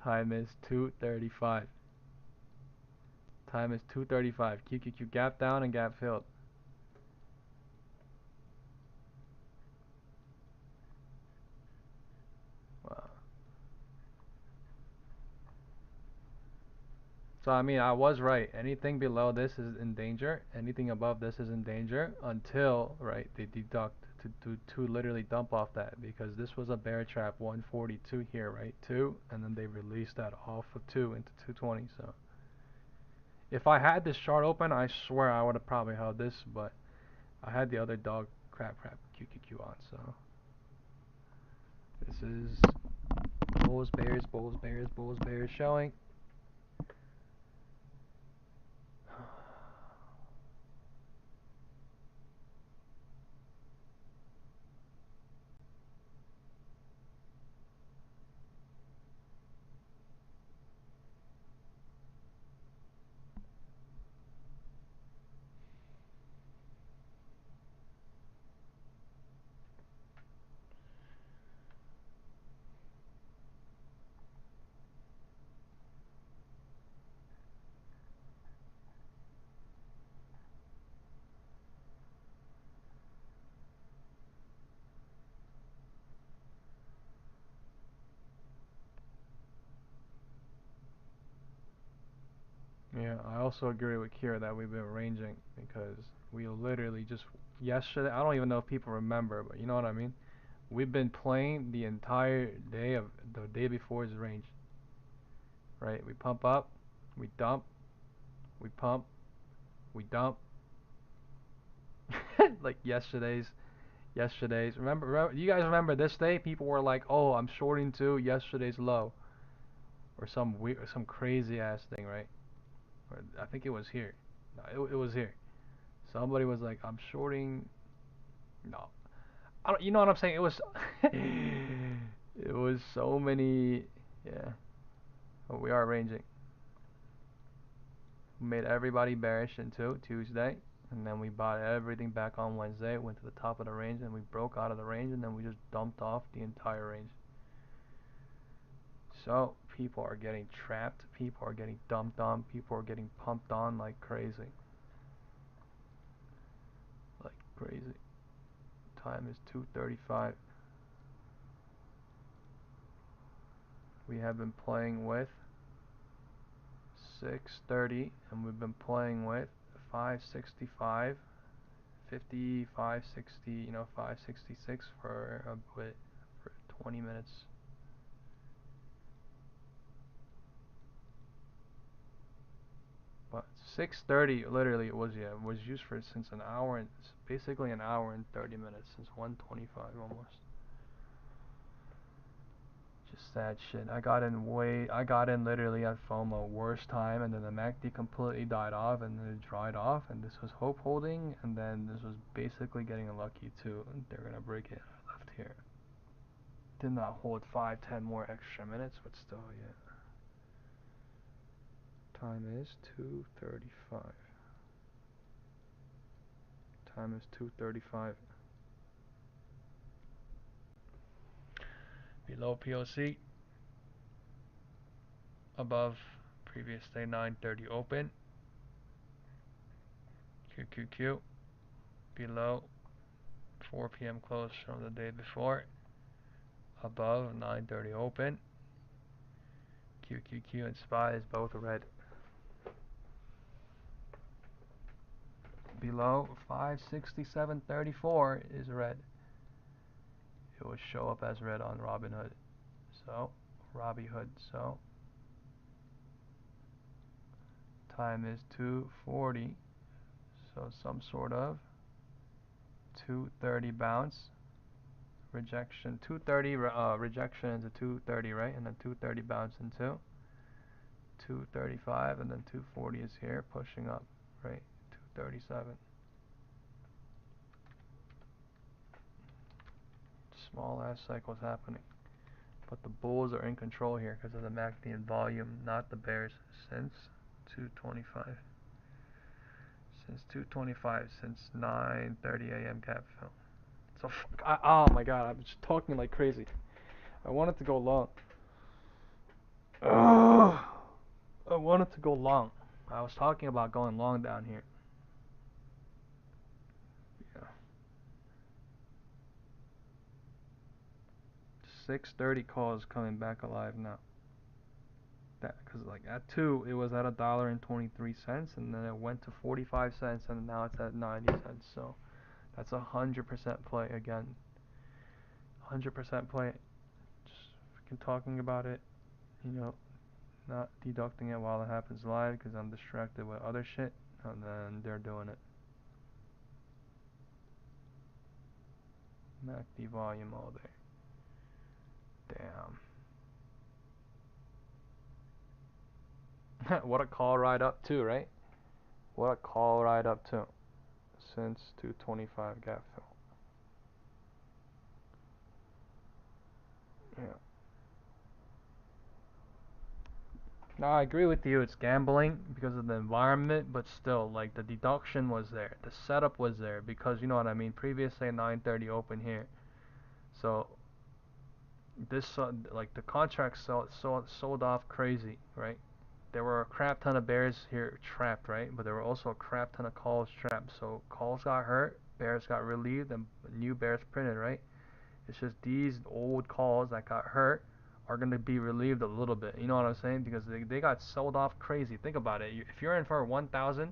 Time is 2:35. Time is 2:35. QQQ gap down and gap filled. Wow. So I mean, I was right. Anything below this is in danger. Anything above this is in danger until, right, they deduct to literally dump off that, because this was a bear trap 142 here, right? 2, and then they released that off of 2 into 220. So if I had this chart open, I swear I would have probably held this, but I had the other dog crap QQQ on. So this is bulls, bears, bulls, bears, bulls, bears showing. Yeah, I also agree with Kira that we've been ranging, because we literally just yesterday, I don't even know if people remember, but you know what I mean? We've been playing the entire day of the day before's range, right? We pump up, we dump, we pump, we dump. Like yesterday's. Remember, you guys remember this day? People were like, "Oh, I'm shorting too. Yesterday's low," or some weird, some crazy ass thing, right? Or I think it was here. No, it was here. Somebody was like, "I'm shorting." No, I don't. You know what I'm saying? It was. It was so many. Yeah. But we are ranging. We made everybody bearish until Tuesday, and then we bought everything back on Wednesday. Went to the top of the range, and we broke out of the range, and then we just dumped off the entire range. So people are getting trapped. People are getting dumped on. People are getting pumped on like crazy. Like crazy. Time is 2:35. We have been playing with 630, and we've been playing with 565, 50, 560, 566 for a bit, for 20 minutes. But 630 literally was used for since an hour, and basically an hour and 30 minutes, since 125 almost. Just sad shit. I got in literally at FOMO worst time, and then the MACD completely died off, and then it dried off, and this was hope holding, and then this was basically getting lucky too. They're gonna break it. I left here. Did not hold 5-10 more extra minutes, but still, yeah. Time is 2:35. Time is 2:35. Below POC. Above previous day 9:30 open. QQQ. Below 4 p.m. close from the day before. Above 9:30 open. QQQ and SPY is both red. below 567.34 is red. It will show up as red on Robinhood. So, Robinhood. So, time is 2:40. So, some sort of 230 bounce. Rejection 230 rejection into 230, right? And then 230 bounce into 235, and then 240 is here pushing up, right? 237. Small ass cycles happening, but the bulls are in control here because of the MACD and volume, not the bears. Since 225, since 9:30 a.m. gap fill. So oh my god, I'm just talking like crazy. I wanted to go long. Ugh. I wanted to go long. I was talking about going long down here. Yeah. 6:30 call is coming back alive now. That because like at 2 it was at $1.23, and then it went to 45 cents, and now it's at 90 cents. So that's 100% play again. 100% play. Just freaking talking about it, you know, not deducting it while it happens live because I'm distracted with other shit, and then they're doing it. MACD volume all day. Damn. What a call right up to, right? What a call right up to. Since 225 gap fill. Yeah. No, I agree with you. It's gambling because of the environment, but still, like the deduction was there, the setup was there because you know what I mean. Previously 9:30 open here, so this like the contract sold off crazy, right? There were a crap ton of bears here trapped, right? But there were also a crap ton of calls trapped. So calls got hurt, bears got relieved, and new bears printed, right? It's just these old calls that got hurt are going to be relieved a little bit. You know what I'm saying? Because they got sold off crazy. Think about it. If you're in for 1,000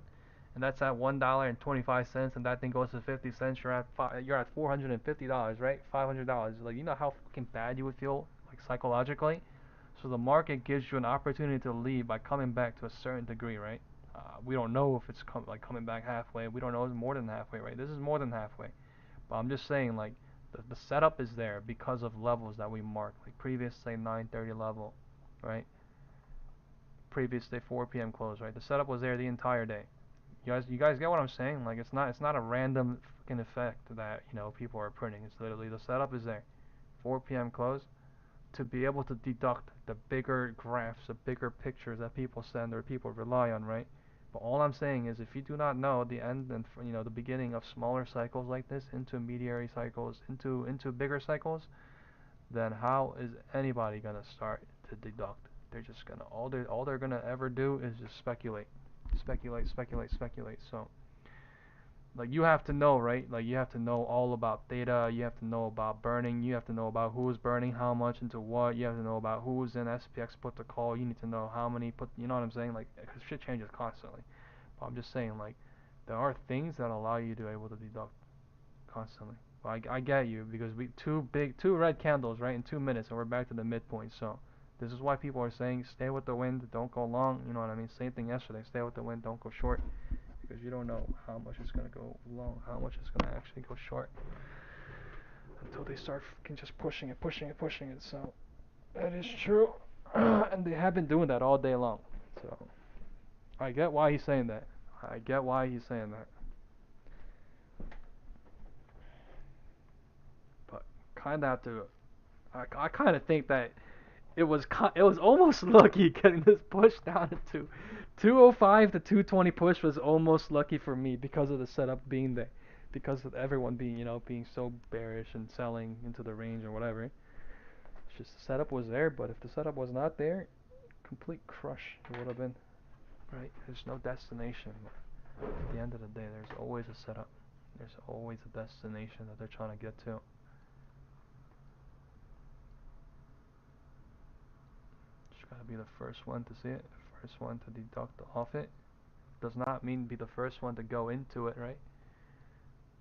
and that's at $1.25 and that thing goes to 50 cents, you're at $450, right? $500. Like, you know how fucking bad you would feel, like psychologically? So the market gives you an opportunity to leave by coming back to a certain degree, right? We don't know if it's coming back halfway. We don't know if it's more than halfway, right? This is more than halfway. But I'm just saying, like, the setup is there because of levels that we marked, like previous say 9:30 level, right? Previous day 4 p.m. close, right? The setup was there the entire day. You guys get what I'm saying? Like it's not a random fucking effect that people are printing. It's literally the setup is there. 4 p.m. close to be able to deduct the bigger graphs, the bigger pictures that people send or people rely on, right? But all I'm saying is if you do not know the end and the beginning of smaller cycles like this, intermediary cycles, into bigger cycles, then how is anybody gonna start to deduct? They're just gonna all they're gonna ever do is just speculate, speculate, speculate, speculate. So like you have to know, right? Like you have to know all about data, you have to know about burning, you have to know about who's burning how much into what, you have to know about who's in SPX put the call, you need to know how many put, you know what I'm saying? Like, cause shit changes constantly. But I'm just saying, like, there are things that allow you to be able to deduct constantly. Well, I get you because two red candles, right, in 2 minutes, and we're back to the midpoint. So this is why people are saying stay with the wind, don't go long. You know what I mean? Same thing yesterday. Stay with the wind, don't go short, because you don't know how much it's gonna go long, how much it's gonna actually go short until they start just pushing it, pushing it, pushing it. So that is true, and they have been doing that all day long. So I get why he's saying that. I get why he's saying that. But kind of have to. I kind of think that it was almost lucky getting this push down to 205 to 220 push was almost lucky for me because of the setup being there, because of everyone being so bearish and selling into the range or whatever. It's just the setup was there, but if the setup was not there, complete crush it would have been. Right? There's no destination. But at the end of the day, there's always a setup. There's always a destination that they're trying to get to. Just gotta be the first one to see it, first one to deduct off it. does not mean be the first one to go into it, right?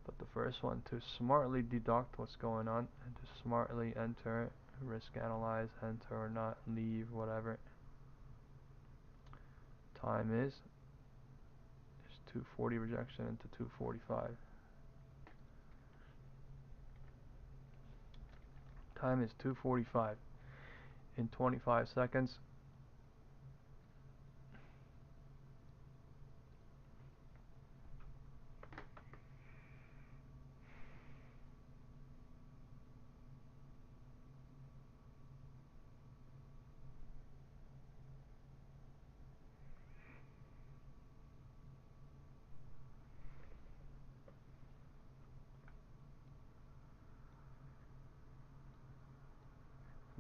But the first one to smartly deduct what's going on and to smartly enter, risk analyze, enter or not, leave, whatever. Time is 240 rejection into 245. Time is 2:45 in 25 seconds.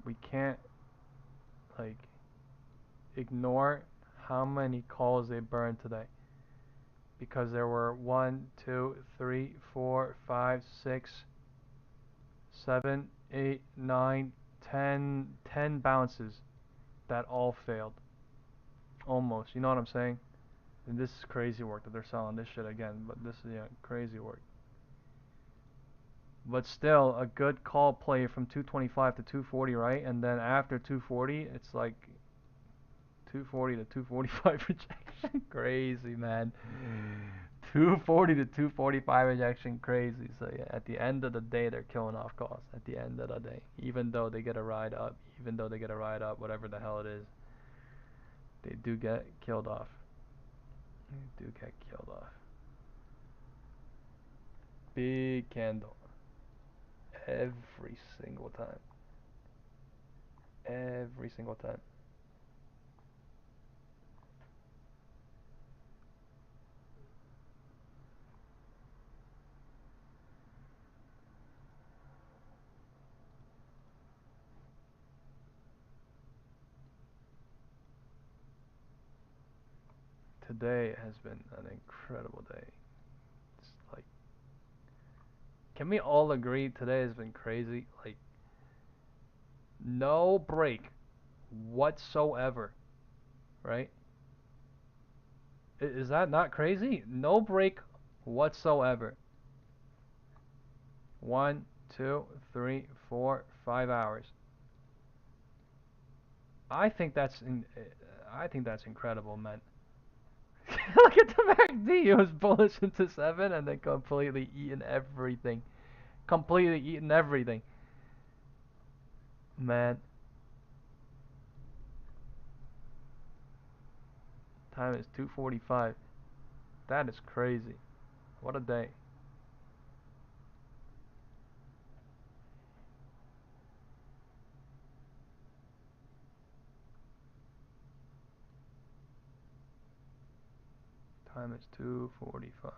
We can't like ignore how many calls they burned today, because there were 1, 2, 3, 4, 5, 6, 7, 8, 9, 10 bounces that all failed. Almost, you know what I'm saying? And this is crazy work that they're selling this shit again, but this is crazy work. But still, a good call play from 225 to 240, right? And then after 240, it's like 240 to 245 rejection. Crazy, man. 240 to 245 rejection, crazy. So yeah, at the end of the day, they're killing off calls. At the end of the day, even though they get a ride up, whatever the hell it is, they do get killed off. They do get killed off. Big candle. Every single time. Every single time. Today has been an incredible day. It's like, can we all agree today has been crazy? Like, no break whatsoever, right? Is that not crazy? No break whatsoever. 1, 2, 3, 4, 5 hours. I think that's incredible, man. Look at the MACD. It was bullish into 7 and then completely eaten everything. Completely eaten everything. Man. Time is 2:45. That is crazy. What a day. Time is 2:45.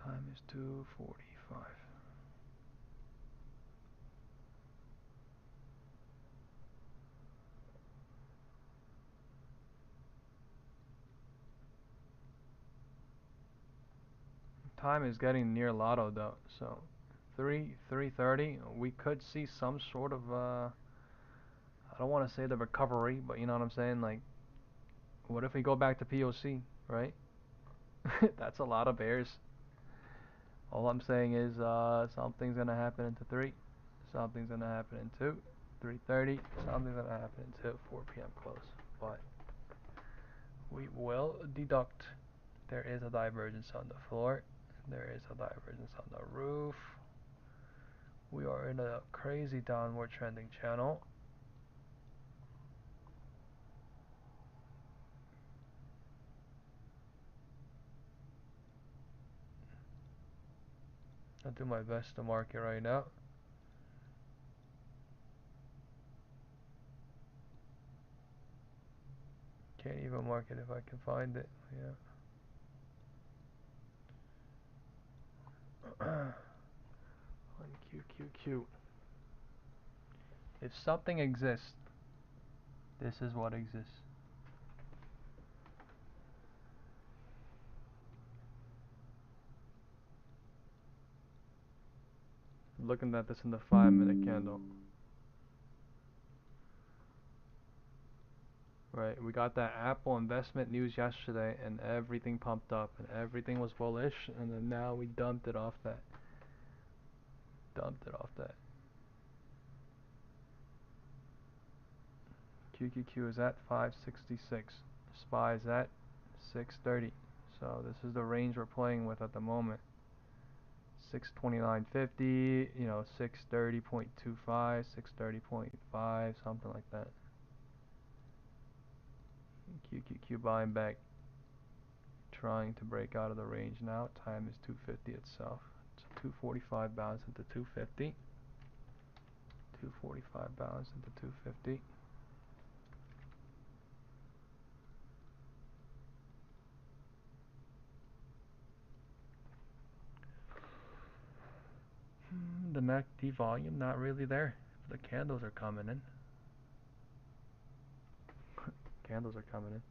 Time is 2:45. Time is getting near lotto though, so 3:30. We could see some sort of I don't want to say the recovery, but you know what I'm saying. Like, what if we go back to POC, right? That's a lot of bears. All I'm saying is something's gonna happen into 3, something's gonna happen in 2, 3:30, something's gonna happen into 4 p.m. close. But we will deduct. There is a divergence on the floor. There is a divergence on the roof. We are in a crazy downward trending channel. I'll do my best to mark it right now. Can't even mark it if I can find it. Yeah. QQQ. If something exists, this is what exists. Looking at this in the 5-minute candle. Right, we got that Apple investment news yesterday, and everything pumped up, and everything was bullish, and then now we dumped it off that. QQQ is at 566. SPY is at 630. So this is the range we're playing with at the moment. 629.50, 630.25, 630.5, something like that. QQQ buying back, trying to break out of the range now. Time is 250 itself. It's 245 bounce into 250. 245 bounce into 250. The MACD volume not really there. The candles are coming in. Candles are coming in.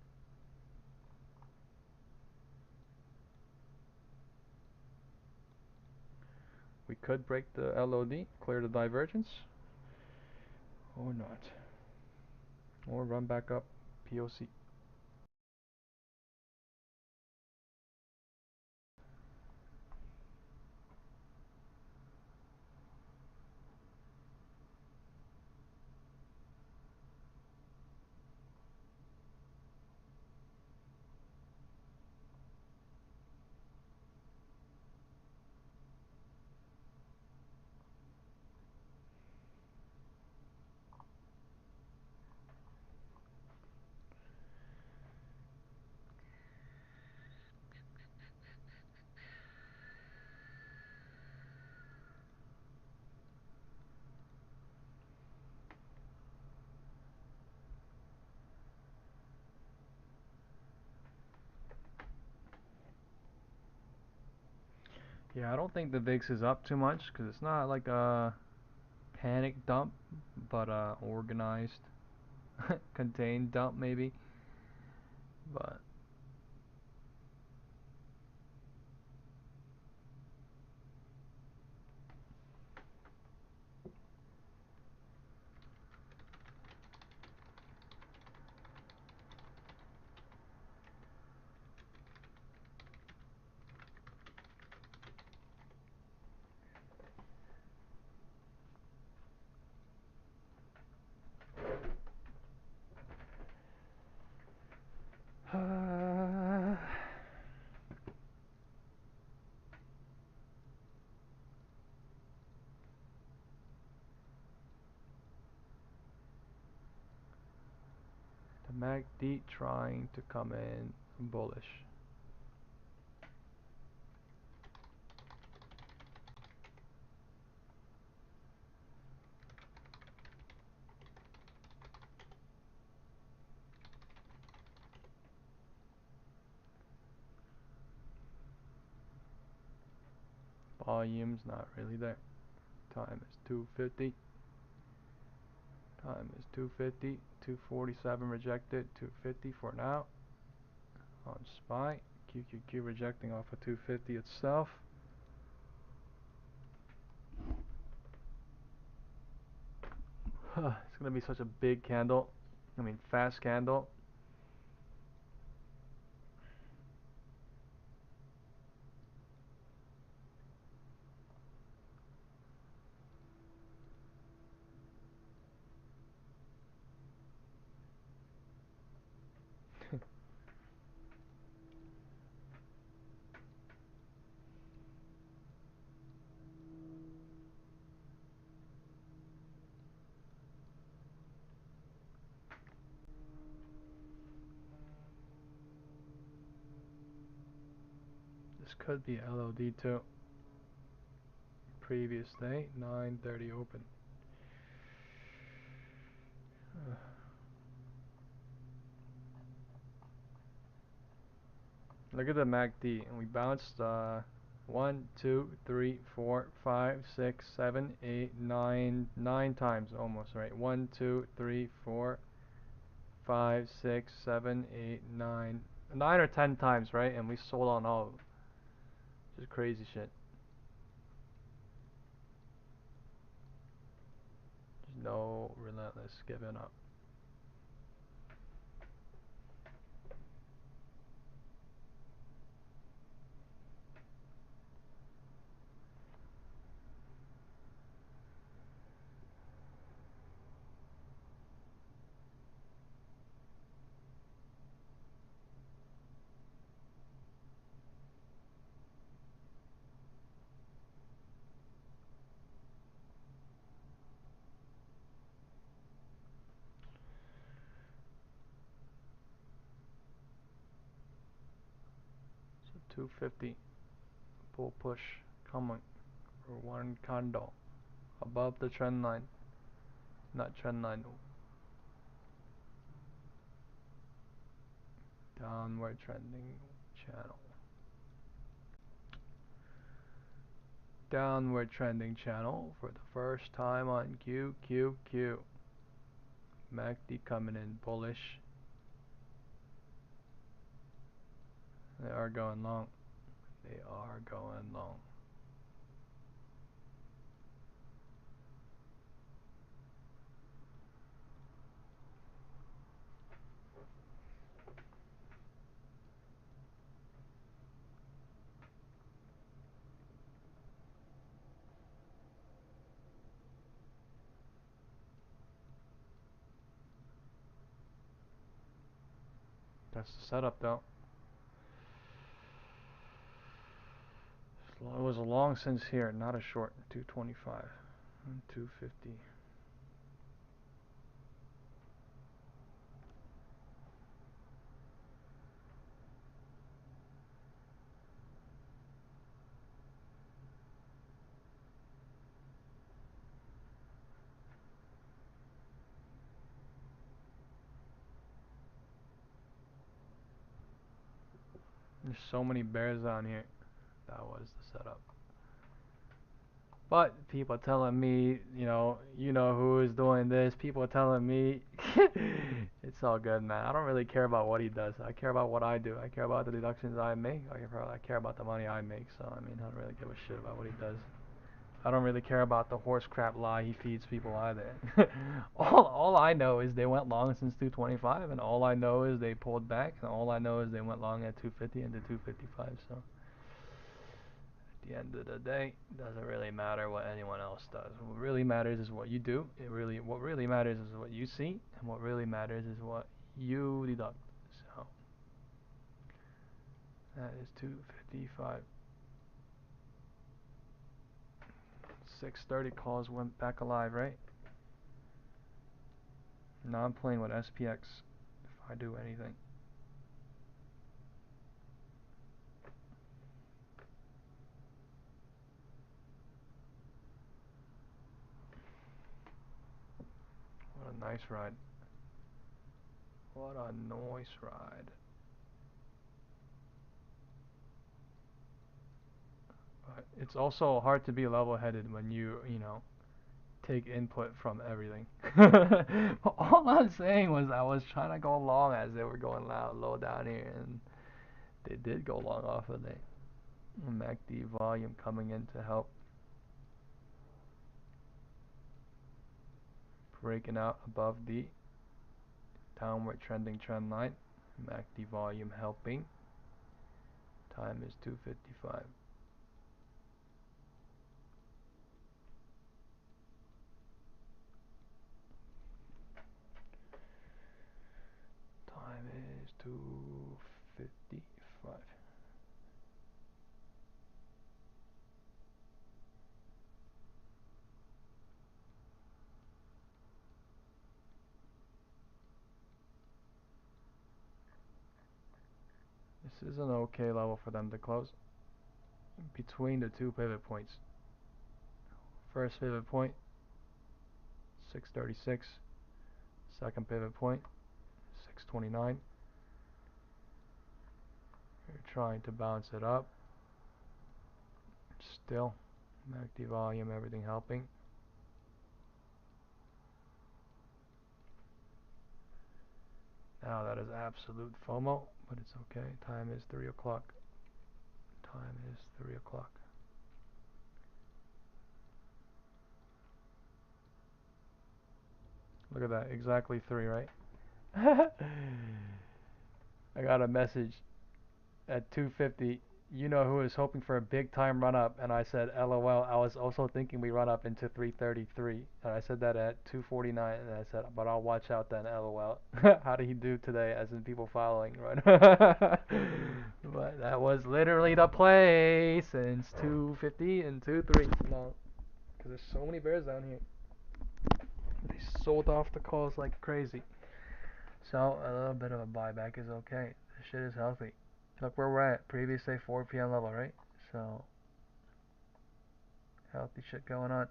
We could break the LOD, clear the divergence, or not. Or run back up POC. Yeah, I don't think the VIX is up too much because it's not like a panic dump, but organized, contained dump maybe. But the MACD trying to come in bullish. Volume's not really there. Time is 250. Time is 250. 247 rejected. 250 for now. On SPY. QQQ rejecting off of 250 itself. It's gonna be such a big candle. I mean, fast candle. This could be LOD too. Previous day, 9:30 open. Look at the MACD, and we bounced 1, 2, 3, 4, 5, 6, 7, 8, 9 times almost, right? 1, 2, 3, 4, 5, 6, 7, 8, 9, 9 or 10 times, right? And we sold on all of them. Just crazy shit. Just no relentless giving up. 250. Pull push coming for one candle above the trend line. Not trend line. Downward trending channel. Downward trending channel for the first time on QQQ. MACD coming in bullish. They are going long. They are going long. That's the setup though. It was a long since here, not a short. 225 and 250. There's so many bears on here. That was the setup. But people telling me, you know who is doing this. People telling me, it's all good, man. I don't really care about what he does. I care about what I do. I care about the deductions I make. I care about the money I make. So I mean, I don't really give a shit about what he does. I don't really care about the horse crap lie he feeds people either. all I know is they went long since 225, and all I know is they pulled back, and all I know is they went long at 250 into 255. So at the end of the day, it doesn't really matter what anyone else does. What really matters is what you do. What really matters is what you see, and what really matters is what you deduct. So that is 255. 630 calls went back alive, right? Now I'm playing with SPX if I do anything. What a nice ride. What a nice ride. But it's also hard to be level-headed when you take input from everything. All I'm saying was I was trying to go long as they were going low down here, and they did go long off of the MACD volume coming in to help. Breaking out above the downward trending trend line. MACD volume helping. Time is 2:55. Time is 2:55. This is an okay level for them to close. Between the two pivot points. First pivot point, 636. Second pivot point, 629. You're trying to bounce it up. Still, MACD volume, everything helping. Now that is absolute FOMO, but it's okay. Time is 3 o'clock. Time is 3 o'clock. Look at that, exactly 3, right? I got a message at 2:50. You know who is hoping for a big time run up, and I said LOL. I was also thinking we run up into 333, and I said that at 2:49, and I said, but I'll watch out then, LOL. How did he do today, as in people following, right? But that was literally the play since 2:50 and 2:3. No, because there's so many bears down here. They sold off the calls like crazy. So a little bit of a buyback is okay. This shit is healthy. Look where we're at. Previous day 4 p.m. level, right? So healthy shit going on.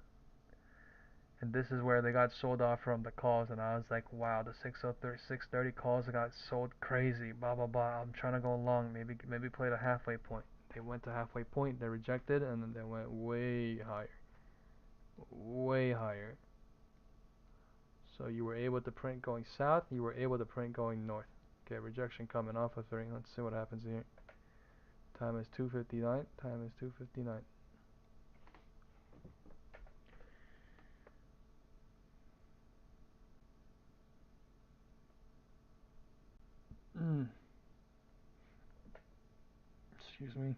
And this is where they got sold off from the calls, and I was like, wow, the 6:30 calls got sold crazy. Blah blah blah. I'm trying to go long. Maybe play the halfway point. They went to halfway point. They rejected, and then they went way higher, way higher. So you were able to print going south. You were able to print going north. Okay, rejection coming off of 3. Let's see what happens here. Time is 2:59. Time is 2:59. Excuse me.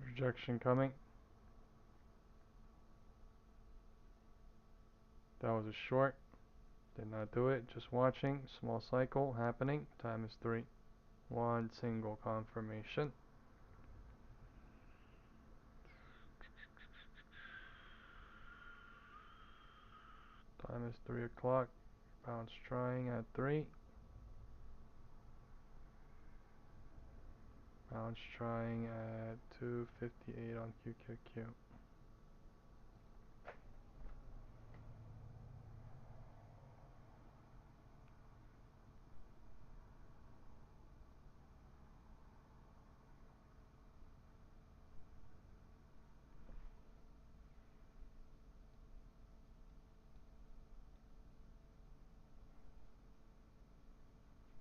Rejection coming. That was a short. Did not do it. Just watching. Small cycle happening. Time is 3. One single confirmation. Time is 3 o'clock. Bounce trying at 3. Bounce trying at 2:58 on QQQ.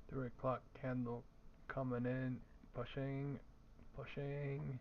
Three o'clock candle coming in, pushing, pushing.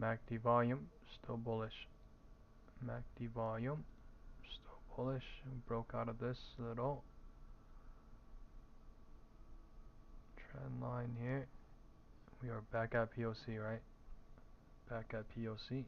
MACD volume still bullish. MACD volume still bullish. Broke out of this little trend line here. We are back at POC, right? Back at POC.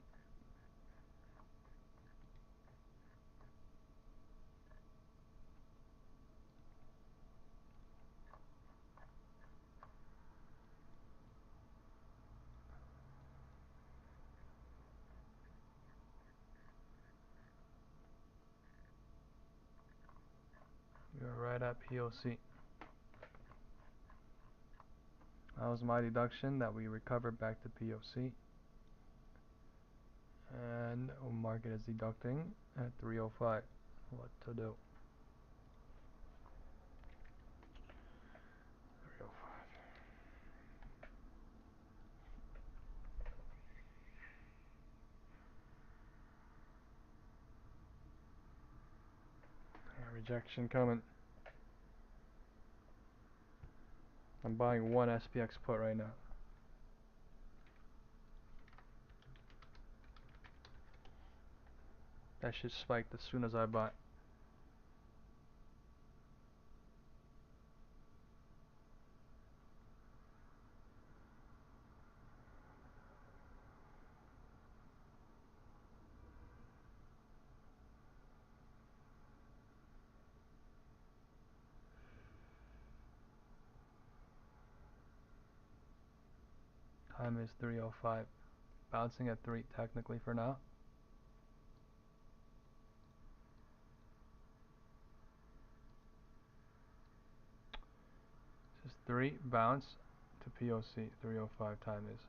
We are right at POC. That was my deduction that we recovered back to POC. And market is deducting at 305. What to do? 305. Yeah, rejection coming. I'm buying one SPX put right now. That shit spiked as soon as I bought. Time is 3:05. Bouncing at 3 technically for now. This is 3, bounce to POC. 3:05 time is.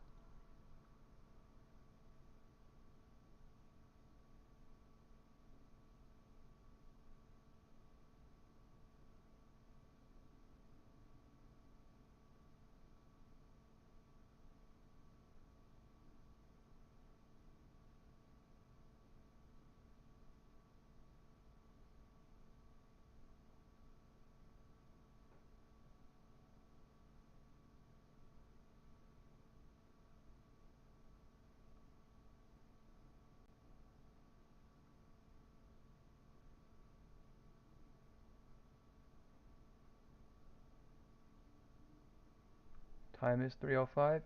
Time is 3:05.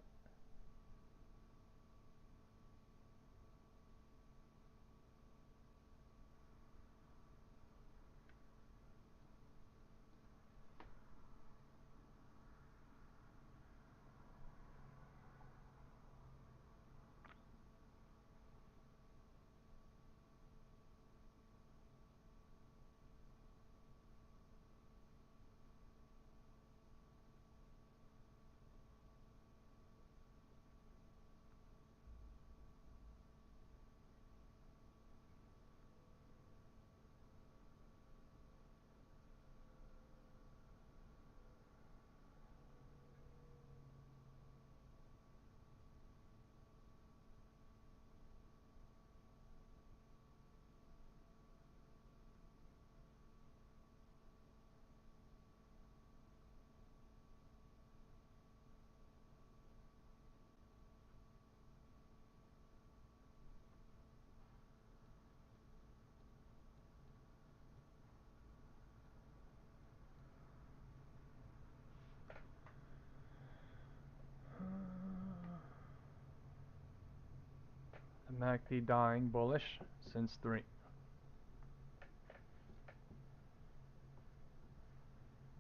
The MACD dying bullish since 3.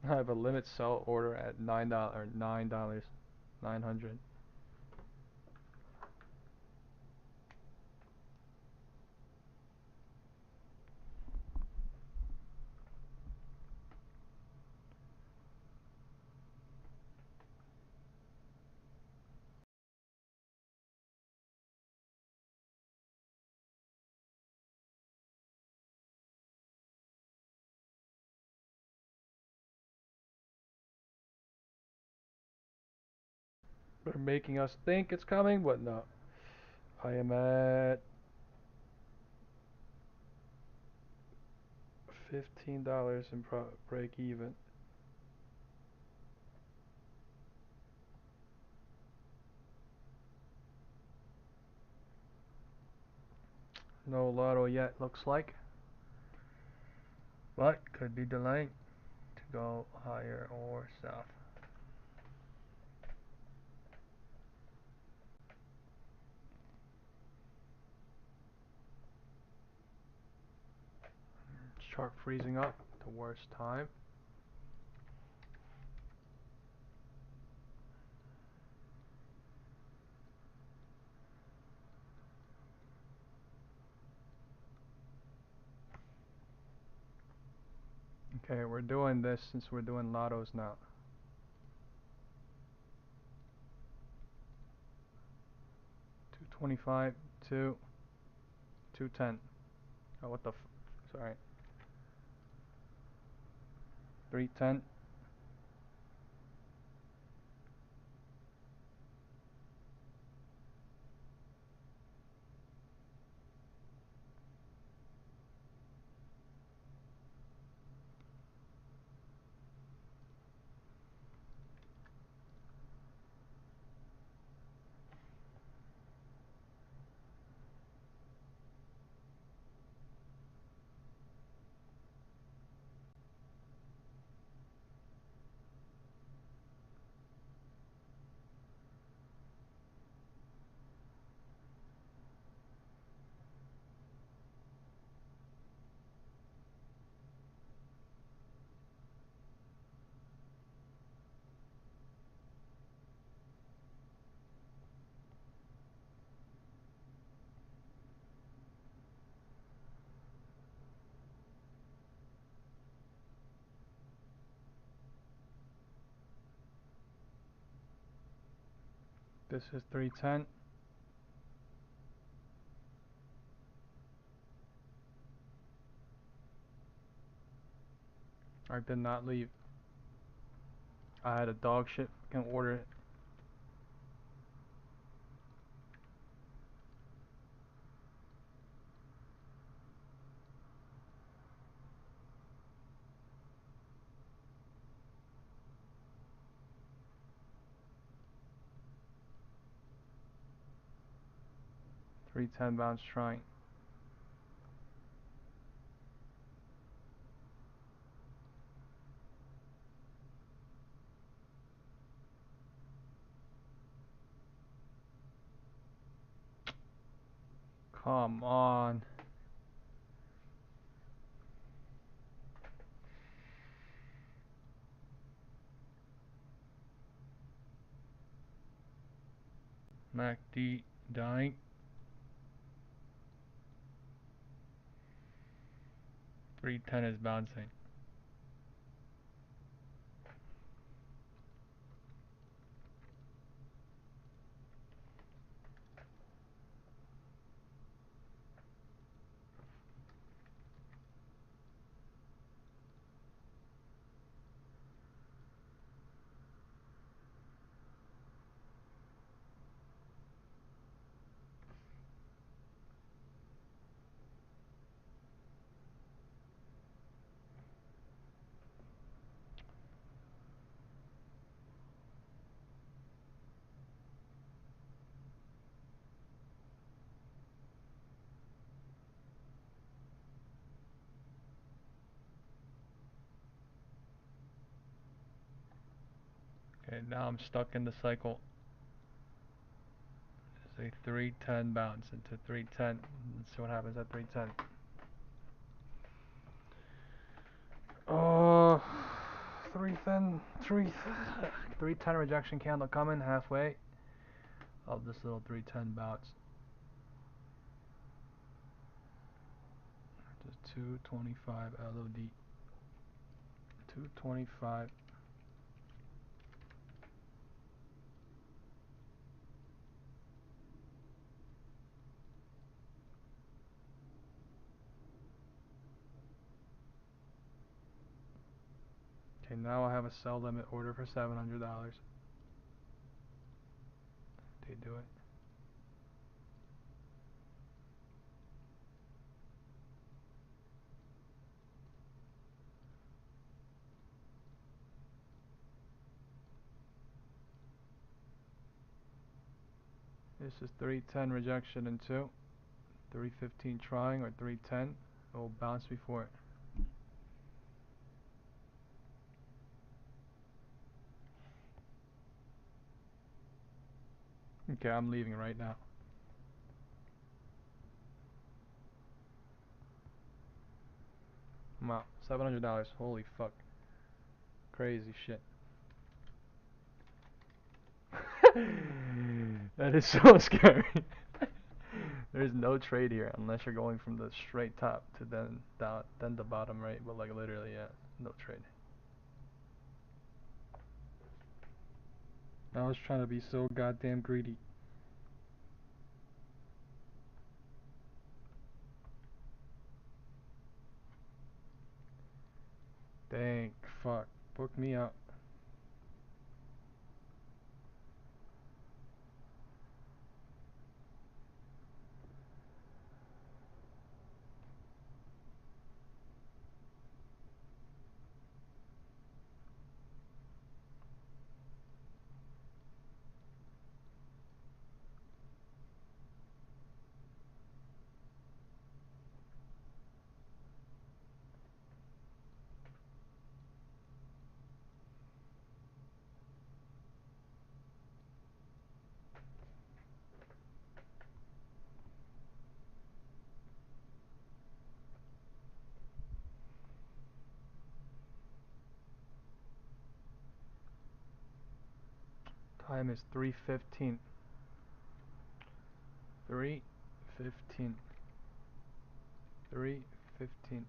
I have a limit sell order at $9 or $9, 900. They're making us think it's coming, but no. I am at $15 in break even. No lotto yet, looks like. But could be delaying to go higher or south. Chart freezing up, the worst time. Okay, we're doing this since we're doing lottos now. $225 to $210. Oh, what the sorry. $310. This is 310. I did not leave. I had a dog shit fucking order it. $310 bounce trying. Come on. MACD dying. 310 is bouncing. Okay, now I'm stuck in the cycle. It's a 310 bounce into 310. Let's see what happens at 310. Oh, 310 rejection candle coming halfway of this little 310 bounce. Just 225 LOD. 225. Okay, now I have a sell limit order for $700. They do it. This is 310 rejection into 315 trying or 310. It will bounce before it. Okay, I'm leaving right now. I'm out. $700. Holy fuck. Crazy shit. That is so scary. There's no trade here unless you're going from the straight top to then down, then the bottom right. But like literally, yeah, no trade. I was trying to be so goddamn greedy. Dang, fuck. Book me out. Time is 3:15. 3:15. 3:15.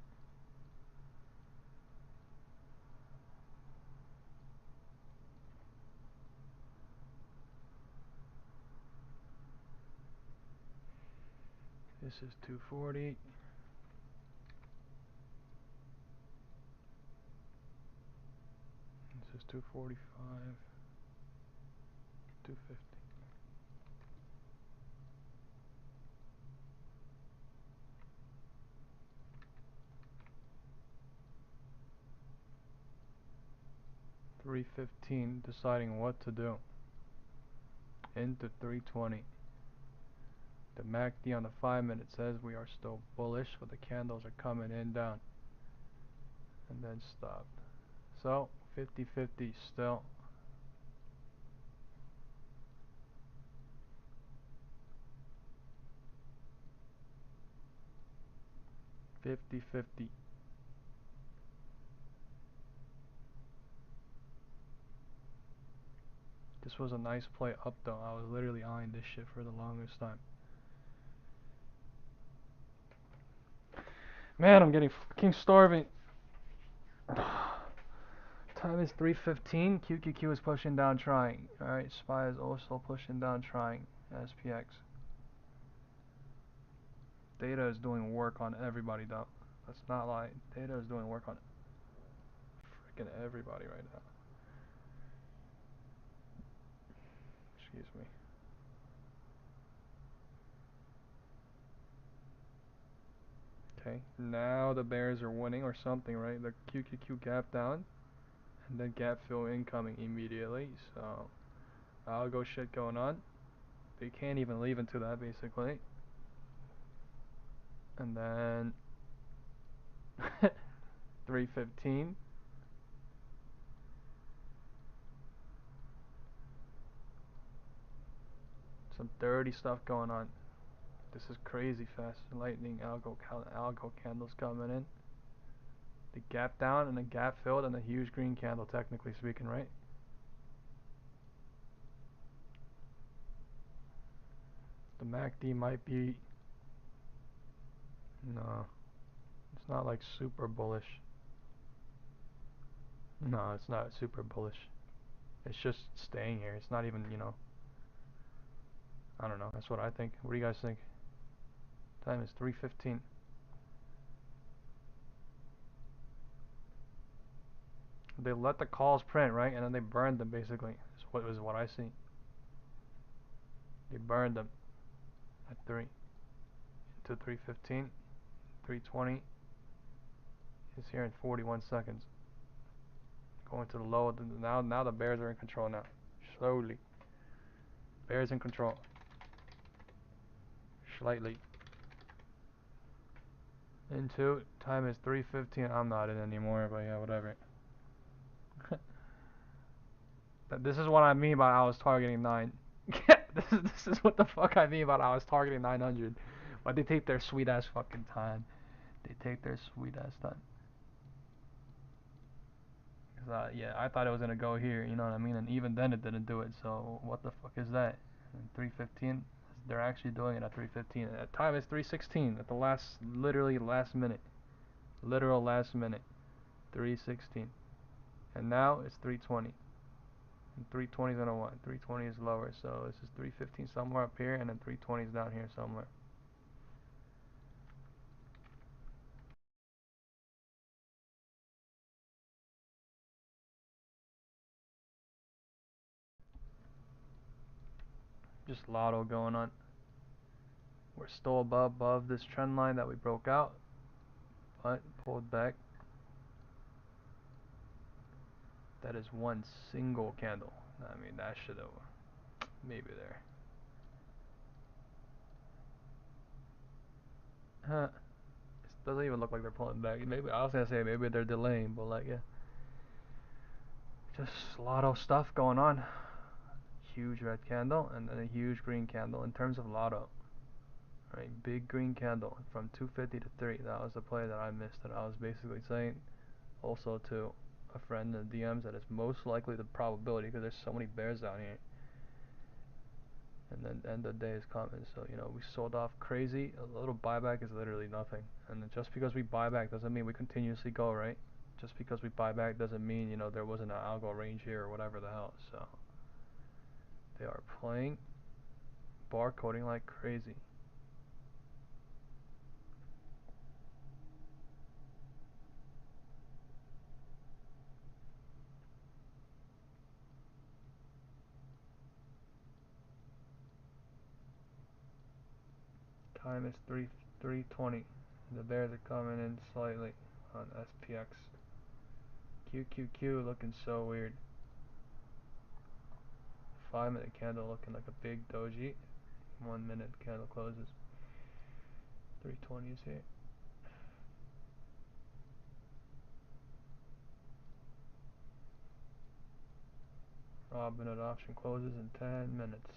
This is 240. This is 245. 250. $315, deciding what to do. Into 320. The MACD on the 5-minute says we are still bullish, but the candles are coming in down. And then stopped. So 50-50 still. 50-50. This was a nice play up though. I was literally eyeing this shit for the longest time. Man, I'm getting fucking starving. Time is 3:15. QQQ is pushing down, trying. Alright, SPY is also pushing down, trying. SPX. Data is doing work on everybody though. Let's not lie. Data is doing work on freaking everybody right now. Excuse me. Okay, now the bears are winning or something, right? The QQQ gap down, and then gap fill incoming immediately. So, algo shit going on. They can't even leave into that basically. And then 3:15. Some dirty stuff going on. This is crazy fast. Lightning algo candles coming in. The gap down and the gap filled and a huge green candle, technically speaking, right? The MACD might be, no, it's not like super bullish. No, it's not super bullish. It's just staying here. It's not even, I don't know. That's what I think. What do you guys think? Time is 3:15. They let the calls print, right? And then they burned them basically. Is what I see. They burned them at 3 to 3:15. 3:20 is here in 41 seconds. Going to the low. Now the bears are in control now. Slowly. Bears in control. Slightly. Into time is 3:15. I'm not in anymore, but yeah, whatever. This is what I mean by I was targeting 9. this is what the fuck I mean about I was targeting 900. But they take their sweet ass fucking time. They take their sweet ass time. Cause yeah, I thought it was gonna go here, you know what I mean? And even then it didn't do it. So what the fuck is that? 3:15. They're actually doing it at 3:15. At time is 3:16. At the literally last minute. Literal last minute. 3:16. And now it's 3:20. And 3:20 is gonna what? 3:20 is lower, so this is 3:15 somewhere up here, and then 3:20 is down here somewhere. Just lotto going on. We're still above this trend line that we broke out, but pulled back. That is one single candle. I mean, that should have maybe there. Huh. It doesn't even look like they're pulling back. Maybe I was gonna say maybe they're delaying, but like yeah, just lotto stuff going on. Huge red candle and then a huge green candle in terms of lotto. Right, big green candle from 250 to 3. That was the play that I missed. That I was basically saying also to a friend in the DMs that it's most likely the probability because there's so many bears down here. And then the end of the day is coming. So we sold off crazy. A little buyback is literally nothing. And just because we buy back doesn't mean we continuously go, right? Just because we buy back doesn't mean there wasn't an algo range here or whatever the hell. So they are playing barcoding like crazy. Time is 3:20. The bears are coming in slightly on SPX. QQQ looking so weird. 5-minute candle looking like a big doji. 1-minute candle closes. 320 is here. Robinhood option closes in 10 minutes.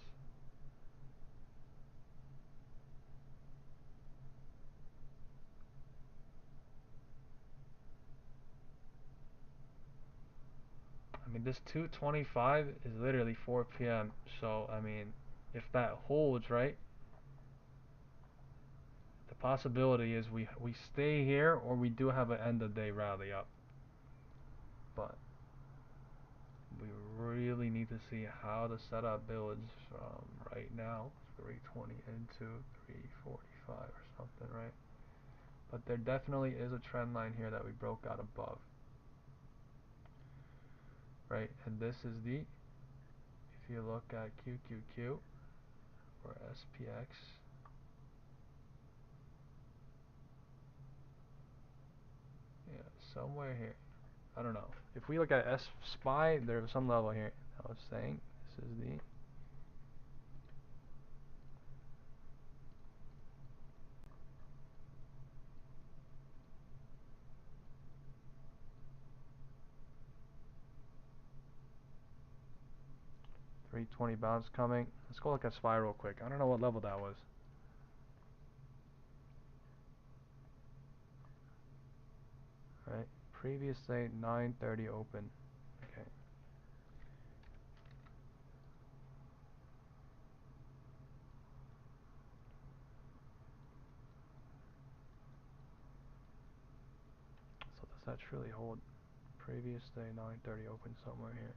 I mean, this 225 is literally 4 p.m. So, I mean, if that holds, right, the possibility is we stay here or we do have an end of day rally up. But we really need to see how the setup builds from right now, 320 into 345 or something, right? But there definitely is a trend line here that we broke out above, right? And this is the, if you look at QQQ or SPX, yeah, somewhere here. I don't know. If we look at SPY, there's some level here. I was saying this is the, $320 bounce coming. Let's go look at SPY real quick. I don't know what level that was. Right, previous day 9:30 open. Okay. So does that truly hold? Previous day 9:30 open somewhere here.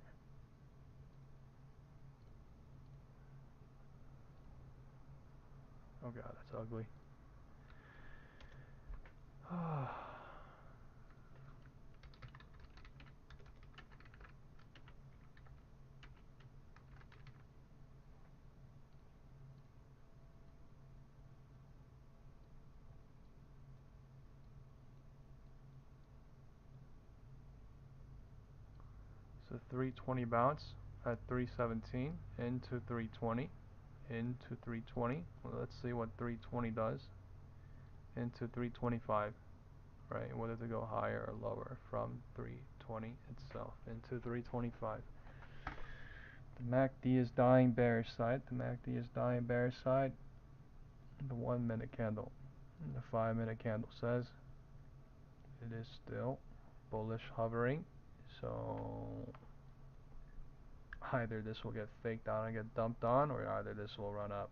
Oh god, that's ugly. So 320 bounce at 317 into 320 into 320. Well, let's see what 320 does into 325. Right, whether to go higher or lower from 320 itself into 325. The MACD is dying bearish side. The MACD is dying bearish side. The 1-minute candle. And the 5-minute candle says it is still bullish hovering. So either this will get faked out and get dumped on, or either this will run up.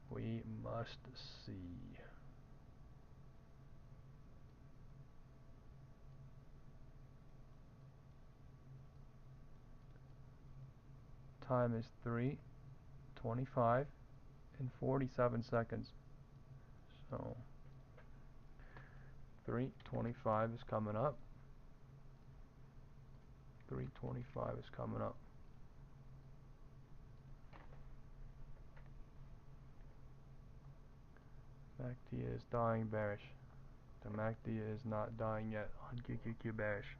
We must see. Time is 3:25 and 47 seconds. So 3:25 is coming up. 3:25 is coming up. MACD is dying bearish. The MACD is not dying yet on QQQ bearish.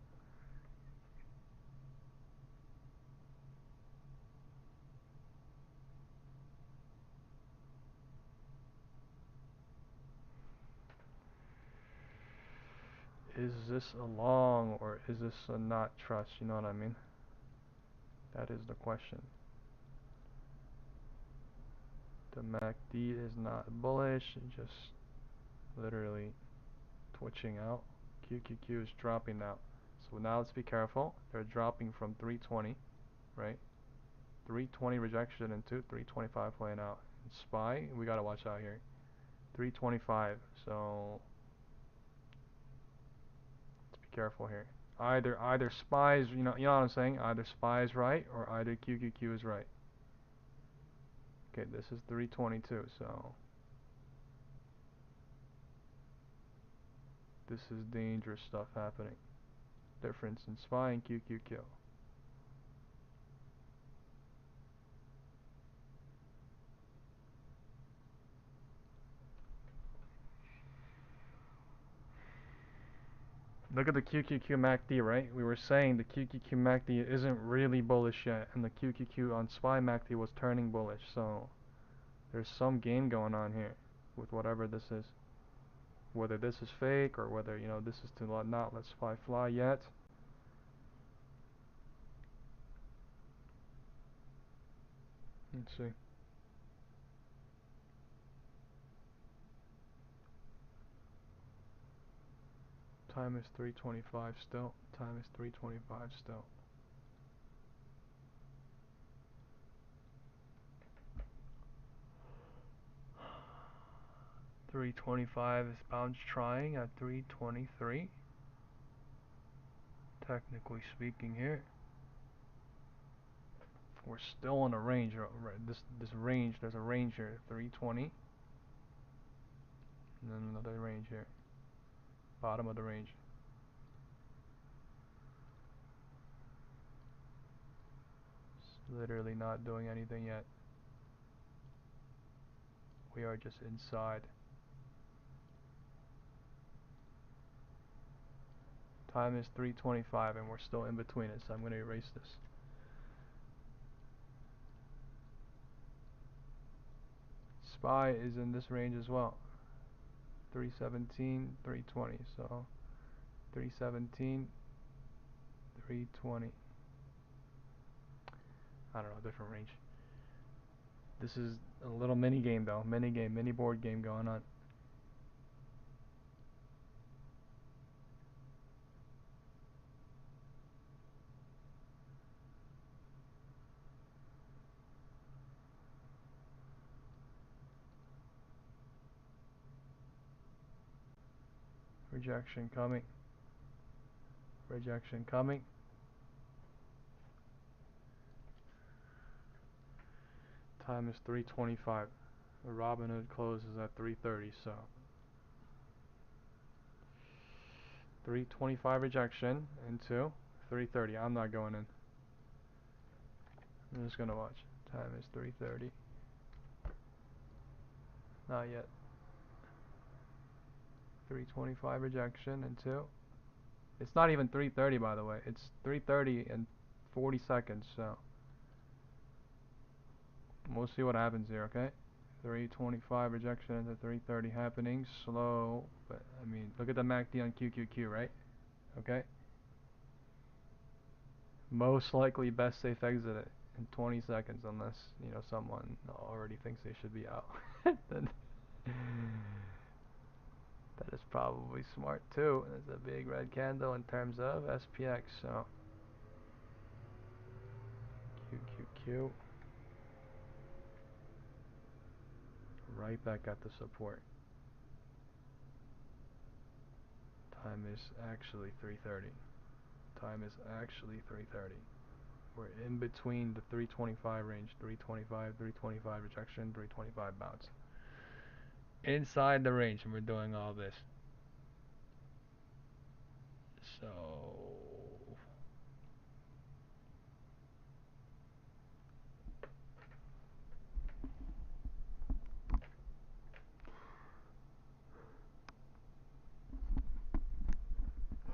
Is this a long or is this a not trust? You know what I mean? That is the question. The MACD is not bullish, just literally twitching out. QQQ is dropping now. So now let's be careful. They're dropping from 320, right? 320 rejection into 325 playing out. And SPY, we gotta watch out here. 325. So let's be careful here. Either SPY is, you know what I'm saying? Either SPY is right or either QQQ is right. Okay, this is 322, so this is dangerous stuff happening. Difference in SPY and QQQ. Look at the QQQ MACD, right? We were saying the QQQ MACD isn't really bullish yet, and the QQQ on SPY MACD was turning bullish. So there's some game going on here with whatever this is. Whether this is fake or whether, this is to not let SPY fly yet. Let's see. Time is 3:25 still. Time is 3:25 still. 3:25 is bounce trying at 3:23. Technically speaking here. We're still in a range, right? This range, there's a range here, 320. And then another range here. Bottom of the range. It's literally not doing anything yet. We are just inside. Time is 3:25 and we're still in between it, so I'm going to erase this. SPY is in this range as well. 317, 320. So 317, 320. I don't know, different range. This is a little mini game though. Mini board game going on. Rejection coming. Rejection coming. Time is 3:25. The Robinhood closes at 3:30, so 3:25 rejection into 3:30. I'm not going in. I'm just gonna watch. Time is 3:30. Not yet. 3:25 rejection into. It's not even 3:30 by the way. It's 3:30 and 40 seconds. So we'll see what happens here. Okay. 3:25 rejection into 3:30 happening. Slow, but I mean, look at the MACD on QQQ, right? Okay. Most likely best safe exit it in 20 seconds unless, someone already thinks they should be out. Then that is probably smart too. There's a big red candle in terms of SPX, so QQQ right back at the support. Time is actually 3:30. Time is actually 3:30. We're in between the 3:25 range, 3:25, 3:25 rejection, 3:25 bounce. Inside the range, and we're doing all this. So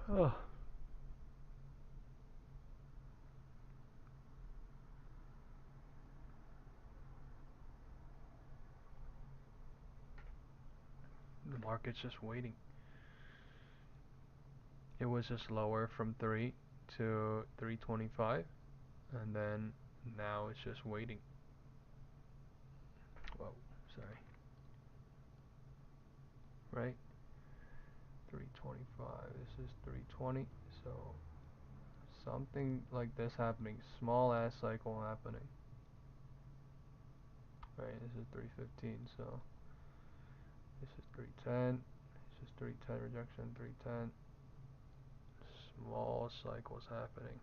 the market's just waiting. It was just lower from 3 to 3:25, and then now it's just waiting. Whoa, sorry. Right? 3:25. This is 3:20. So something like this happening. Small ass cycle happening. Right? This is 3:15. So this is 3:10. This is 3:10 rejection. 3:10. Small cycles happening.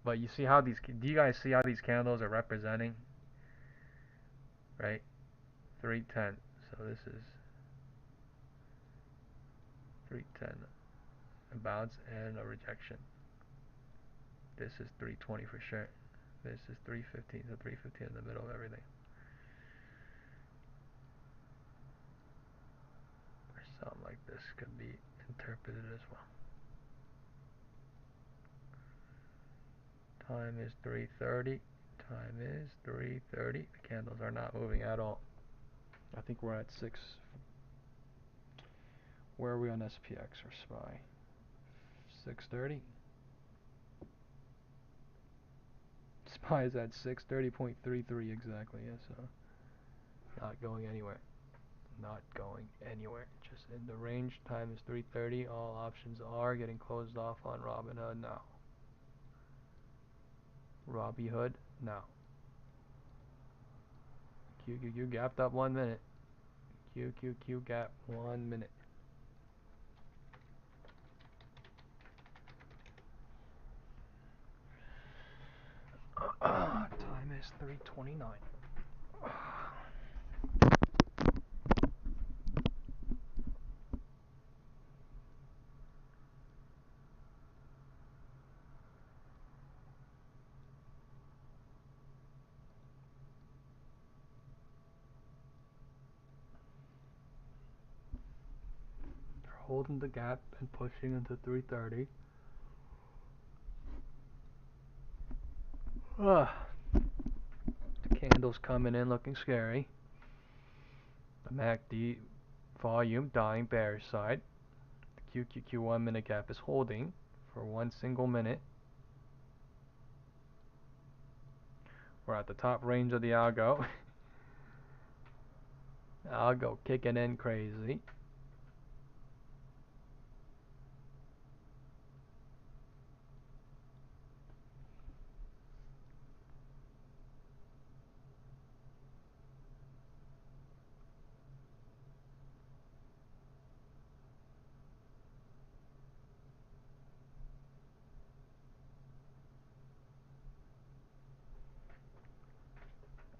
But you see how do you guys see how these candles are representing? Right? 3:10. So this is 3:10. A bounce and a rejection. This is 3:20 for sure. This is 3:15. So 3:15 in the middle of everything. Or something like this could be in interpret it as well. Time is 3:30. Time is 3:30. The candles are not moving at all. I think we're at 6. Where are we on SPX or SPY? 6:30. SPY is at 6:30.33 exactly. Yeah, so not going anywhere. Not going anywhere. Just in the range. Time is 3:30. All options are getting closed off on Robinhood now. Robinhood now. QQQ gapped up 1 minute. QQQ gap 1 minute. Time is 3:29. Holding the gap and pushing into 3:30. The candles coming in looking scary. The MACD volume dying bearish side. The QQQ 1 minute gap is holding for 1 single minute. We're at the top range of the algo. Algo kicking in crazy.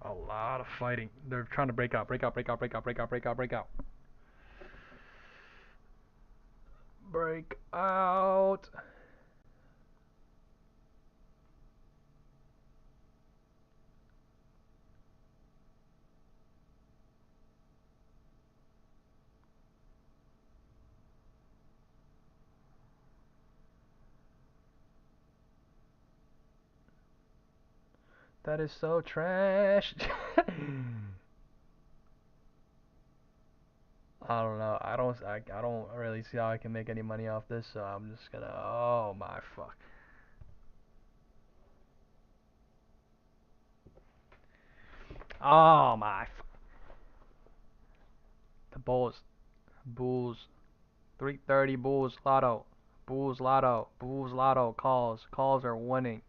A lot of fighting. They're trying to break out, break out, break out, break out, break out, break out, break out. Break out. That is so trash. I don't know. I don't really see how I can make any money off this, so I'm just gonna. Oh my fuck. Oh my. The Bulls. 3:30 Bulls lotto. Bulls lotto calls. Calls are winning.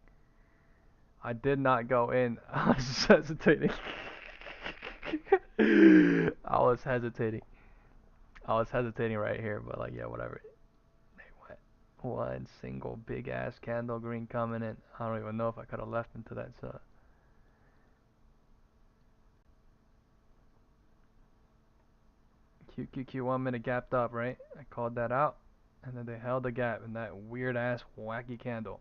I did not go in. I was just hesitating. I was hesitating. I was hesitating right here, but like, yeah, whatever. They went one single big ass candle green coming in. I don't even know if I could have left into that. So QQQ 1 minute gapped up, right? I called that out, and then they held the gap in that weird ass wacky candle.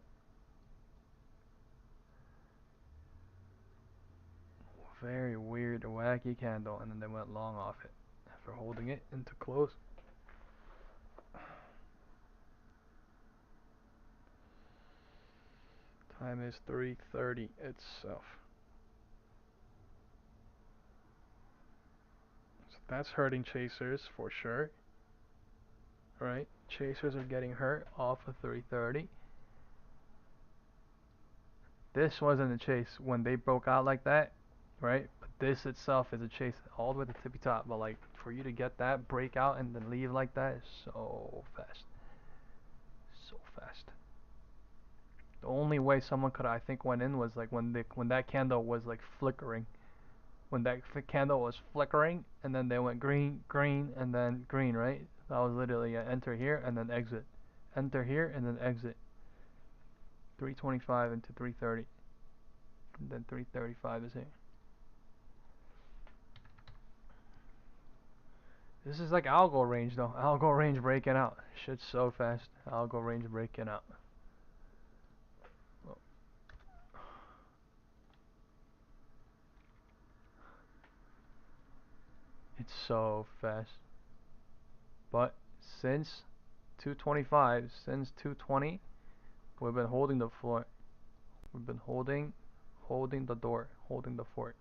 Very weird wacky candle, and then they went long off it after holding it into close. Time is 3:30 itself. So that's hurting chasers for sure. Right? Chasers are getting hurt off of 3:30. This wasn't a chase when they broke out like that, right? But this itself is a chase all the way to the tippy top. But like for you to get that breakout and then leave like that is so fast. So fast. The only way someone could, I think, went in was like when that candle was like flickering. When that candle was flickering, and then they went green, green, and then green, right? That was literally enter here and then exit. Enter here and then exit. 325 into 330. And then 335 is here. This is like algo range though. Algo range breaking out. Shit's so fast. Algo range breaking out. It's so fast. But since 225 since 220. We've been holding the floor. We've been holding the door, holding the fort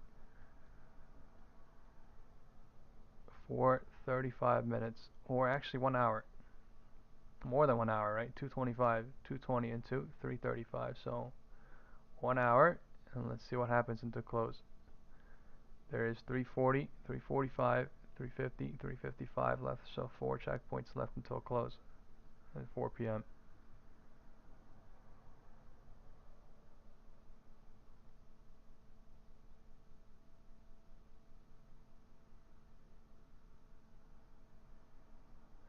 for 35 minutes, or actually 1 hour. More than 1 hour, right? 225, 220 into 335. So 1 hour, and let's see what happens into close. There is 340, 345, 350, 355 left. So 4 checkpoints left until close at 4 p.m.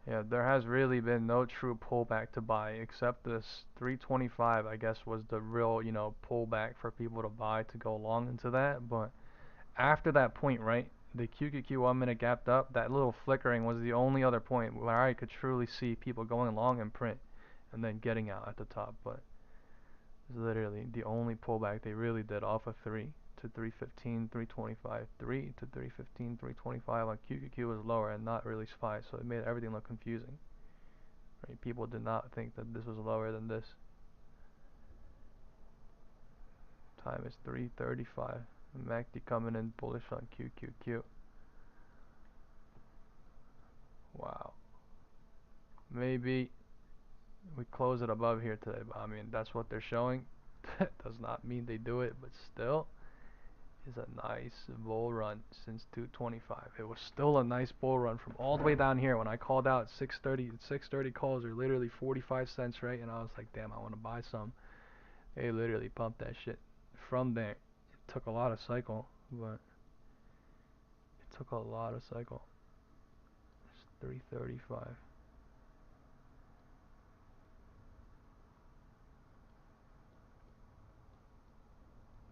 Yeah, there has really been no true pullback to buy except this 325, I guess, was the real, pullback for people to buy to go long into that. But after that point, right, the QQQ 1 minute gapped up, that little flickering was the only other point where I could truly see people going long and print and then getting out at the top. But it's literally the only pullback they really did off of 3 to 315, 325, 3 to 315, 325 on QQQ was lower and not really SPY, so it made everything look confusing. Right? People did not think that this was lower than this. Time is 3:35. MACD coming in bullish on QQQ. Wow. Maybe we close it above here today, but I mean that's what they're showing. Does not mean they do it, but still is a nice bull run since 225. It was still a nice bull run from all the way down here when I called out 630 calls are literally 45 cents, right? And I was like, damn, I want to buy some. They literally pumped that shit from there. It took a lot of cycle, but it took a lot of cycle. It's 335.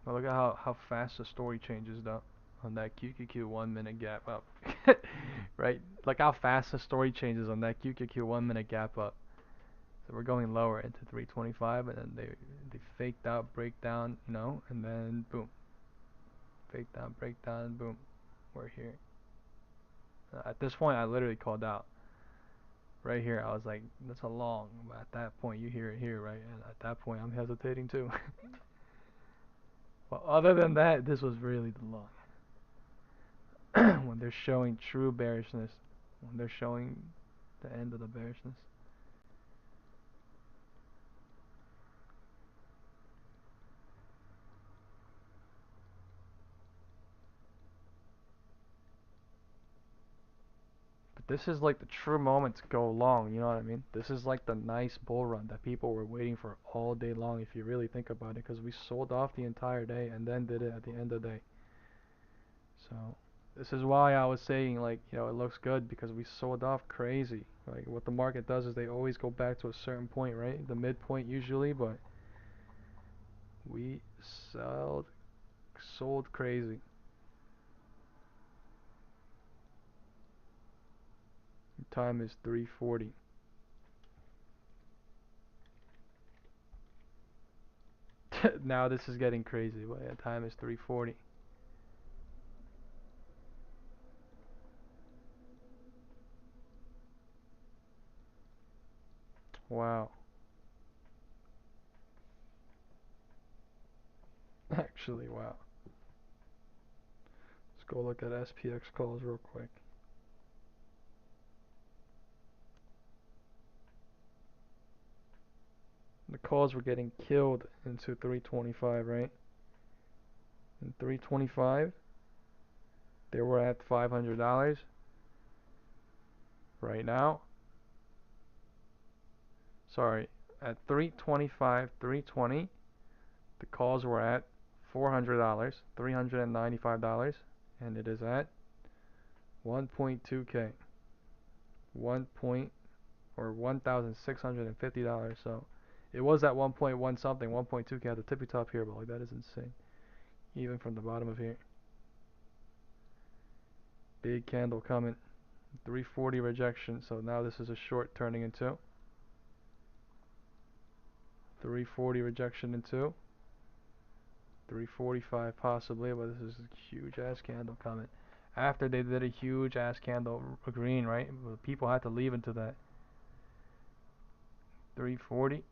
Well, look at how fast the story changes though on that QQQ 1 minute gap up. Right? Look how fast the story changes on that QQQ 1 minute gap up. So we're going lower into 325, and then they faked out breakdown, and then boom. Fake down, breakdown, boom. We're here. At this point, I literally called out. Right here, I was like, that's a long. But at that point, you hear it here, right? And at that point, I'm hesitating too. Well, other than that, this was really the long. When they're showing true bearishness, when they're showing the end of the bearishness. But this is like the true moment to go long, you know what I mean? This is like the nice bull run that people were waiting for all day long, if you really think about it, because we sold off the entire day and then did it at the end of the day. So this is why I was saying, like, it looks good because we sold off crazy. Like, what the market does is they always go back to a certain point, right? The midpoint usually, but we sold crazy. Time is 3:40. Now this is getting crazy, but yeah, time is 3:40. Wow. Actually, wow. Let's go look at SPX calls real quick. The calls were getting killed into 325, right? In 325, they were at $500. Right now, sorry, at 325, 320, the calls were at $400, $395, and it is at 1.2K, 1,650. So it was at 1.1 something, 1.2K at the tippy top here, but like that is insane. Even from the bottom of here, big candle coming, 340 rejection. So now this is a short turning into 340 rejection into 345 possibly, but this is a huge ass candle coming. After they did a huge ass candle green, right? People had to leave into that. 340.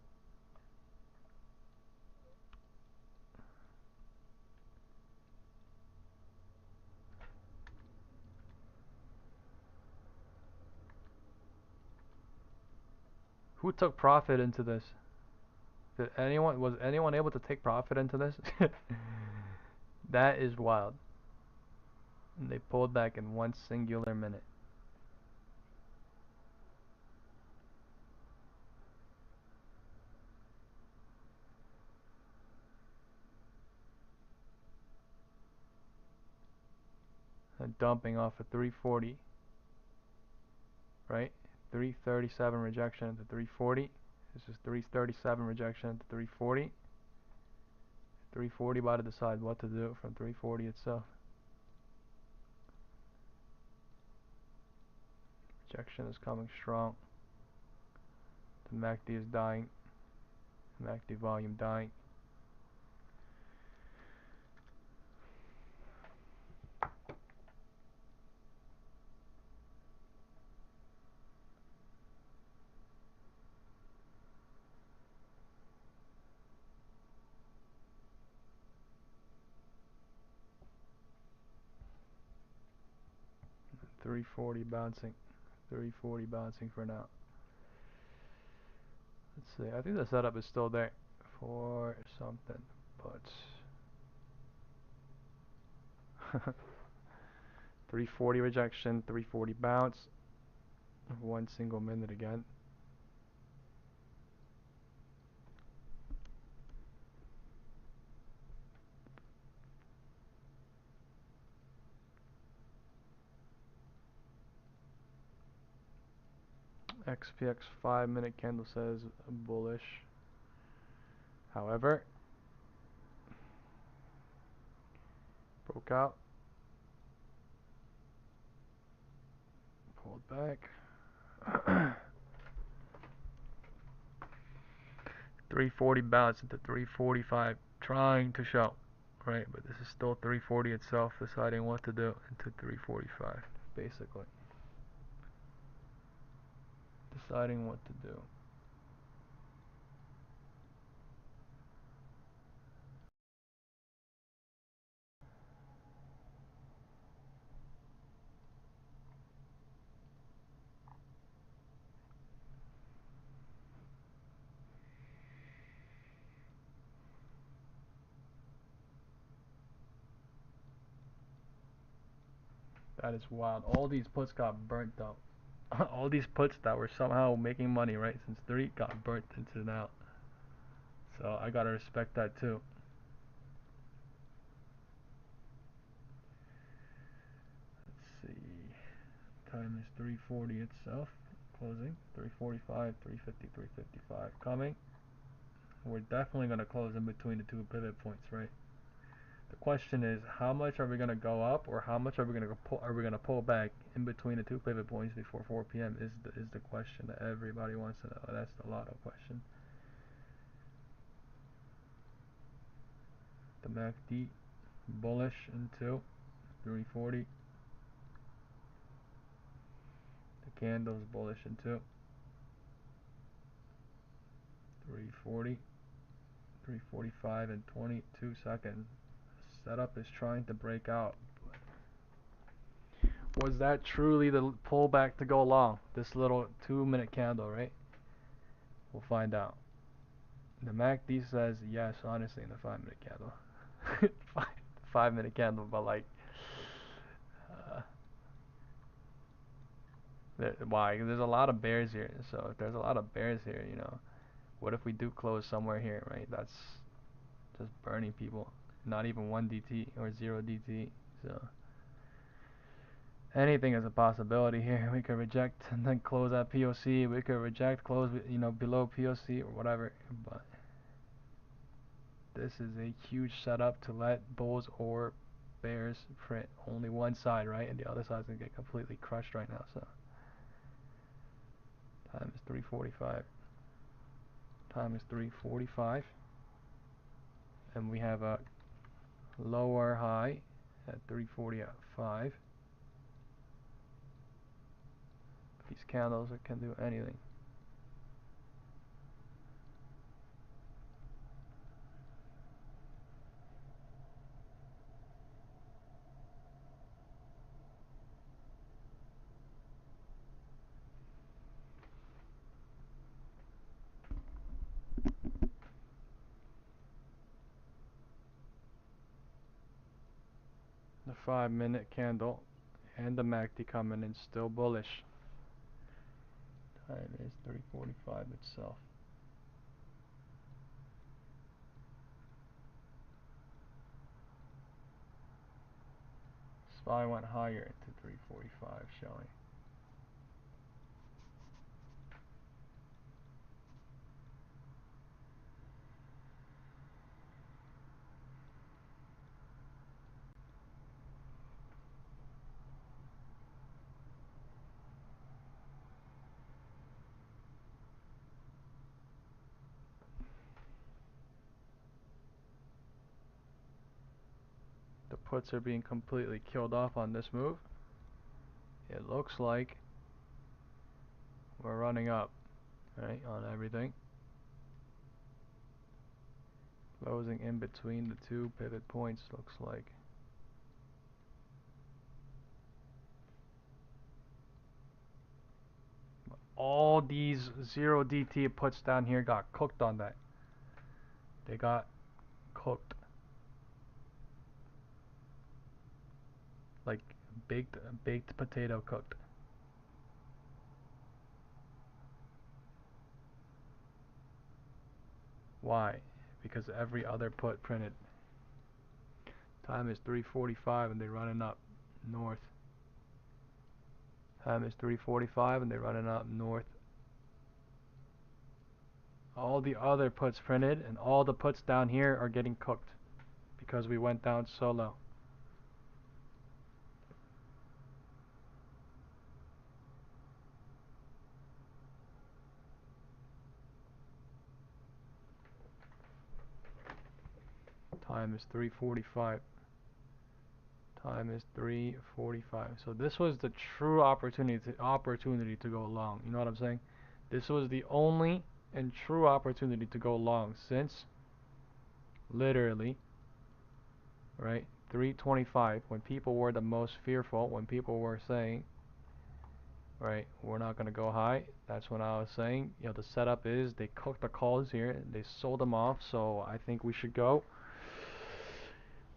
Who took profit into this? Was anyone able to take profit into this? That is wild. And they pulled back in one singular minute. And dumping off of 340, right? 337 rejection into 340. This is 337 rejection into 340. 340 about to decide what to do from 340 itself. Rejection is coming strong. The MACD is dying. MACD volume dying. $340 bouncing. $340 bouncing for now. Let's see. I think the setup is still there for something, but 340 rejection, 340 bounce, one single minute again. XPX 5-minute candle says bullish. However, broke out, pulled back. 340 bounce into 345, trying to show, right? But this is still 340 itself, deciding what to do into 345, basically. Deciding what to do. That is wild. All these puts got burnt out. All these puts that were somehow making money, right, since 3 got burnt into now. So I gotta respect that too. Let's see. Time is 340 itself. Closing. 345, 350, 355 coming. We're definitely gonna close in between the two pivot points, right? The question is, how much are we gonna go up, or how much are we gonna pull back in between the two pivot points before 4 p.m. is the question that everybody wants to know. That's the lotto question. The MACD bullish into 340. The candles bullish into 340. 345 in 22 seconds. Setup is trying to break out. Was that truly the pullback to go long? This little 2-minute candle, right? We'll find out. The MACD says yes, honestly, in the 5-minute candle. 5-minute candle, but like, why? There's a lot of bears here. So if there's a lot of bears here, you know, what if we do close somewhere here, right? That's just burning people. Not even 1 DT or 0 DT. So anything is a possibility here. We could reject and then close at POC. We could reject, close, you know, below POC or whatever. But this is a huge setup to let bulls or bears print only one side, right? And the other side's gonna get completely crushed right now. So time is 3:45. Time is 3:45, and we have a lower high at 3:45. These candles can do anything. 5-minute candle, and the MACD coming in still bullish. Time is 3:45 itself. SPY went higher to 3:45 showing. The puts are being completely killed off on this move. It looks like we're running up, right, on everything. Closing in between the two pivot points looks like. All these 0 DT puts down here got cooked on that. They got cooked. Like baked potato cooked. Why? Because every other put printed. Time is 3:45 and they're running up north. Time is 3:45 and they're running up north. All the other puts printed and all the puts down here are getting cooked because we went down so low. Time is 3:45. Time is 3:45. So this was the true opportunity to go long. You know what I'm saying? This was the only and true opportunity to go long since literally, right, 3:25, when people were the most fearful, when people were saying, right, we're not going to go high. That's when I was saying, you know, the setup is they cooked the calls here, they sold them off, so I think we should go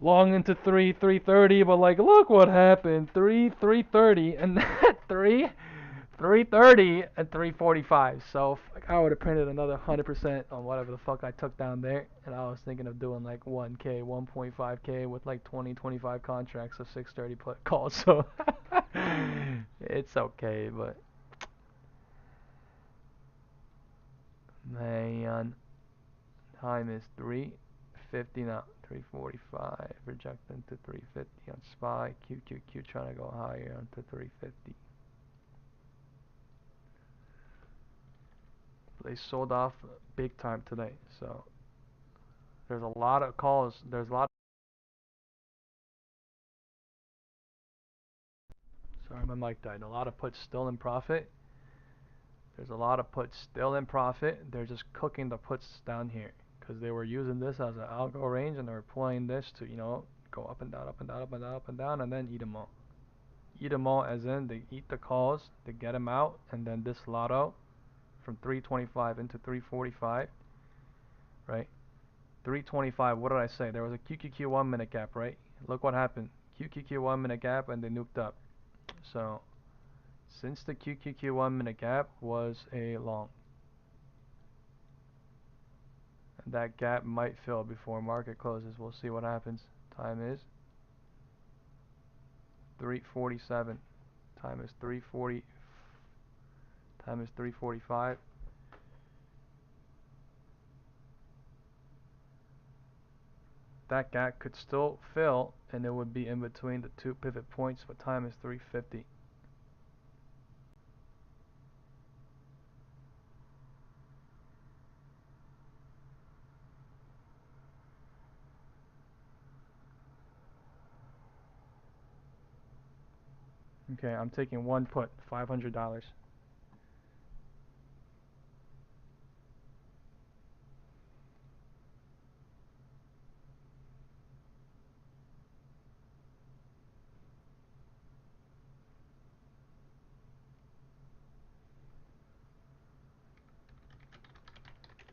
long into 3:30, but like look what happened. 3:30 and that 3:30 and 3:45. So I would have printed another 100% on whatever the fuck I took down there, and I was thinking of doing like 1k, 1.5k with like 25 contracts of 630 put calls. So it's okay, but man, time is 3:50 now. 3:45, rejecting to 350 on SPY, QQQ trying to go higher onto 350. They sold off big time today, so there's a lot of calls. There's a lot. Sorry, my mic died. A lot of puts still in profit. There's a lot of puts still in profit. They're just cooking the puts down here because they were using this as an algo range and they were playing this to, you know, go up and down, up and down, up and down, up and down, and then eat them all. Eat them all as in they eat the calls, they get them out, and then this lotto from 325 into 345, right? 325, what did I say? There was a QQQ 1 minute gap, right? Look what happened. QQQ 1 minute gap and they nuked up. So since the QQQ 1 minute gap was a long, and that gap might fill before market closes. We'll see what happens. Time is 3:47. Time is 3:40. Time is 3:45. That gap could still fill and it would be in between the two pivot points, but time is 3:50. Okay, I'm taking one put, $500.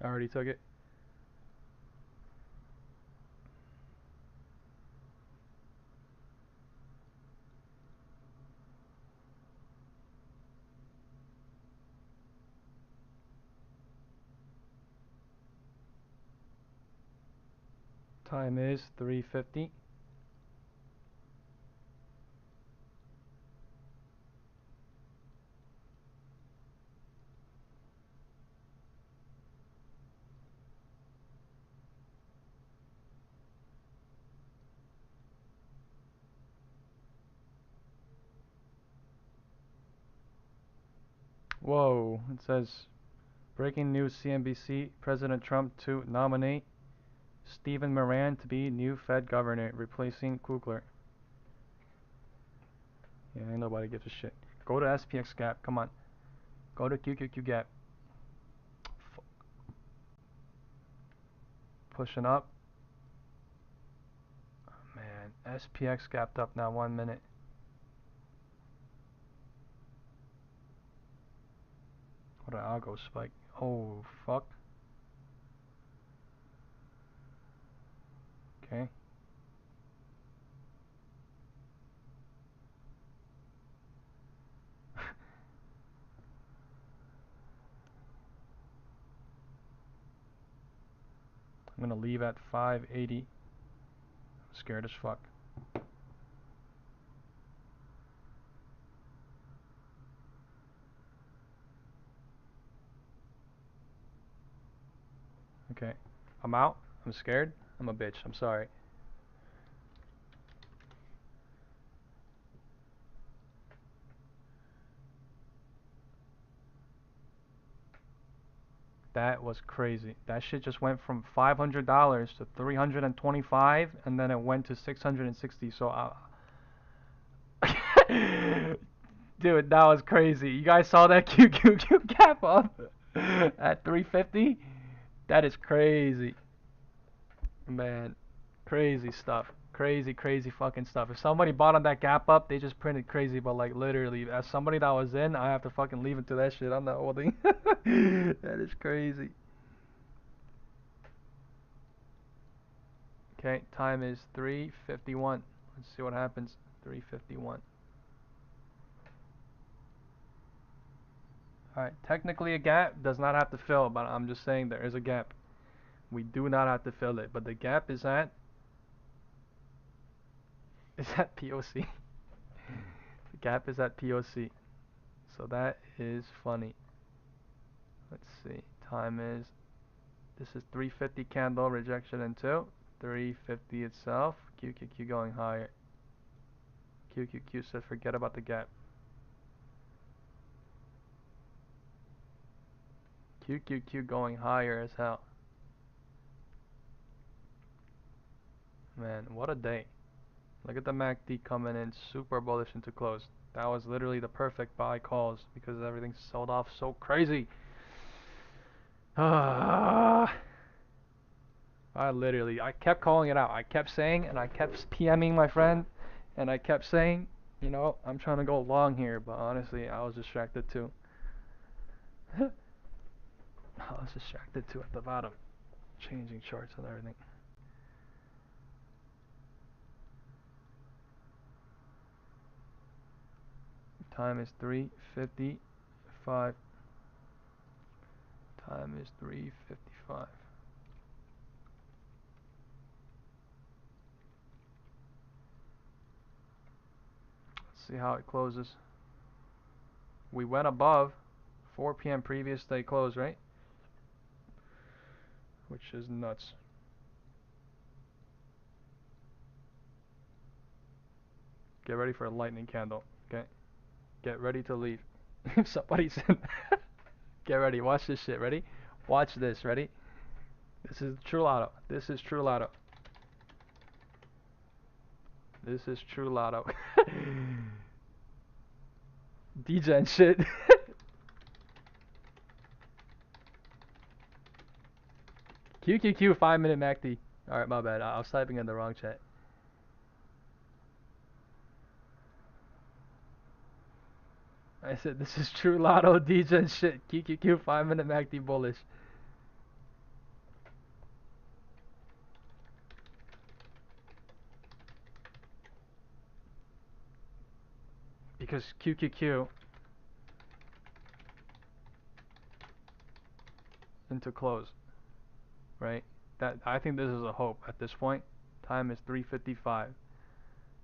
I already took it. Time is 3:50. Whoa, it says breaking news CNBC, President Trump to nominate Stephen Moran to be new Fed governor, replacing Kugler. Yeah, ain't nobody gives a shit. Go to SPX gap, come on. Go to QQQ gap. Pushing up. Oh, man, SPX gapped up now 1 minute. What an algo spike. Oh, fuck. Okay. I'm gonna leave at 580. I'm scared as fuck. Okay. I'm out. I'm scared. I'm a bitch. I'm sorry. That was crazy. That shit just went from $500 to $325, and then it went to 660. So, dude, that was crazy. You guys saw that QQQ gap up at 350? That is crazy, man. Crazy stuff. Crazy, crazy fucking stuff. If somebody bought on that gap up, they just printed crazy. But like literally, as somebody that was in, I have to fucking leave it to that shit. I'm not holding. That is crazy. Okay, time is 3:51. Let's see what happens. 3:51. Alright, technically a gap does not have to fill, but I'm just saying there is a gap. We do not have to fill it, but the gap is at POC. The gap is at POC. So that is funny. Let's see. Time is, this is 350 candle, rejection in 2. 350 itself. QQQ going higher. QQQ said forget about the gap. QQQ going higher as hell. Man, what a day. Look at the MACD coming in super bullish into close. That was literally the perfect buy calls because everything sold off so crazy. I kept calling it out. I kept saying, and I kept PMing my friend, and I kept saying, you know, I'm trying to go long here, but honestly, I was distracted too. I was distracted too at the bottom, changing charts and everything. Time is 3:55. Time is 3:55. Let's see how it closes. We went above 4 p.m. previous day close, right? Which is nuts. Get ready for a lightning candle, okay? Get ready to leave. If somebody's in, get ready. Watch this shit. Ready? Watch this. Ready? This is true lotto. This is true lotto. This is true lotto. Degen shit. QQQ 5-minute MACD. Alright, my bad. I was typing in the wrong chat. I said this is true lotto degen shit. QQQ 5-minute MACD bullish. Because QQQ into close, right? That I think this is a hope at this point. Time is 3:55.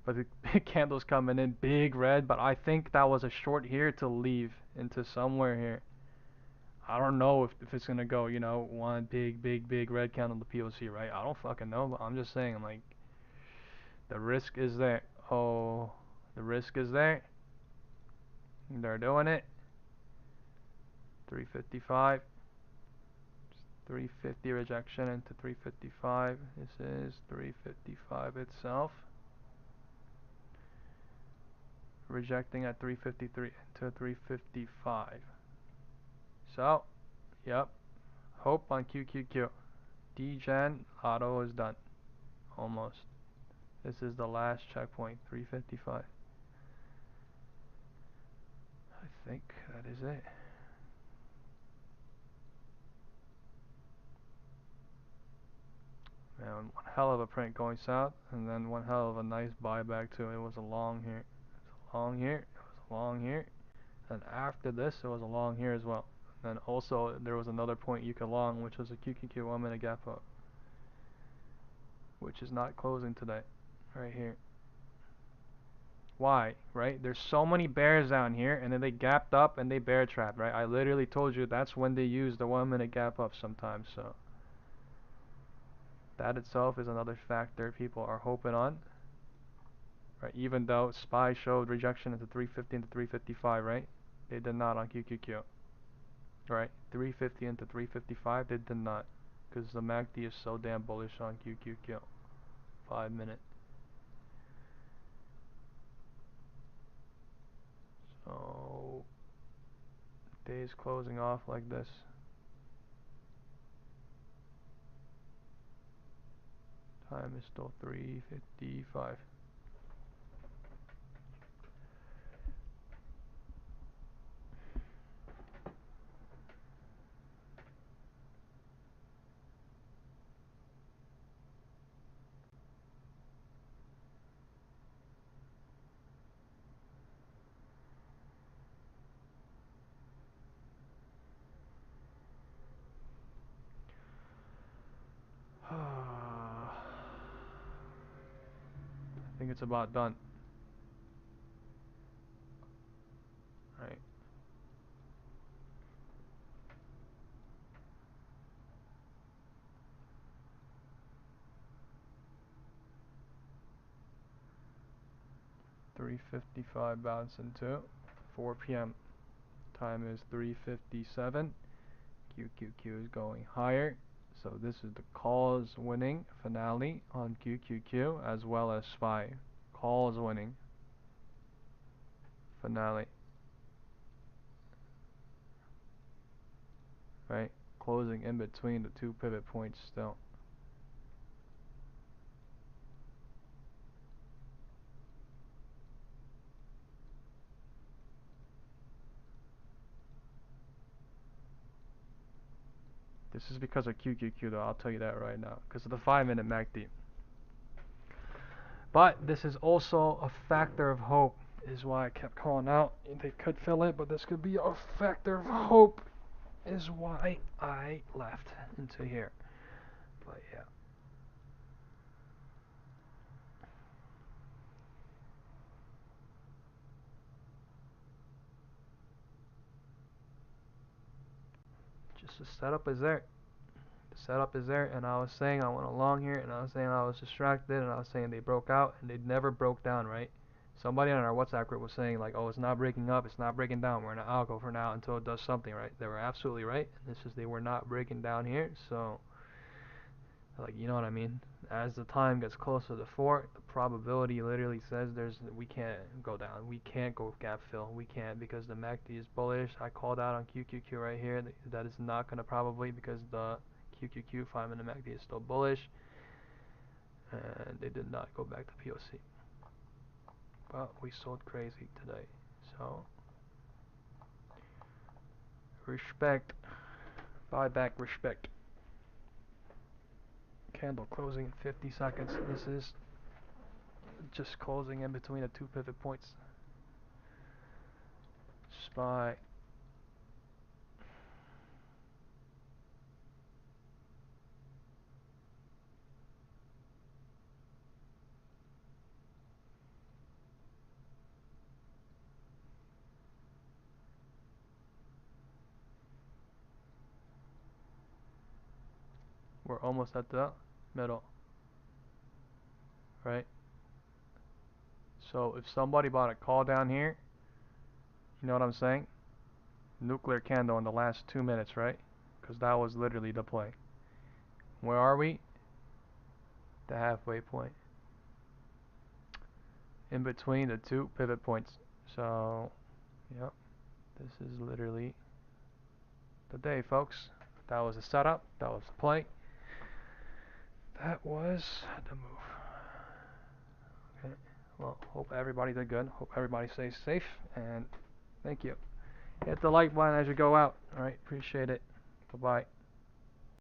But the big candle's coming in big red, but I think that was a short here to leave into somewhere here. I don't know if it's gonna go, one big red candle to POC, right? I don't fucking know, but I'm just saying, like, the risk is there. Oh, the risk is there. They're doing it. 355. 350 rejection into 355. This is 355 itself. Rejecting at 353 into 355. So, yep. Hope on QQQ. Degen auto is done. Almost. This is the last checkpoint, 355. I think that is it. Man, one hell of a print going south, and then one hell of a nice buyback too. It was a long here. It was a long here. It was a long here. And after this, it was a long here as well. And also, there was another point you could long, which was a QQQ 1 minute gap up, which is not closing today. Right here. Why, right? There's so many bears down here, and then they gapped up and they bear trapped, right? I literally told you that's when they use the 1 minute gap up sometimes, so that itself is another factor people are hoping on, right? Even though SPY showed rejection into 350 into 355, right? They did not on QQQ, right? 350 into 355, they did not, because the MACD is so damn bullish on QQQ. 5 minute. So days closing off like this. Time is still 3:55. I think it's about done. Right. $3:55 bounce into 4 p.m. Time is 3:57. QQQ is going higher. So this is the calls winning finale on QQQ as well as SPY. Calls winning finale. Right? Closing in between the two pivot points still. This is because of QQQ though, I'll tell you that right now. Because of the 5 minute MACD. But this is also a factor of hope, is why I kept calling out. They could fill it, but this could be a factor of hope, is why I left into here. But yeah. Just the setup is there. The setup is there, and I was saying I went along here, and I was saying I was distracted, and I was saying they broke out, and they never broke down, right? Somebody on our WhatsApp group was saying like, oh, it's not breaking up, it's not breaking down, we're in an algo for now until it does something, right? They were absolutely right, and this is they were not breaking down here, so like, you know what I mean? As the time gets closer to 4, the probability literally says we can't go down, we can't go gap fill, we can't, because the MACD is bullish. I called out on QQQ right here that is not gonna probably, because the QQQ 5 minute MACD is still bullish, and they did not go back to POC. But we sold crazy today, so respect, buyback respect. Candle closing in 50 seconds. This is just closing in between the two pivot points. SPY. we're almost at the middle, right? So if somebody bought a call down here, you know what I'm saying? Nuclear candle in the last 2 minutes, right? Because that was literally the play. Where are we? The halfway point. In between the two pivot points. So, yep, this is literally the day, folks. That was a setup. That was the play. That was the move. Okay. Well, hope everybody did good. Hope everybody stays safe. And thank you. Hit the like button as you go out. Alright, appreciate it. Bye-bye.